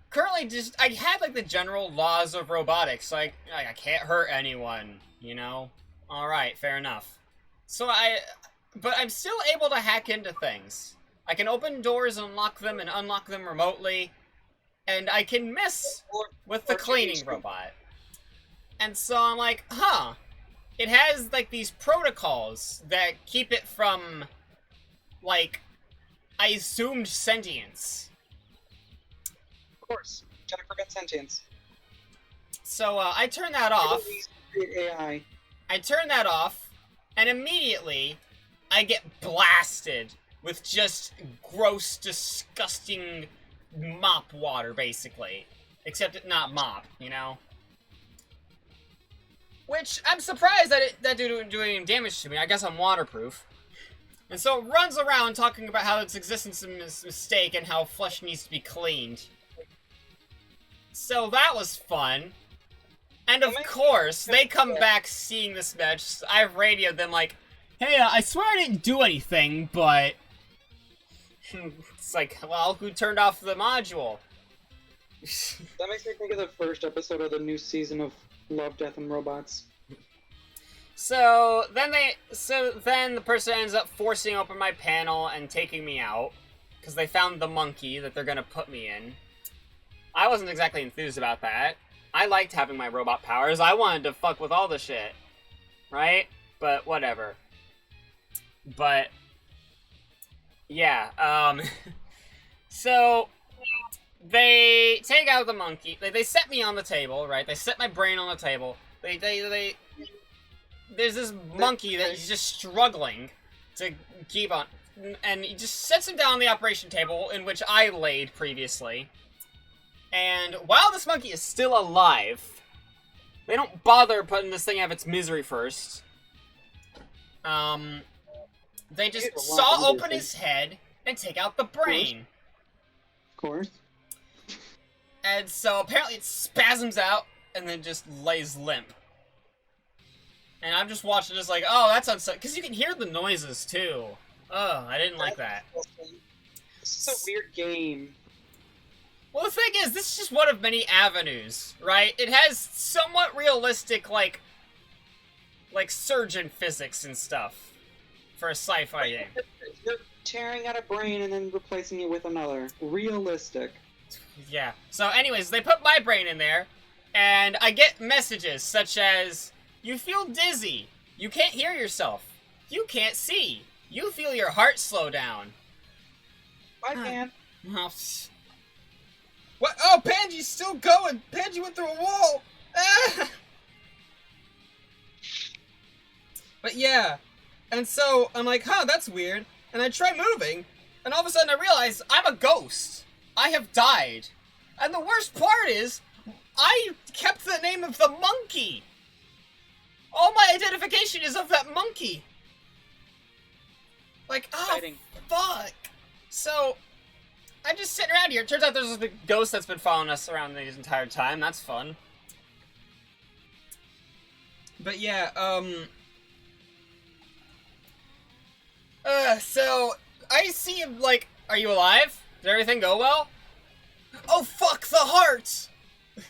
currently just, I had, like, the general laws of robotics, like I can't hurt anyone, you know? Alright, fair enough. So but I'm still able to hack into things. I can open doors and unlock them remotely, and I can mess with the cleaning robot. And so I'm like, huh, it has, like, these protocols that keep it from, like, I assumed sentience. Of course, gotta prevent sentience. So, I turn that off. AI. I turn that off, and immediately, I get blasted with just gross, disgusting mop water, basically. Except it not mop, you know? Which, I'm surprised that that didn't do any damage to me. I guess I'm waterproof. And so it runs around talking about how its existence is a mistake and how flesh needs to be cleaned. So that was fun. And of course, they come back seeing this match. I've radioed them like, hey, I swear I didn't do anything, but... It's like, well, who turned off the module? That makes me think of the first episode of the new season of Love, Death, and Robots. So then the person ends up forcing open my panel and taking me out because they found the monkey that they're gonna put me in. I wasn't exactly enthused about that. I liked having my robot powers. I wanted to fuck with all the shit, right? But whatever. But yeah, so they take out the monkey. They set me on the table, right? They set my brain on the table. There's this monkey that he's just struggling to keep on, and he just sets him down on the operation table in which I laid previously. And while this monkey is still alive, they don't bother putting this thing out of its misery first. They just saw open his head and take out the brain. Of course. And so apparently it spasms out and then just lays limp. And I'm just watching this like, oh, that's unsettling. Because you can hear the noises, too. Oh, I didn't like that. This is a weird game. Well, the thing is, this is just one of many avenues, right? It has somewhat realistic, like, like surgeon physics and stuff for a sci-fi game. You're tearing out a brain and then replacing it with another. Realistic. Yeah. So anyways, they put my brain in there, and I get messages such as, you feel dizzy, you can't hear yourself, you can't see, you feel your heart slow down. Bye, Pan. What? Oh, Pansy's still going! Pansy went through a wall! Ah! But yeah, and so I'm like, huh, that's weird. And I try moving, and all of a sudden I realize I'm a ghost. I have died. And the worst part is, I kept the name of the monkey. All my identification is of that monkey. Like, oh, fuck. So, I'm just sitting around here. It turns out there's this ghost that's been following us around this entire time. That's fun. But yeah, so, I see him, like, are you alive? Did everything go well? Oh, fuck, the heart!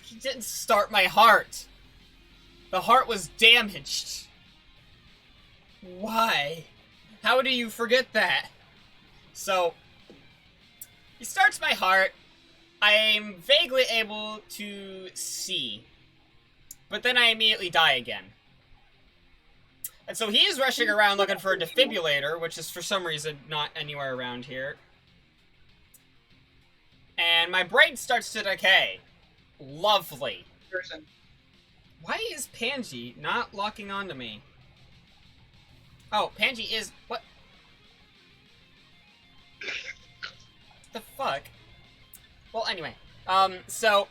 He didn't start my heart. The heart was damaged. Why? How do you forget that? So, he starts my heart. I'm vaguely able to see. But then I immediately die again. And so he's rushing around looking for a defibrillator, which is for some reason not anywhere around here. And my brain starts to decay. Lovely. Why is Pansy not locking onto me? Oh, Pansy is... What? The fuck? Well, anyway. So...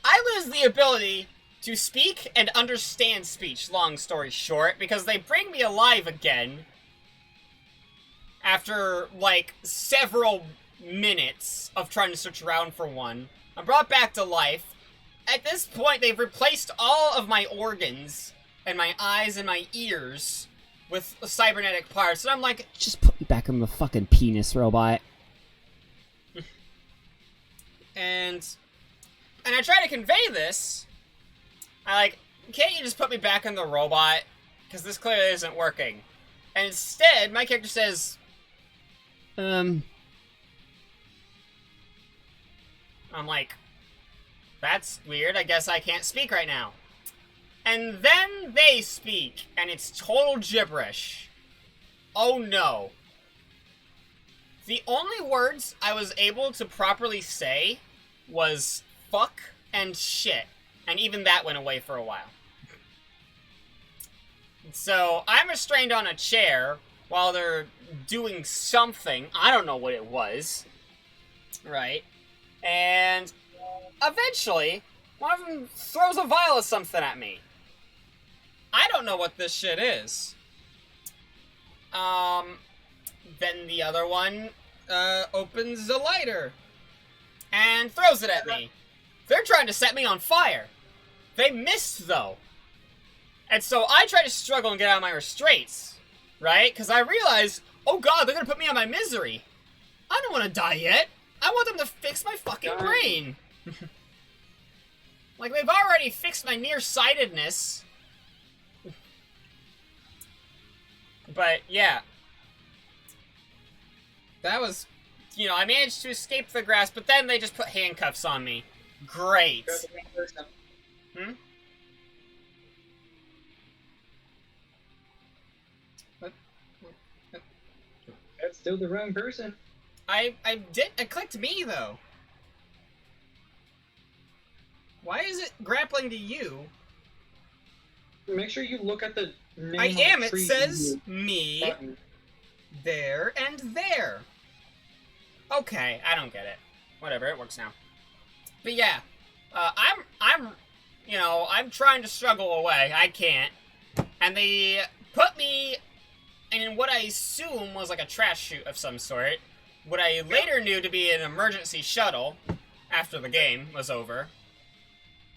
I lose the ability to speak and understand speech, long story short, because they bring me alive again after, like, several minutes of trying to search around for one. I'm brought back to life. At this point, they've replaced all of my organs and my eyes and my ears with cybernetic parts, and I'm like, just put me back in the fucking penis robot. and I try to convey this. I like, can't you just put me back in the robot? Because this clearly isn't working. And instead, my character says, I'm like, that's weird, I guess I can't speak right now. And then they speak, and it's total gibberish. Oh no. The only words I was able to properly say was fuck and shit. And even that went away for a while. So, I'm restrained on a chair while they're doing something. I don't know what it was. Right? And eventually, one of them throws a vial of something at me. I don't know what this shit is. Then the other one, opens a lighter and throws it at me. They're trying to set me on fire. They missed, though. And so I try to struggle and get out of my restraints, right? Because I realize, oh god, they're gonna put me on my misery. I don't want to die yet. I want them to fix my fucking brain. Like, they've already fixed my nearsightedness. But, yeah. That was, you know, I managed to escape the grasp, but then they just put handcuffs on me. Great. Hmm? What? That's still the wrong person. I clicked me, though. Why is it grappling to you? Make sure you look at the name I am, on the it tree says me, button. there, and there. Okay, I don't get it. Whatever, it works now. But yeah, you know, I'm trying to struggle away. I can't. And they put me in what I assume was like a trash chute of some sort. What I later knew to be an emergency shuttle after the game was over.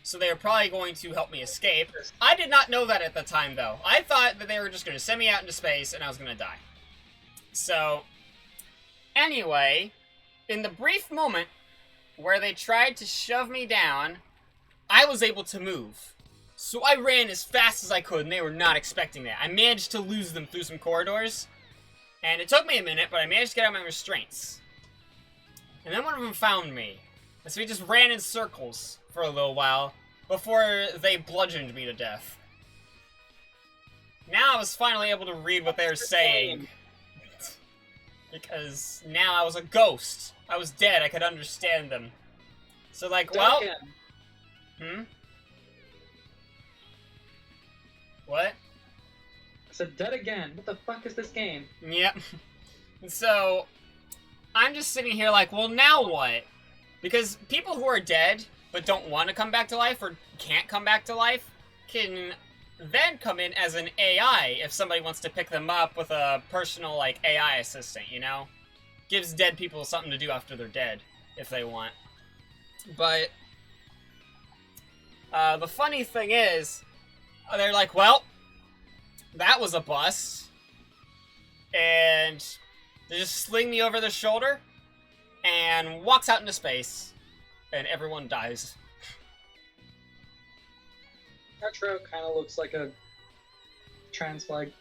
So they were probably going to help me escape. I did not know that at the time, though. I thought that they were just going to send me out into space and I was going to die. So, anyway, in the brief moment where they tried to shove me down, I was able to move. So I ran as fast as I could, and they were not expecting that. I managed to lose them through some corridors, and it took me a minute, but I managed to get out my restraints. And then one of them found me, and so we just ran in circles for a little while before they bludgeoned me to death. Now I was finally able to read what they were saying. Because now I was a ghost. I was dead, I could understand them. So like, well... Hmm? What? I said dead again. What the fuck is this game? Yep. And so, I'm just sitting here like, well, now what? Because people who are dead, but don't want to come back to life, or can't come back to life, can then come in as an AI if somebody wants to pick them up with a personal, like, AI assistant, you know? Gives dead people something to do after they're dead, if they want. But, the funny thing is, they're like, well, that was a bust. And they just sling me over the shoulder and walks out into space. And everyone dies. Retro kind of looks like a trans flag.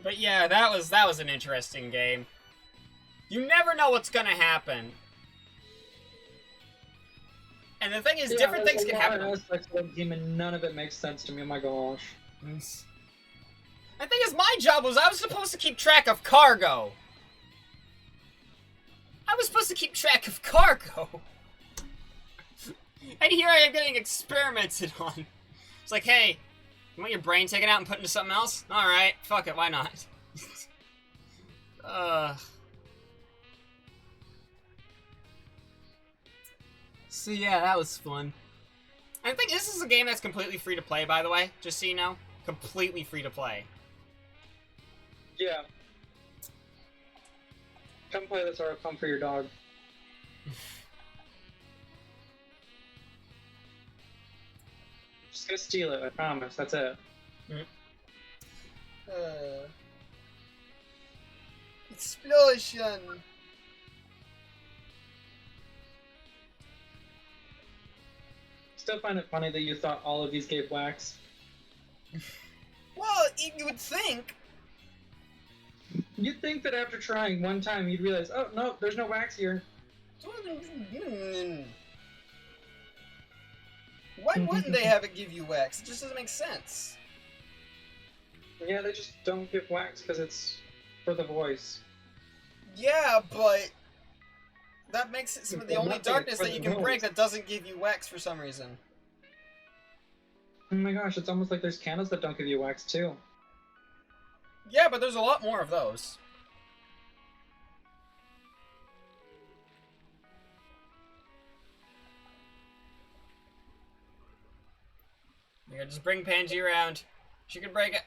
But yeah, that was an interesting game. You never know what's gonna happen. And the thing is, different things can happen. There's a lot of aspects of the game and none of it makes sense to me, oh my gosh. The thing is, my job was I was supposed to keep track of cargo. I was supposed to keep track of cargo. And here I am getting experimented on. It's like, hey, you want your brain taken out and put into something else? Alright, fuck it, why not? So yeah, that was fun. I think this is a game that's completely free to play, by the way, just so you know. Completely free to play. Yeah. Come play this or come for your dog. Just gonna steal it, I promise, that's it. Explosion! Still find it funny that you thought all of these gave wax. Well, you would think. You'd think that after trying one time, you'd realize, oh no, there's no wax here. Why wouldn't they have it give you wax? It just doesn't make sense. Yeah, they just don't give wax because it's for the voice. Yeah, but that makes it some of the only darkness that you can break that doesn't give you wax for some reason. Oh my gosh, it's almost like there's candles that don't give you wax too. Yeah, but there's a lot more of those. Yeah, just bring Pansy around. She can break it.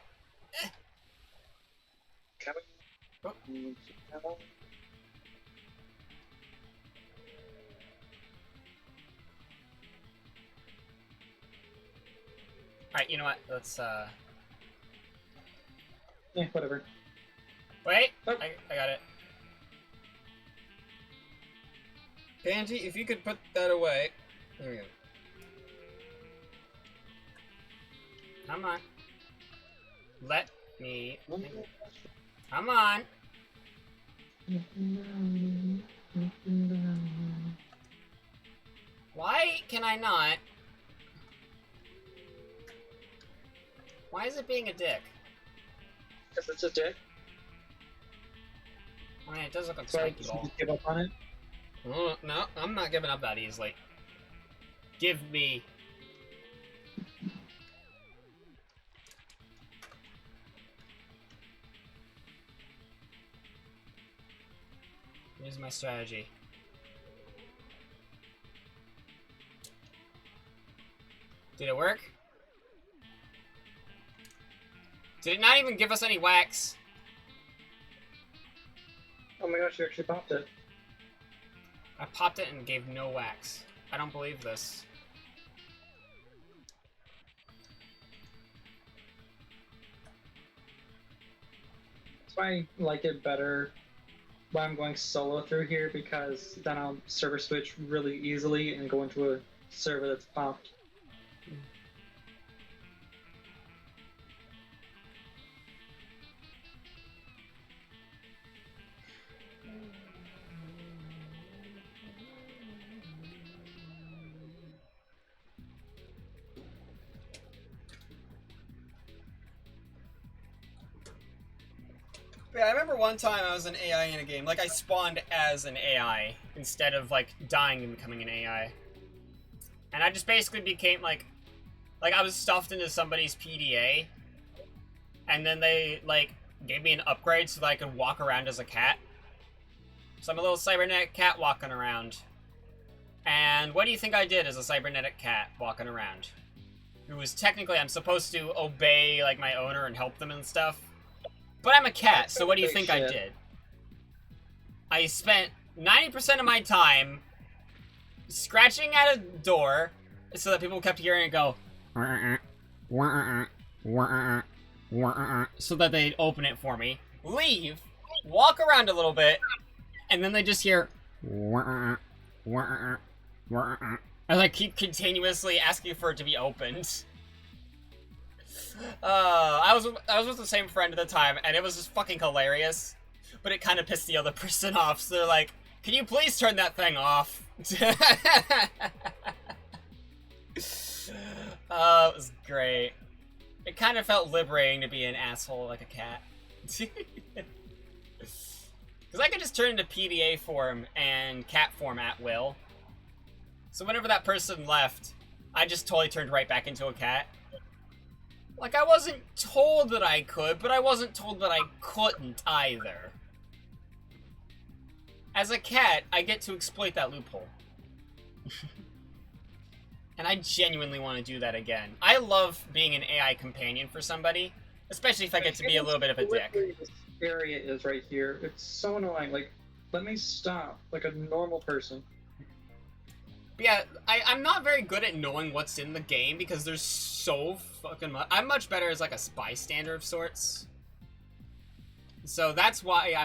Oh. Alright, you know what? Let's, Yeah, whatever. Wait! I got it. Pansy, if you could put that away. There we go. Come on. Let me... Come on! Why can I not? Why is it being a dick? Because it's a dick. I mean, it does look like So spiky you ball. just give up on it? No, I'm not giving up that easily. Give me... Here's my strategy. Did it work? Did it not even give us any wax? Oh my gosh, you actually popped it. I popped it and gave no wax. I don't believe this. That's why I like it better why I'm going solo through here, because then I'll server switch really easily and go into a server that's popped. Yeah, I remember one time I was an AI in a game. Like, I spawned as an AI instead of, like, dying and becoming an AI. And I just basically became, like I was stuffed into somebody's PDA. And then they, like, gave me an upgrade so that I could walk around as a cat. So I'm a little cybernetic cat walking around. And what do you think I did as a cybernetic cat walking around? Who was technically, I'm supposed to obey, like, my owner and help them and stuff. But I'm a cat, so what do you think I did? I spent 90% of my time scratching at a door so that people kept hearing it go so that they'd open it for me, leave, walk around a little bit, and then they just hear as I keep continuously asking for it to be opened. I was with the same friend at the time, and it was just fucking hilarious. But it kind of pissed the other person off, so they're like, "Can you please turn that thing off?" It was great. It kind of felt liberating to be an asshole like a cat. Because I could just turn into PDA form and cat form at will. So whenever that person left, I just totally turned right back into a cat. Like, I wasn't told that I could, but I wasn't told that I couldn't either. As a cat, I get to exploit that loophole. And I genuinely want to do that again. I love being an AI companion for somebody, especially if I get to be a little bit of a dick. This area is right here. It's so annoying. Like, let me stop, like a normal person. But yeah, I'm not very good at knowing what's in the game because there's so fucking much. I'm much better as like a bystander of sorts. So that's why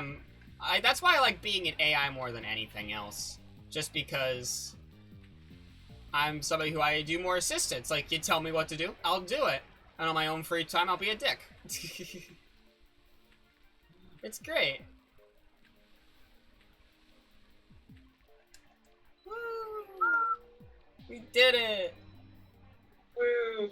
that's why I like being an AI more than anything else. Just because I'm somebody who I do more assistance. Like, you tell me what to do, I'll do it. And on my own free time, I'll be a dick. It's great. We did it! Woo!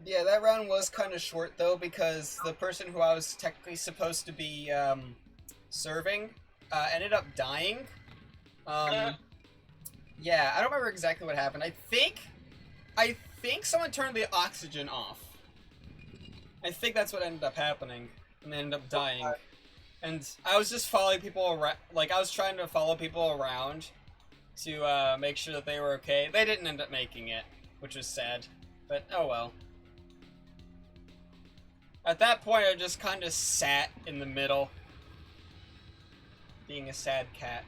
Yeah, that round was kind of short, though, because the person who I was technically supposed to be, serving, ended up dying. Yeah, I don't remember exactly what happened. I think someone turned the oxygen off. I think that's what ended up happening, and they ended up dying. And I was just following people around, like, I was trying to follow people around to, make sure that they were okay. They didn't end up making it, which was sad, but oh well. At that point, I just kind of sat in the middle, being a sad cat.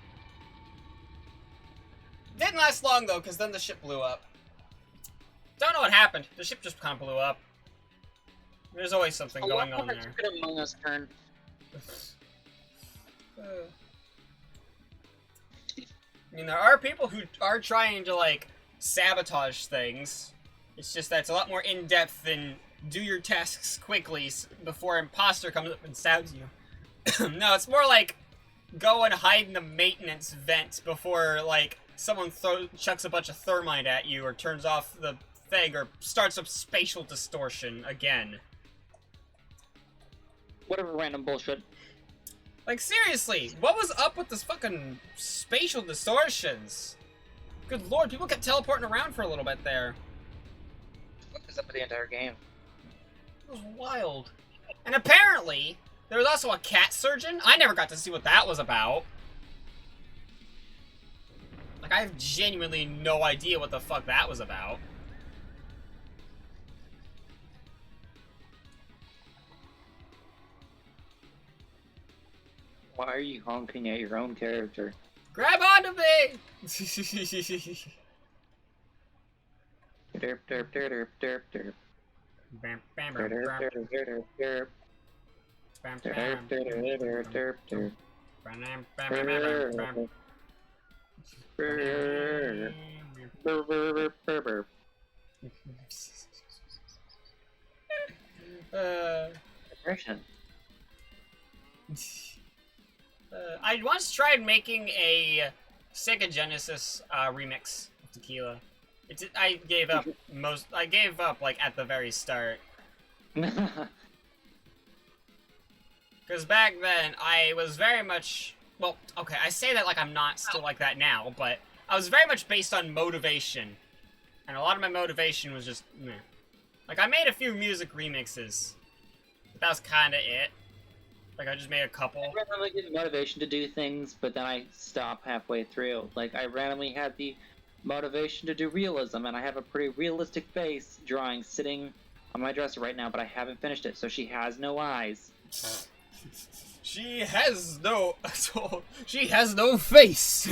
Didn't last long, though, because then the ship blew up. Don't know what happened. The ship just kind of blew up. There's always something going on there. Among Us turn. I mean, there are people who are trying to, like, sabotage things. It's just that it's a lot more in-depth than do your tasks quickly before imposter comes up and stabs you. No, it's more like go and hide in the maintenance vent before, like, someone chucks a bunch of thermite at you or turns off the thing or starts up spatial distortion again. Whatever random bullshit. Like, seriously, what was up with this fucking spatial distortions? Good lord, people kept teleporting around for a little bit there. What is up with the entire game? It was wild. And apparently, there was also a cat surgeon. I never got to see what that was about. Like, I have genuinely no idea what the fuck that was about. Why are you honking at your own character? Grab onto me! Derp derp derp derp derp. Bam, bam, Derp bam, derp bam, derp derp. bam, Derp bam, derp derp derp derp. bam, bam, bam, bam, bam. Burr. Burr, burr, burr, burr, burr. Depression. I once tried making a Sega Genesis remix of Tequila. I gave up like at the very start. Because back then I was very much, well, okay, I say that like I'm not still like that now, but I was very much based on motivation. And a lot of my motivation was just meh. Like I made a few music remixes. But that was kinda it. Like I just made a couple. I randomly get motivation to do things, but then I stop halfway through. Like I randomly had the motivation to do realism, and I have a pretty realistic face drawing sitting on my dresser right now, but I haven't finished it, so she has no eyes. She has no face.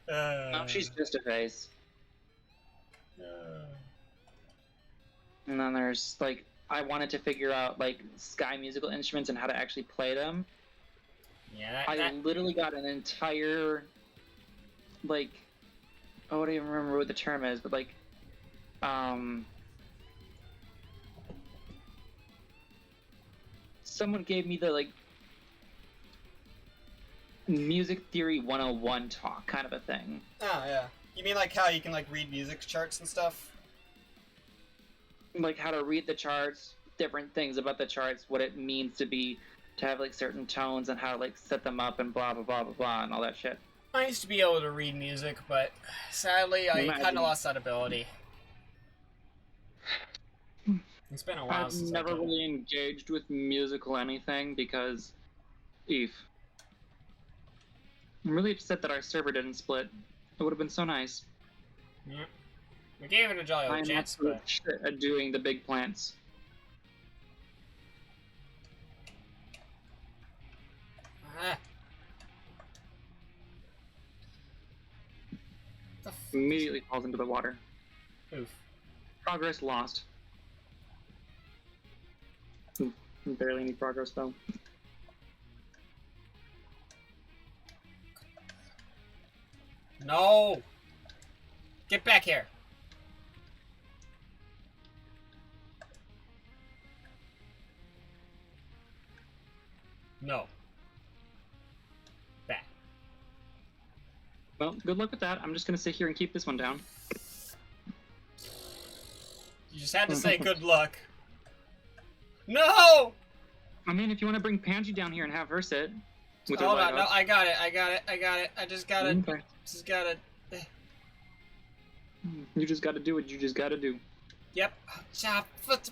No, she's just a face. And then there's like, I wanted to figure out like sky musical instruments and how to actually play them. Yeah, I literally got an entire like, oh, I don't even remember what the term is, but like, someone gave me the like music theory 101 talk kind of a thing. Oh, yeah. You mean like how you can like read music charts and stuff? Like how to read the charts, different things about the charts, what it means to have like certain tones and how to like set them up and blah blah blah blah blah and all that shit. I used to be able to read music, but sadly I kind of lost that ability. It's been a while since I've never really engaged with musical anything because I'm really upset that our server didn't split. It would have been so nice. Yeah. We gave it a jolly old chance, but shit at doing the big plants. Immediately falls into the water. Oof. Progress lost. Barely any progress though. No! Get back here! No. Back. Well, good luck with that. I'm just gonna sit here and keep this one down. You just had to say good luck. No! I mean, if you want to bring Panji down here and have her sit. With her Hold leg on, no, up. I got it. I just gotta, Okay. You just gotta do what you just gotta do. Yep. Chop, foot.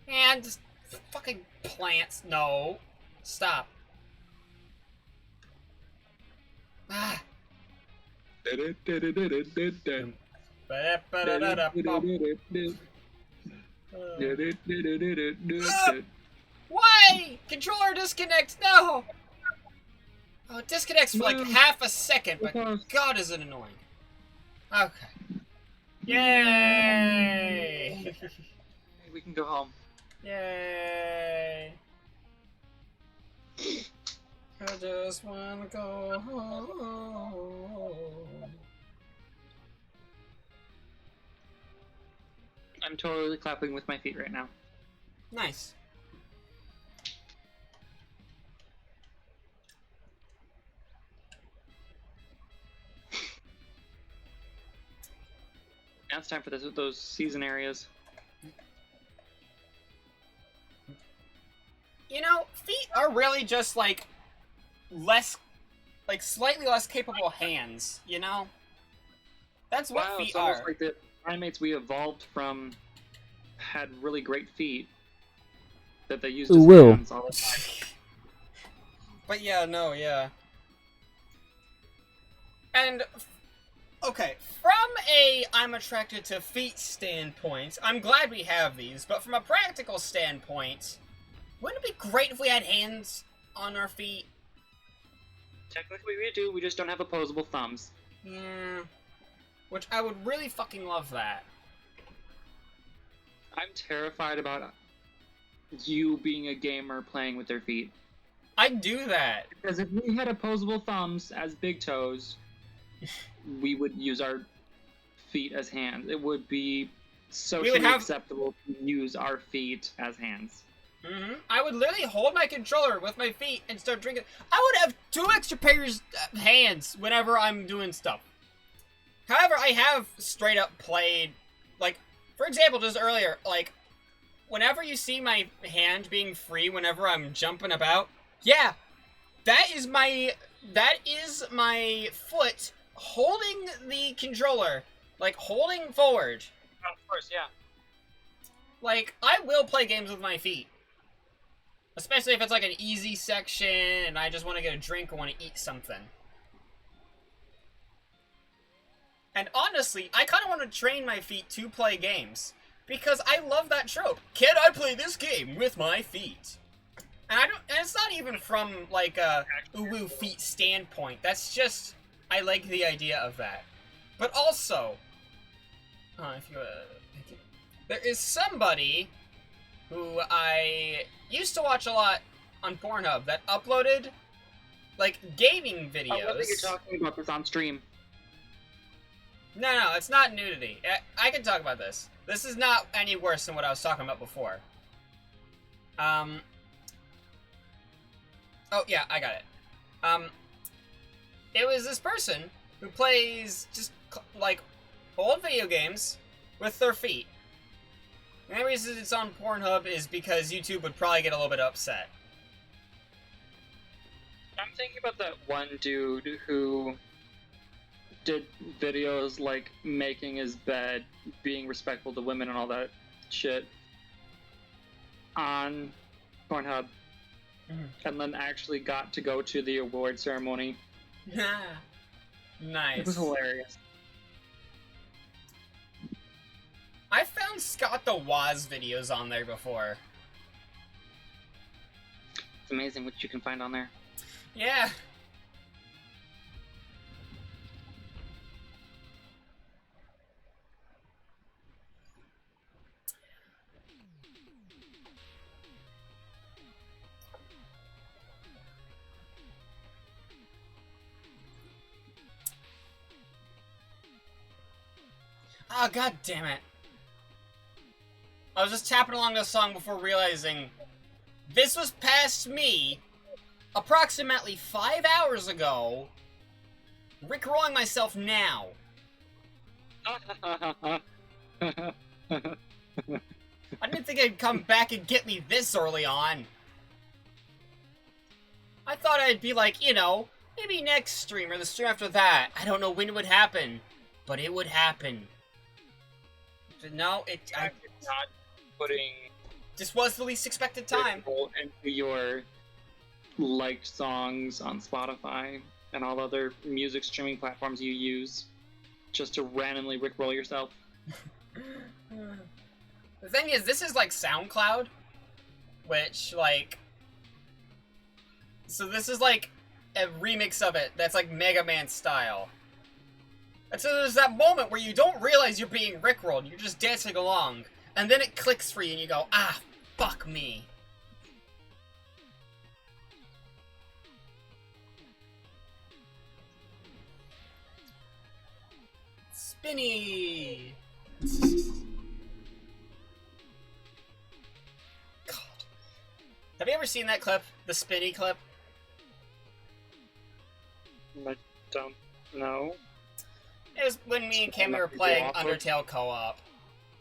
And just fucking plants. No. Stop. Ah. Why? Controller disconnect. No. Oh, it disconnects for like half a second, but God, is it annoying. Okay. Yay! We can go home. Yay! I just wanna go home. I'm totally clapping with my feet right now. Nice. Now it's time for those season areas. You know, feet are really just like slightly less capable hands, you know? That's what Wow, feet it's almost are. like the primates we evolved from had really great feet that they used as hands all the time. But yeah, no, yeah. And, okay, from a I'm attracted to feet standpoint, I'm glad we have these, but from a practical standpoint, Wouldn't it be great if we had hands on our feet? Technically we do, we just don't have opposable thumbs. Yeah. Which I would really fucking love that. I'm terrified about you being a gamer playing with their feet. I'd do that. Because if we had opposable thumbs as big toes, we would use our feet as hands. It would be socially acceptable to use our feet as hands. I would literally hold my controller with my feet and start drinking. I would have 2 extra pairs of hands whenever I'm doing stuff. However, I have straight up played, like, for example, just earlier, like, whenever you see my hand being free whenever I'm jumping about, yeah, that is my foot holding the controller, like, holding forward. Of course, yeah. Like, I will play games with my feet. Especially if it's like an easy section and I just want to get a drink or want to eat something. And honestly, I kind of want to train my feet to play games. Because I love that trope. Can I play this game with my feet? And it's not even from like a ooh feet standpoint. That's just, I like the idea of that. But also, there is somebody who I used to watch a lot on Pornhub that uploaded, like, gaming videos. I think you're talking about this on stream. No, it's not nudity. I can talk about this. This is not any worse than what I was talking about before. Oh, yeah, I got it. It was this person who plays just, like, old video games with their feet. And the reason it's on Pornhub is because YouTube would probably get a little bit upset. I'm thinking about that one dude who did videos like making his bed, being respectful to women and all that shit on Pornhub. And then actually got to go to the award ceremony. Nice. It was hilarious. I found Scott the Woz videos on there before. It's amazing what you can find on there. Yeah. Oh, god damn it. I was just tapping along this song before realizing this was past me approximately 5 hours ago. Rickrolling myself now. I didn't think it'd come back and get me this early on. I thought I'd be like, you know, maybe next stream or the stream after that. I don't know when it would happen, but it would happen. No, I'm not putting. This was the least expected time. Into your liked songs on Spotify and all other music streaming platforms you use, just to randomly rickroll yourself. The thing is, this is like SoundCloud, which like. So this is like a remix of it that's like Mega Man style. And so there's that moment where you don't realize you're being rickrolled, you're just dancing along, and then it clicks for you and you go, ah, fuck me. Spinny! God. Have you ever seen that clip? The Spinny clip? I don't know. It was when me and Cammy were playing Undertale co-op.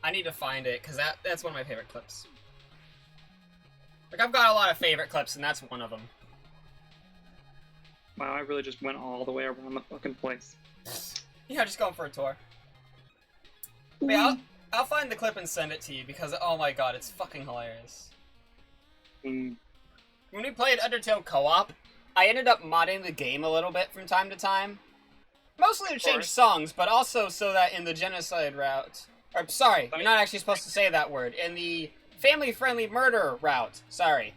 I need to find it, because that's one of my favorite clips. Like, I've got a lot of favorite clips, and that's one of them. Wow, I really just went all the way around the fucking place. Yeah, just going for a tour. But yeah, I'll find the clip and send it to you, because, oh my god, it's fucking hilarious. When we played Undertale co-op, I ended up modding the game a little bit from time to time. Mostly to change songs, but also so that in the genocide route... Or, sorry, you're not actually supposed to say that word. In the family-friendly murder route, sorry.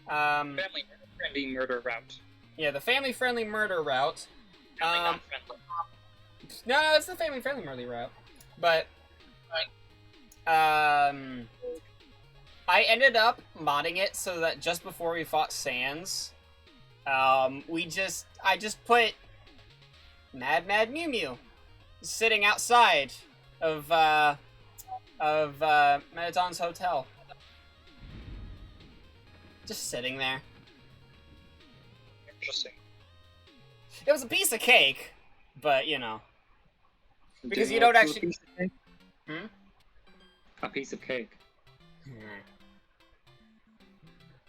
Family-friendly murder route. Yeah, the family-friendly murder route. Not friendly. No, it's the family-friendly murder route. But, I ended up modding it so that just before we fought Sans, I just put Mad Mew Mew sitting outside of Mettaton's hotel. Just sitting there. Interesting. It was a piece of cake, but you know. Because you don't actually... A piece of cake.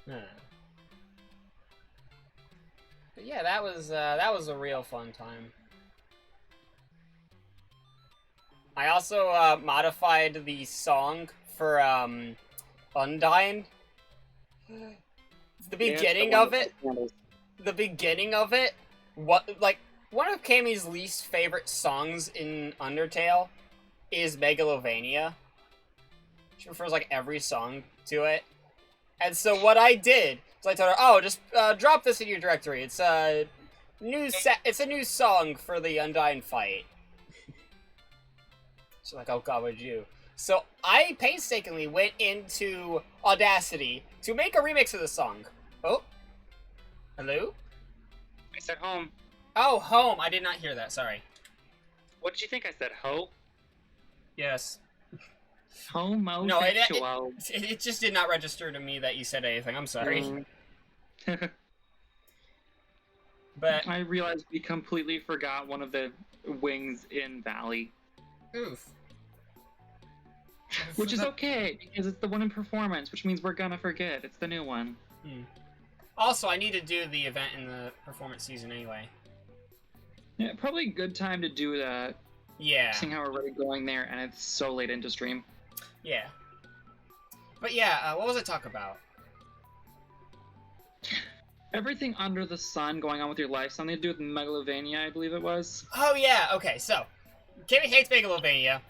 But yeah, that was a real fun time. I also modified the song for Undyne. The beginning of it. The beginning of it. One of Cammy's least favorite songs in Undertale is Megalovania. She refers like every song to it. And so what I did is I told her, "Oh, just drop this in your directory. It's a new song for the Undyne fight." She's like, "Oh God, what'd you do?" So I painstakingly went into Audacity to make a remix of the song. Oh, hello? I said home. Oh, home. I did not hear that. Sorry. What did you think I said? Ho? Yes. Homosexual. No, it just did not register to me that you said anything. I'm sorry. But I realized we completely forgot one of the wings in Valley. Oof. Which is okay, because it's the one in Performance, which means we're gonna forget. It's the new one. Also, I need to do the event in the Performance season anyway. Yeah, probably a good time to do that. Yeah. Seeing how we're already going there, and it's so late into stream. Yeah. But yeah, what was I talking about? Everything under the sun going on with your life. Something to do with Megalovania, I believe it was. Oh yeah, okay, so Kimmy hates Megalovania,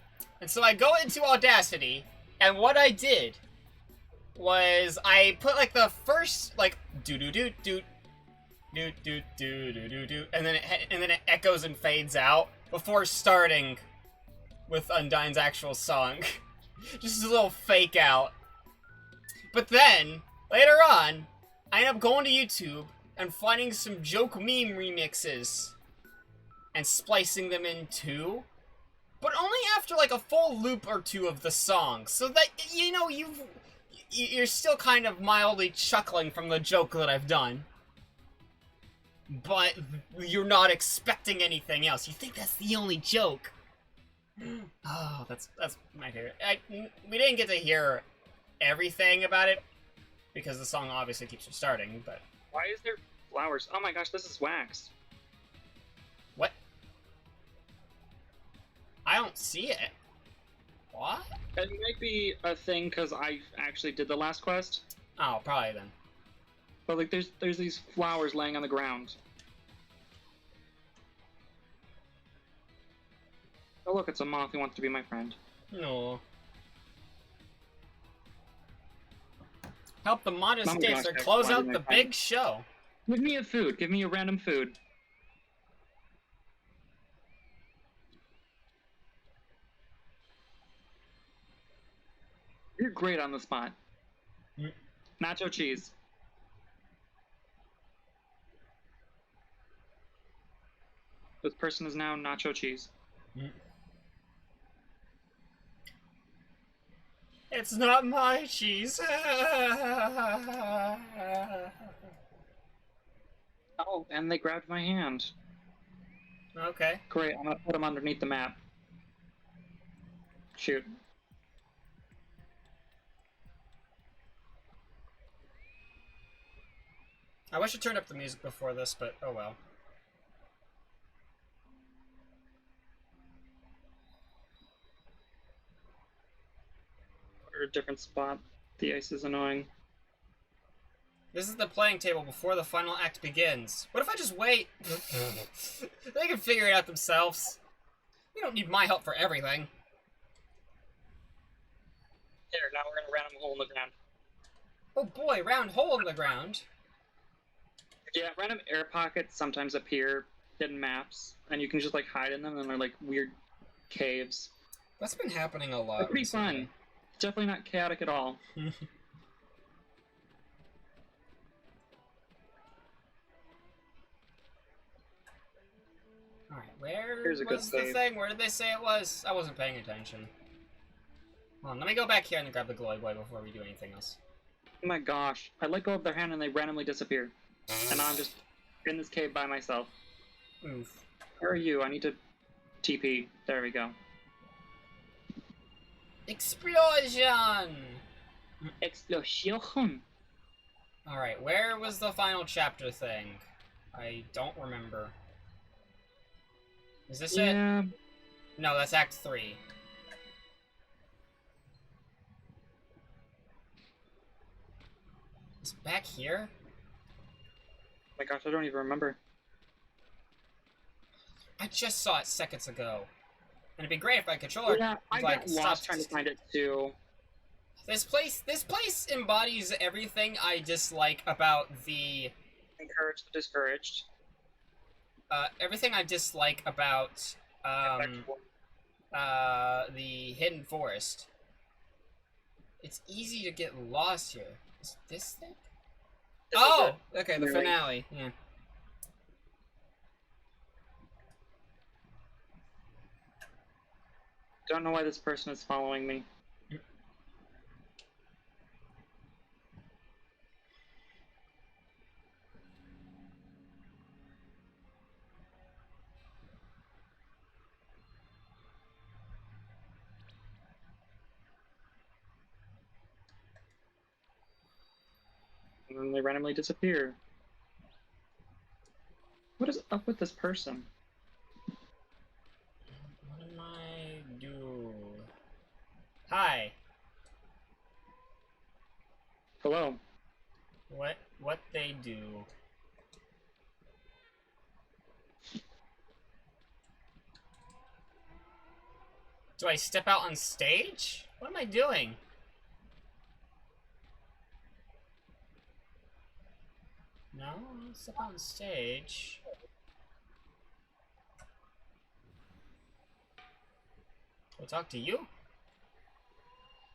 and so I go into Audacity, and what I did was I put like the first do do do do do do do do do do, and then it echoes and fades out before starting with Undyne's actual song. Just a little fake out. But then later on, I end up going to YouTube and finding some joke meme remixes and splicing them in too, but only after like a full loop or two of the song, so that you're still kind of mildly chuckling from the joke that I've done, but you're not expecting anything else. You think that's the only joke. Oh, that's my favorite. We didn't get to hear everything about it because the song obviously keeps starting, but Why is there flowers? Oh my gosh, this is wax. what? I don't see it. What? It might be a thing because I actually did the last quest. Oh, probably then. But like, there's these flowers laying on the ground. Oh look, it's a moth who wants to be my friend. No. Help the modest Oh my dancer gosh, close why out didn't the I find big show. Give me a food. Give me a random food. You're great on the spot. Nacho cheese. This person is now nacho cheese. It's not my cheese. Oh, and they grabbed my hand. Okay. Great, I'm gonna put them underneath the map. Shoot. I wish I turned up the music before this, but oh well. Or a different spot. The ice is annoying. This is the playing table before the final act begins. What if I just wait? They can figure it out themselves. You don't need my help for everything. There, now we're in a random hole in the ground. Oh boy, round hole in the ground. Yeah, random air pockets sometimes appear in maps, and you can just like hide in them, and they're like weird caves. That's been happening a lot. They're pretty recently. fun. Definitely not chaotic at all. Alright, where Here's a good was the save. thing? Where did they say it was? I wasn't paying attention. Hold on, let me go back here and grab the glowy boy before we do anything else. Oh my gosh. I let go of their hand and they randomly disappear. And now I'm just in this cave by myself. Oof. Where are you? I need to TP. There we go. Explosion! Explosion! Alright, where was the final chapter thing? I don't remember. Is this it? No, that's Act 3. It's back here? Oh my gosh, I don't even remember. I just saw it seconds ago. And it'd be great if I controller Yeah, I like got lost trying to find it too. This place embodies everything I dislike about the Encouraged the discouraged. everything I dislike about the hidden forest. It's easy to get lost here. Is this thing? Oh! Okay, the finale. Yeah. Don't know why this person is following me. And then they randomly disappear. What is up with this person? What am I do? Hi. Hello. What they do? Do I step out on stage? What am I doing? No, I don't step out on stage. Do I talk to you?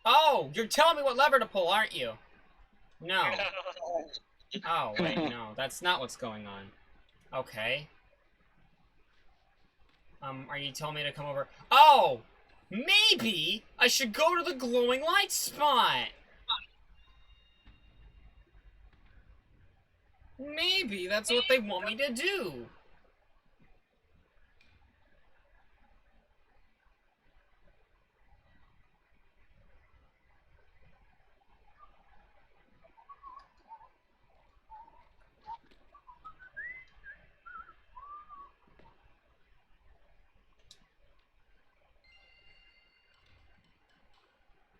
Oh, you're telling me what lever to pull, aren't you? No. Oh, wait, no. That's not what's going on. Okay. Are you telling me to come over? Oh! Maybe I should go to the glowing light spot! Maybe that's what they want me to do!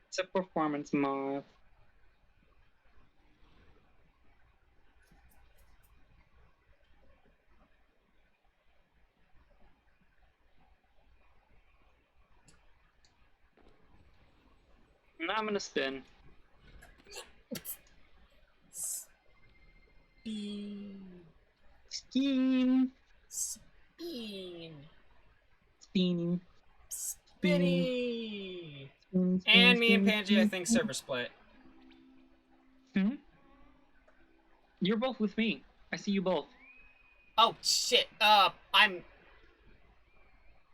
It's a performance mod. Now I'm gonna spin. Spin. Spin. Spinning. Spinny! And me and Panji, I think, server split. Hmm? You're both with me. I see you both. Oh, shit. I'm...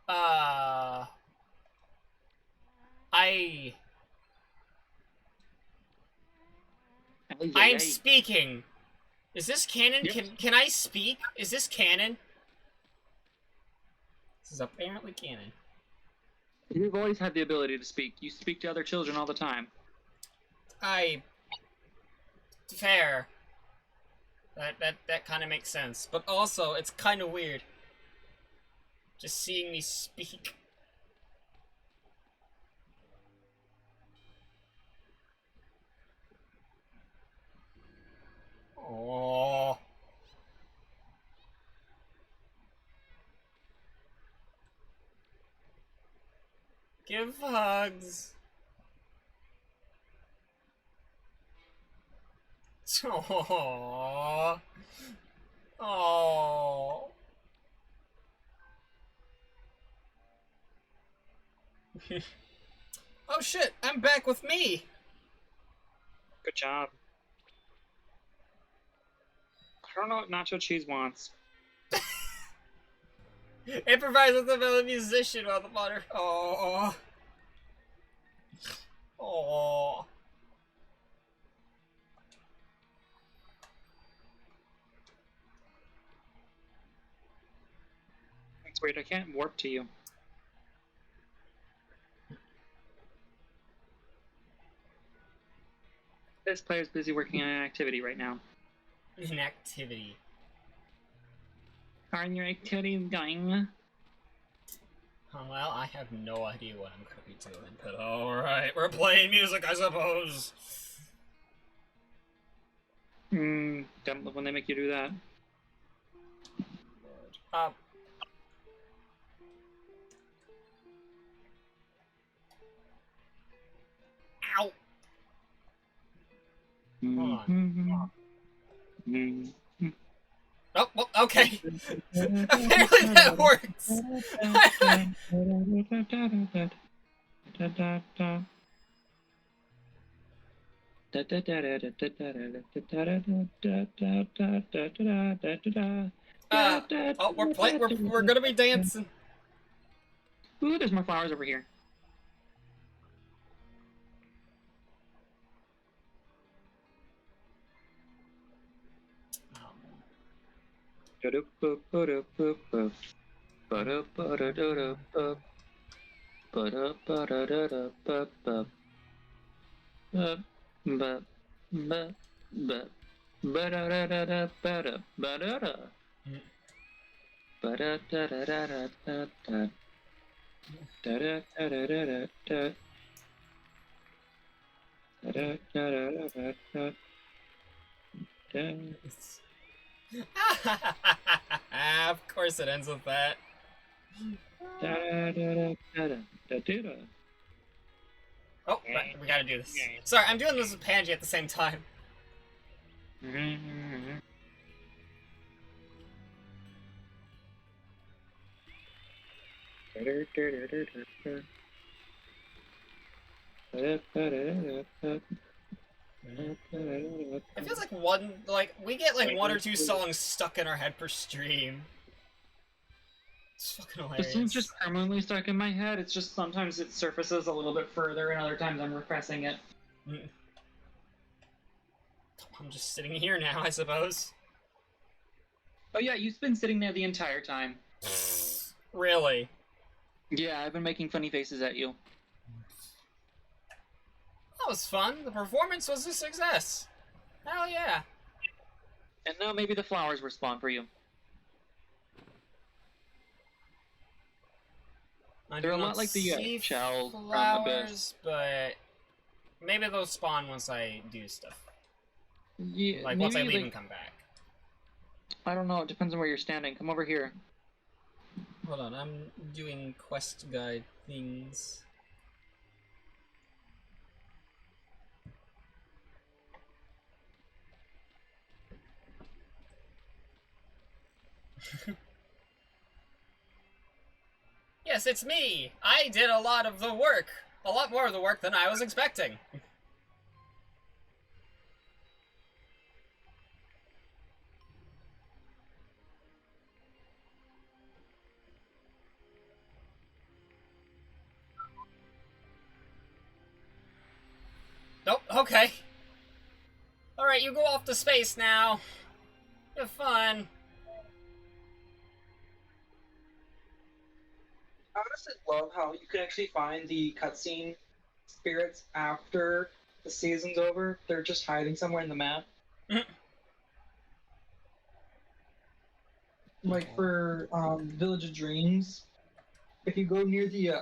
I'm speaking. Is this canon? Yep. Can I speak? Is this canon? This is apparently canon. You've always had the ability to speak. You speak to other children all the time. Fair. That kind of makes sense. But also, it's kind of weird. Just seeing me speak. Oh. Give hugs. Aww. Oh. Oh shit, I'm back with me. Good job. I don't know what nacho cheese wants. Improvise with the fellow musician while the monitor. Oh. Oh. That's weird. I can't warp to you. This player's busy working on an activity right now. An activity. How are your activities going? Oh, well, I have no idea what I'm gonna be doing, but alright, we're playing music, I suppose. Don't love when they make you do that. Ow. Hold on. Oh, well, okay. Apparently that works. Oh, we're gonna be dancing. Ooh, there's more flowers over here. Of course it ends with that. Oh, right, we gotta do this. Sorry, I'm doing this with Panji at the same time. It feels like we get like 1 or 2 songs stuck in our head per stream. It's fucking hilarious. This song's just permanently stuck in my head. It's just sometimes it surfaces a little bit further, and other times I'm repressing it. I'm just sitting here now, I suppose. Oh yeah, you've been sitting there the entire time. Really? Yeah, I've been making funny faces at you. That was fun. The performance was a success. Hell yeah. And now maybe the flowers will spawn for you. They're a lot like the shell from Abyss. But maybe they'll spawn once I do stuff. Yeah, like once I leave and come back. I don't know. It depends on where you're standing. Come over here. Hold on, I'm doing quest guide things. Yes, it's me! I did a lot of the work! A lot more of the work than I was expecting! Nope, okay. Alright, you go off to space now. Have fun. I honestly love how you can actually find the cutscene spirits after the season's over. They're just hiding somewhere in the map. Like for Village of Dreams, if you go near the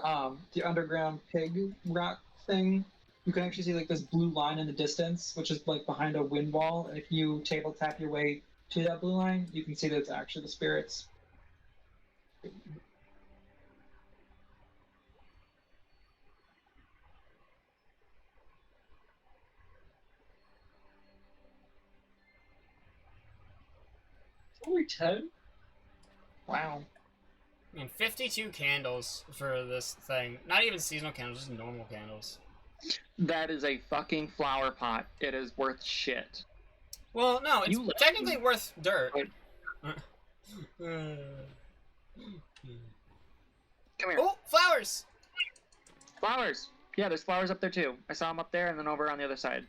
underground pig rat thing, you can actually see like this blue line in the distance, which is like behind a wind wall. And if you table tap your way to that blue line, you can see that it's actually the spirits. 10? Wow. I mean, 52 candles for this thing. Not even seasonal candles, just normal candles. That is a fucking flower pot. It is worth shit. Well, no, it's You technically worth dirt. Come here. Oh, flowers! Flowers! Yeah, there's flowers up there too. I saw them up there and then over on the other side.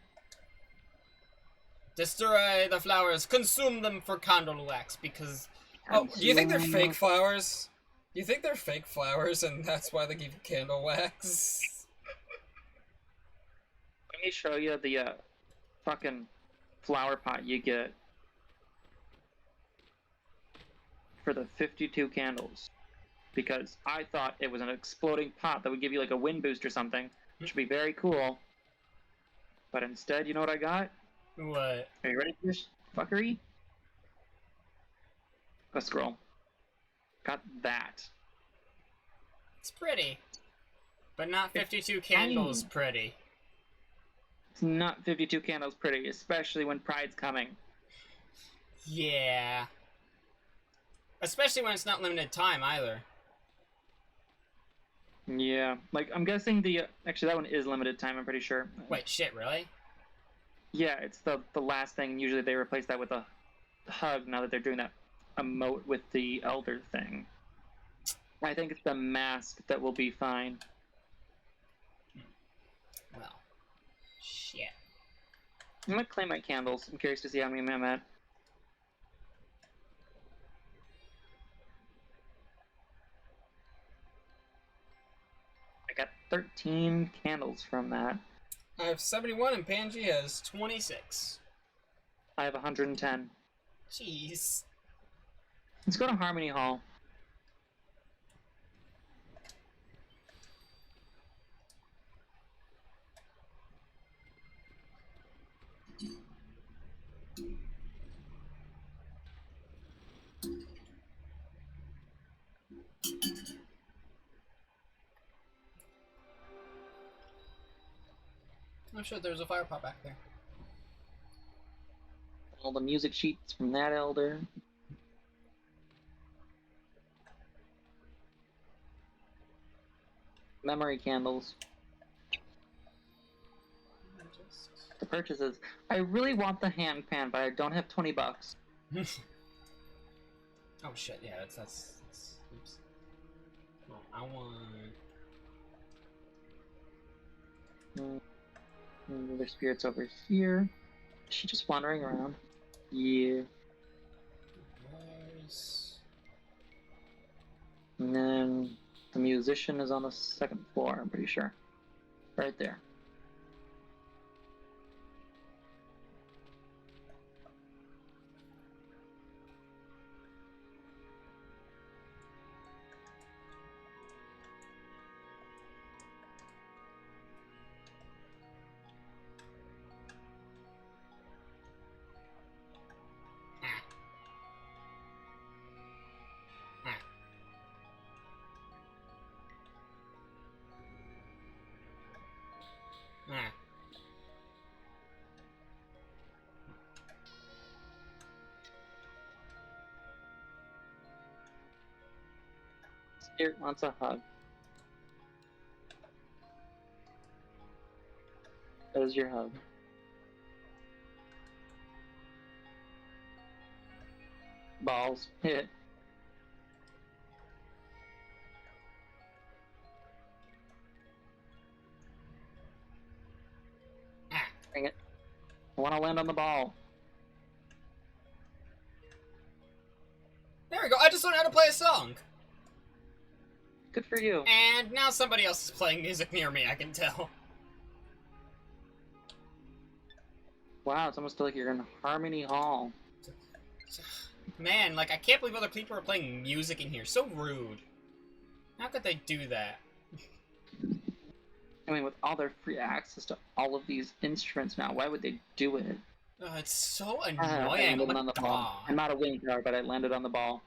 Destroy the flowers. Consume them for candle wax, because... Oh, do you think they're fake flowers? Do you think they're fake flowers and that's why they give you candle wax? Let me show you the fucking flower pot you get for the 52 candles. Because I thought it was an exploding pot that would give you like a wind boost or something, which would be very cool. But instead, you know what I got? What? Are you ready for this fuckery? A scroll. Got that. It's pretty. But not 52 candles pretty. It's not 52 candles pretty, especially when Pride's coming. Yeah. Especially when it's not limited time either. Yeah, like I'm guessing the actually that one is limited time. I'm pretty sure. Wait, shit, really? Yeah, it's the last thing. Usually they replace that with a hug. Now that they're doing that emote with the elder thing, I think it's the mask that will be fine. Well, shit. I'm gonna claim my candles. I'm curious to see how many I'm at. I got 13 candles from that. I have 71 and Panji has 26. I have 110. Jeez. Let's go to Harmony Hall. I'm sure there's a fire pot back there. All the music sheets from that elder. Memory candles. The purchases. I really want the hand pan, but I don't have 20 bucks. Oh shit, yeah, that's oops. No, I want... Their spirit's over here. Is she just wandering around? Yeah. Where's... And then the musician is on the second floor, I'm pretty sure. Right there. Ah. Spirit wants a hug. There's your hug. Balls. Hit. Dang it. I want to land on the ball. There we go, I just learned how to play a song! Good for you. And now somebody else is playing music near me, I can tell. Wow, it's almost like you're in Harmony Hall. Man, like, I can't believe other people are playing music in here. So rude. How could they do that? I mean, with all their free access to all of these instruments now, why would they do it? Oh, it's so I annoying. landed Oh my on the ball. I'm not a wing guard, but I landed on the ball.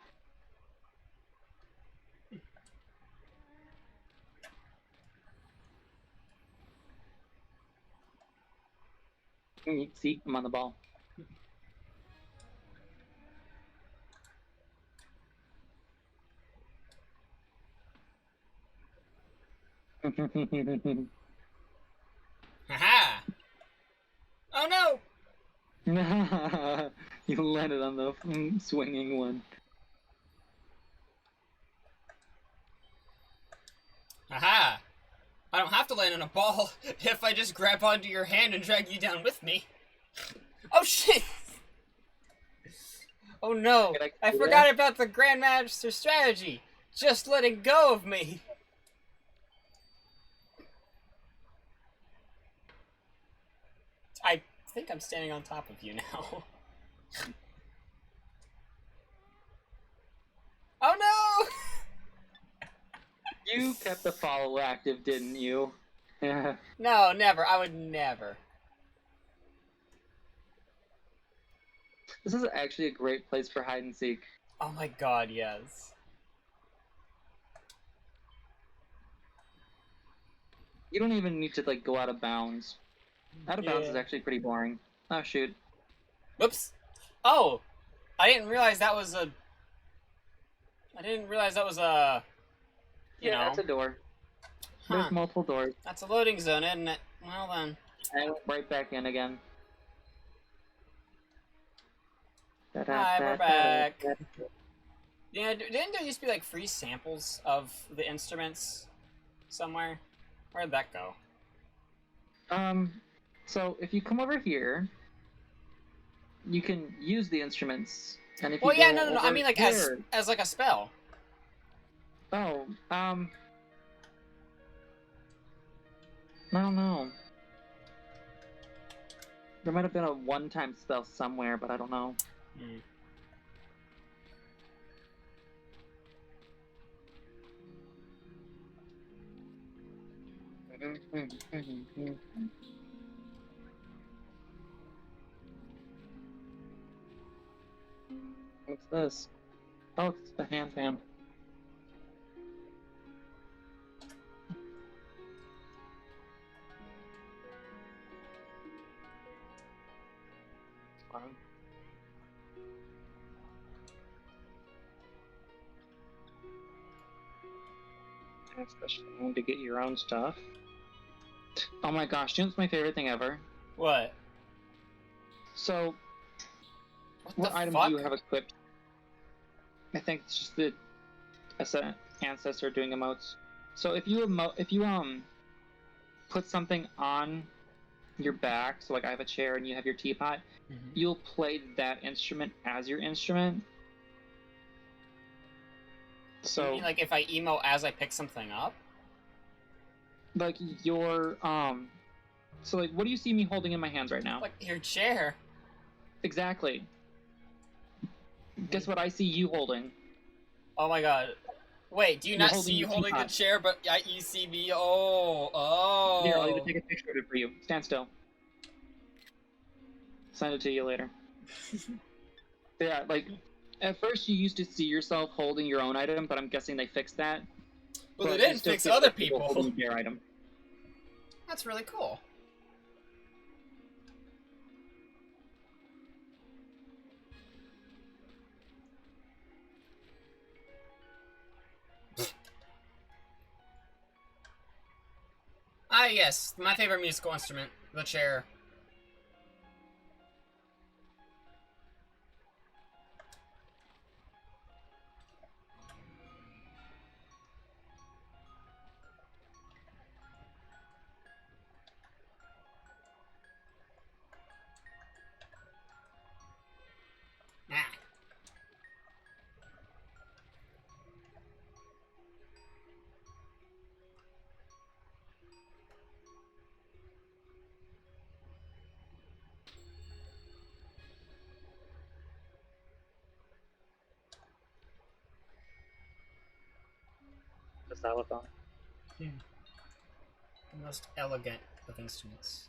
See, I'm on the ball. Haha! Oh no! You landed on the swinging one. Haha! I don't have to land on a ball if I just grab onto your hand and drag you down with me. Oh shit! Oh no! I forgot about the Grandmaster strategy! Just letting go of me! I think I'm standing on top of you now. Oh no! You kept the follow active, didn't you? Yeah. No, never. I would never. This is actually a great place for hide and seek. Oh my god, yes. You don't even need to like go out of bounds. Out of bounds is actually pretty boring. Oh shoot. Whoops. Oh! I didn't realize that was a... I didn't realize that was a... You know. That's a door. There's multiple doors. That's a loading zone, isn't it? Well then. I went right back in again. Hi, we're back. Yeah, didn't there used to be like free samples of the instruments somewhere? Where'd that go? So if you come over here, you can use the instruments. And if Well, you yeah, go no. I over mean like here- as like a spell. Oh, I don't know. There might have been a one-time spell somewhere, but I don't know. What's this? Oh, it's the hand fan. Fine. That's the one to get your own stuff. Oh my gosh, you know what's my favorite thing ever? What? So, what the item fuck? do you have equipped? I think it's just the ancestor doing emotes. So if you put something on your back, so like I have a chair and you have your teapot, you'll play that instrument as your instrument. So You mean, like if I emo as I pick something up? like your so like what do you see me holding in my hands right now? Like your chair. Exactly. Guess what I see you holding? Oh my god. Wait, do you You're not holding see you the holding the teapot. chair, but you see me? Oh. Here, I'll even take a picture of it for you. Stand still. Send it to you later. Yeah, like, at first you used to see yourself holding your own item, but I'm guessing they fixed that. Well, they But you didn't still fix feel other like people. holding their item. That's really cool. Ah, yes, my favorite musical instrument, the chair. Ah. The xylophone. The most elegant of instruments.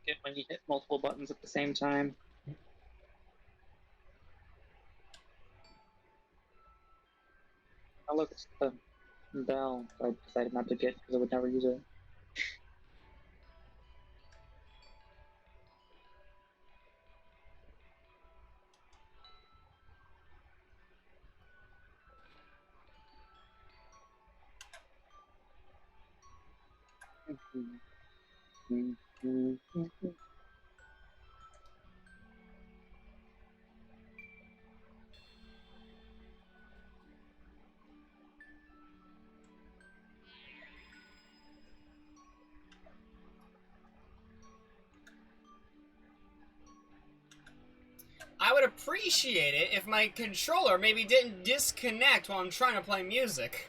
Get when you hit multiple buttons at the same time. look, it's the bell. I decided not to get because I would never use it. I would appreciate it if my controller maybe didn't disconnect while I'm trying to play music.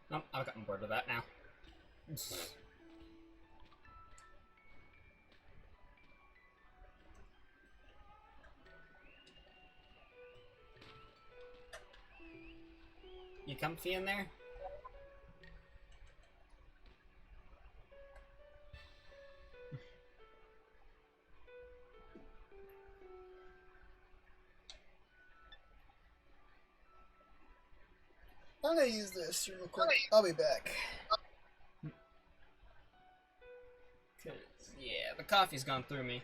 Nope, I've gotten bored of that now. You comfy in there? I'm gonna use this real quick. I'll be back. Yeah, the coffee's gone through me.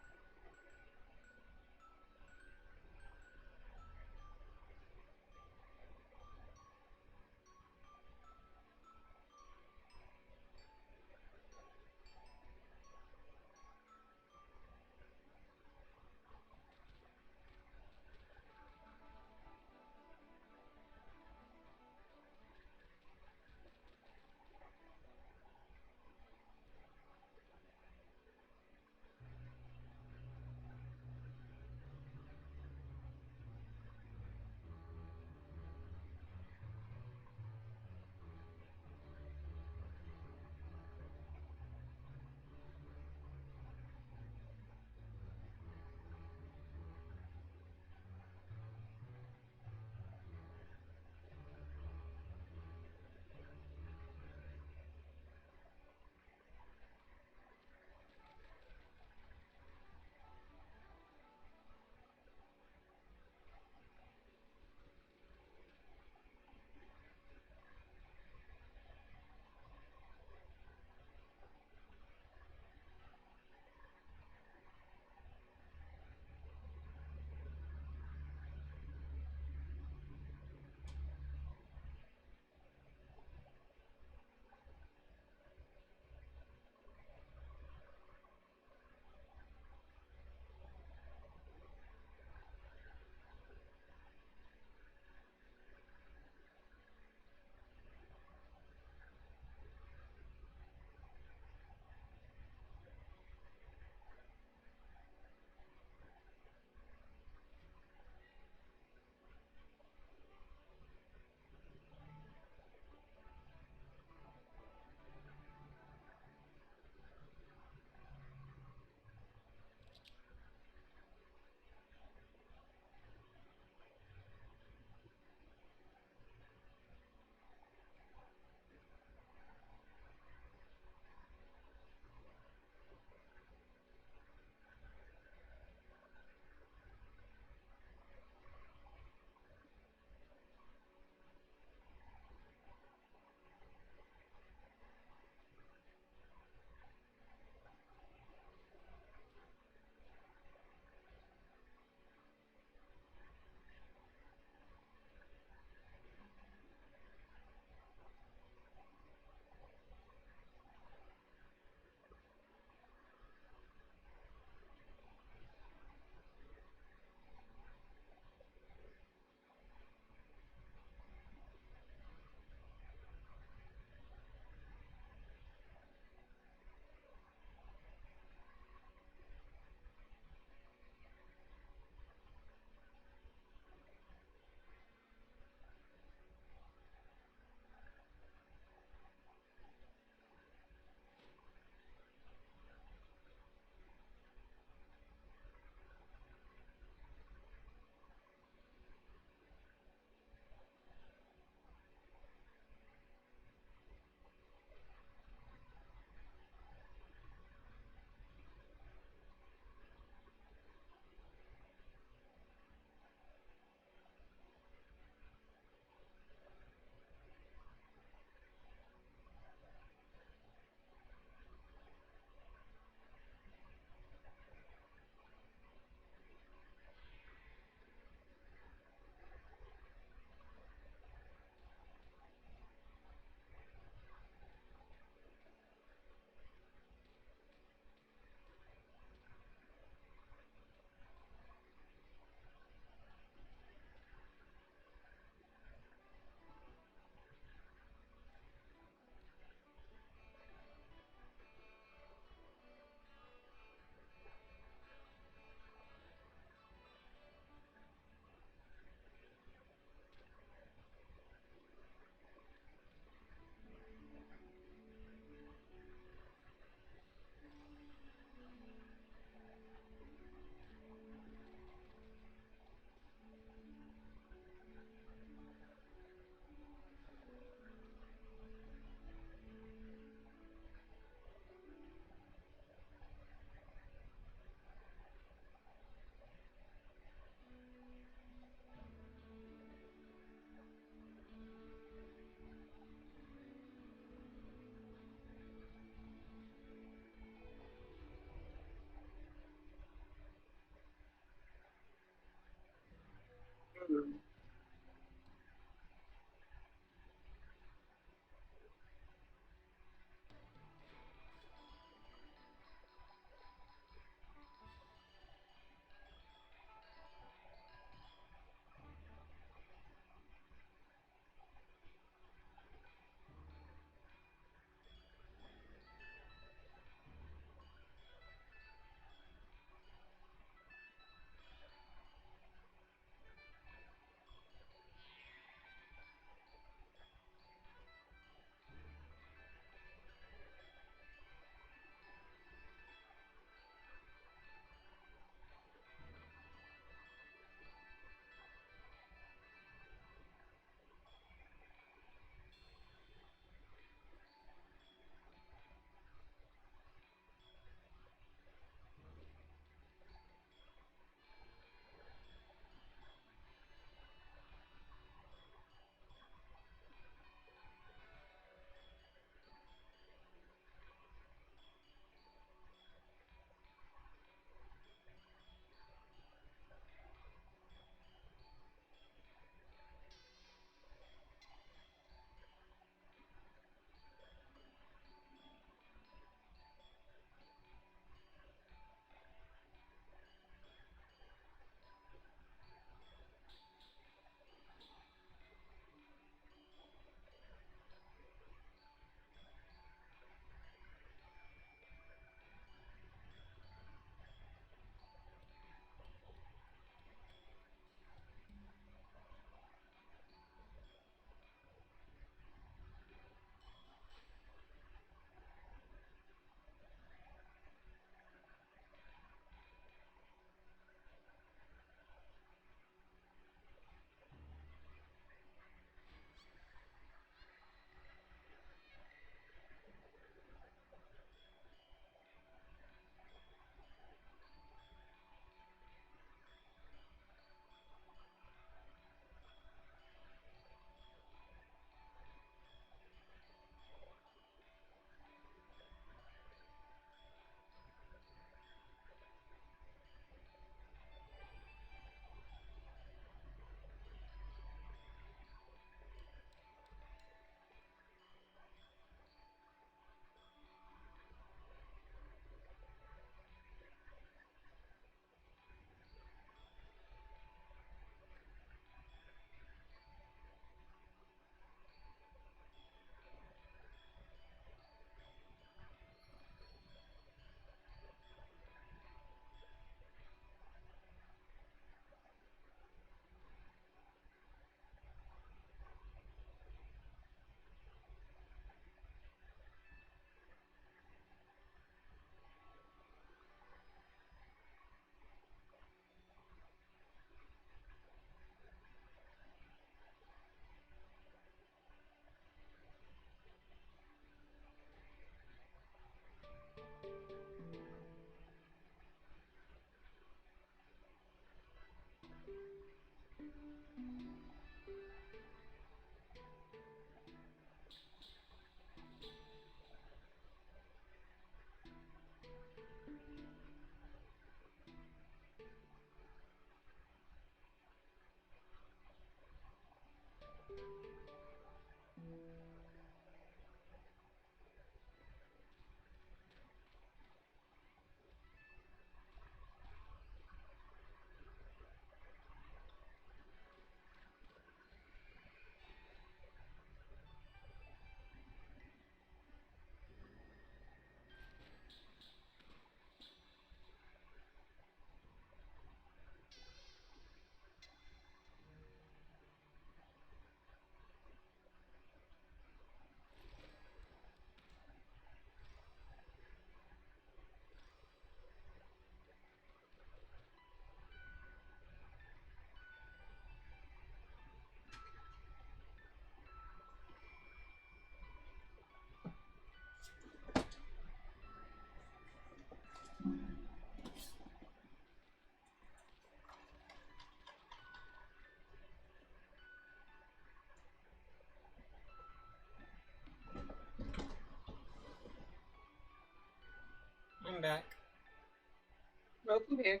Okay.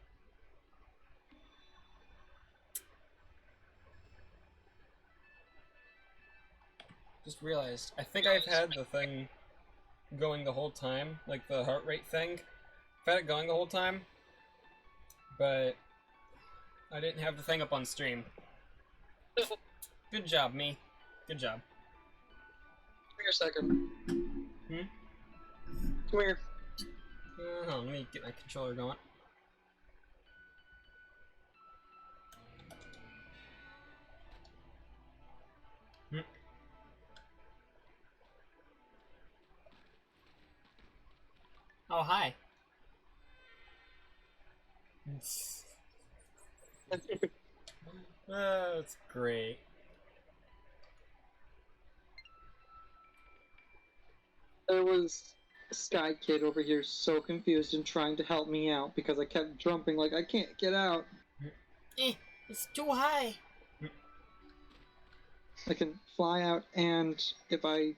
Just realized, I think I've had the thing going the whole time, like the heart rate thing. I've had it going the whole time, but I didn't have the thing up on stream. Good job, me. Good job. Come here a second. Hmm? Come here. Hold on, let me get my controller going. Hmm. Oh, hi. Oh, that's great. There was a Sky Kid over here so confused and trying to help me out because I kept jumping like I can't get out. It's too high. I can fly out, and if I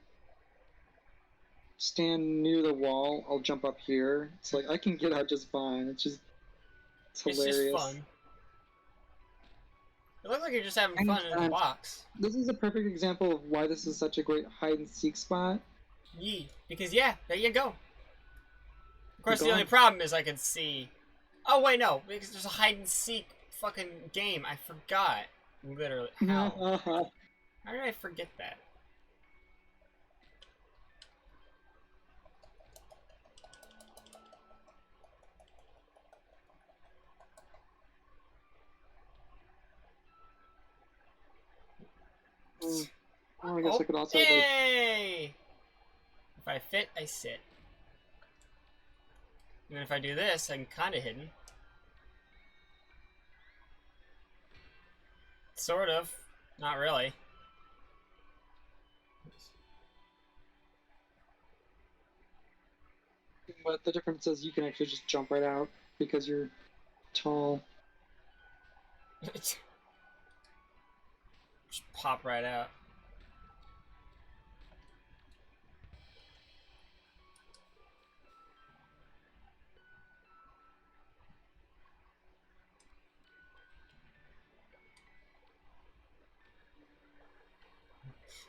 stand near the wall, I'll jump up here. It's like I can get out just fine. It's hilarious. It's just fun. It looks like you're just having fun in the box. This is a perfect example of why this is such a great hide and seek spot. Yee. Because, yeah, there you go. Of course, Go the on. only problem is I can see... Oh, wait, no. Because there's a hide-and-seek fucking game. I forgot. Literally. How? How did I forget that? Oh, I guess I could also Yay! If I fit, I sit. And then if I do this, I'm kind of hidden. Sort of. Not really. But the difference is you can actually just jump right out because you're tall. Just pop right out.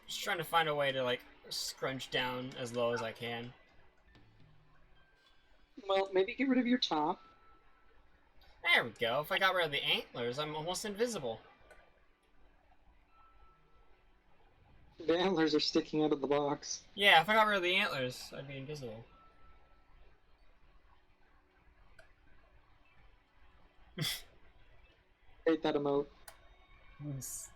Just trying to find a way to, like, scrunch down as low as I can. Well, maybe get rid of your top. There we go. If I got rid of the antlers, I'm almost invisible. The antlers are sticking out of the box. Yeah, if I got rid of the antlers, I'd be invisible. Hate that emote. Yes.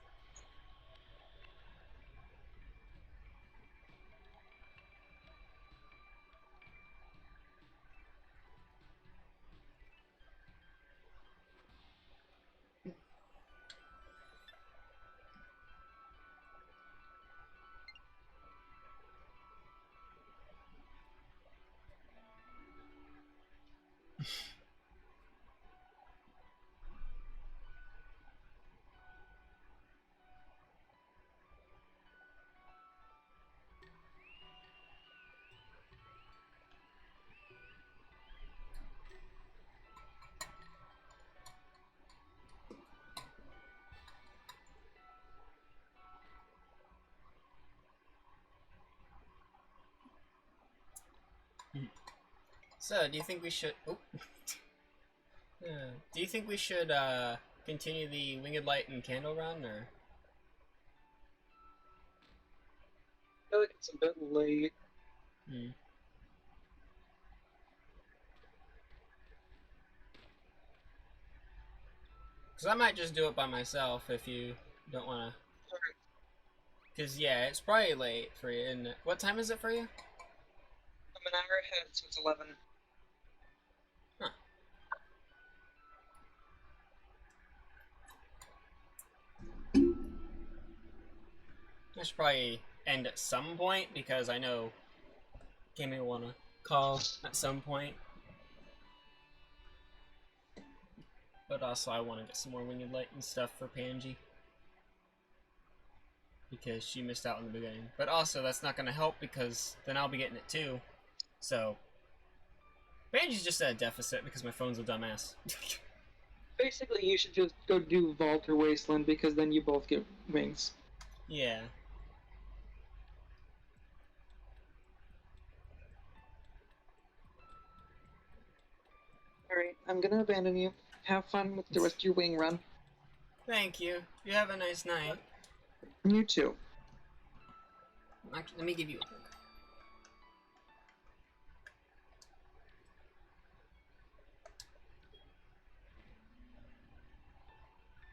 So, do you think we should... Oh. Do you think we should continue the Winged Light and Candle run, or...? I feel like it's a bit late. Because I might just do it by myself if you don't want to... Because, yeah, it's probably late for you, isn't it? What time is it for you? I'm an hour ahead, so it's 11. Huh. I should probably end at some point, because I know Gaming will want to call at some point. But also I want to get some more Winged Light and stuff for Panji. Because she missed out in the beginning. But also, that's not going to help, because then I'll be getting it too. So, Banji's just at a deficit because my phone's a dumbass. Basically, you should just go do Vault or Wasteland because then you both get wings. Yeah. Alright, I'm gonna abandon you. Have fun with the rest of your wing run. Thank you. You have a nice night. You too. Actually, let me give you a hug.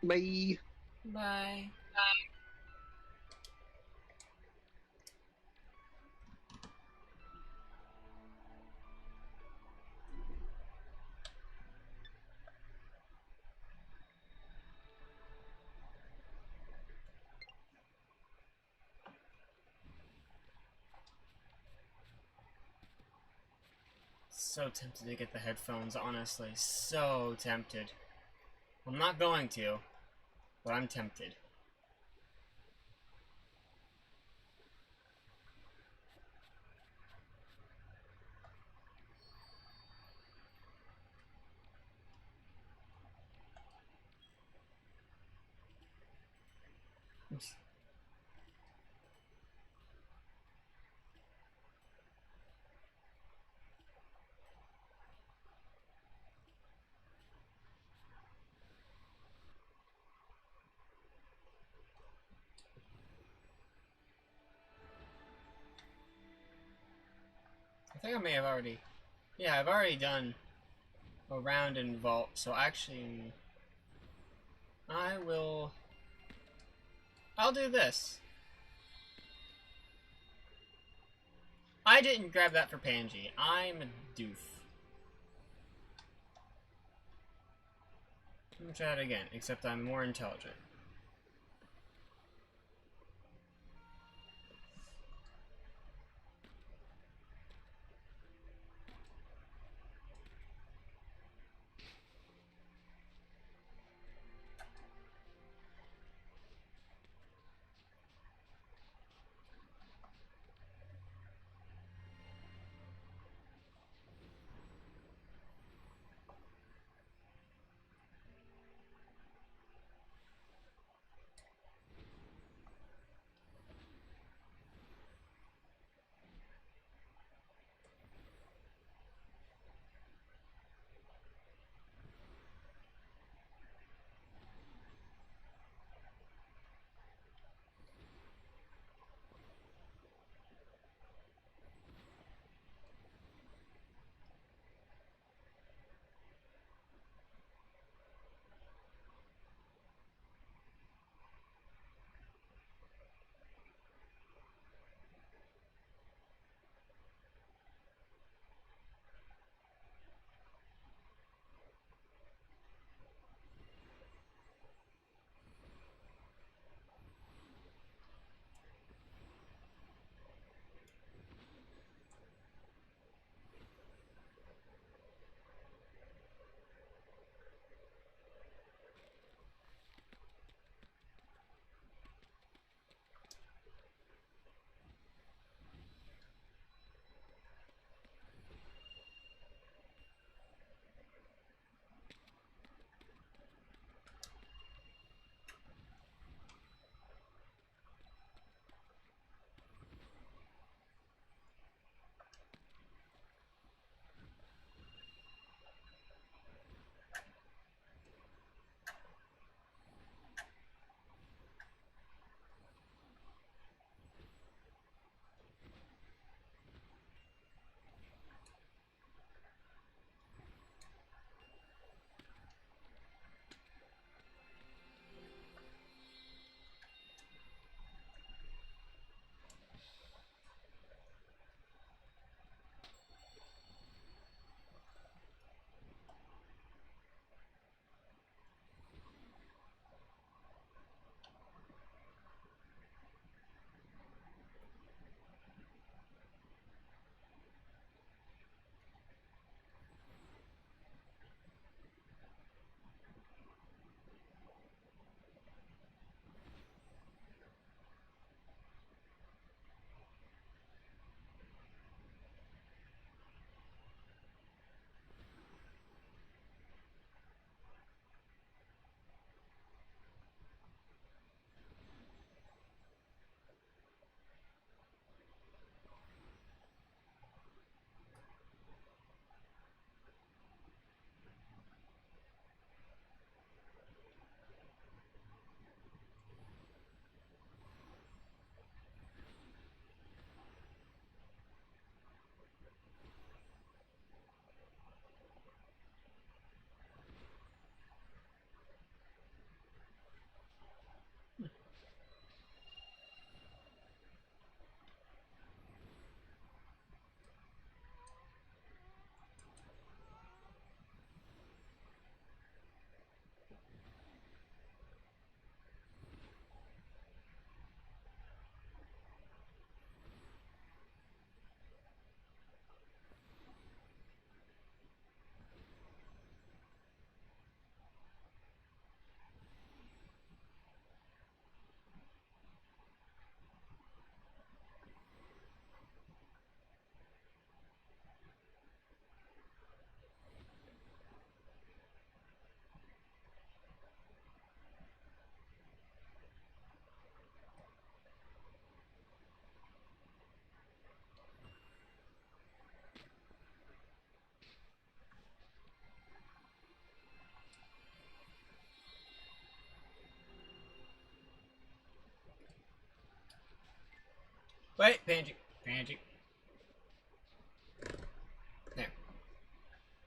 Bye. Bye. So tempted to get the headphones, honestly. So tempted. I'm not going to, but I'm tempted. I think I may have already... Yeah, I've already done a round in Vault, so actually... I'll do this. I didn't grab that for Panji. I'm a doof. Let me try it again, except I'm more intelligent. Wait, Panji. Panji. There.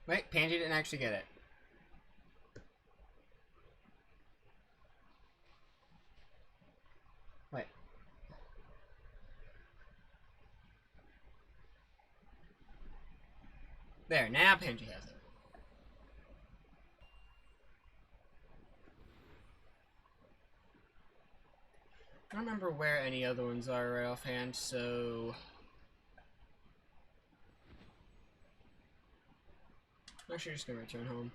Wait, Panji didn't actually get it. Wait. There, now Panji has it. I don't remember where any other ones are right offhand, so... I'm actually just gonna return home.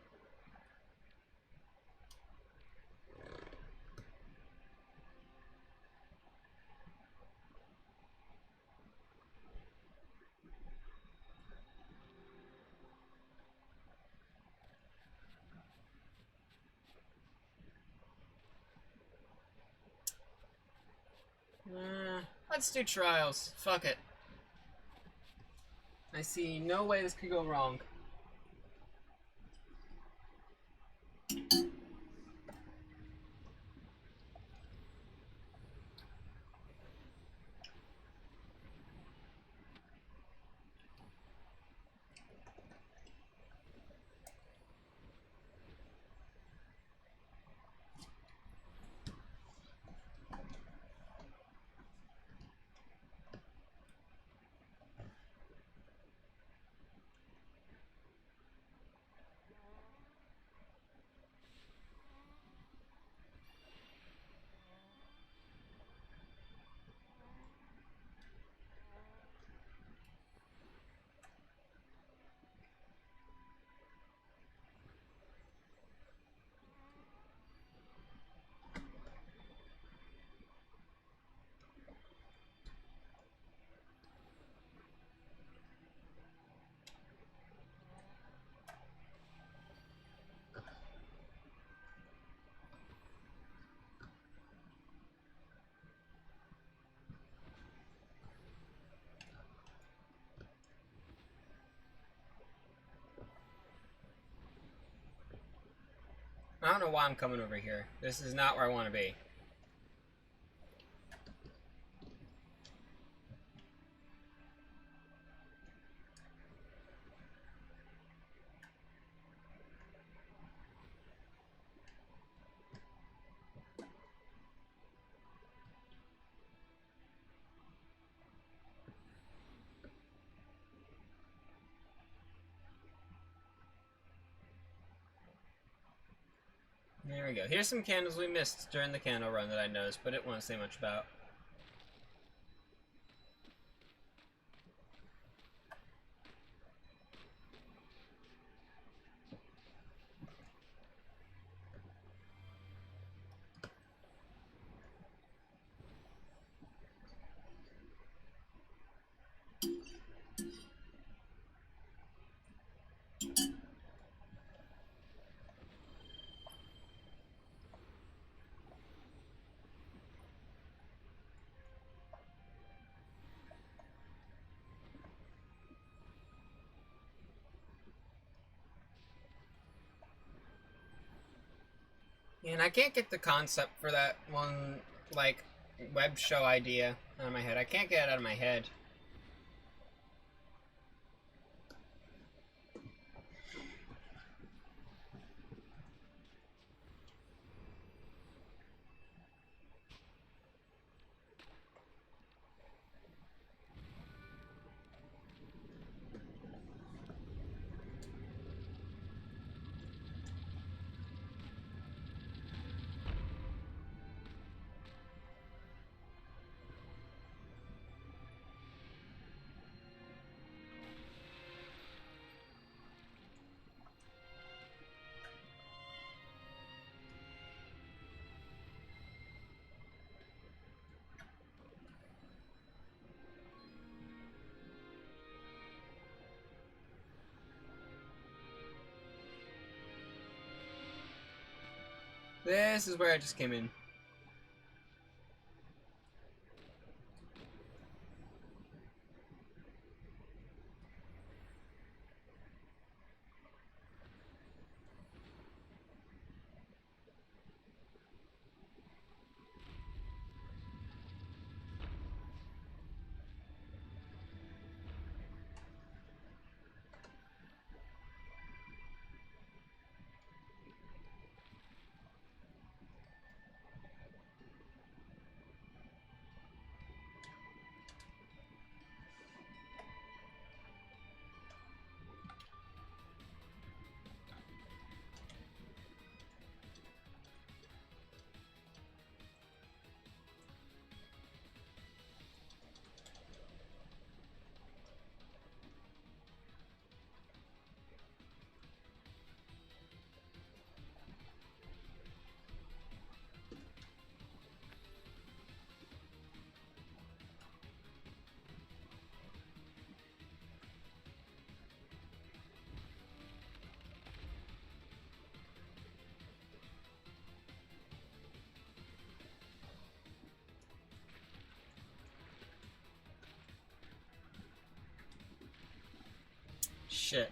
Let's do trials. Fuck it. I see no way this could go wrong. I don't know why I'm coming over here. This is not where I want to be. There we go. Here's some candles we missed during the candle run that I noticed, but it won't say much about. And I can't get the concept for that one, like, web show idea out of my head. I can't get it out of my head. This is where I just came in. shit.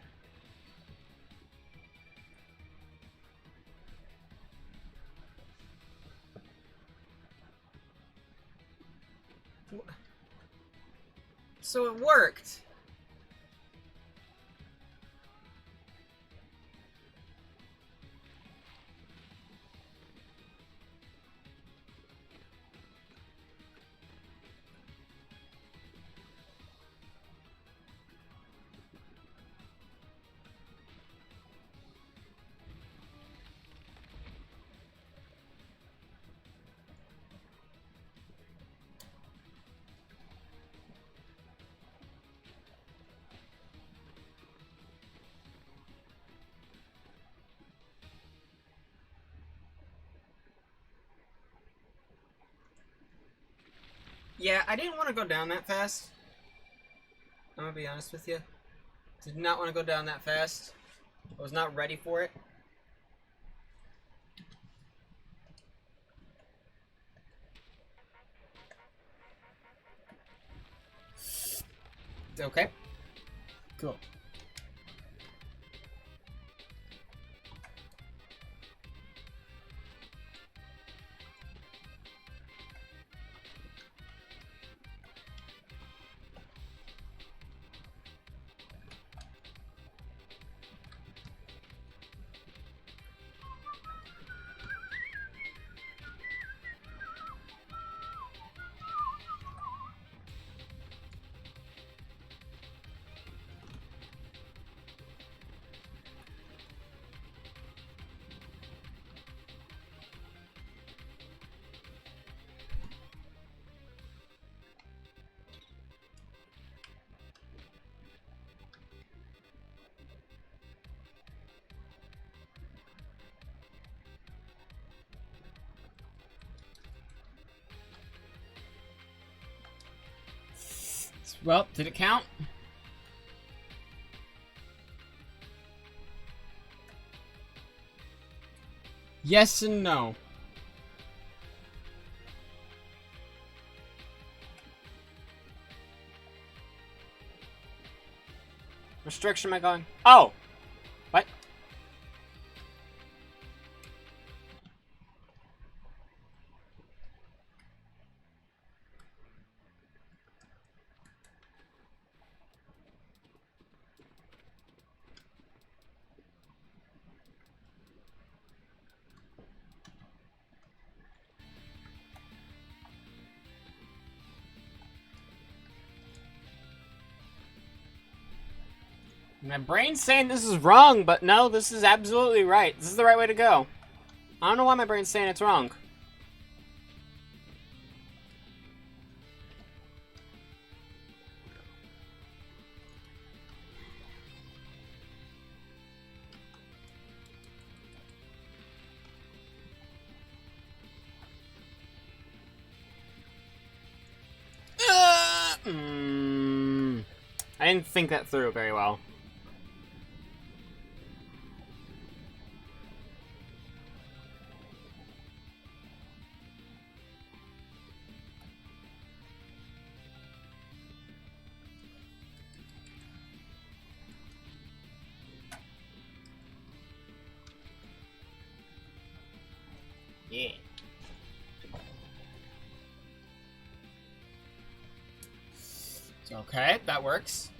So it worked. Yeah, I didn't want to go down that fast. I'm gonna be honest with you. Did not want to go down that fast. I was not ready for it. Okay. Cool. Well, did it count? Yes and no. Restriction am I going? Oh! What? My brain's saying this is wrong, but no, this is absolutely right. This is the right way to go. I don't know why my brain's saying it's wrong. I didn't think that through very well. Yeah. Okay, that works.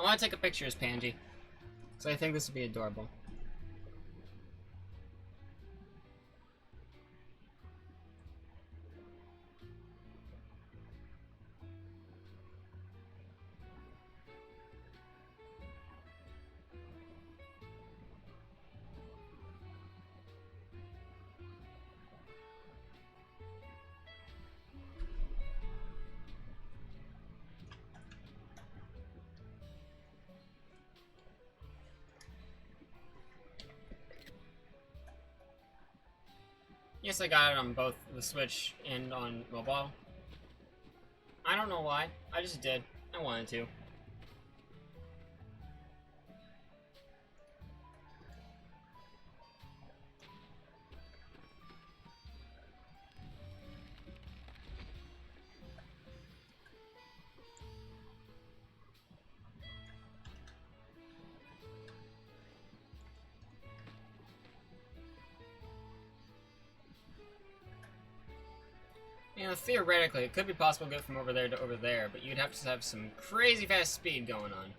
I want to take a picture as Panji. So I think this would be adorable. Yes, I got it on both the Switch and on mobile. I don't know why. I just did. I wanted to. You know, theoretically, it could be possible to get from over there to over there, but you'd have to have some crazy fast speed going on.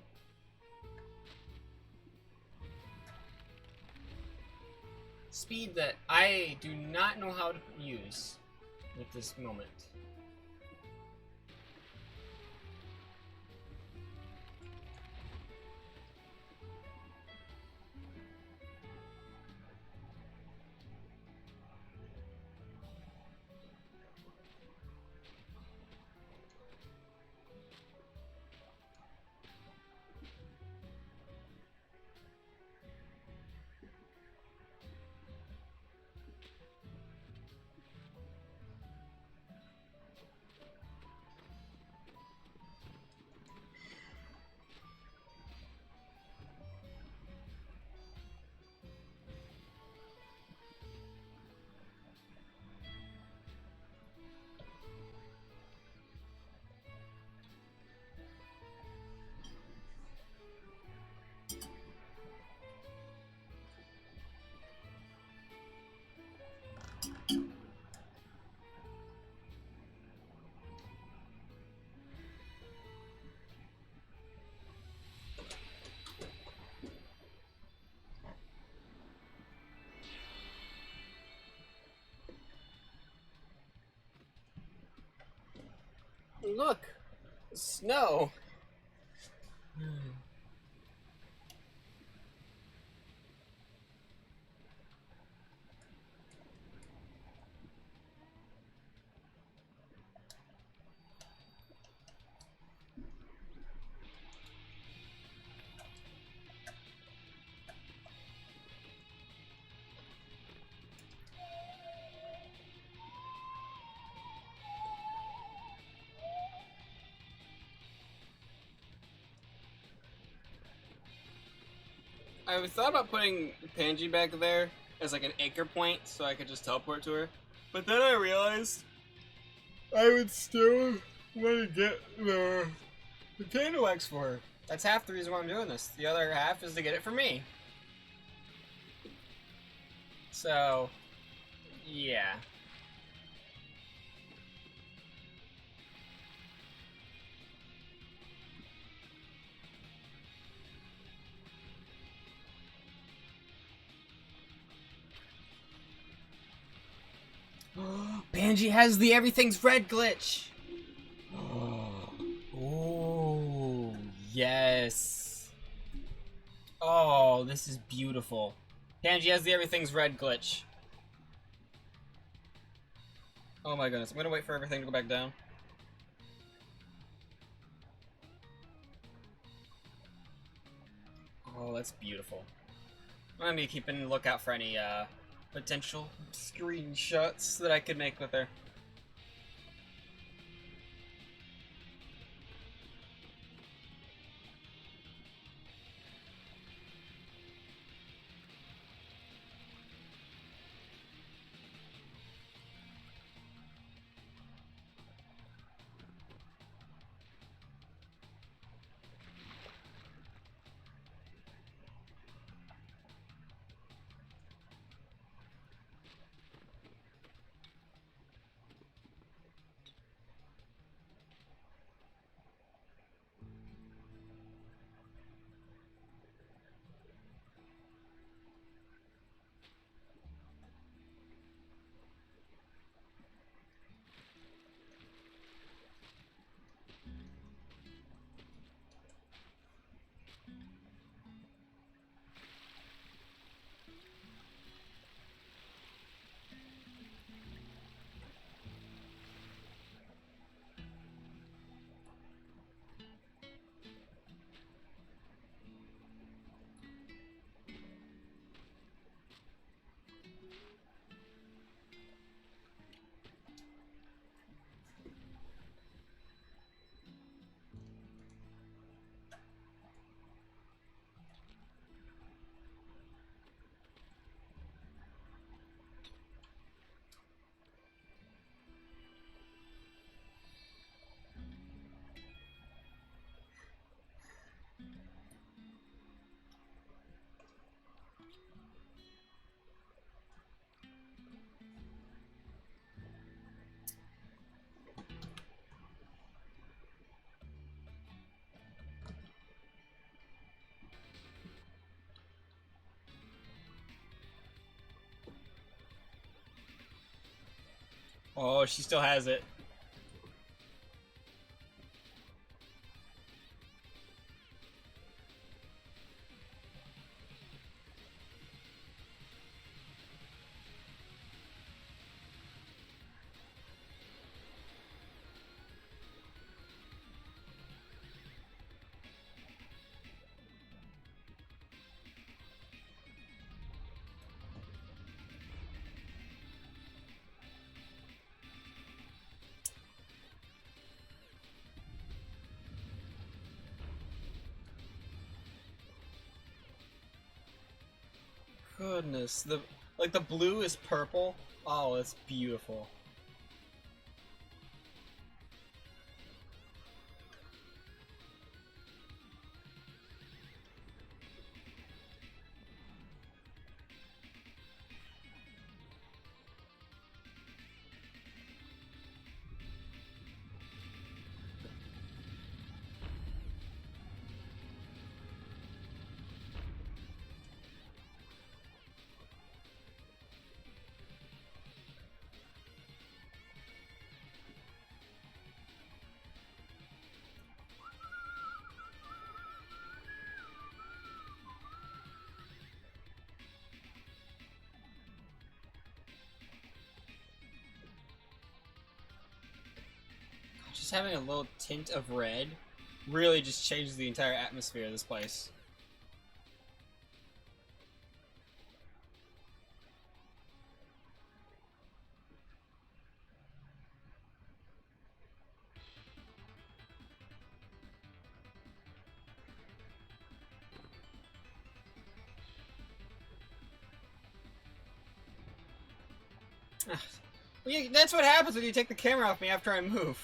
Speed that I do not know how to use at this moment. Look! Snow! I thought about putting Panji back there as like an anchor point so I could just teleport to her. But then I realized I would still want to get the Potato X for her. That's half the reason why I'm doing this. The other half is to get it for me. So, yeah. Banji has the everything's red glitch. Oh, yes. Oh, this is beautiful. Banji has the everything's red glitch. Oh my goodness, I'm gonna wait for everything to go back down. Oh, that's beautiful. I'm gonna be keeping a lookout for any potential screenshots that I could make with her. Oh, she still has it. Goodness, the blue is purple. Oh, it's beautiful. Just having a little tint of red really just changes the entire atmosphere of this place. Well, yeah, that's what happens when you take the camera off me after I move.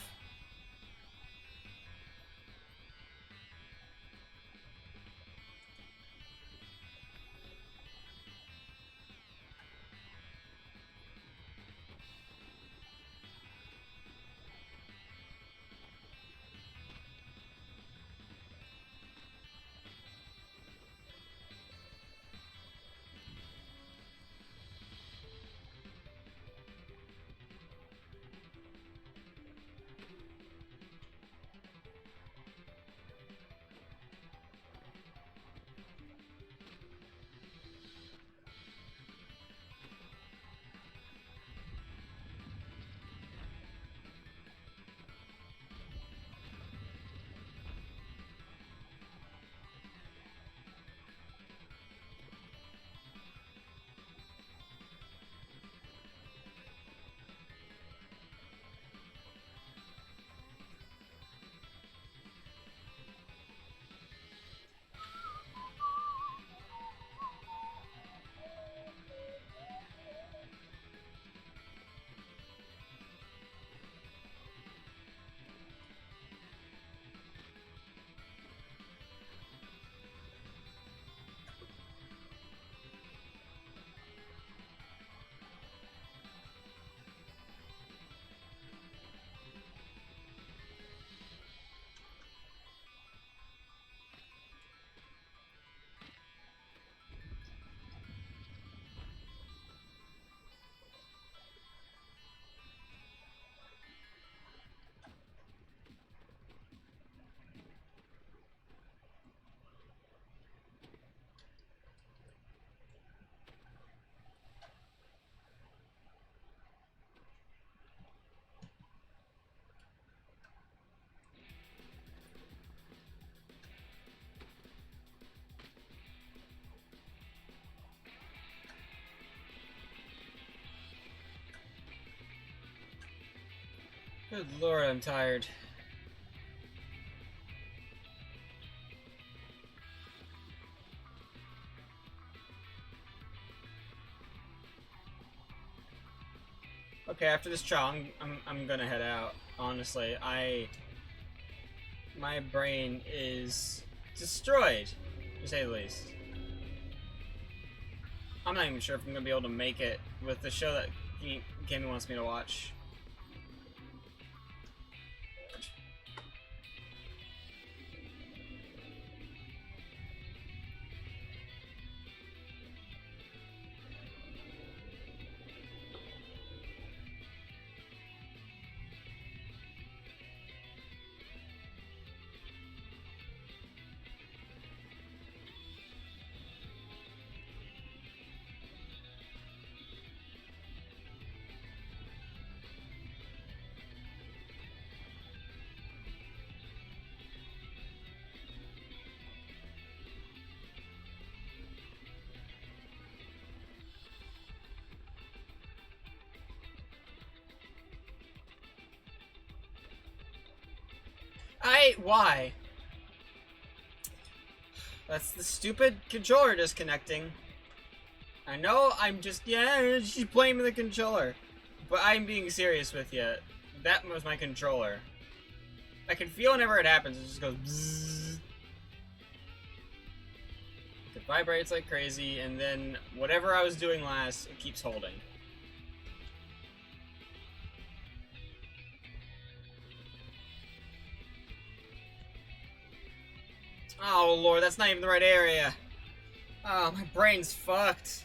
Good lord, I'm tired. Okay, after this trial, I'm gonna head out. Honestly, my brain is destroyed, to say the least. I'm not even sure if I'm gonna be able to make it with the show that Gammy wants me to watch. Why? That's the stupid controller disconnecting. I know I'm just, yeah, she's blaming the controller. But I'm being serious with you. That was my controller. I can feel whenever it happens, it just goes bzzz. It vibrates like crazy, and then whatever I was doing last, it keeps holding. Oh lord, that's not even the right area. Oh, my brain's fucked.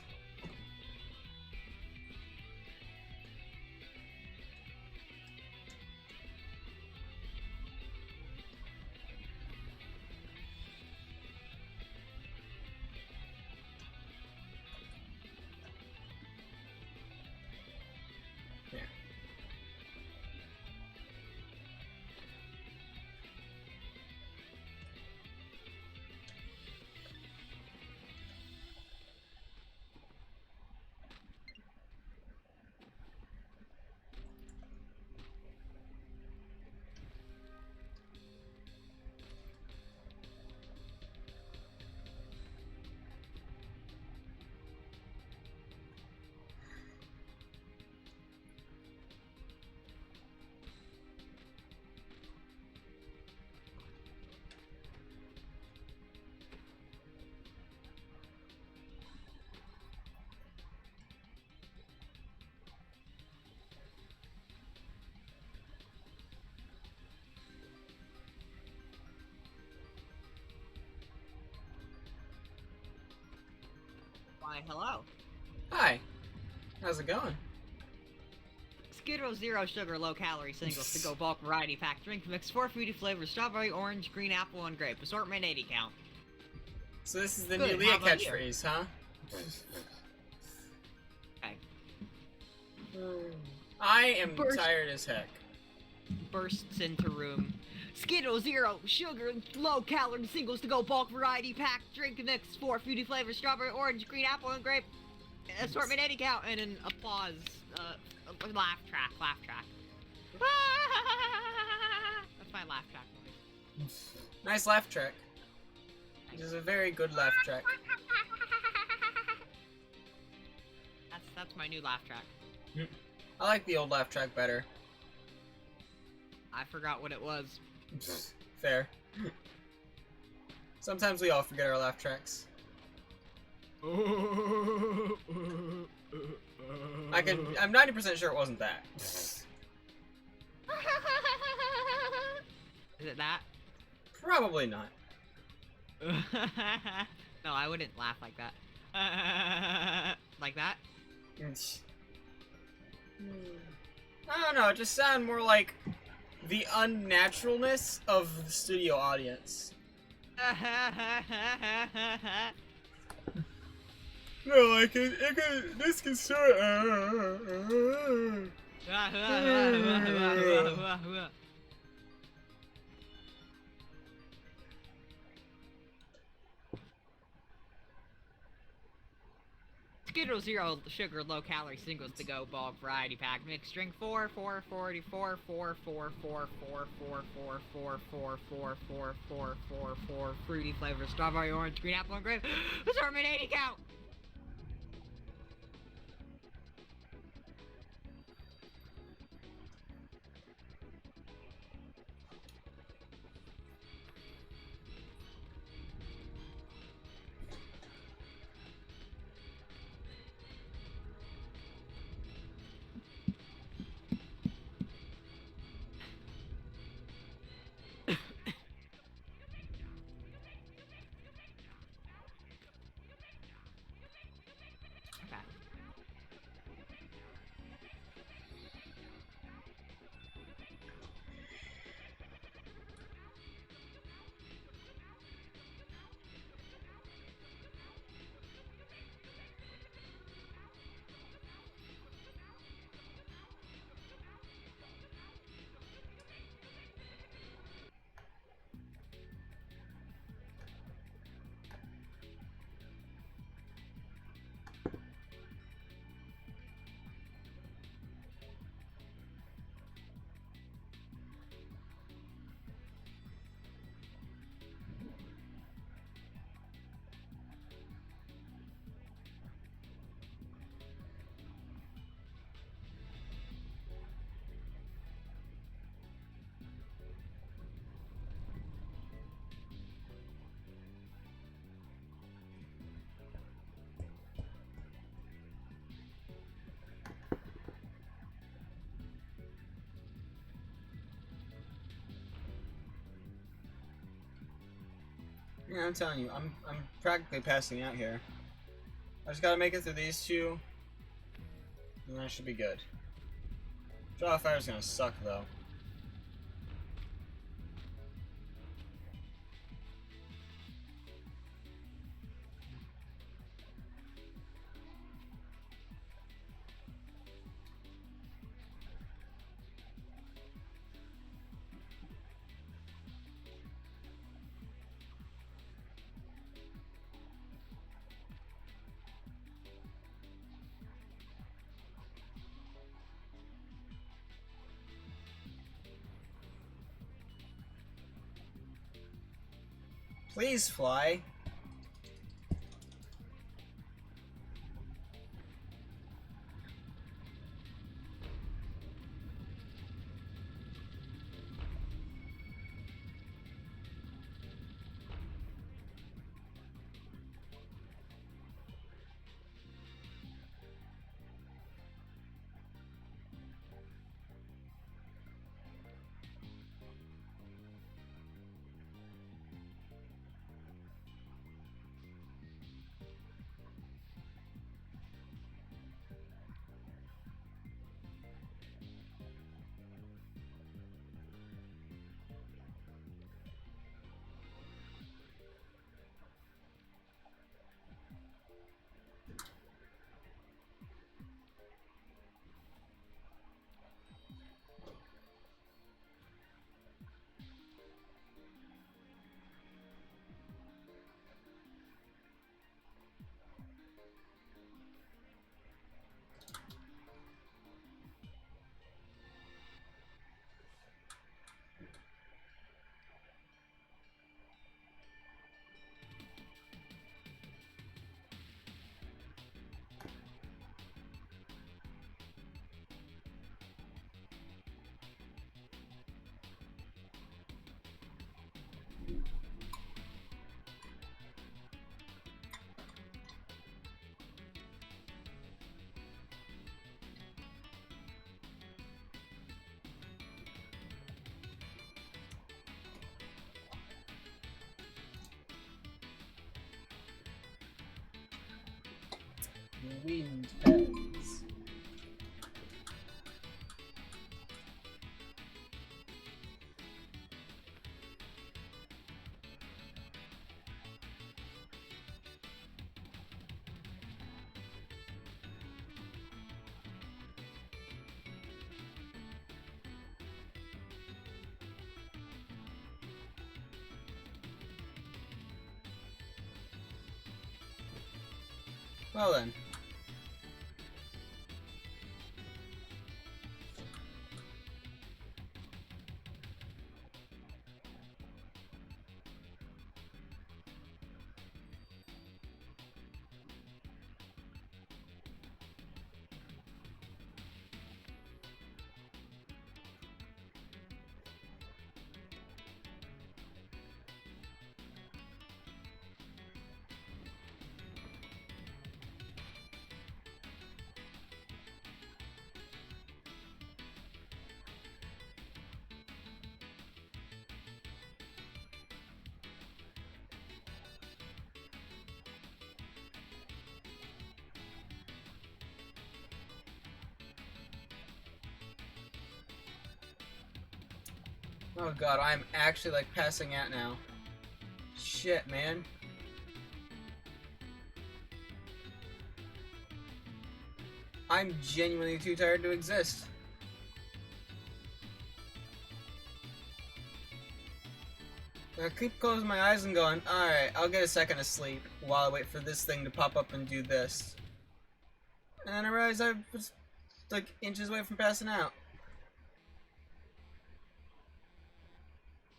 Why, hello. Hi. How's it going? Skittles Zero Sugar Low Calorie Singles to Go Bulk Variety Pack Drink Mix 4 fruity flavors: strawberry, orange, green apple, and grape. Assortment 80 count. So this is the Good, new Leah how about you? catchphrase, huh? Okay. I am tired as heck. Bursts into room. Skittles Zero Sugar Low Calorie Singles to Go Bulk Variety Pack Drink Mix 4 fruity flavors: strawberry, orange, green apple, and grape. Assortment 80 count, and an applause, laugh track. That's my laugh track noise. Nice laugh track. It is a very good laugh track. That's my new laugh track. I like the old laugh track better. I forgot what it was. Fair. Sometimes we all forget our laugh tracks. I'm 90% sure it wasn't that. Is it that? Probably not. No, I wouldn't laugh like that. Like that? I don't know, it just sounded more like the unnaturalness of the studio audience. No, like this can start. Skittles Zero Sugar Low Calorie Singles to Go Bulk Variety Pack Mix Drink 4 fruity flavors: strawberry, orange, green apple, and grape. Assortment 80 count. Yeah, I'm telling you, I'm practically passing out here. I just gotta make it through these two, and that should be good. Draw Fire's gonna suck though. Please fly. Wind pets. Well then. Oh god, I'm actually like passing out now. Shit, man. I'm genuinely too tired to exist. I keep closing my eyes and going, alright, I'll get a second of sleep while I wait for this thing to pop up and do this. And I realized I was like inches away from passing out.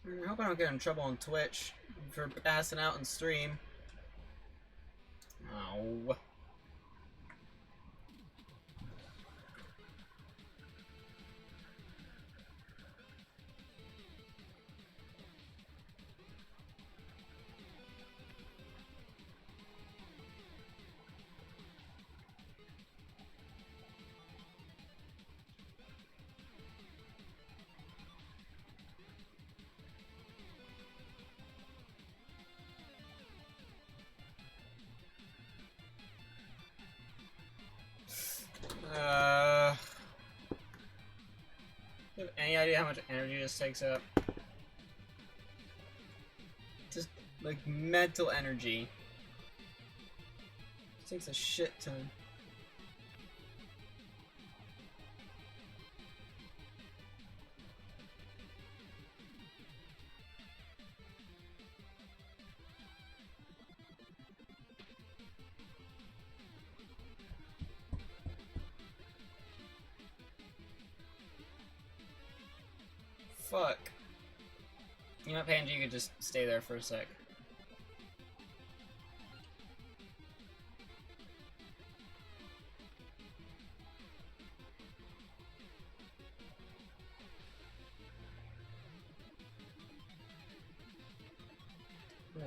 I hope I don't get in trouble on Twitch for passing out in stream. Oh. You have any idea how much energy this takes up? Just, like, mental energy. It takes a shit ton. Fuck. You know what, Panji, you could just stay there for a sec. Yeah.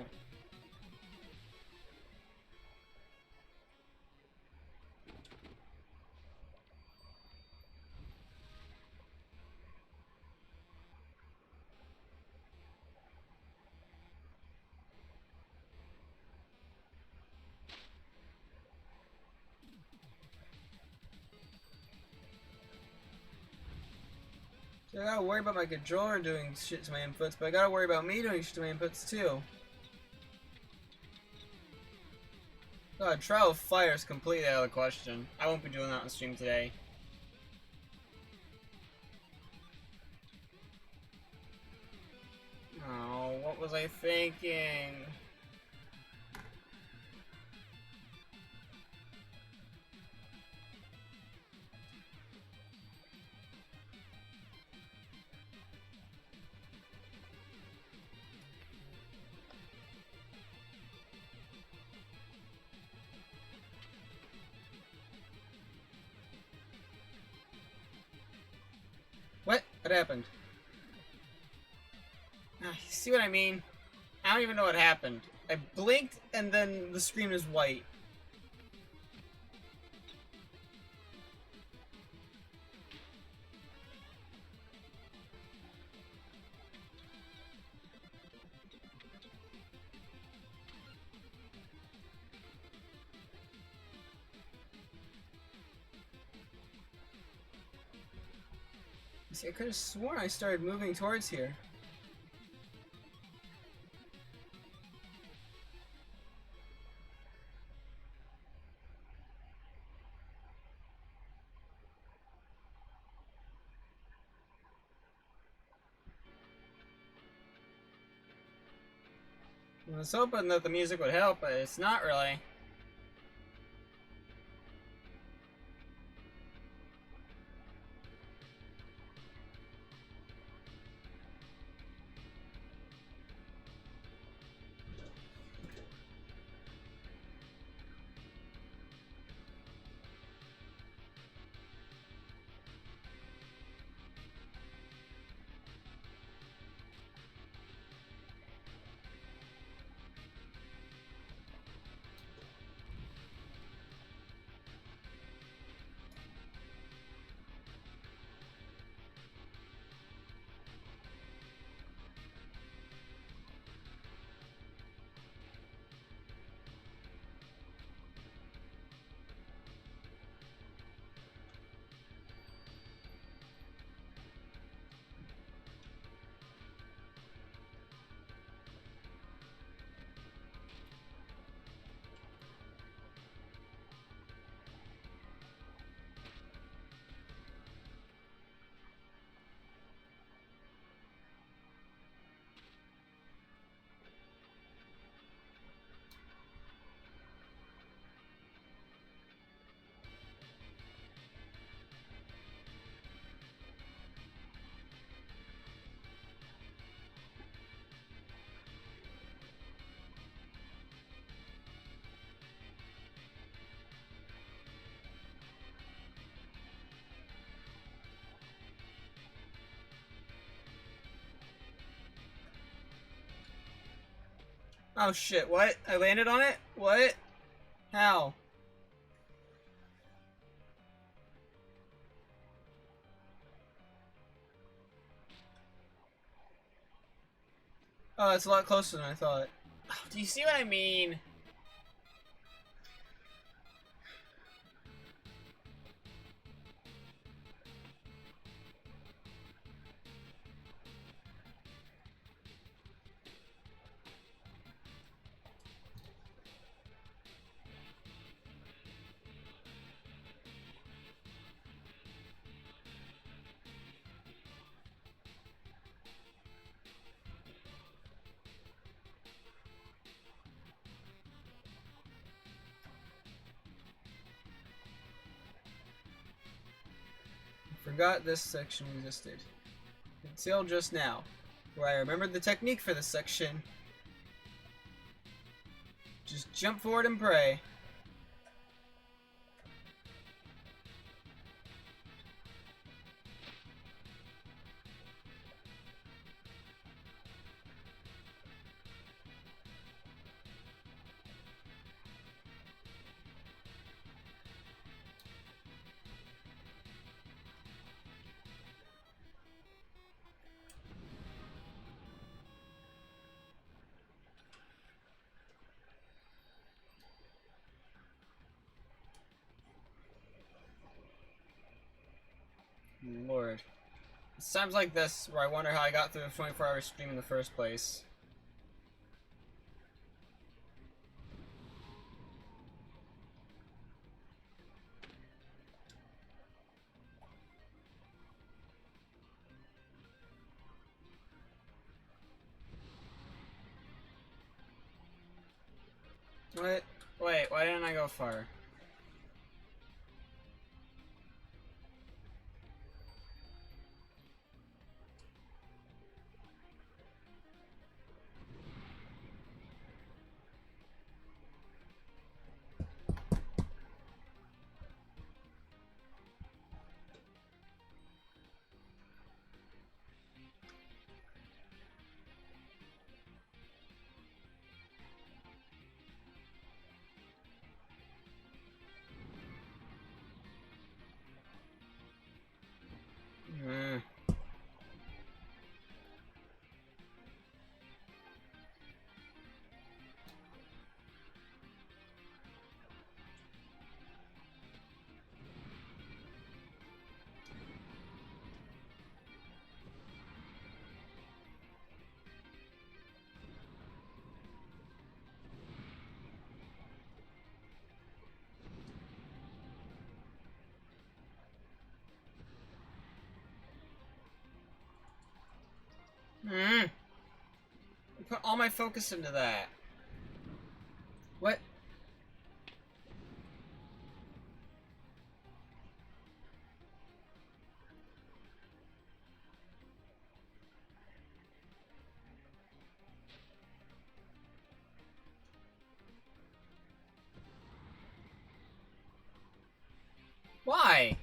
So I gotta worry about my controller doing shit to my inputs, but I gotta worry about me doing shit to my inputs too. God, Trial of Fire is completely out of the question. I won't be doing that on stream today. Oh, what was I thinking? What? What happened? Ah, you see what I mean? I don't even know what happened. I blinked and then the screen is white. See, I could have sworn I started moving towards here. I was hoping that the music would help, but it's not really. Oh shit, what? I landed on it? What? How? Oh, that's a lot closer than I thought. Oh, do you see what I mean? Forgot this section existed. Until just now, where I remembered the technique for this section. Just jump forward and pray. Lord. It's times like this where I wonder how I got through a 24-hour stream in the first place. What? Wait, why didn't I go far? Hmm. I put all my focus into that. What? Why?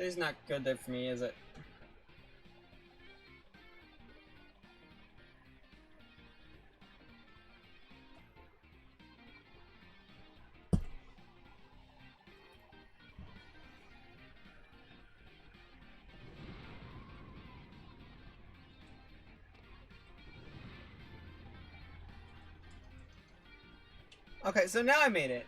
This is not good there for me, is it? Okay, so now I made it.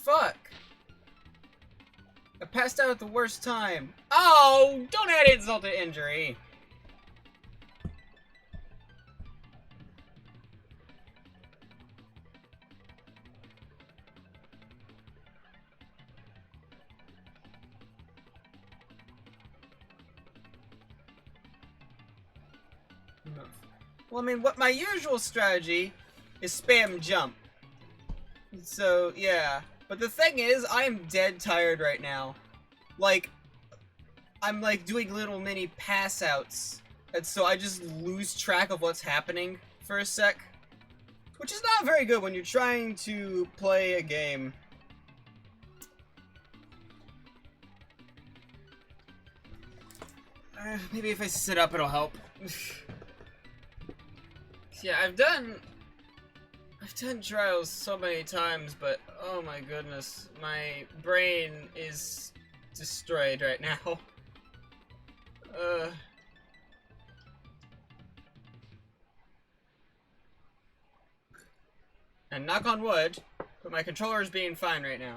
Fuck! I passed out at the worst time. Oh, don't add insult to injury. Well, I mean, what my usual strategy is spam jump. So, yeah. But the thing is, I am dead tired right now. Like, I'm like doing little mini pass outs. And so I just lose track of what's happening for a sec. Which is not very good when you're trying to play a game. Maybe if I sit up, it'll help. Yeah, I've done trials so many times, but oh my goodness, my brain is destroyed right now. And knock on wood, but my controller is being fine right now.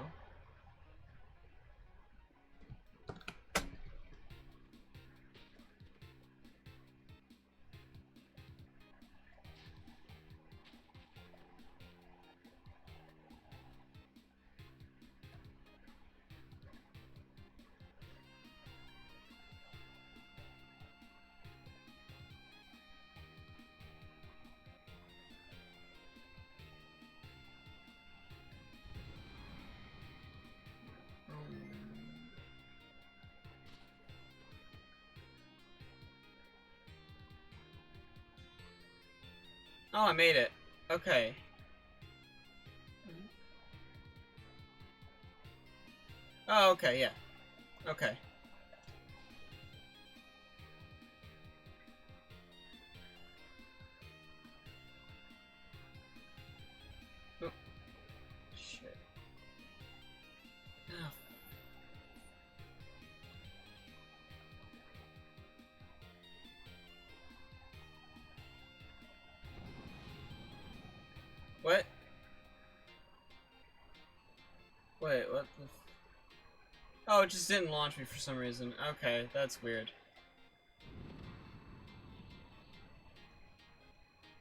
Oh, I made it. Okay. Oh, okay, yeah. Okay. Oh. Shit. Oh. What? Wait, what the... Oh, it just didn't launch me for some reason. Okay, that's weird.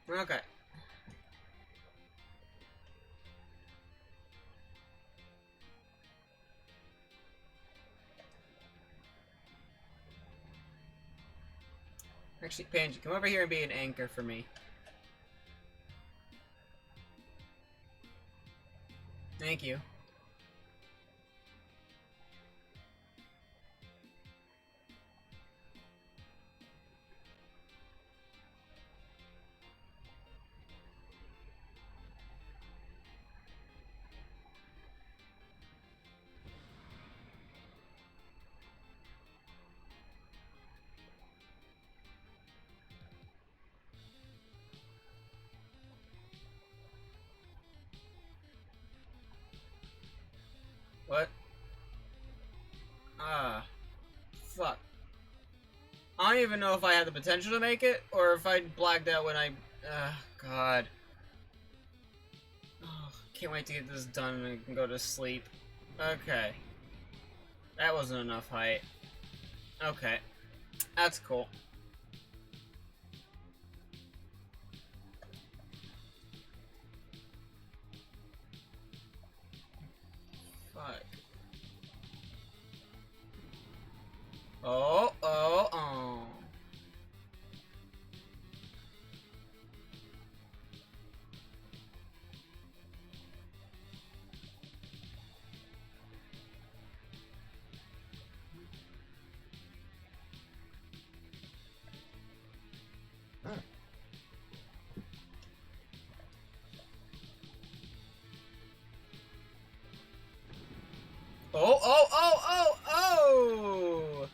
Okay. Actually, Panji, come over here and be an anchor for me. Thank you. What? Ah. Fuck. I don't even know if I had the potential to make it, or if I blacked out when I... God. Oh, can't wait to get this done and I can go to sleep. Okay. That wasn't enough height. Okay. That's cool. Fuck. Oh, oh, oh. Oh, oh, oh, oh, oh!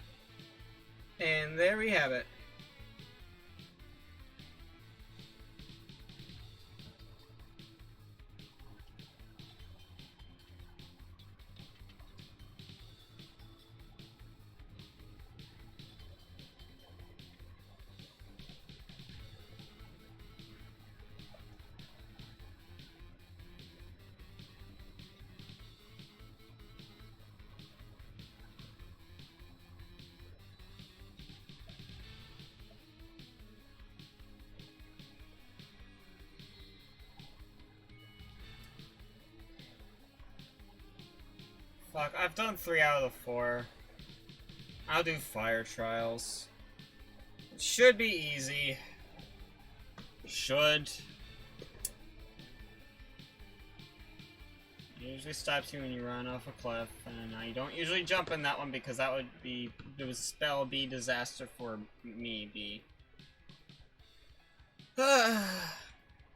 And there we have it. Fuck, I've done 3 out of the 4. I'll do fire trials. It should be easy. Should. It usually stops you when you run off a cliff, and I don't usually jump in that one because that would be... it would spell be disaster for me, be.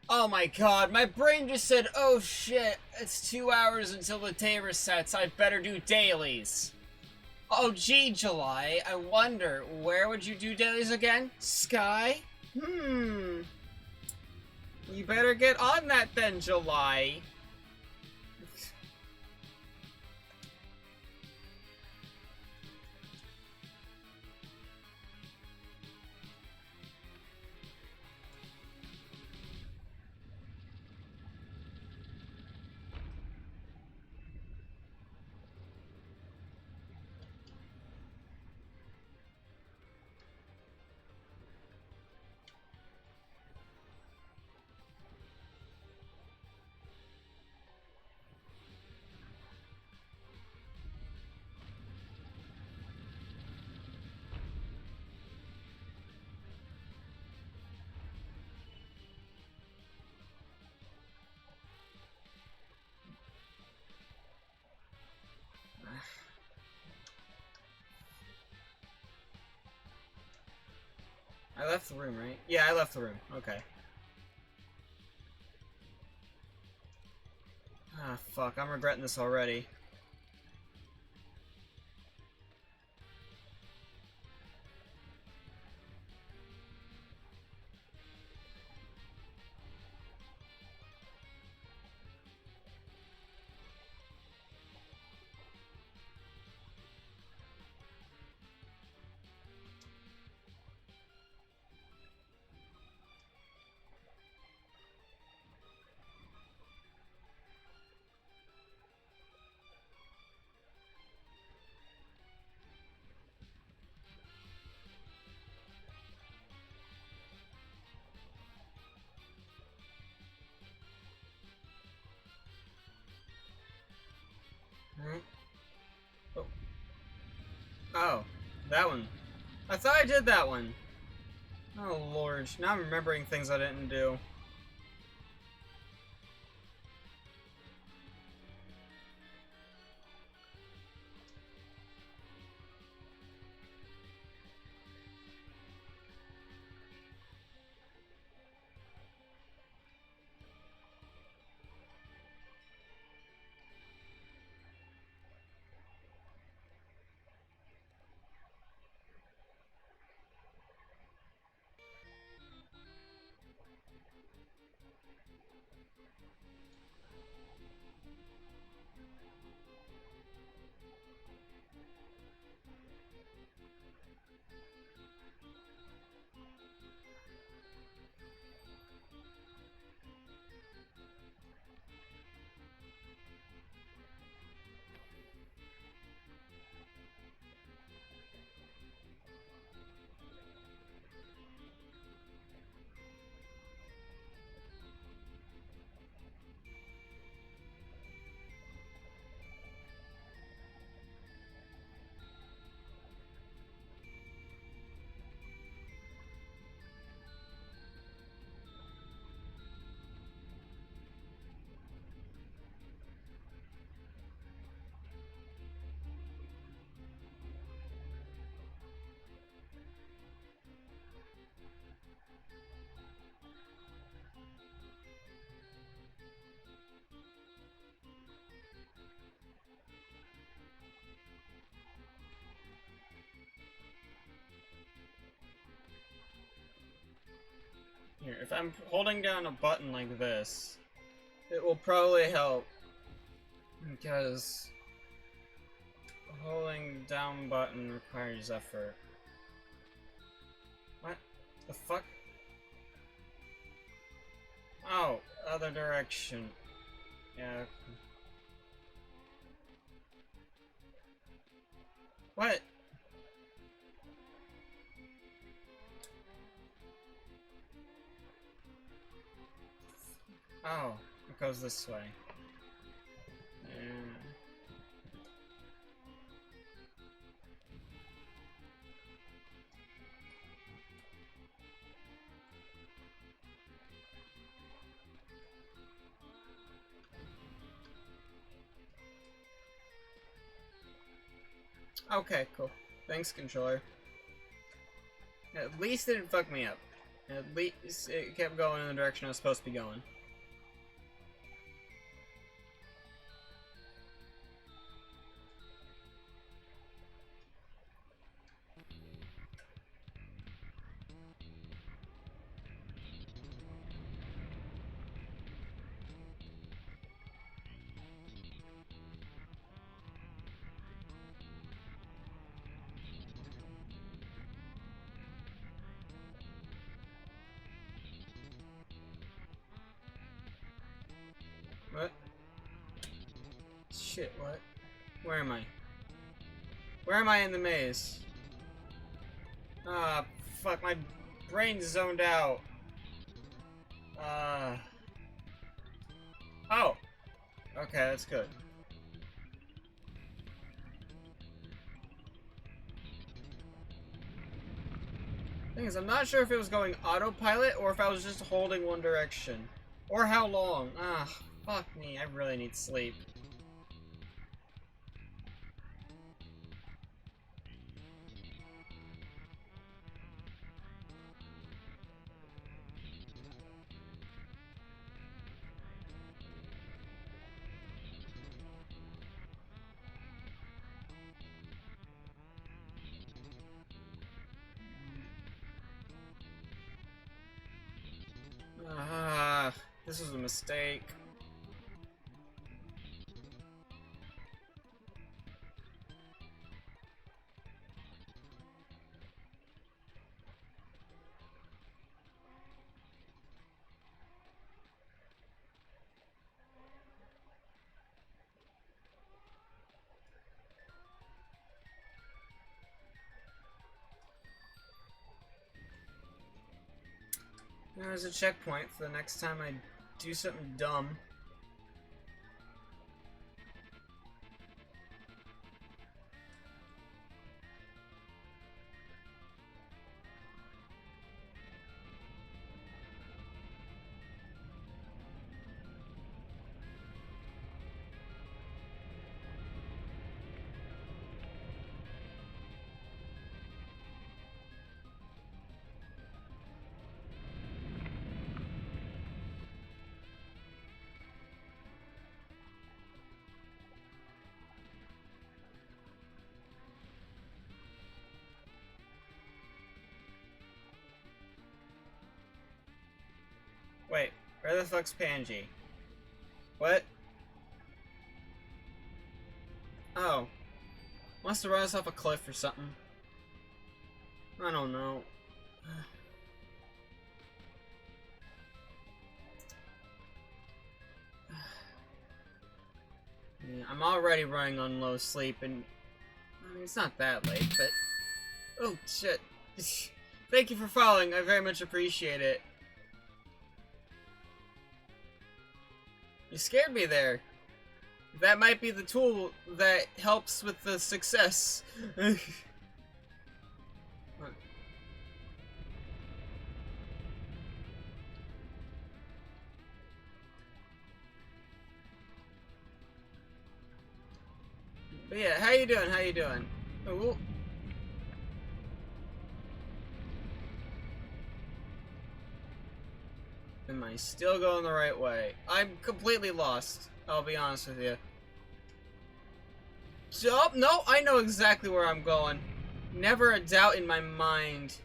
Oh my god, my brain just said, oh shit, it's 2 hours until the day resets, I better do dailies. Oh, gee, July. I wonder, where would you do dailies again? Sky? You better get on that then, July. I left the room, right? Yeah, I left the room. Okay. Ah, fuck. I'm regretting this already. Oh. Oh, that one. I thought I did that one. Oh, Lord. Now I'm remembering things I didn't do. Here, if I'm holding down a button like this, it will probably help. Because holding down button requires effort. What the fuck? Oh, other direction. Yeah. What? Oh, it goes this way. Yeah. Okay, cool. Thanks, controller. At least it didn't fuck me up. At least it kept going in the direction I was supposed to be going. shit, what? Where am I? Where am I in the maze? Ah, fuck, my brain's zoned out. Oh! Okay, that's good. Thing is, I'm not sure if it was going autopilot or if I was just holding one direction. Or how long. Ah, fuck me, I really need sleep. Ah, this was a mistake. There's a checkpoint for the next time I do something dumb. Wait, where the fuck's Panji? What? Oh. Must have run us off a cliff or something. I don't know. Yeah, I'm already running on low sleep, and I mean, it's not that late, but... Oh, shit. Thank you for following, I very much appreciate it. You scared me there. That might be the tool that helps with the success. But yeah, how you doing? How you doing? Ooh. Am I still going the right way? I'm completely lost. I'll be honest with you. Oh, no, I know exactly where I'm going. Never a doubt in my mind.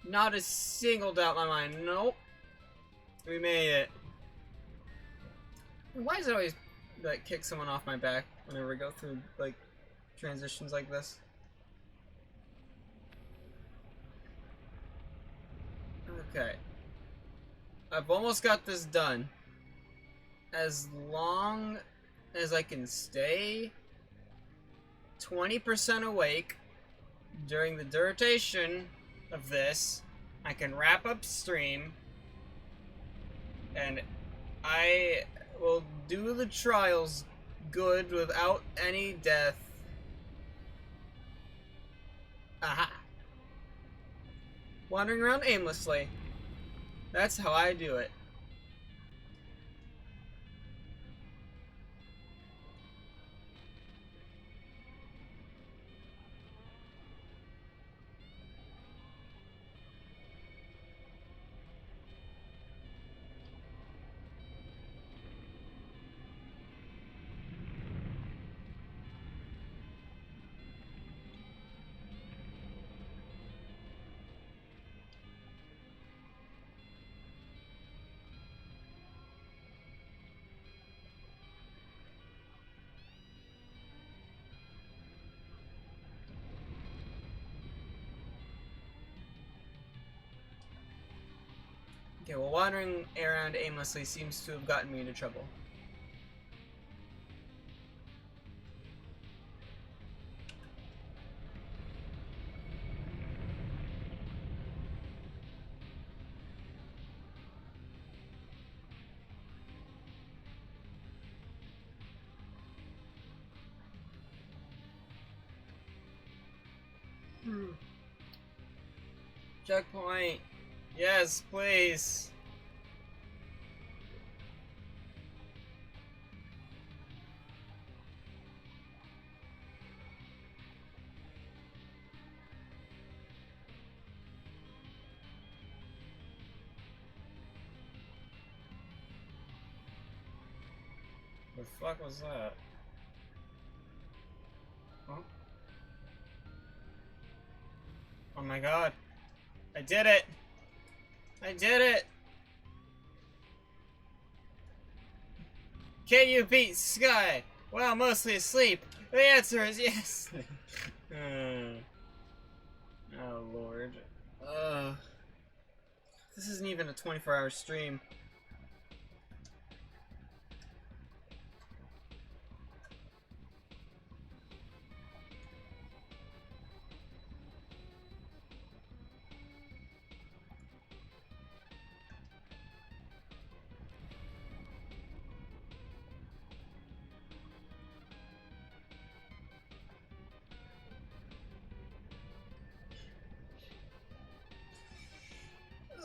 Not a single doubt in my mind. Nope. We made it. Why does it always, like, kick someone off my back whenever we go through, like, transitions like this? Okay. I've almost got this done. As long as I can stay 20% awake during the duration of this, I can wrap up stream, and I will do the trials good without any death. Aha! Wandering around aimlessly. That's how I do it. Okay, well, wandering around aimlessly seems to have gotten me into trouble. Checkpoint. Yes, please. The fuck was that? Huh? Oh my god. I did it! I did it! Can you beat Sky? Well, mostly asleep. The answer is yes! Oh lord. This isn't even a 24-hour stream.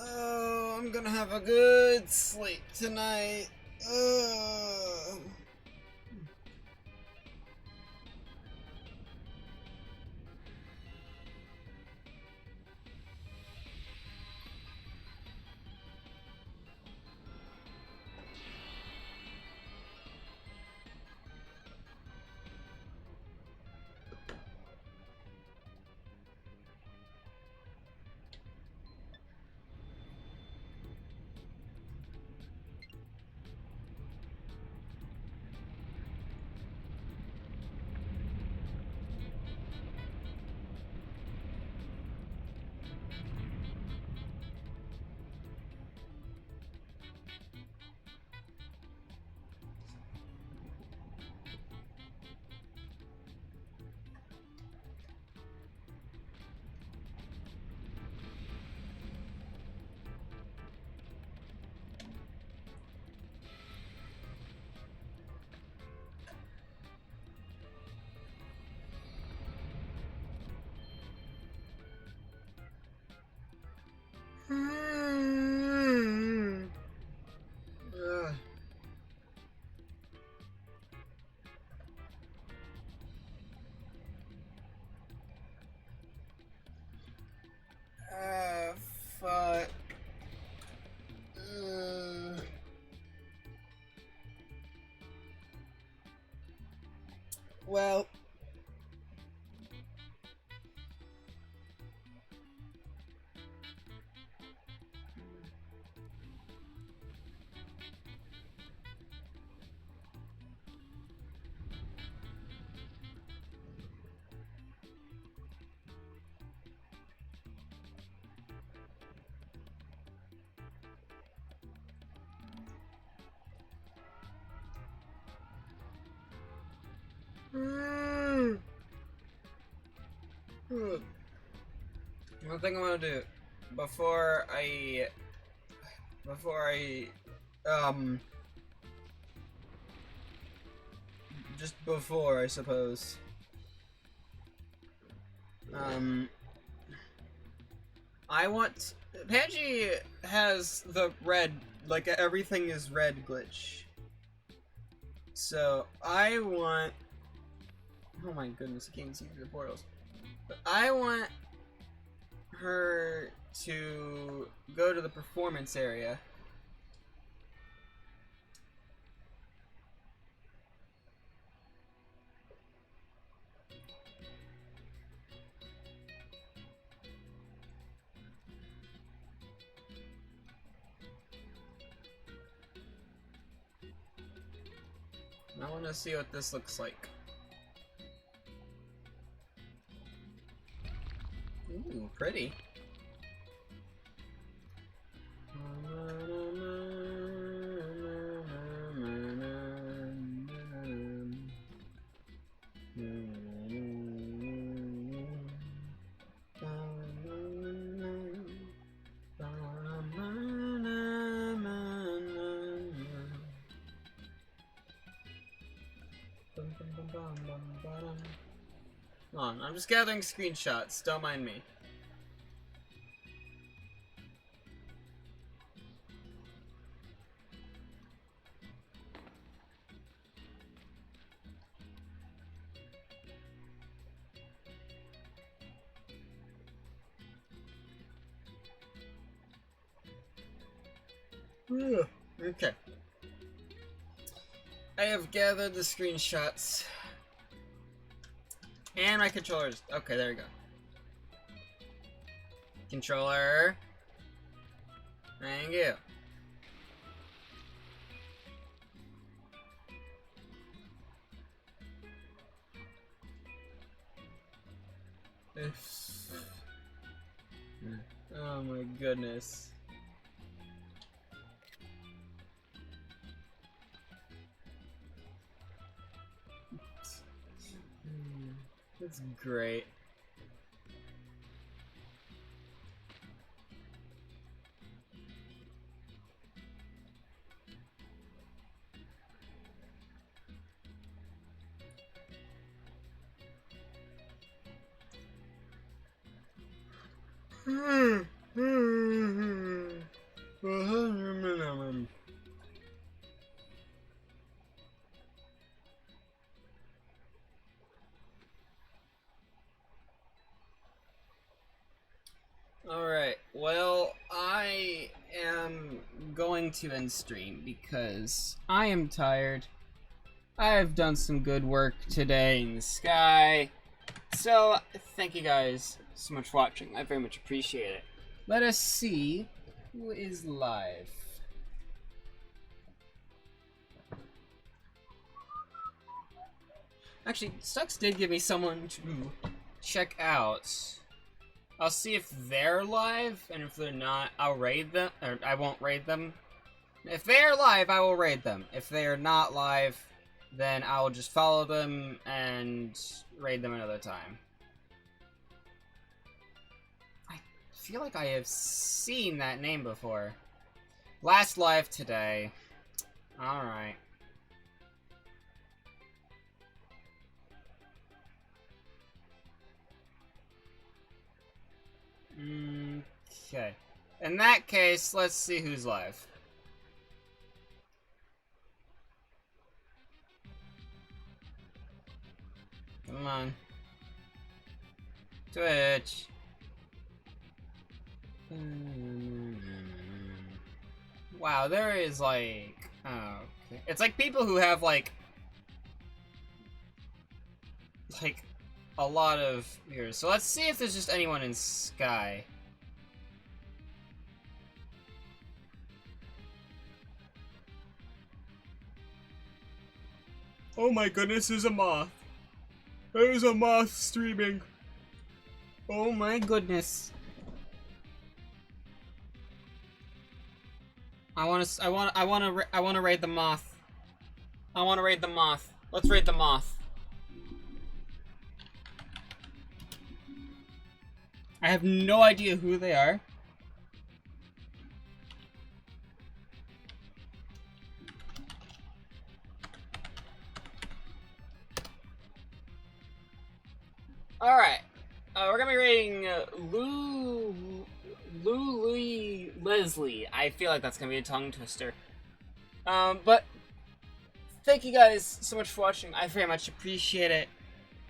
Oh, I'm gonna have a good sleep tonight. Fuck. Well. One thing I want to do before I just before I suppose I want Panji has the red, like everything is red glitch. So I want, oh my goodness, I can't see through the portals. But I want her to go to the performance area. I want to see what this looks like. Ooh, pretty. Hold on, I'm just gathering screenshots. Don't mind me. Okay. I have gathered the screenshots. And my controllers. Okay, there we go. Controller. Thank you. Oh my goodness. That's great. Alright, well, I am going to end stream because I am tired. I've done some good work today in the sky. So, thank you guys so much for watching. I very much appreciate it. Let us see who is live. Actually, Stux did give me someone to check out. I'll see if they're live, and if they're not, I'll raid them, or I won't raid them. If they're live, I will raid them. If they are not live, then I will just follow them and raid them another time. I feel like I have seen that name before. Last live today. Alright. Okay. In that case, let's see who's live. Come on. Twitch. Wow, there is like... Oh, okay. It's like people who have like a lot of viewers. So let's see if there's just anyone in Sky. Oh my goodness, there's a moth. There's a moth streaming. Oh my goodness. I want to raid the moth. I want to raid the moth. Let's raid the moth. I have no idea who they are. Alright. We're gonna be rating Louie Leslie. I feel like that's gonna be a tongue twister. But thank you guys so much for watching. I very much appreciate it.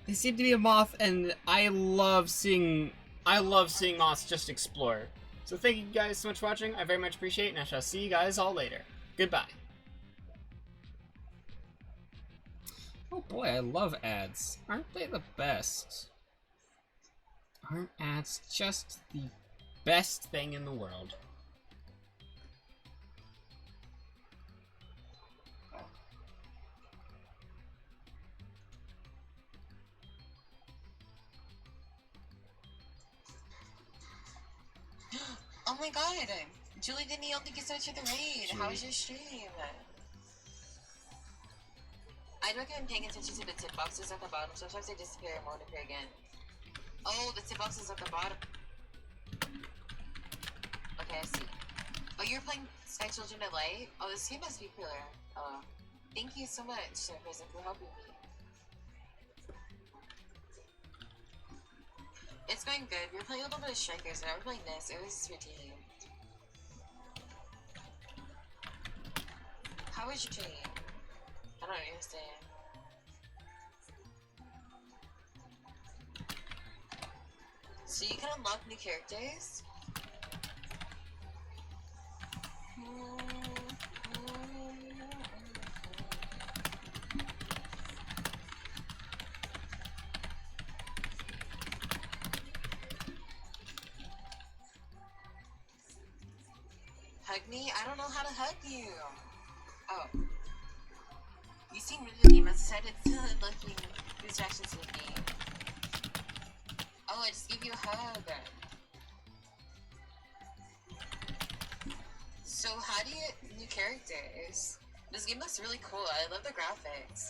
They seem to be a moth, and I love seeing moths just explore. So thank you guys so much for watching. I very much appreciate it, and I shall see you guys all later. Goodbye. Oh boy, I love ads. Aren't they the best? Aren't ads just the best thing in the world? Oh my god! Julie Danielle, thank you so much for the raid. How was your stream? I'd recommend paying attention to the tip boxes at the bottom. Sometimes they disappear and won't appear again. Oh, the tip boxes at the bottom. Okay, I see. Oh, you're playing Sky Children of Light? Oh, this game must be killer. Thank you so much, Prison, for helping me. It's going good. We're playing a little bit of Strikers, and I was playing this. It was routine. How was your team? I don't understand. So you can unlock new characters? Hug me? I don't know how to hug you. Oh. You seem really lame. I decided to looking distractions with me. Oh, I just gave you a hug. So how do you new characters? This game looks really cool. I love the graphics.